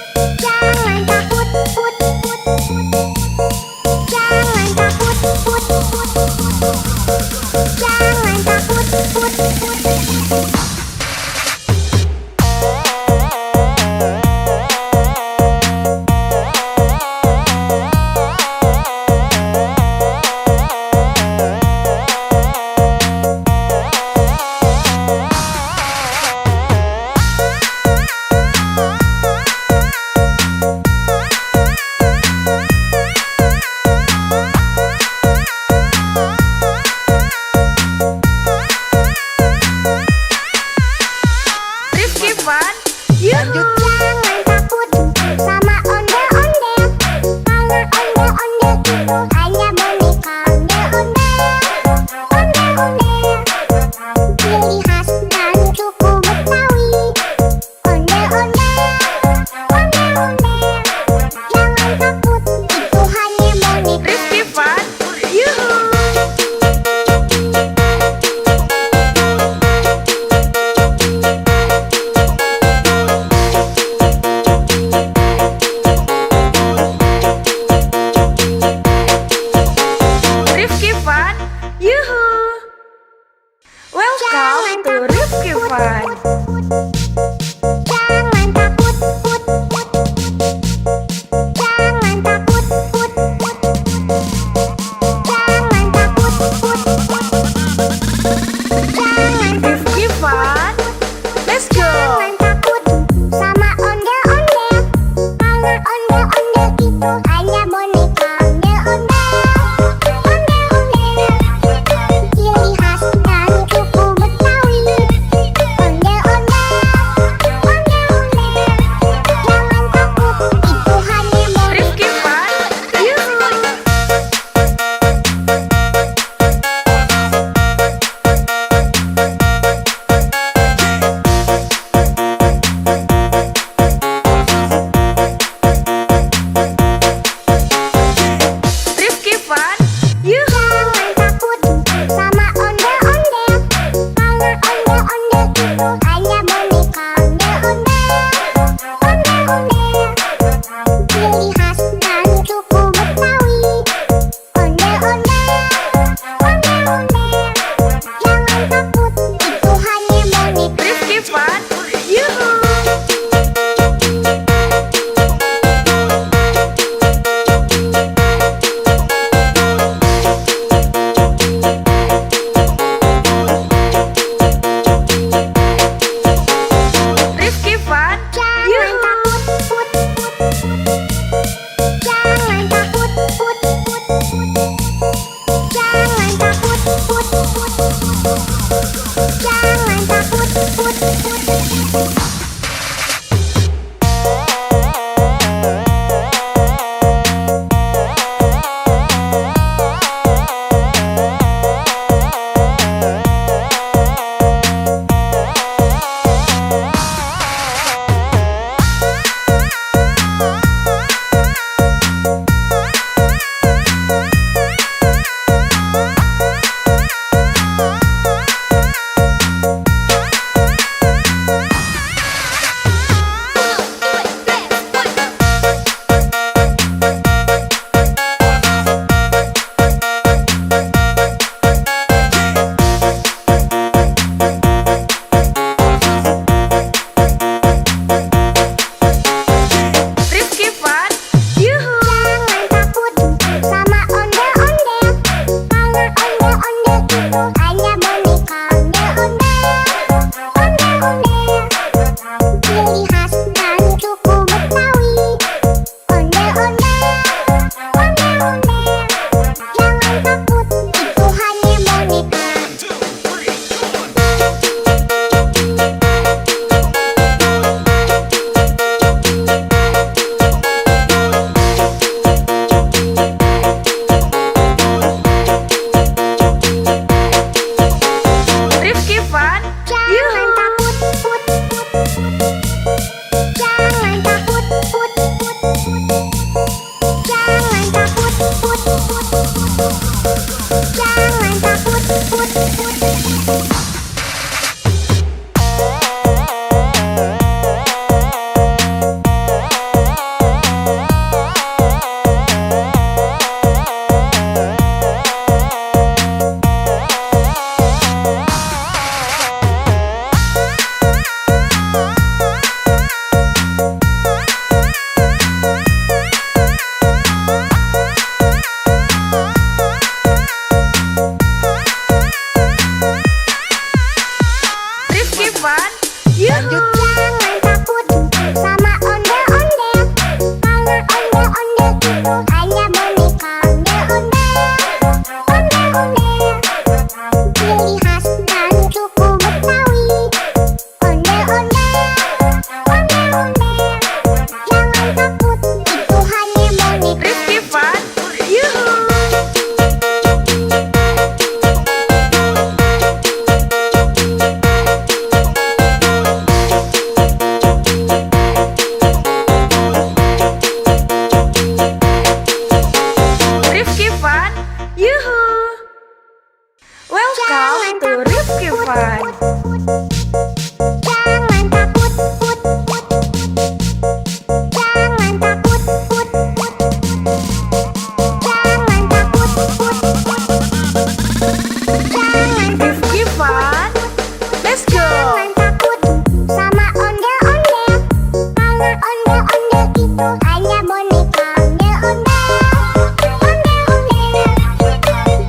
itu hanya boneka ondel-ondel.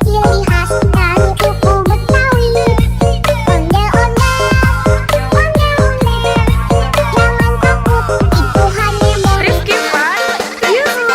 Ciri khas dari suku Betawi. Ondel-ondel. Jangan takut, itu hanya boneka. Rifki Fun, Yuhu.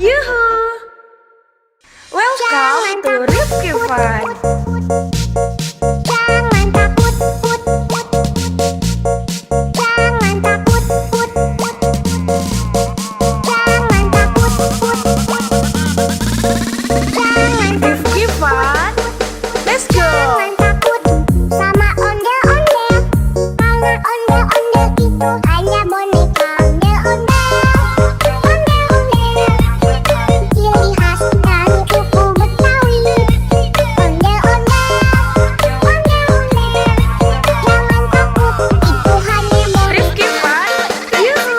Yuhu! Welcome to Rifki Fun. Jangan takut, put, put. Jangan takut, put, put. Jangan takut, put, put. Jangan Rifki Fun. Let's go! Jangan takut sama ondel-ondel. Karena ondel-ondel itu hanya boneka. Ondel-ondel, ondel-ondel. Ciri khas dari suku Betawi. Ondel-ondel, ondel-ondel. Jangan takut, itu hanya boneka. Rifki Fun. Yuhu!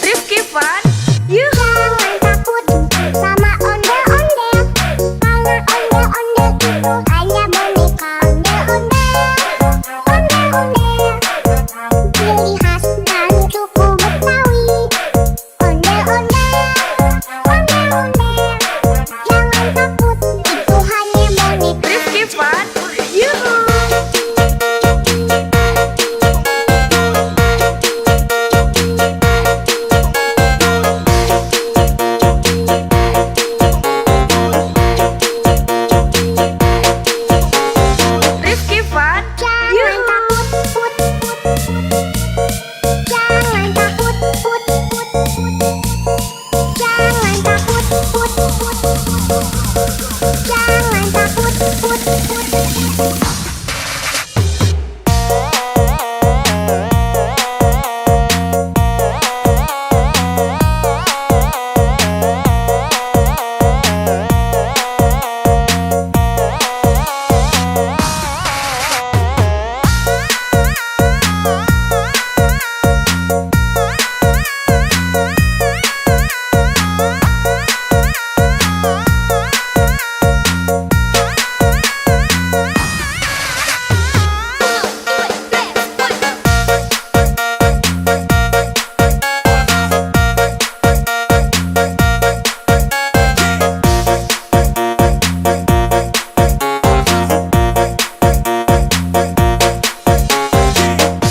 Rifki Fun. Yuhu! Jangan takut sama ondel-ondel. Karena ondel-ondel itu hanya boneka. Ondel-ondel, ondel-ondel. Ciri khas dari suku Betawi. Ondel-ondel, ondel-ondel. Jangan takut, itu hanya boneka. Rifki Fun. Yuhu! Rifki Fun. Jangan Yuhu! takut, put, put. Jangan takut, put, put. Jangan takut, put, put. Jangan takut, put, put.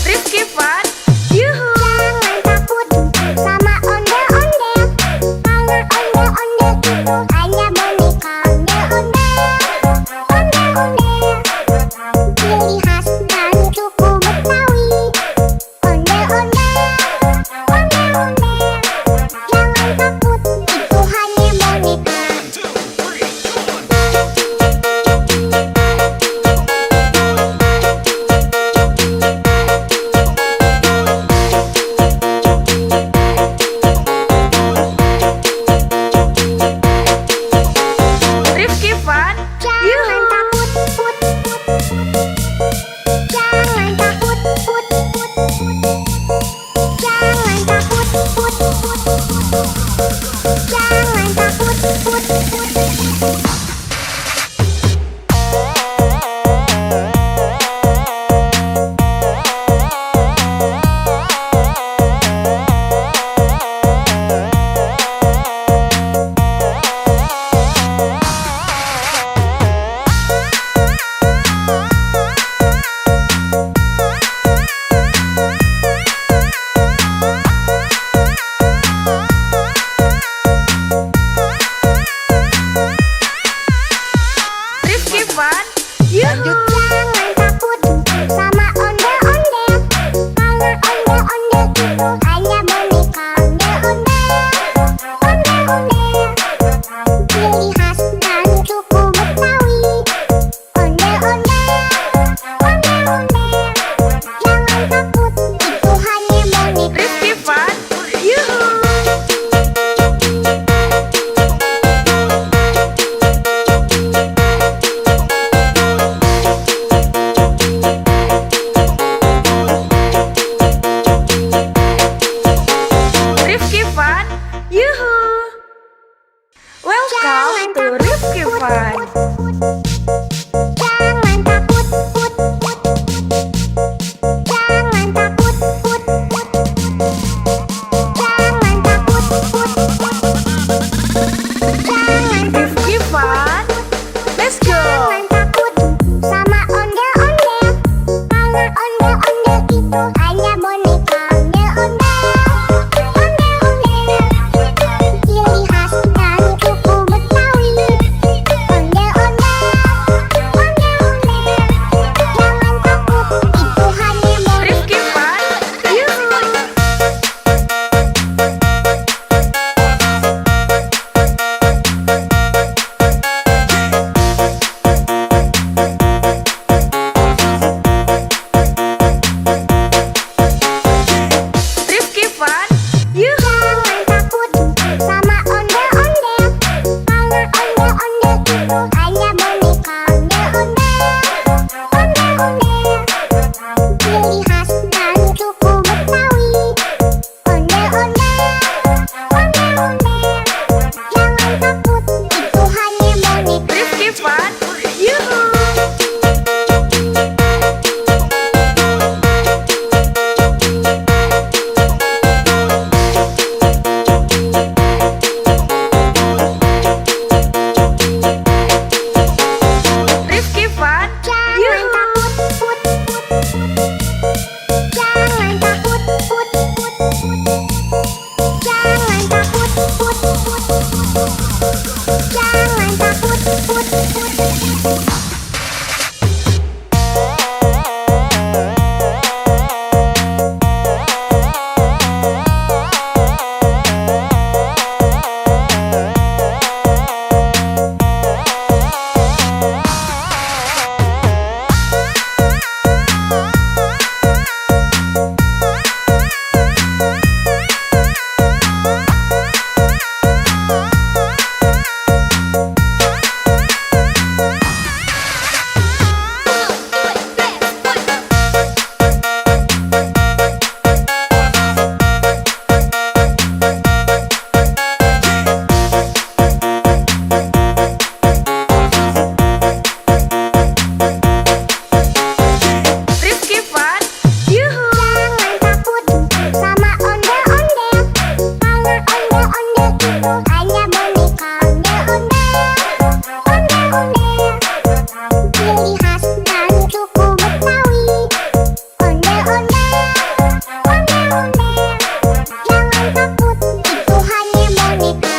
Rifki Fun. Yuhu! Jangan takut sama ondel-ondel. Karena ondel-ondel itu hanya boneka. Ondel-ondel, ondel-ondel. Ciri khas dari suku Betawi. Ondel-ondel, ondel-ondel. Jangan takut, itu hanya boneka. Rifki Fun. Jangan Yuhu! takut, put, put. Jangan takut, put, put. Jangan takut, put, put. Jangan takut, put, put. Rifki Fun. Yuhu! Jangan takut sama ondel-ondel. Karena ondel-ondel itu hanya boneka. Ondel-ondel, ondel-ondel. Ciri khas dari suku Betawi. Ondel-ondel, ondel-ondel. Jangan takut, itu hanya boneka. Rifki Fun. Yuhu! Rifki Fun. Yuhu! Welcome to Rifki Fun. Jangan takut, put, put. Jangan takut, put, put. Jangan takut, put, put. Jangan takut, put, put. Rifki Fun, yuhu. Jangan takut sama ondel-ondel, karena ondel-ondel itu hanya boneka. Ondel-ondel, ciri khas dari suku Betawi. Ondel-ondel, jangan takut, itu hanya boneka.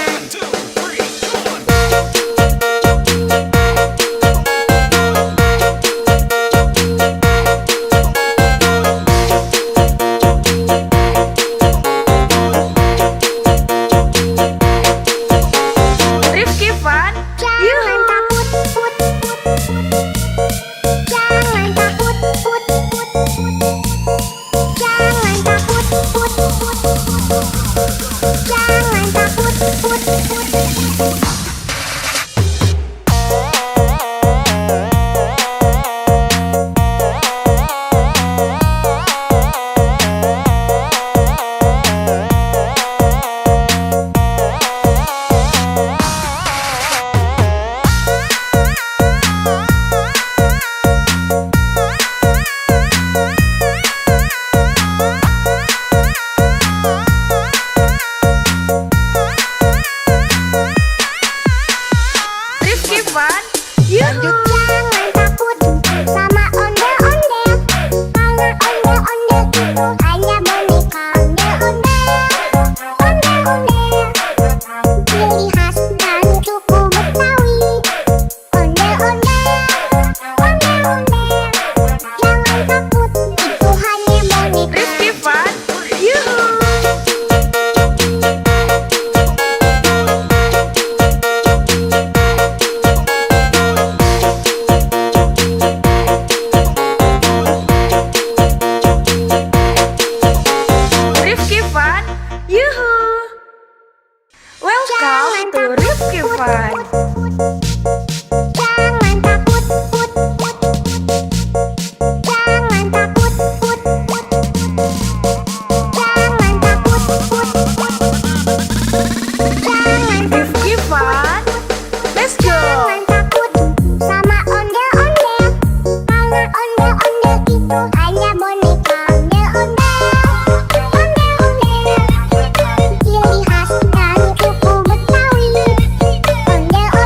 Rifki Fun, Jangan yuhu. takut, put, put, put. Jangan takut, put, put, put. Jangan takut, put, put, put. Jangan takut, put, put. Rifki Fun, yuhu. Jangan takut sama ondel-ondel, karena ondel-ondel itu hanya boneka. Ondel-ondel, ciri khas dari suku Betawi. Ondel-ondel, jangan takut, itu hanya boneka. Rifki Fun, yuhu. Rifki Fun, yuhu. Welcome to Rifki Fun. Jangan takut, put, put. Jangan takut, put, put. Jangan takut, put, put. Jangan Rifki Fun, let's go. Jangan takut sama ondel-ondel, karena ondel-ondel itu hanya boneka. Ondel-ondel, ciri khas dari suku Betawi. Ondel-ondel,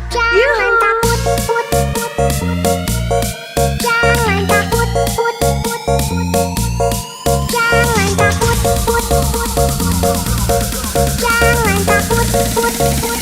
Jangan takut, put, put. Jangan takut, put, put. Jangan takut, put, put. Jangan takut, put, put.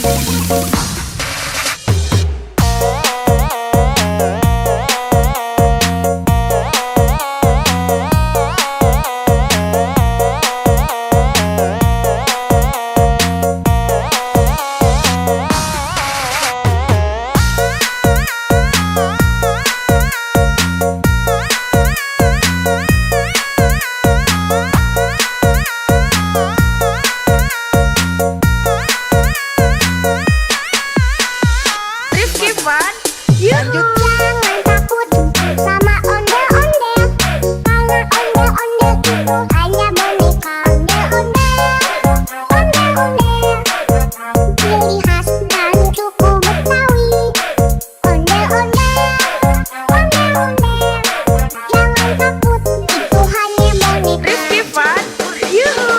Rifki Fun, yuhu. Jangan takut sama ondel-ondel, karena ondel-ondel itu hanya boneka. Ondel-ondel, ondel-ondel, ciri khas dan suku Betawi. Ondel-ondel, ondel-ondel, jangan takut, itu hanya boneka. Rifki Fun, yuhu.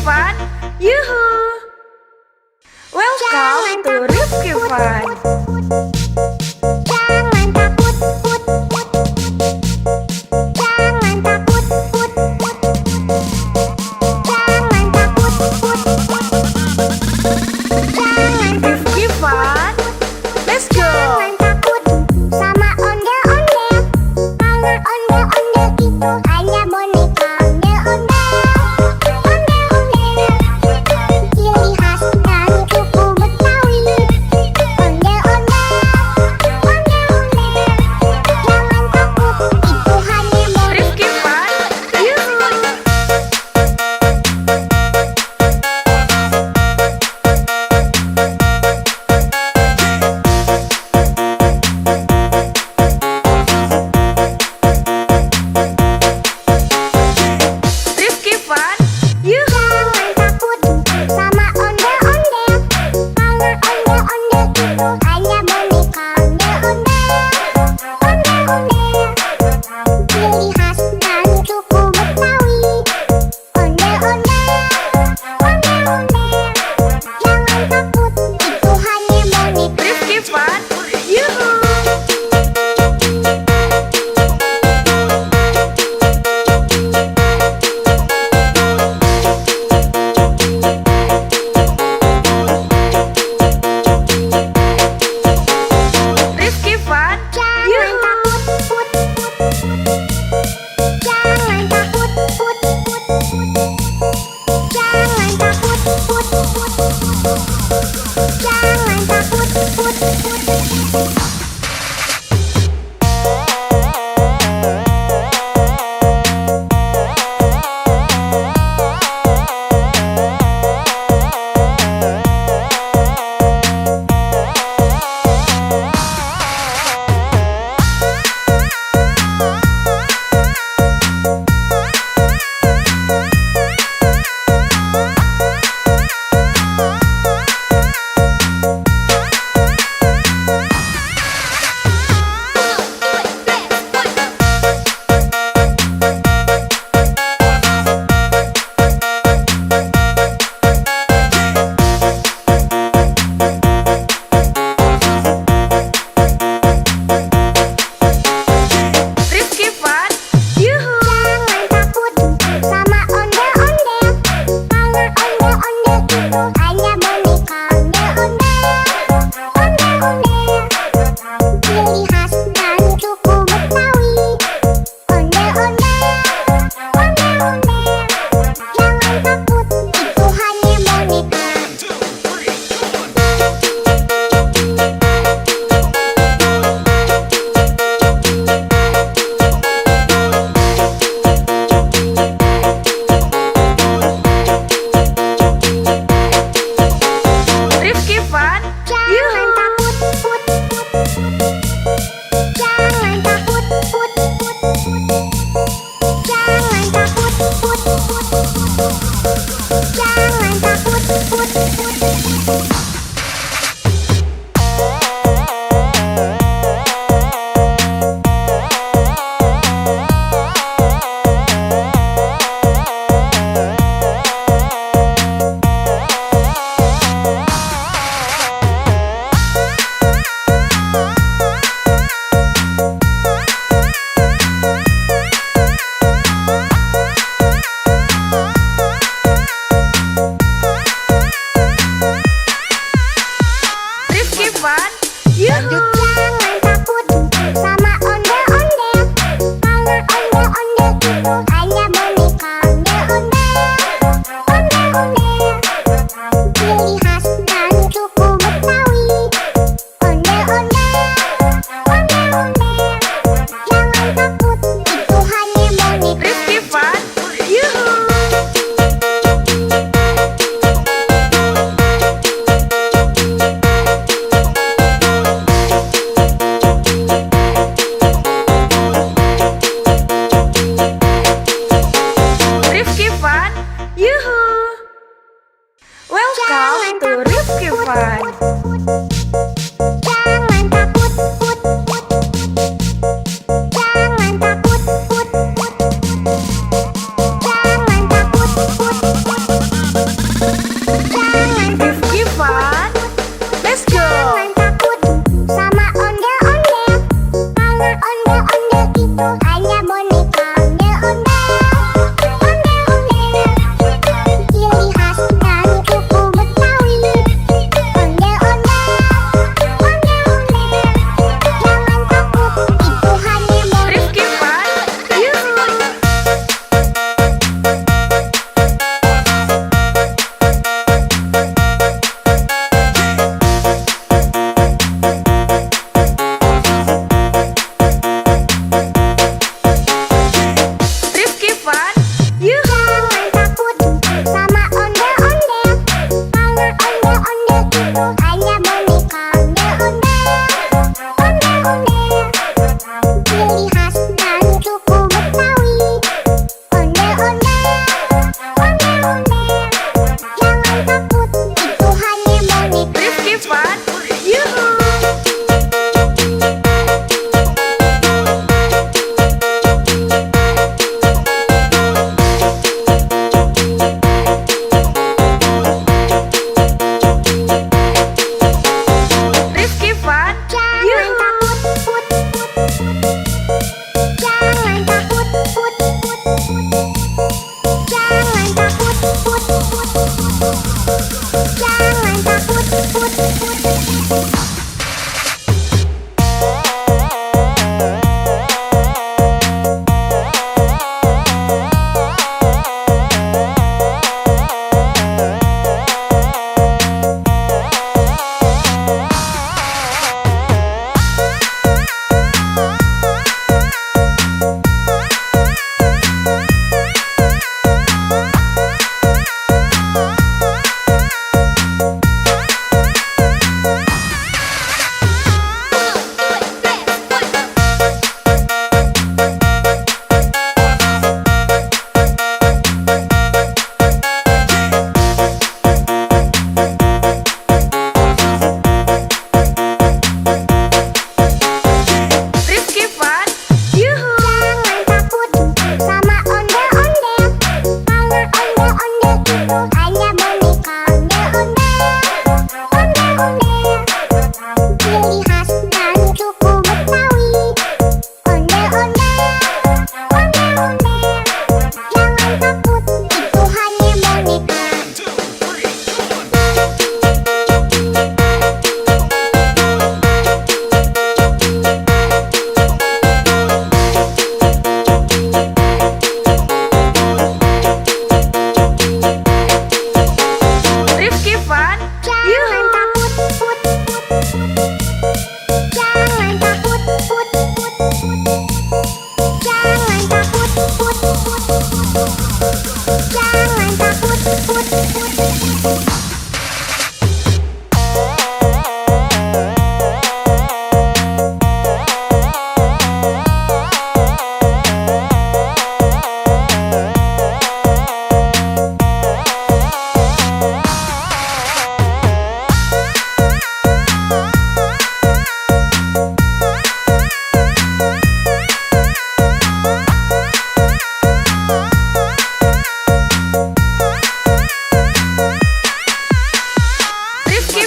Fun. Yuhu! Welcome to Rifki Fun. Jangan takut, put, put. Jangan takut, put, put. Jangan takut, put, put. Jangan Rifki Fun. Let's go! Jangan takut sama ondel-ondel. Karena ondel-ondel itu hanya boneka ondel-ondel. Ondel-ondel, ciri khas dari suku Betawi. Ondel-ondel, ondel-ondel. Jangan takut, itu hanya boneka. Rifki Fun. Yuhu! Rifki Fun. Yuhu! Jangan takut sama ondel-ondel. Karena ondel-ondel itu hanya boneka ondel-ondel. Ondel-ondel, ciri khas dari suku Betawi. Ondel-ondel, ondel-ondel. Jangan takut, itu hanya boneka. Rifki Fun. Yuhu! Rifki Fun. Jangan Yuhu! takut, put, put, put. Jangan takut, put, put, put. Jangan takut, put, put, put. Jangan takut, put, put. Rifki Fun. Yuhu! Jangan takut sama ondel-ondel. Karena ondel-ondel itu hanya boneka ondel-ondel. Ondel-ondel, ciri khas dari suku Betawi. Ondel-ondel, ondel-ondel. Jangan takut, itu hanya boneka. Rifki Fun. Jangan Yuhu! takut, put, put, put. Jangan takut, put, put, put. Jangan takut, put, put, put. Jangan takut, put, put. Rifki Fun. Yuhu! Jangan takut sama ondel-ondel. Karena ondel-ondel itu hanya boneka ondel-ondel. Ondel-ondel, ciri khas dari suku Betawi. Ondel-ondel, ondel-ondel. Jangan takut, itu hanya boneka. Rifki Fun. Yuhu! Rifki Fun. Yuhu! Welcome to Rifki Fun. Jangan takut, put, put. Jangan takut, put, put. Jangan takut, put, put.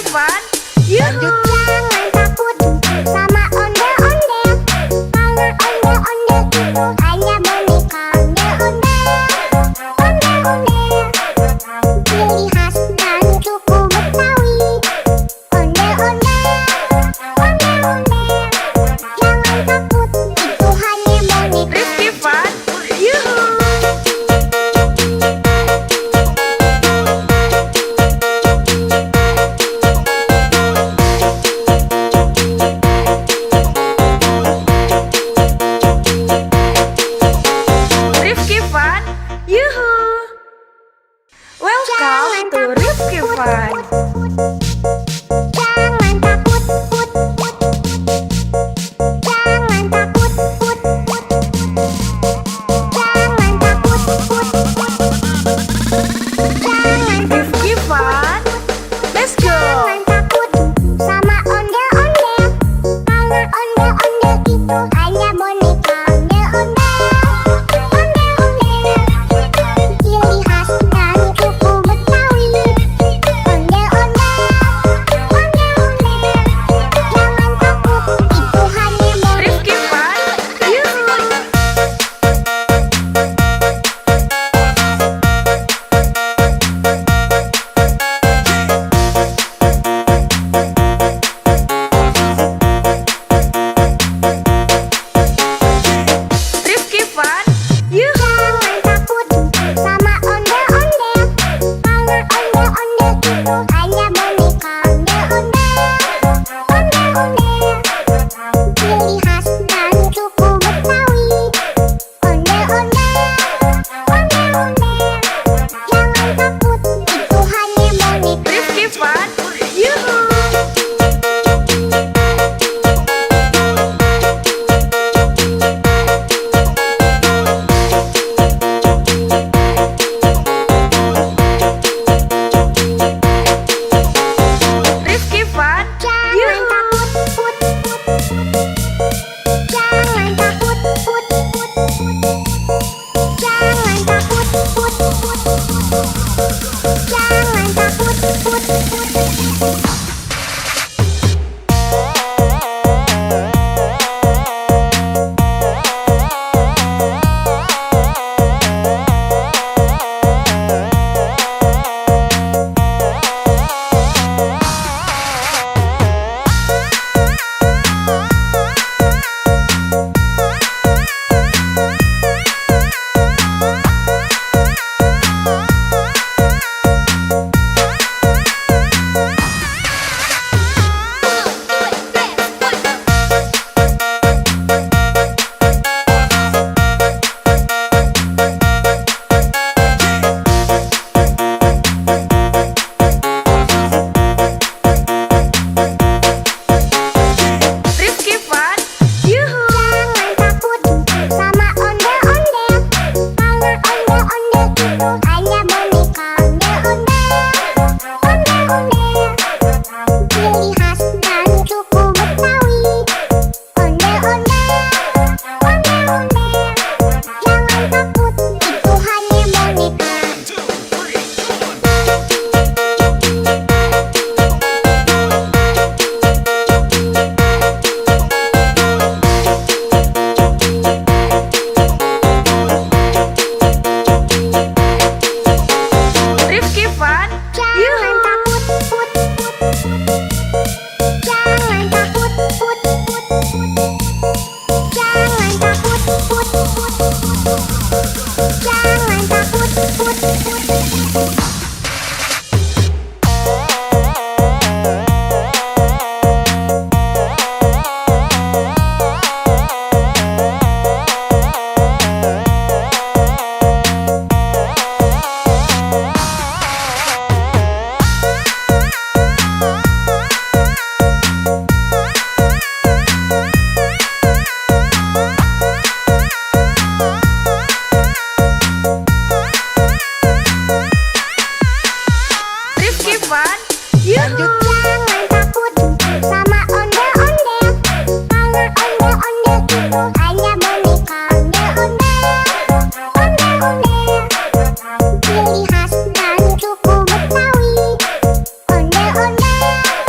Fun, yuhu. Jangan takut sama ondel-ondel, karena ondel-ondel itu hanya boneka. Ondel-ondel, ciri khas dari suku Betawi. Ondel-ondel, jangan takut, itu hanya boneka. Rifki Fun, yuhu. Rifki Fun, yuhu. Welcome to Rifki Fun. Jangan takut, jangan takut, jangan takut, jangan Rifki Fun, let's go. jangan takut sama ondel-ondel, karena ondel-ondel itu hanya boneka. Ondel-ondel, ciri khas dari suku Betawi. Ondel-ondel, jangan takut, itu hanya boneka. Rifki Fun, yuhu. Rifki Fun, yuhu. Jangan takut sama ondel-ondel, karena ondel-ondel itu hanya boneka. Ondel-ondel, ciri khas dari suku Betawi. Ondel-ondel, jangan takut, itu hanya boneka. Rifki Fun, yuhu. Rifki Fun, Jangan yuhu. takut, jangan takut, jangan takut, jangan takut. Rifki Fun, yuhu. Jangan takut sama ondel-ondel, karena ondel-ondel itu hanya boneka. Ondel-ondel, ciri khas dari suku Betawi. Ondel-ondel, jangan takut, itu hanya boneka. Rifki Fun, Jangan yuhu. takut, jangan takut, jangan takut, jangan takut. Ciri khas dari suku Betawi. Ondel-ondel,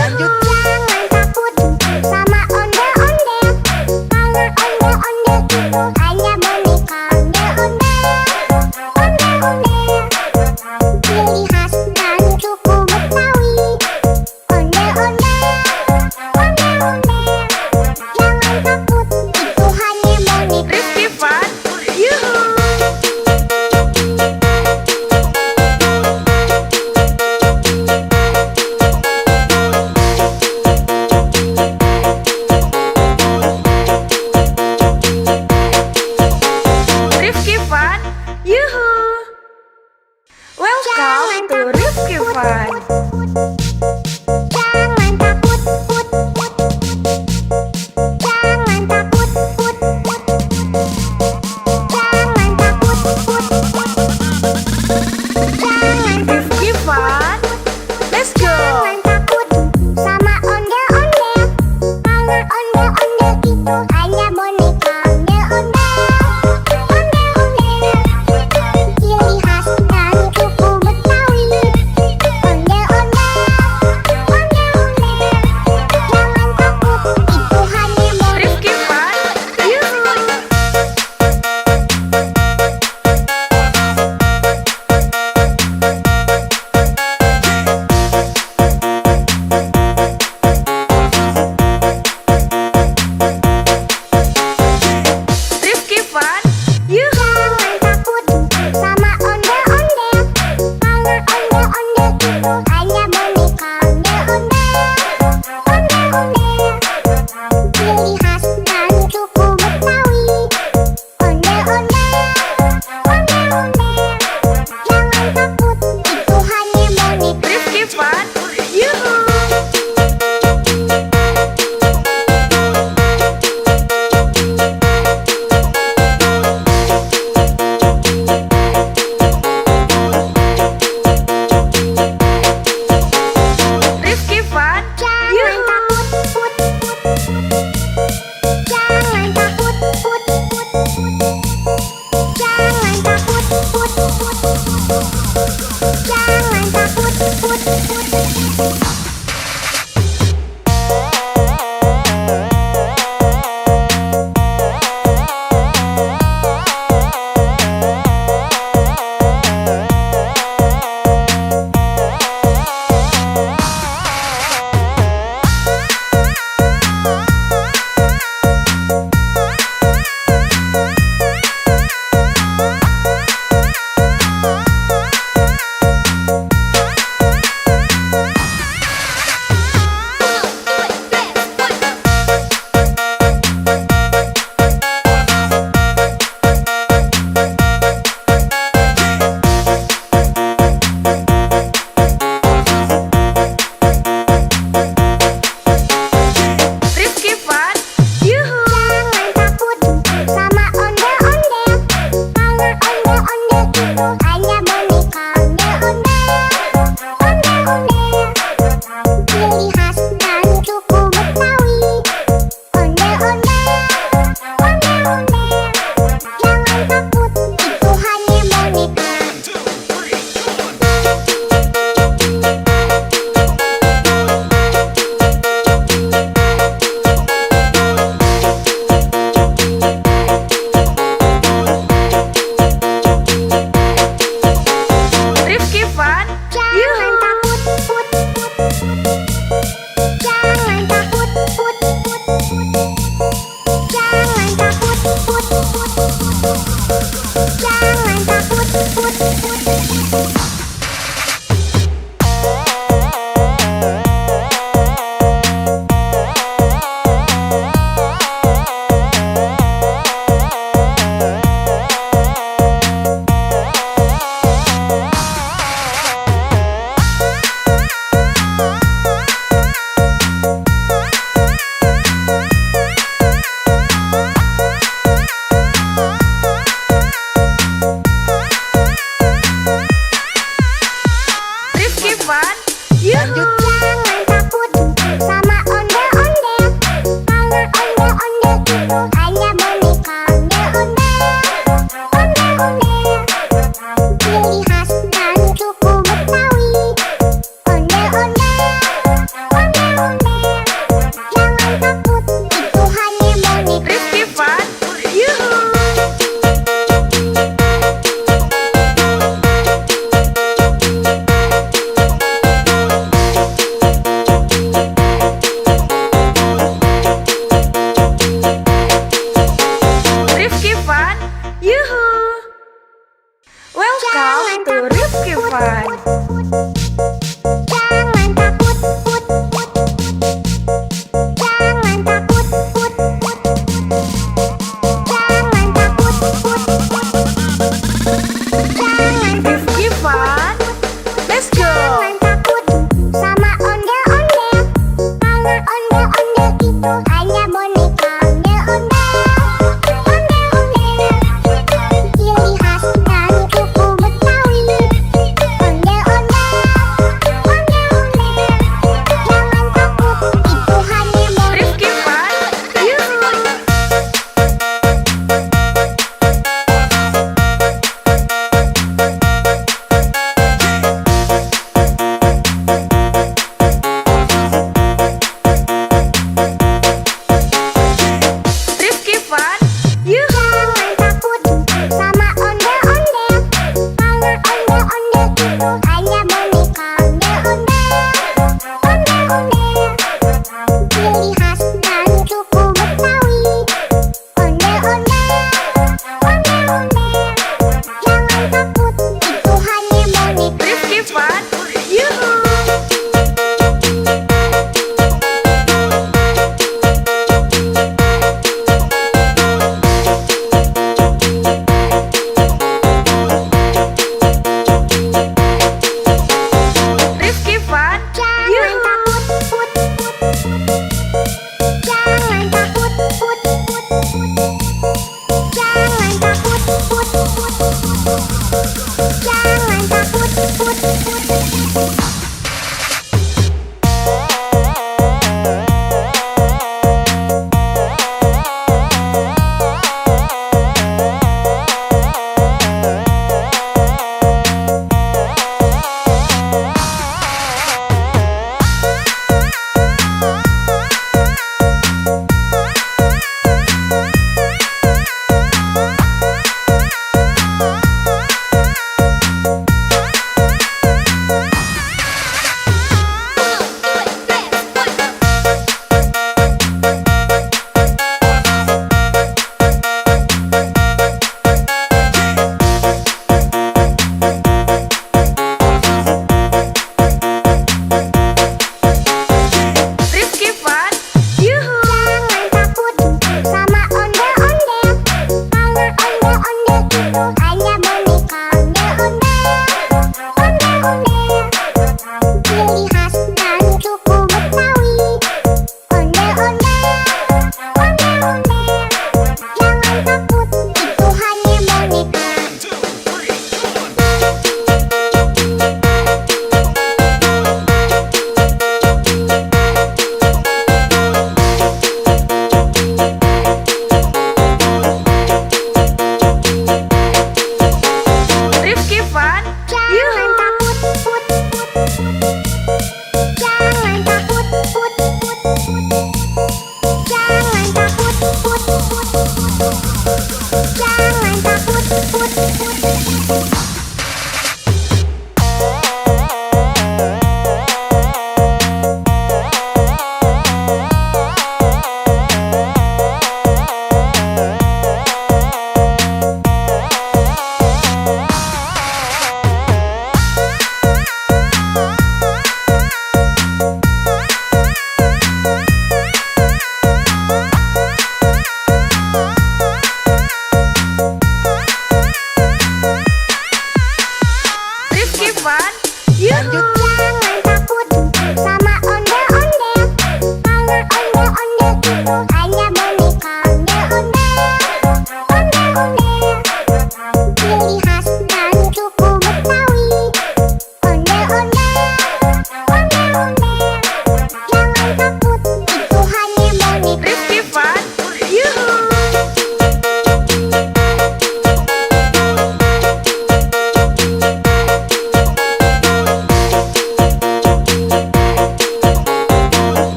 Lanjut. Jangan takut sama ondel-ondel, karena ondel-ondel itu hanya boneka. Ondel-ondel, ciri khas dan suku Betawi. Ondel-ondel, jangan takut, itu hanya boneka. Rifki Fun, yuhu.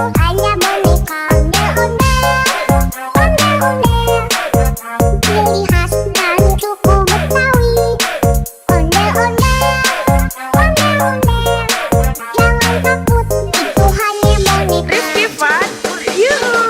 hanya boneka ondel-ondel. Ciri khas dari suku Betawi. Ondel-ondel, ondel-ondel. Jangan takut, itu hanya boneka. Rizky Fun, yuhu.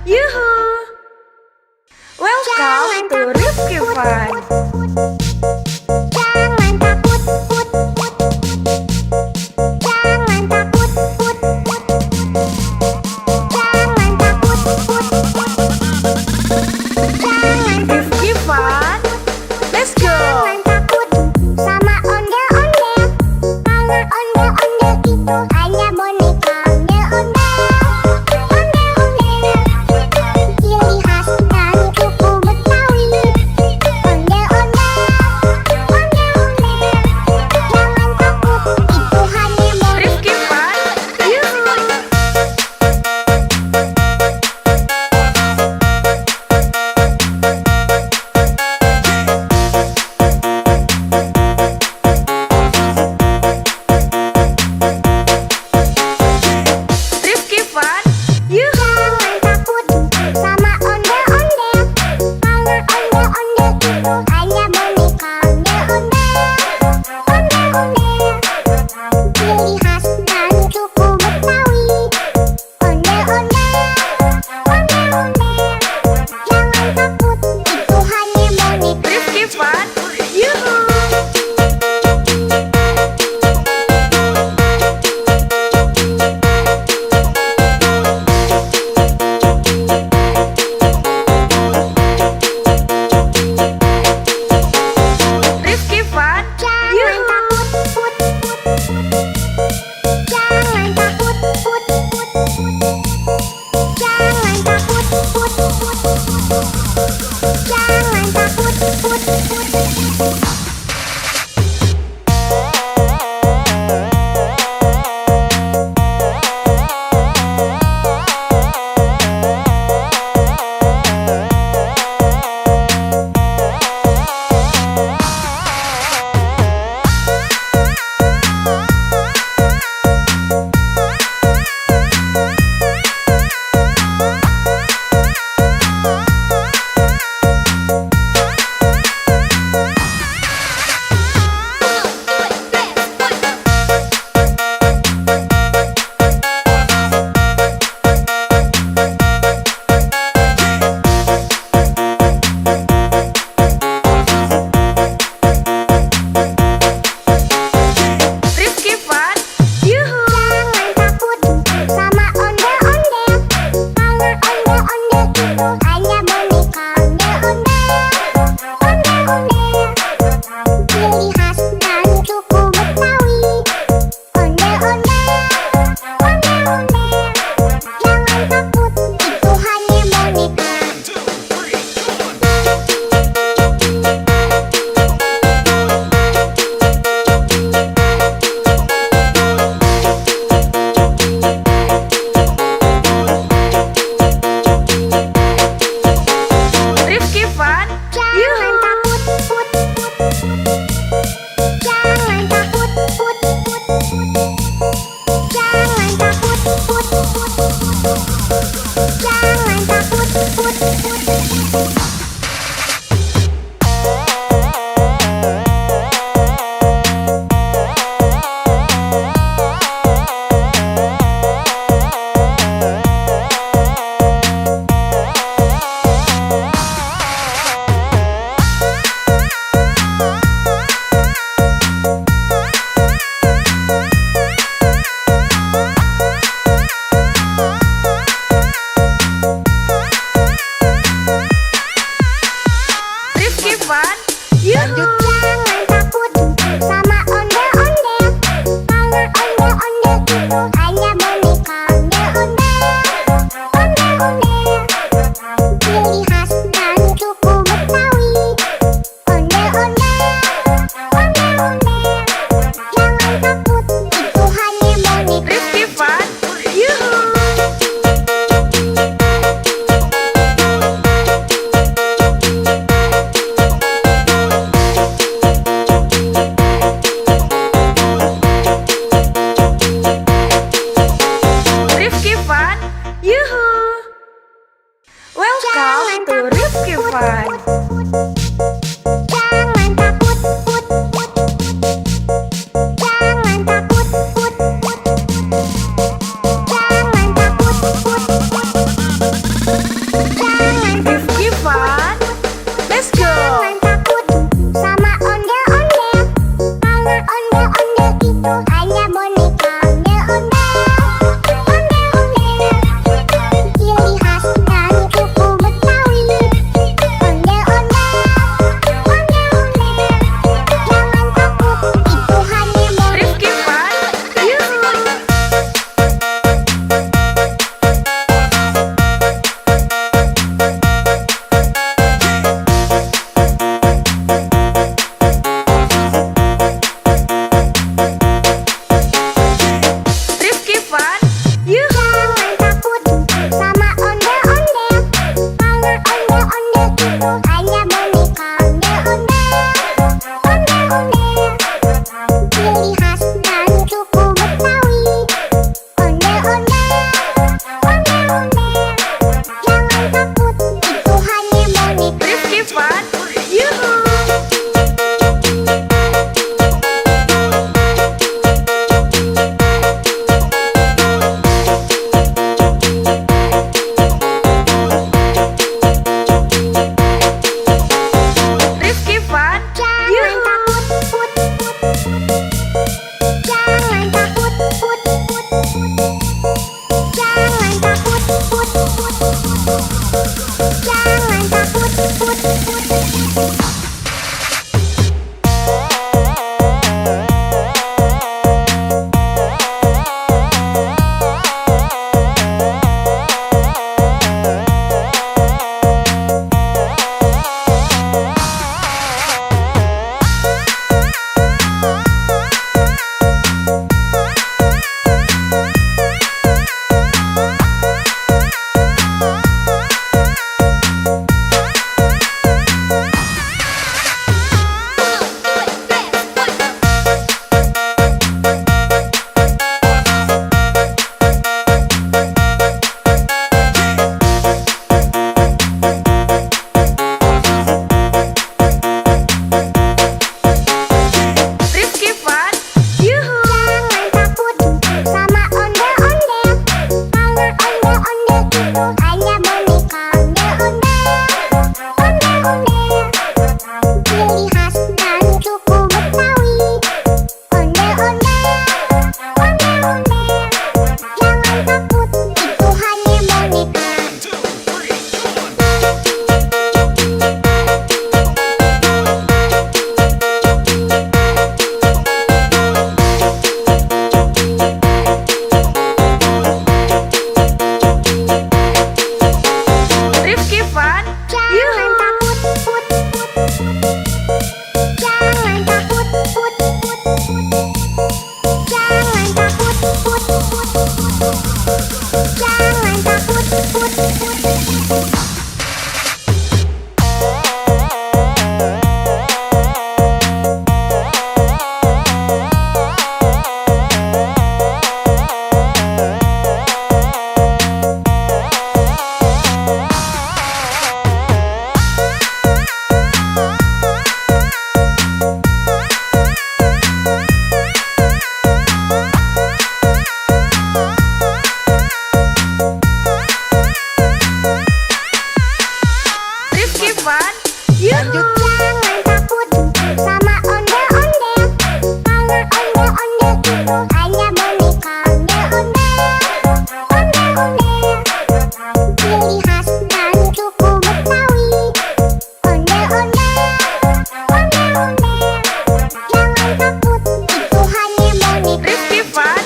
Yuhu! Welcome to Rifki Fun. Jangan takut, put, put. Jangan takut, put, put. Jangan takut, put, put. Jangan Rifki Fun. Let's go! Jangan takut sama ondel-ondel. Karena ondel-ondel itu hanya boneka. Ondel-ondel, ondel-ondel. Ciri khas dari suku Betawi. Ondel-ondel, ondel-ondel. Jangan takut, itu hanya boneka. Rifki Fun. Yuhu! Rifki Fun. Yuhu! Jangan takut sama ondel-ondel. Karena ondel-ondel itu hanya boneka. Ondel-ondel, ondel-ondel. Ciri khas dari suku Betawi. Ondel-ondel, ondel-ondel. Jangan takut, itu hanya boneka. Rifki Fun. Yuhu! Rifki Fun. Jangan Yuhu! takut, put, put. Jangan takut, put, put. Jangan takut, put, put. Jangan takut, put, put. Rifki Fun. Yuhu! Jangan takut sama ondel-ondel. Karena ondel-ondel itu hanya boneka. Ondel-ondel, ondel-ondel. Ciri khas dari suku Betawi. Ondel-ondel, ondel-ondel. Jangan takut, itu hanya boneka. khas dari suku Betawi. Ondel-ondel, ondel-ondel, jangan takut, itu hanya boneka. Rifki Fun,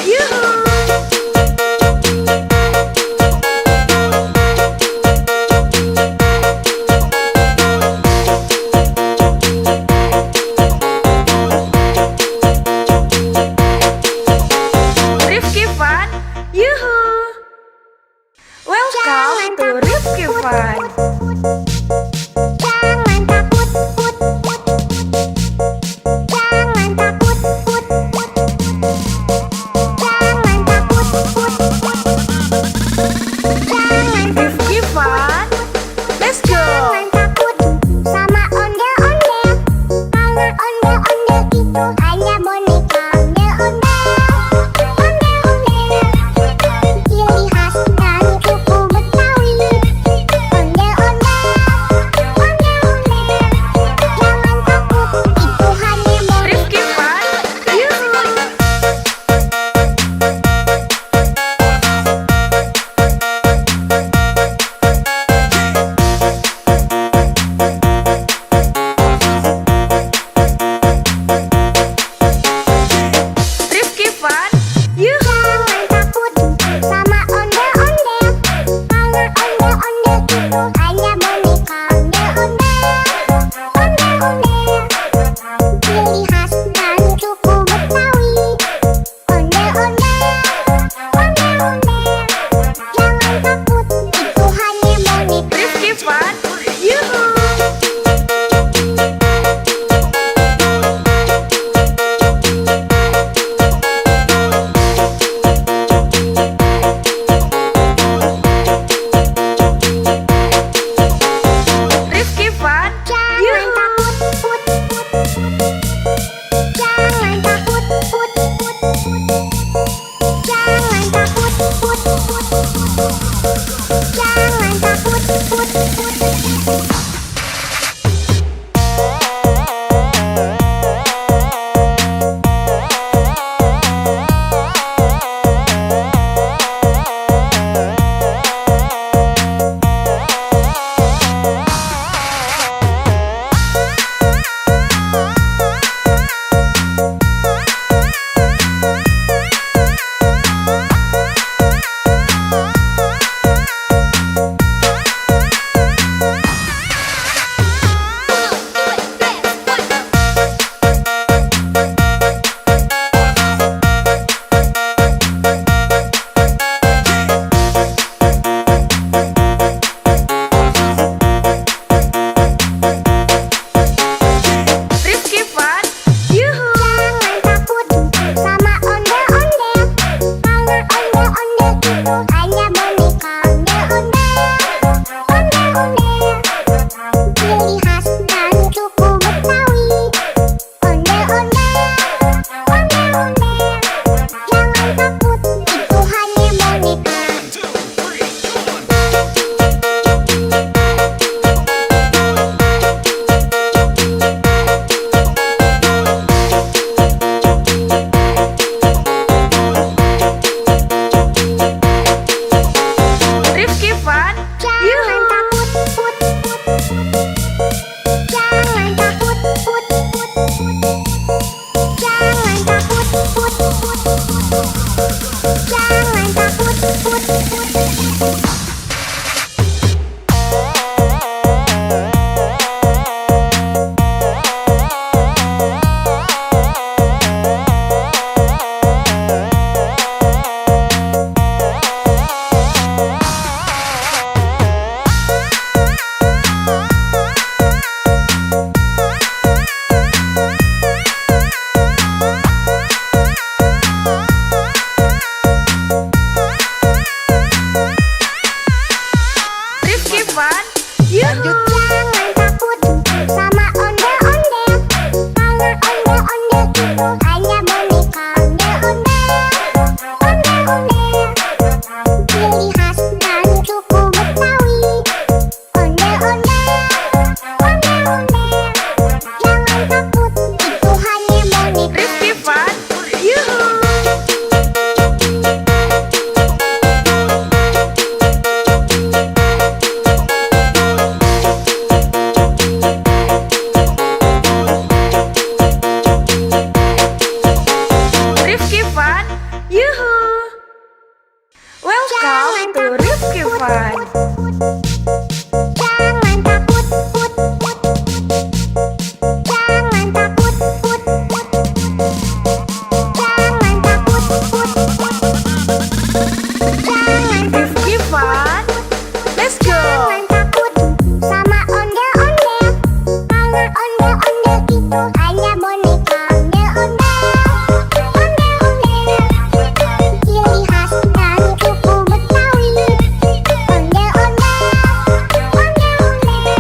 yuhu. Rifki Fun, yuhu. Welcome to Rifki Fun. Jangan takut, put, put. Jangan takut, put, put. Jangan takut, put, put. Jangan Rifki Fun, let's go. Jangan takut sama ondel-ondel, karena ondel-ondel itu hanya boneka. Ondel-ondel, ondel-ondel, ciri khas dari suku Betawi. Ondel-ondel, ondel-ondel, jangan takut, itu hanya boneka. Rifki Fun, yuhu. Rifki Fun, yuhu. Jangan takut sama ondel-ondel, karena ondel-ondel itu hanya boneka. Ondel-ondel, ondel-ondel, ciri khas dari suku Betawi. Ondel-ondel, ondel-ondel, jangan takut, itu hanya boneka. Rifki Fun, yuhu. Rifki Fun, Jangan yuhu. takut, put, put. Jangan takut, put, put. Jangan takut, put, put. Jangan takut, put, put. Rifki Fun, yuhu. Jangan takut sama ondel-ondel, karena ondel-ondel itu hanya boneka. Ondel-ondel, ondel-ondel, ciri khas dari suku Betawi. Ondel-ondel, ondel-ondel, jangan takut, itu hanya boneka. Rifki Fun, Jangan yuhu. takut, put, put. Jangan takut, put, put. Jangan takut, put, put. Jangan takut, put, put. Fun. Jangan takut, put, put. Jangan takut, put, put. Jangan takut, put, put. Jangan Rifki Fun. Let's go. Jangan takut sama ondel-ondel. Karena ondel-ondel itu hanya boneka. Ondel-ondel, ondel-ondel, ciri khas dari suku Betawi. Ondel-ondel, ondel-ondel,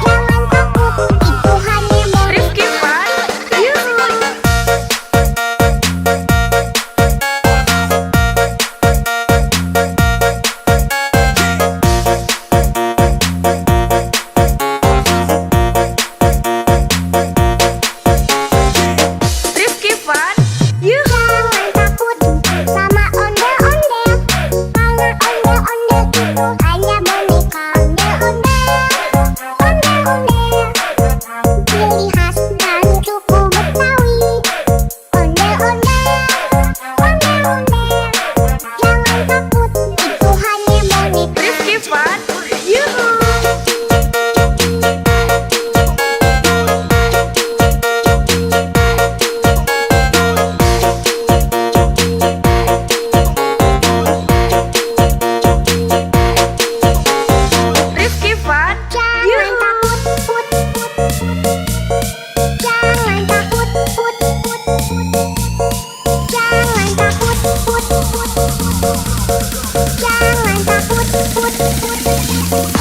jangan takut, itu hanya boneka. Rifki Fun. Yuhu. Rifki Fun. Yuhu. Jangan takut sama ondel-ondel. Karena ondel-ondel itu hanya boneka. Ondel-ondel, ondel-ondel, ciri khas dari suku Betawi. Ondel-ondel, ondel-ondel, jangan takut, itu hanya boneka. Rifki Fun. Yuhu. Rifki Fun. Jangan Yuhu. takut, put, put. Jangan takut, put, put. Jangan takut, put, put. Jangan takut, put, put.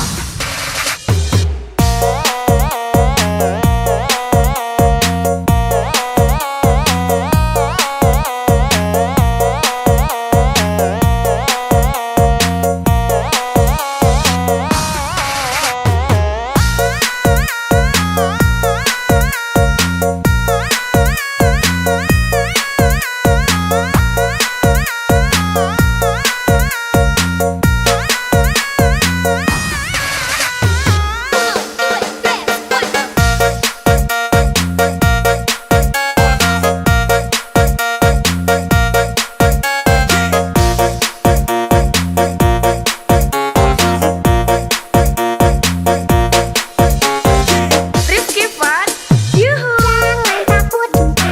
Rifki Fun. Yuhu. Jangan takut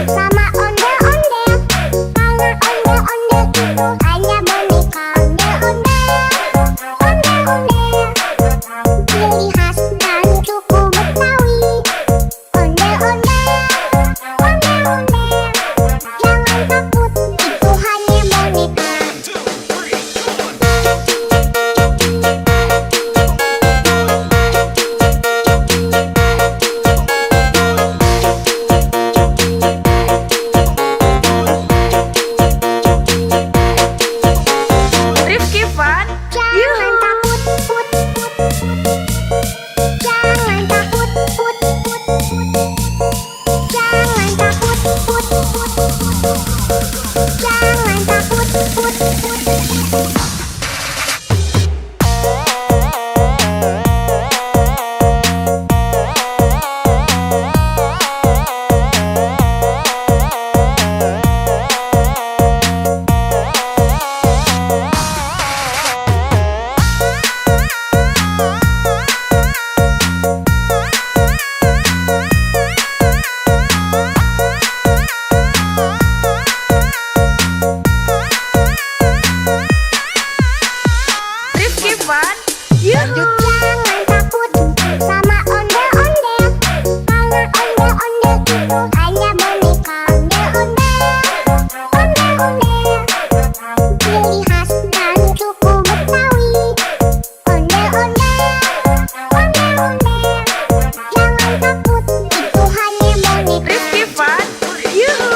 sama ondel-ondel. Karena ondel-ondel itu hanya boneka. Ondel-ondel, ondel-ondel, ciri khas dari suku Betawi. Ondel-ondel, ondel-ondel, jangan takut, itu hanya boneka. Rifki Fun. Jangan Yuhu. takut, put, put. Jangan takut, put, put. Jangan takut, put, put. Jangan takut, put, put. Rifki Fun. Yuhu. Jangan takut sama ondel-ondel. Karena ondel-ondel itu hanya boneka. Ondel-ondel, ondel-ondel, ciri khas dari suku Betawi. Ondel-ondel, ondel-ondel, jangan takut, itu hanya boneka. Rifki Fun. Yuhu.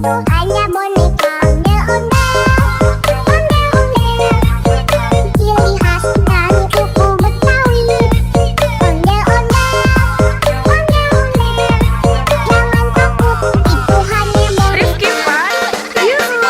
itu hanya boneka ondel-ondel. Ciri khas dari suku Betawi. Ondel-ondel, ondel-ondel. Jangan takut, itu hanya boneka. Rifki Fun, yuhu.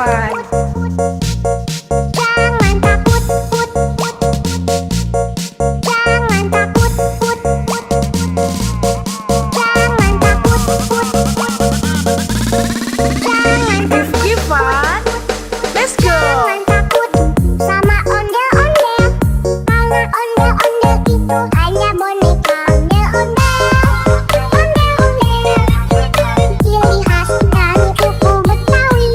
fun. Jangan takut, put, put. Jangan takut, put, put. Jangan takut, put, put. Jangan Rifki fun. Let's go. Jangan takut sama ondel-ondel. Karena ondel-ondel itu hanya boneka ondel-ondel. Ondel-ondel ciri khas dari suku Betawi.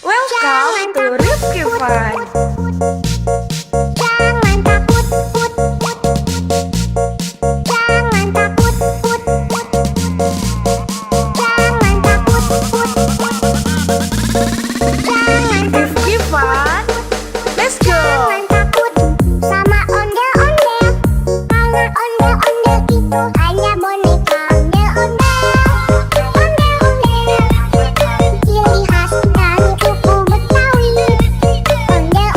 Welcome to Rifki Fun. Jangan takut, put, put. Jangan takut, put, put. Jangan takut, put, put. Jangan Rifki Fun. Let's go. Jangan takut sama ondel-ondel. Karena ondel-ondel itu hanya boneka ondel-ondel. Ondel-ondel ciri khas dari suku Betawi. Ondel-ondel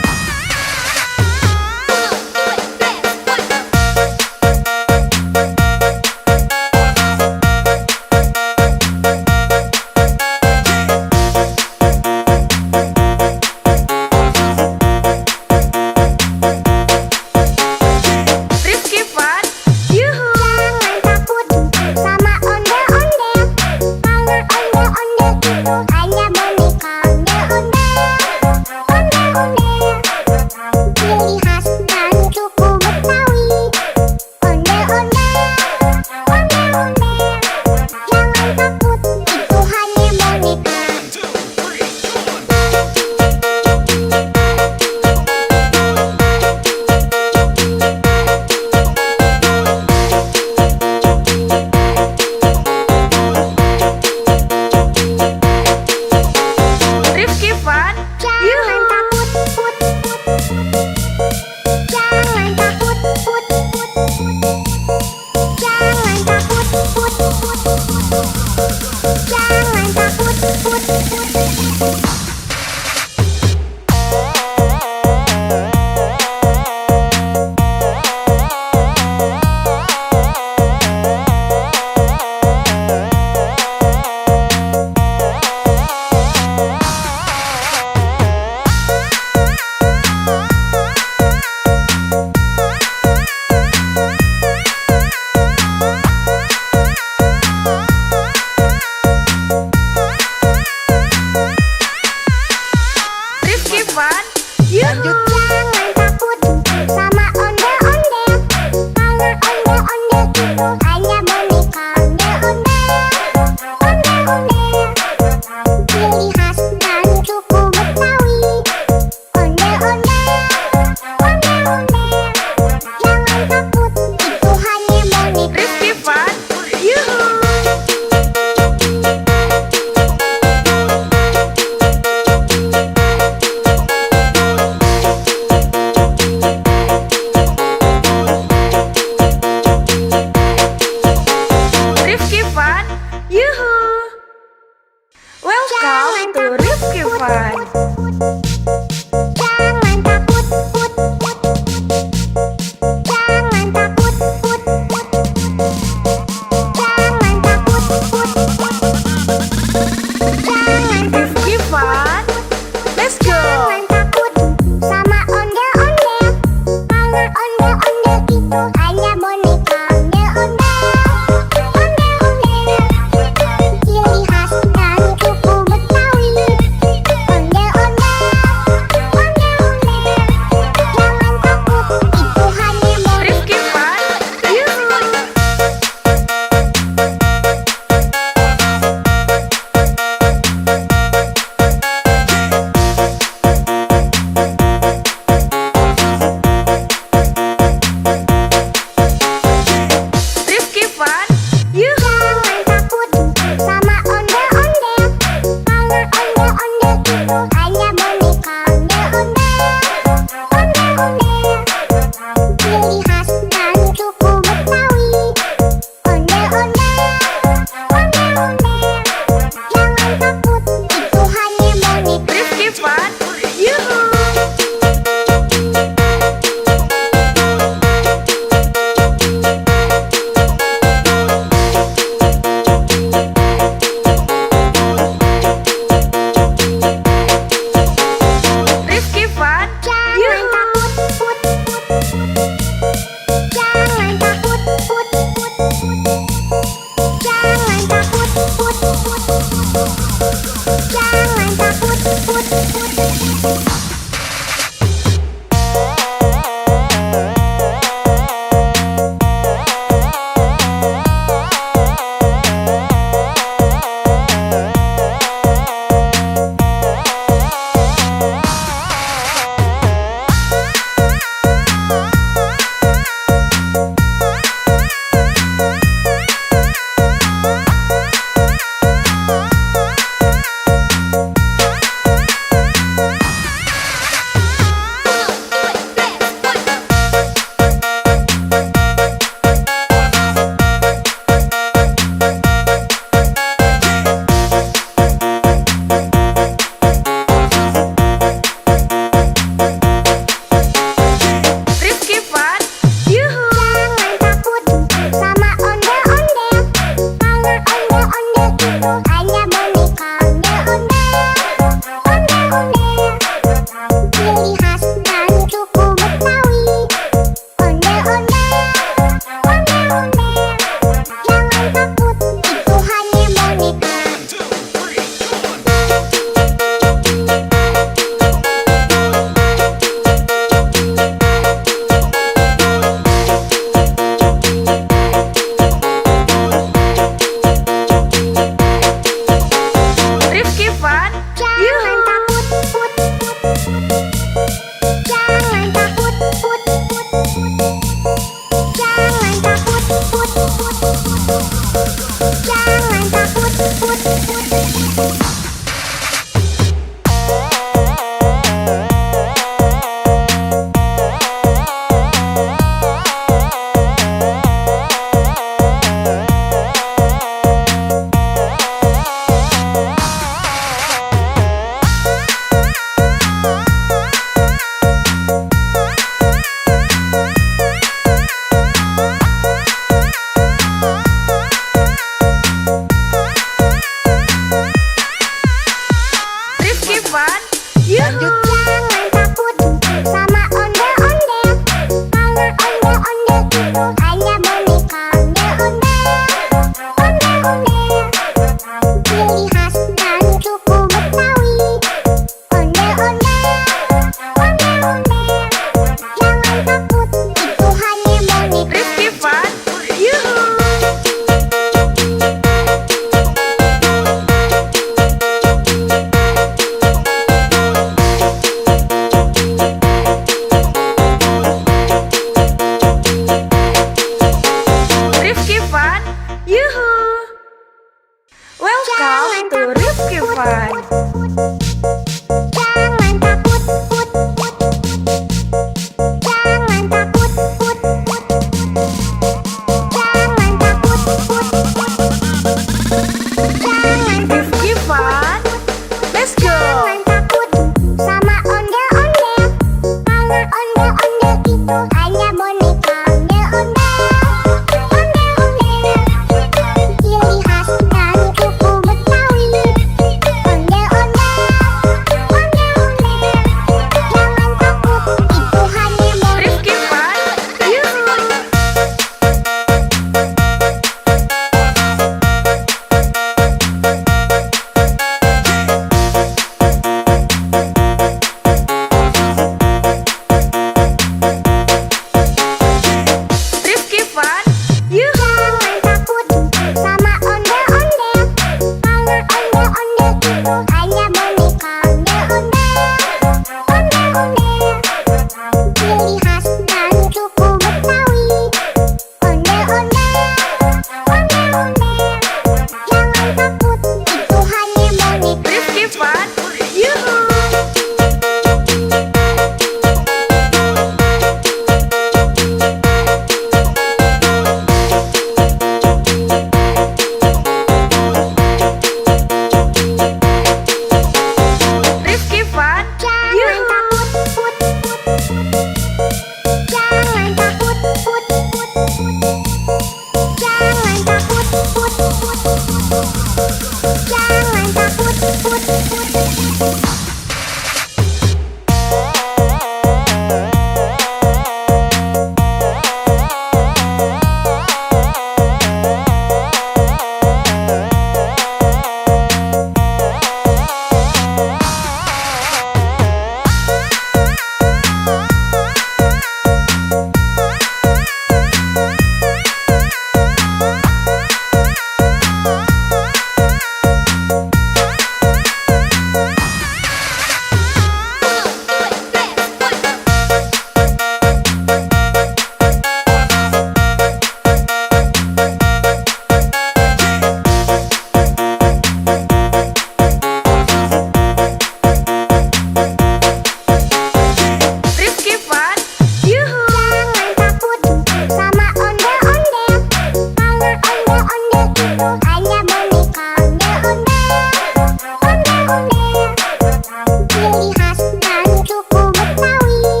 ciri khas dari suku Betawi.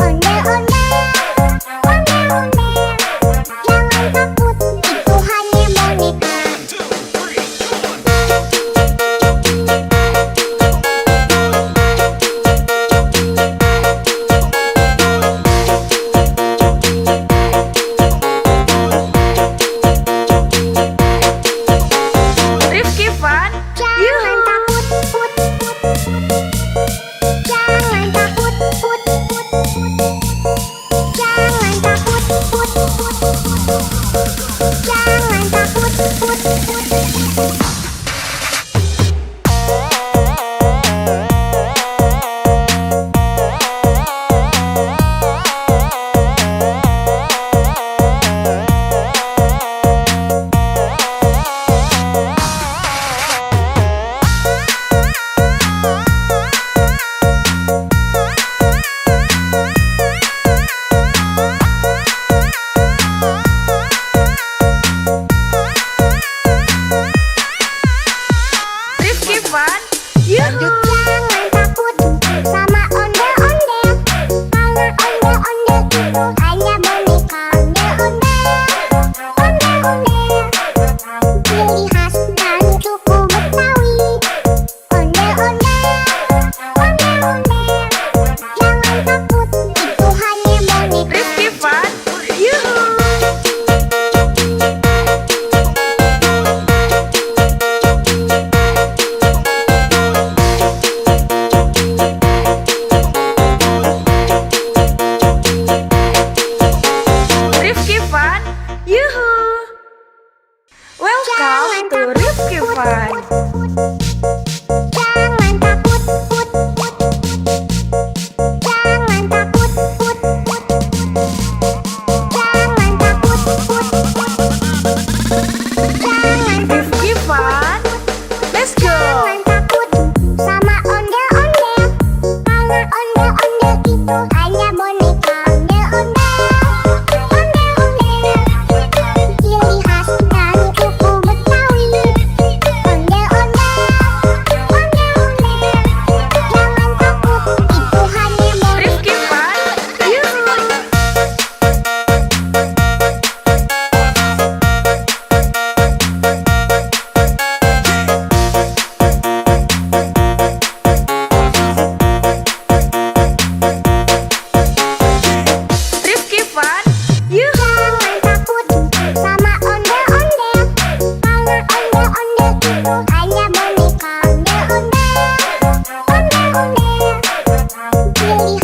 Ondel-ondel, ondel-ondel, jangan takut, itu hanya boneka. Rifki Fun, Jangan takut, put, put, put. Jangan takut, put, put, put. Jangan takut, put, put, put. Jangan takut, put, put, put. Rifki Fun, Yuhu. Jangan takut sama ondel-ondel, karena ondel-ondel itu hanya boneka. Ondel-ondel, ondel-ondel, ciri khas dari suku Betawi. Ondel-ondel, ondel-ondel, jangan takut, itu hanya boneka. Rifki Fun, Yuhu. Rifki Fun, Yuhu. Welcome to Rifki Fun. Jangan takut, put, put. Jangan takut, put, put. Jangan takut, put, put. Jangan Rifki Fun, let's go. Jangan takut sama ondel-ondel, karena ondel-ondel itu hanya boneka. Ondel-ondel, ondel-ondel, ciri khas dari suku Betawi. Ondel-ondel, ondel-ondel, jangan takut, itu hanya boneka. Rifki Fun, Yuhu. Rifki Fun, Yuhu. Jangan takut sama ondel-ondel, karena ondel-ondel itu hanya boneka. Ondel-ondel, ondel-ondel, ciri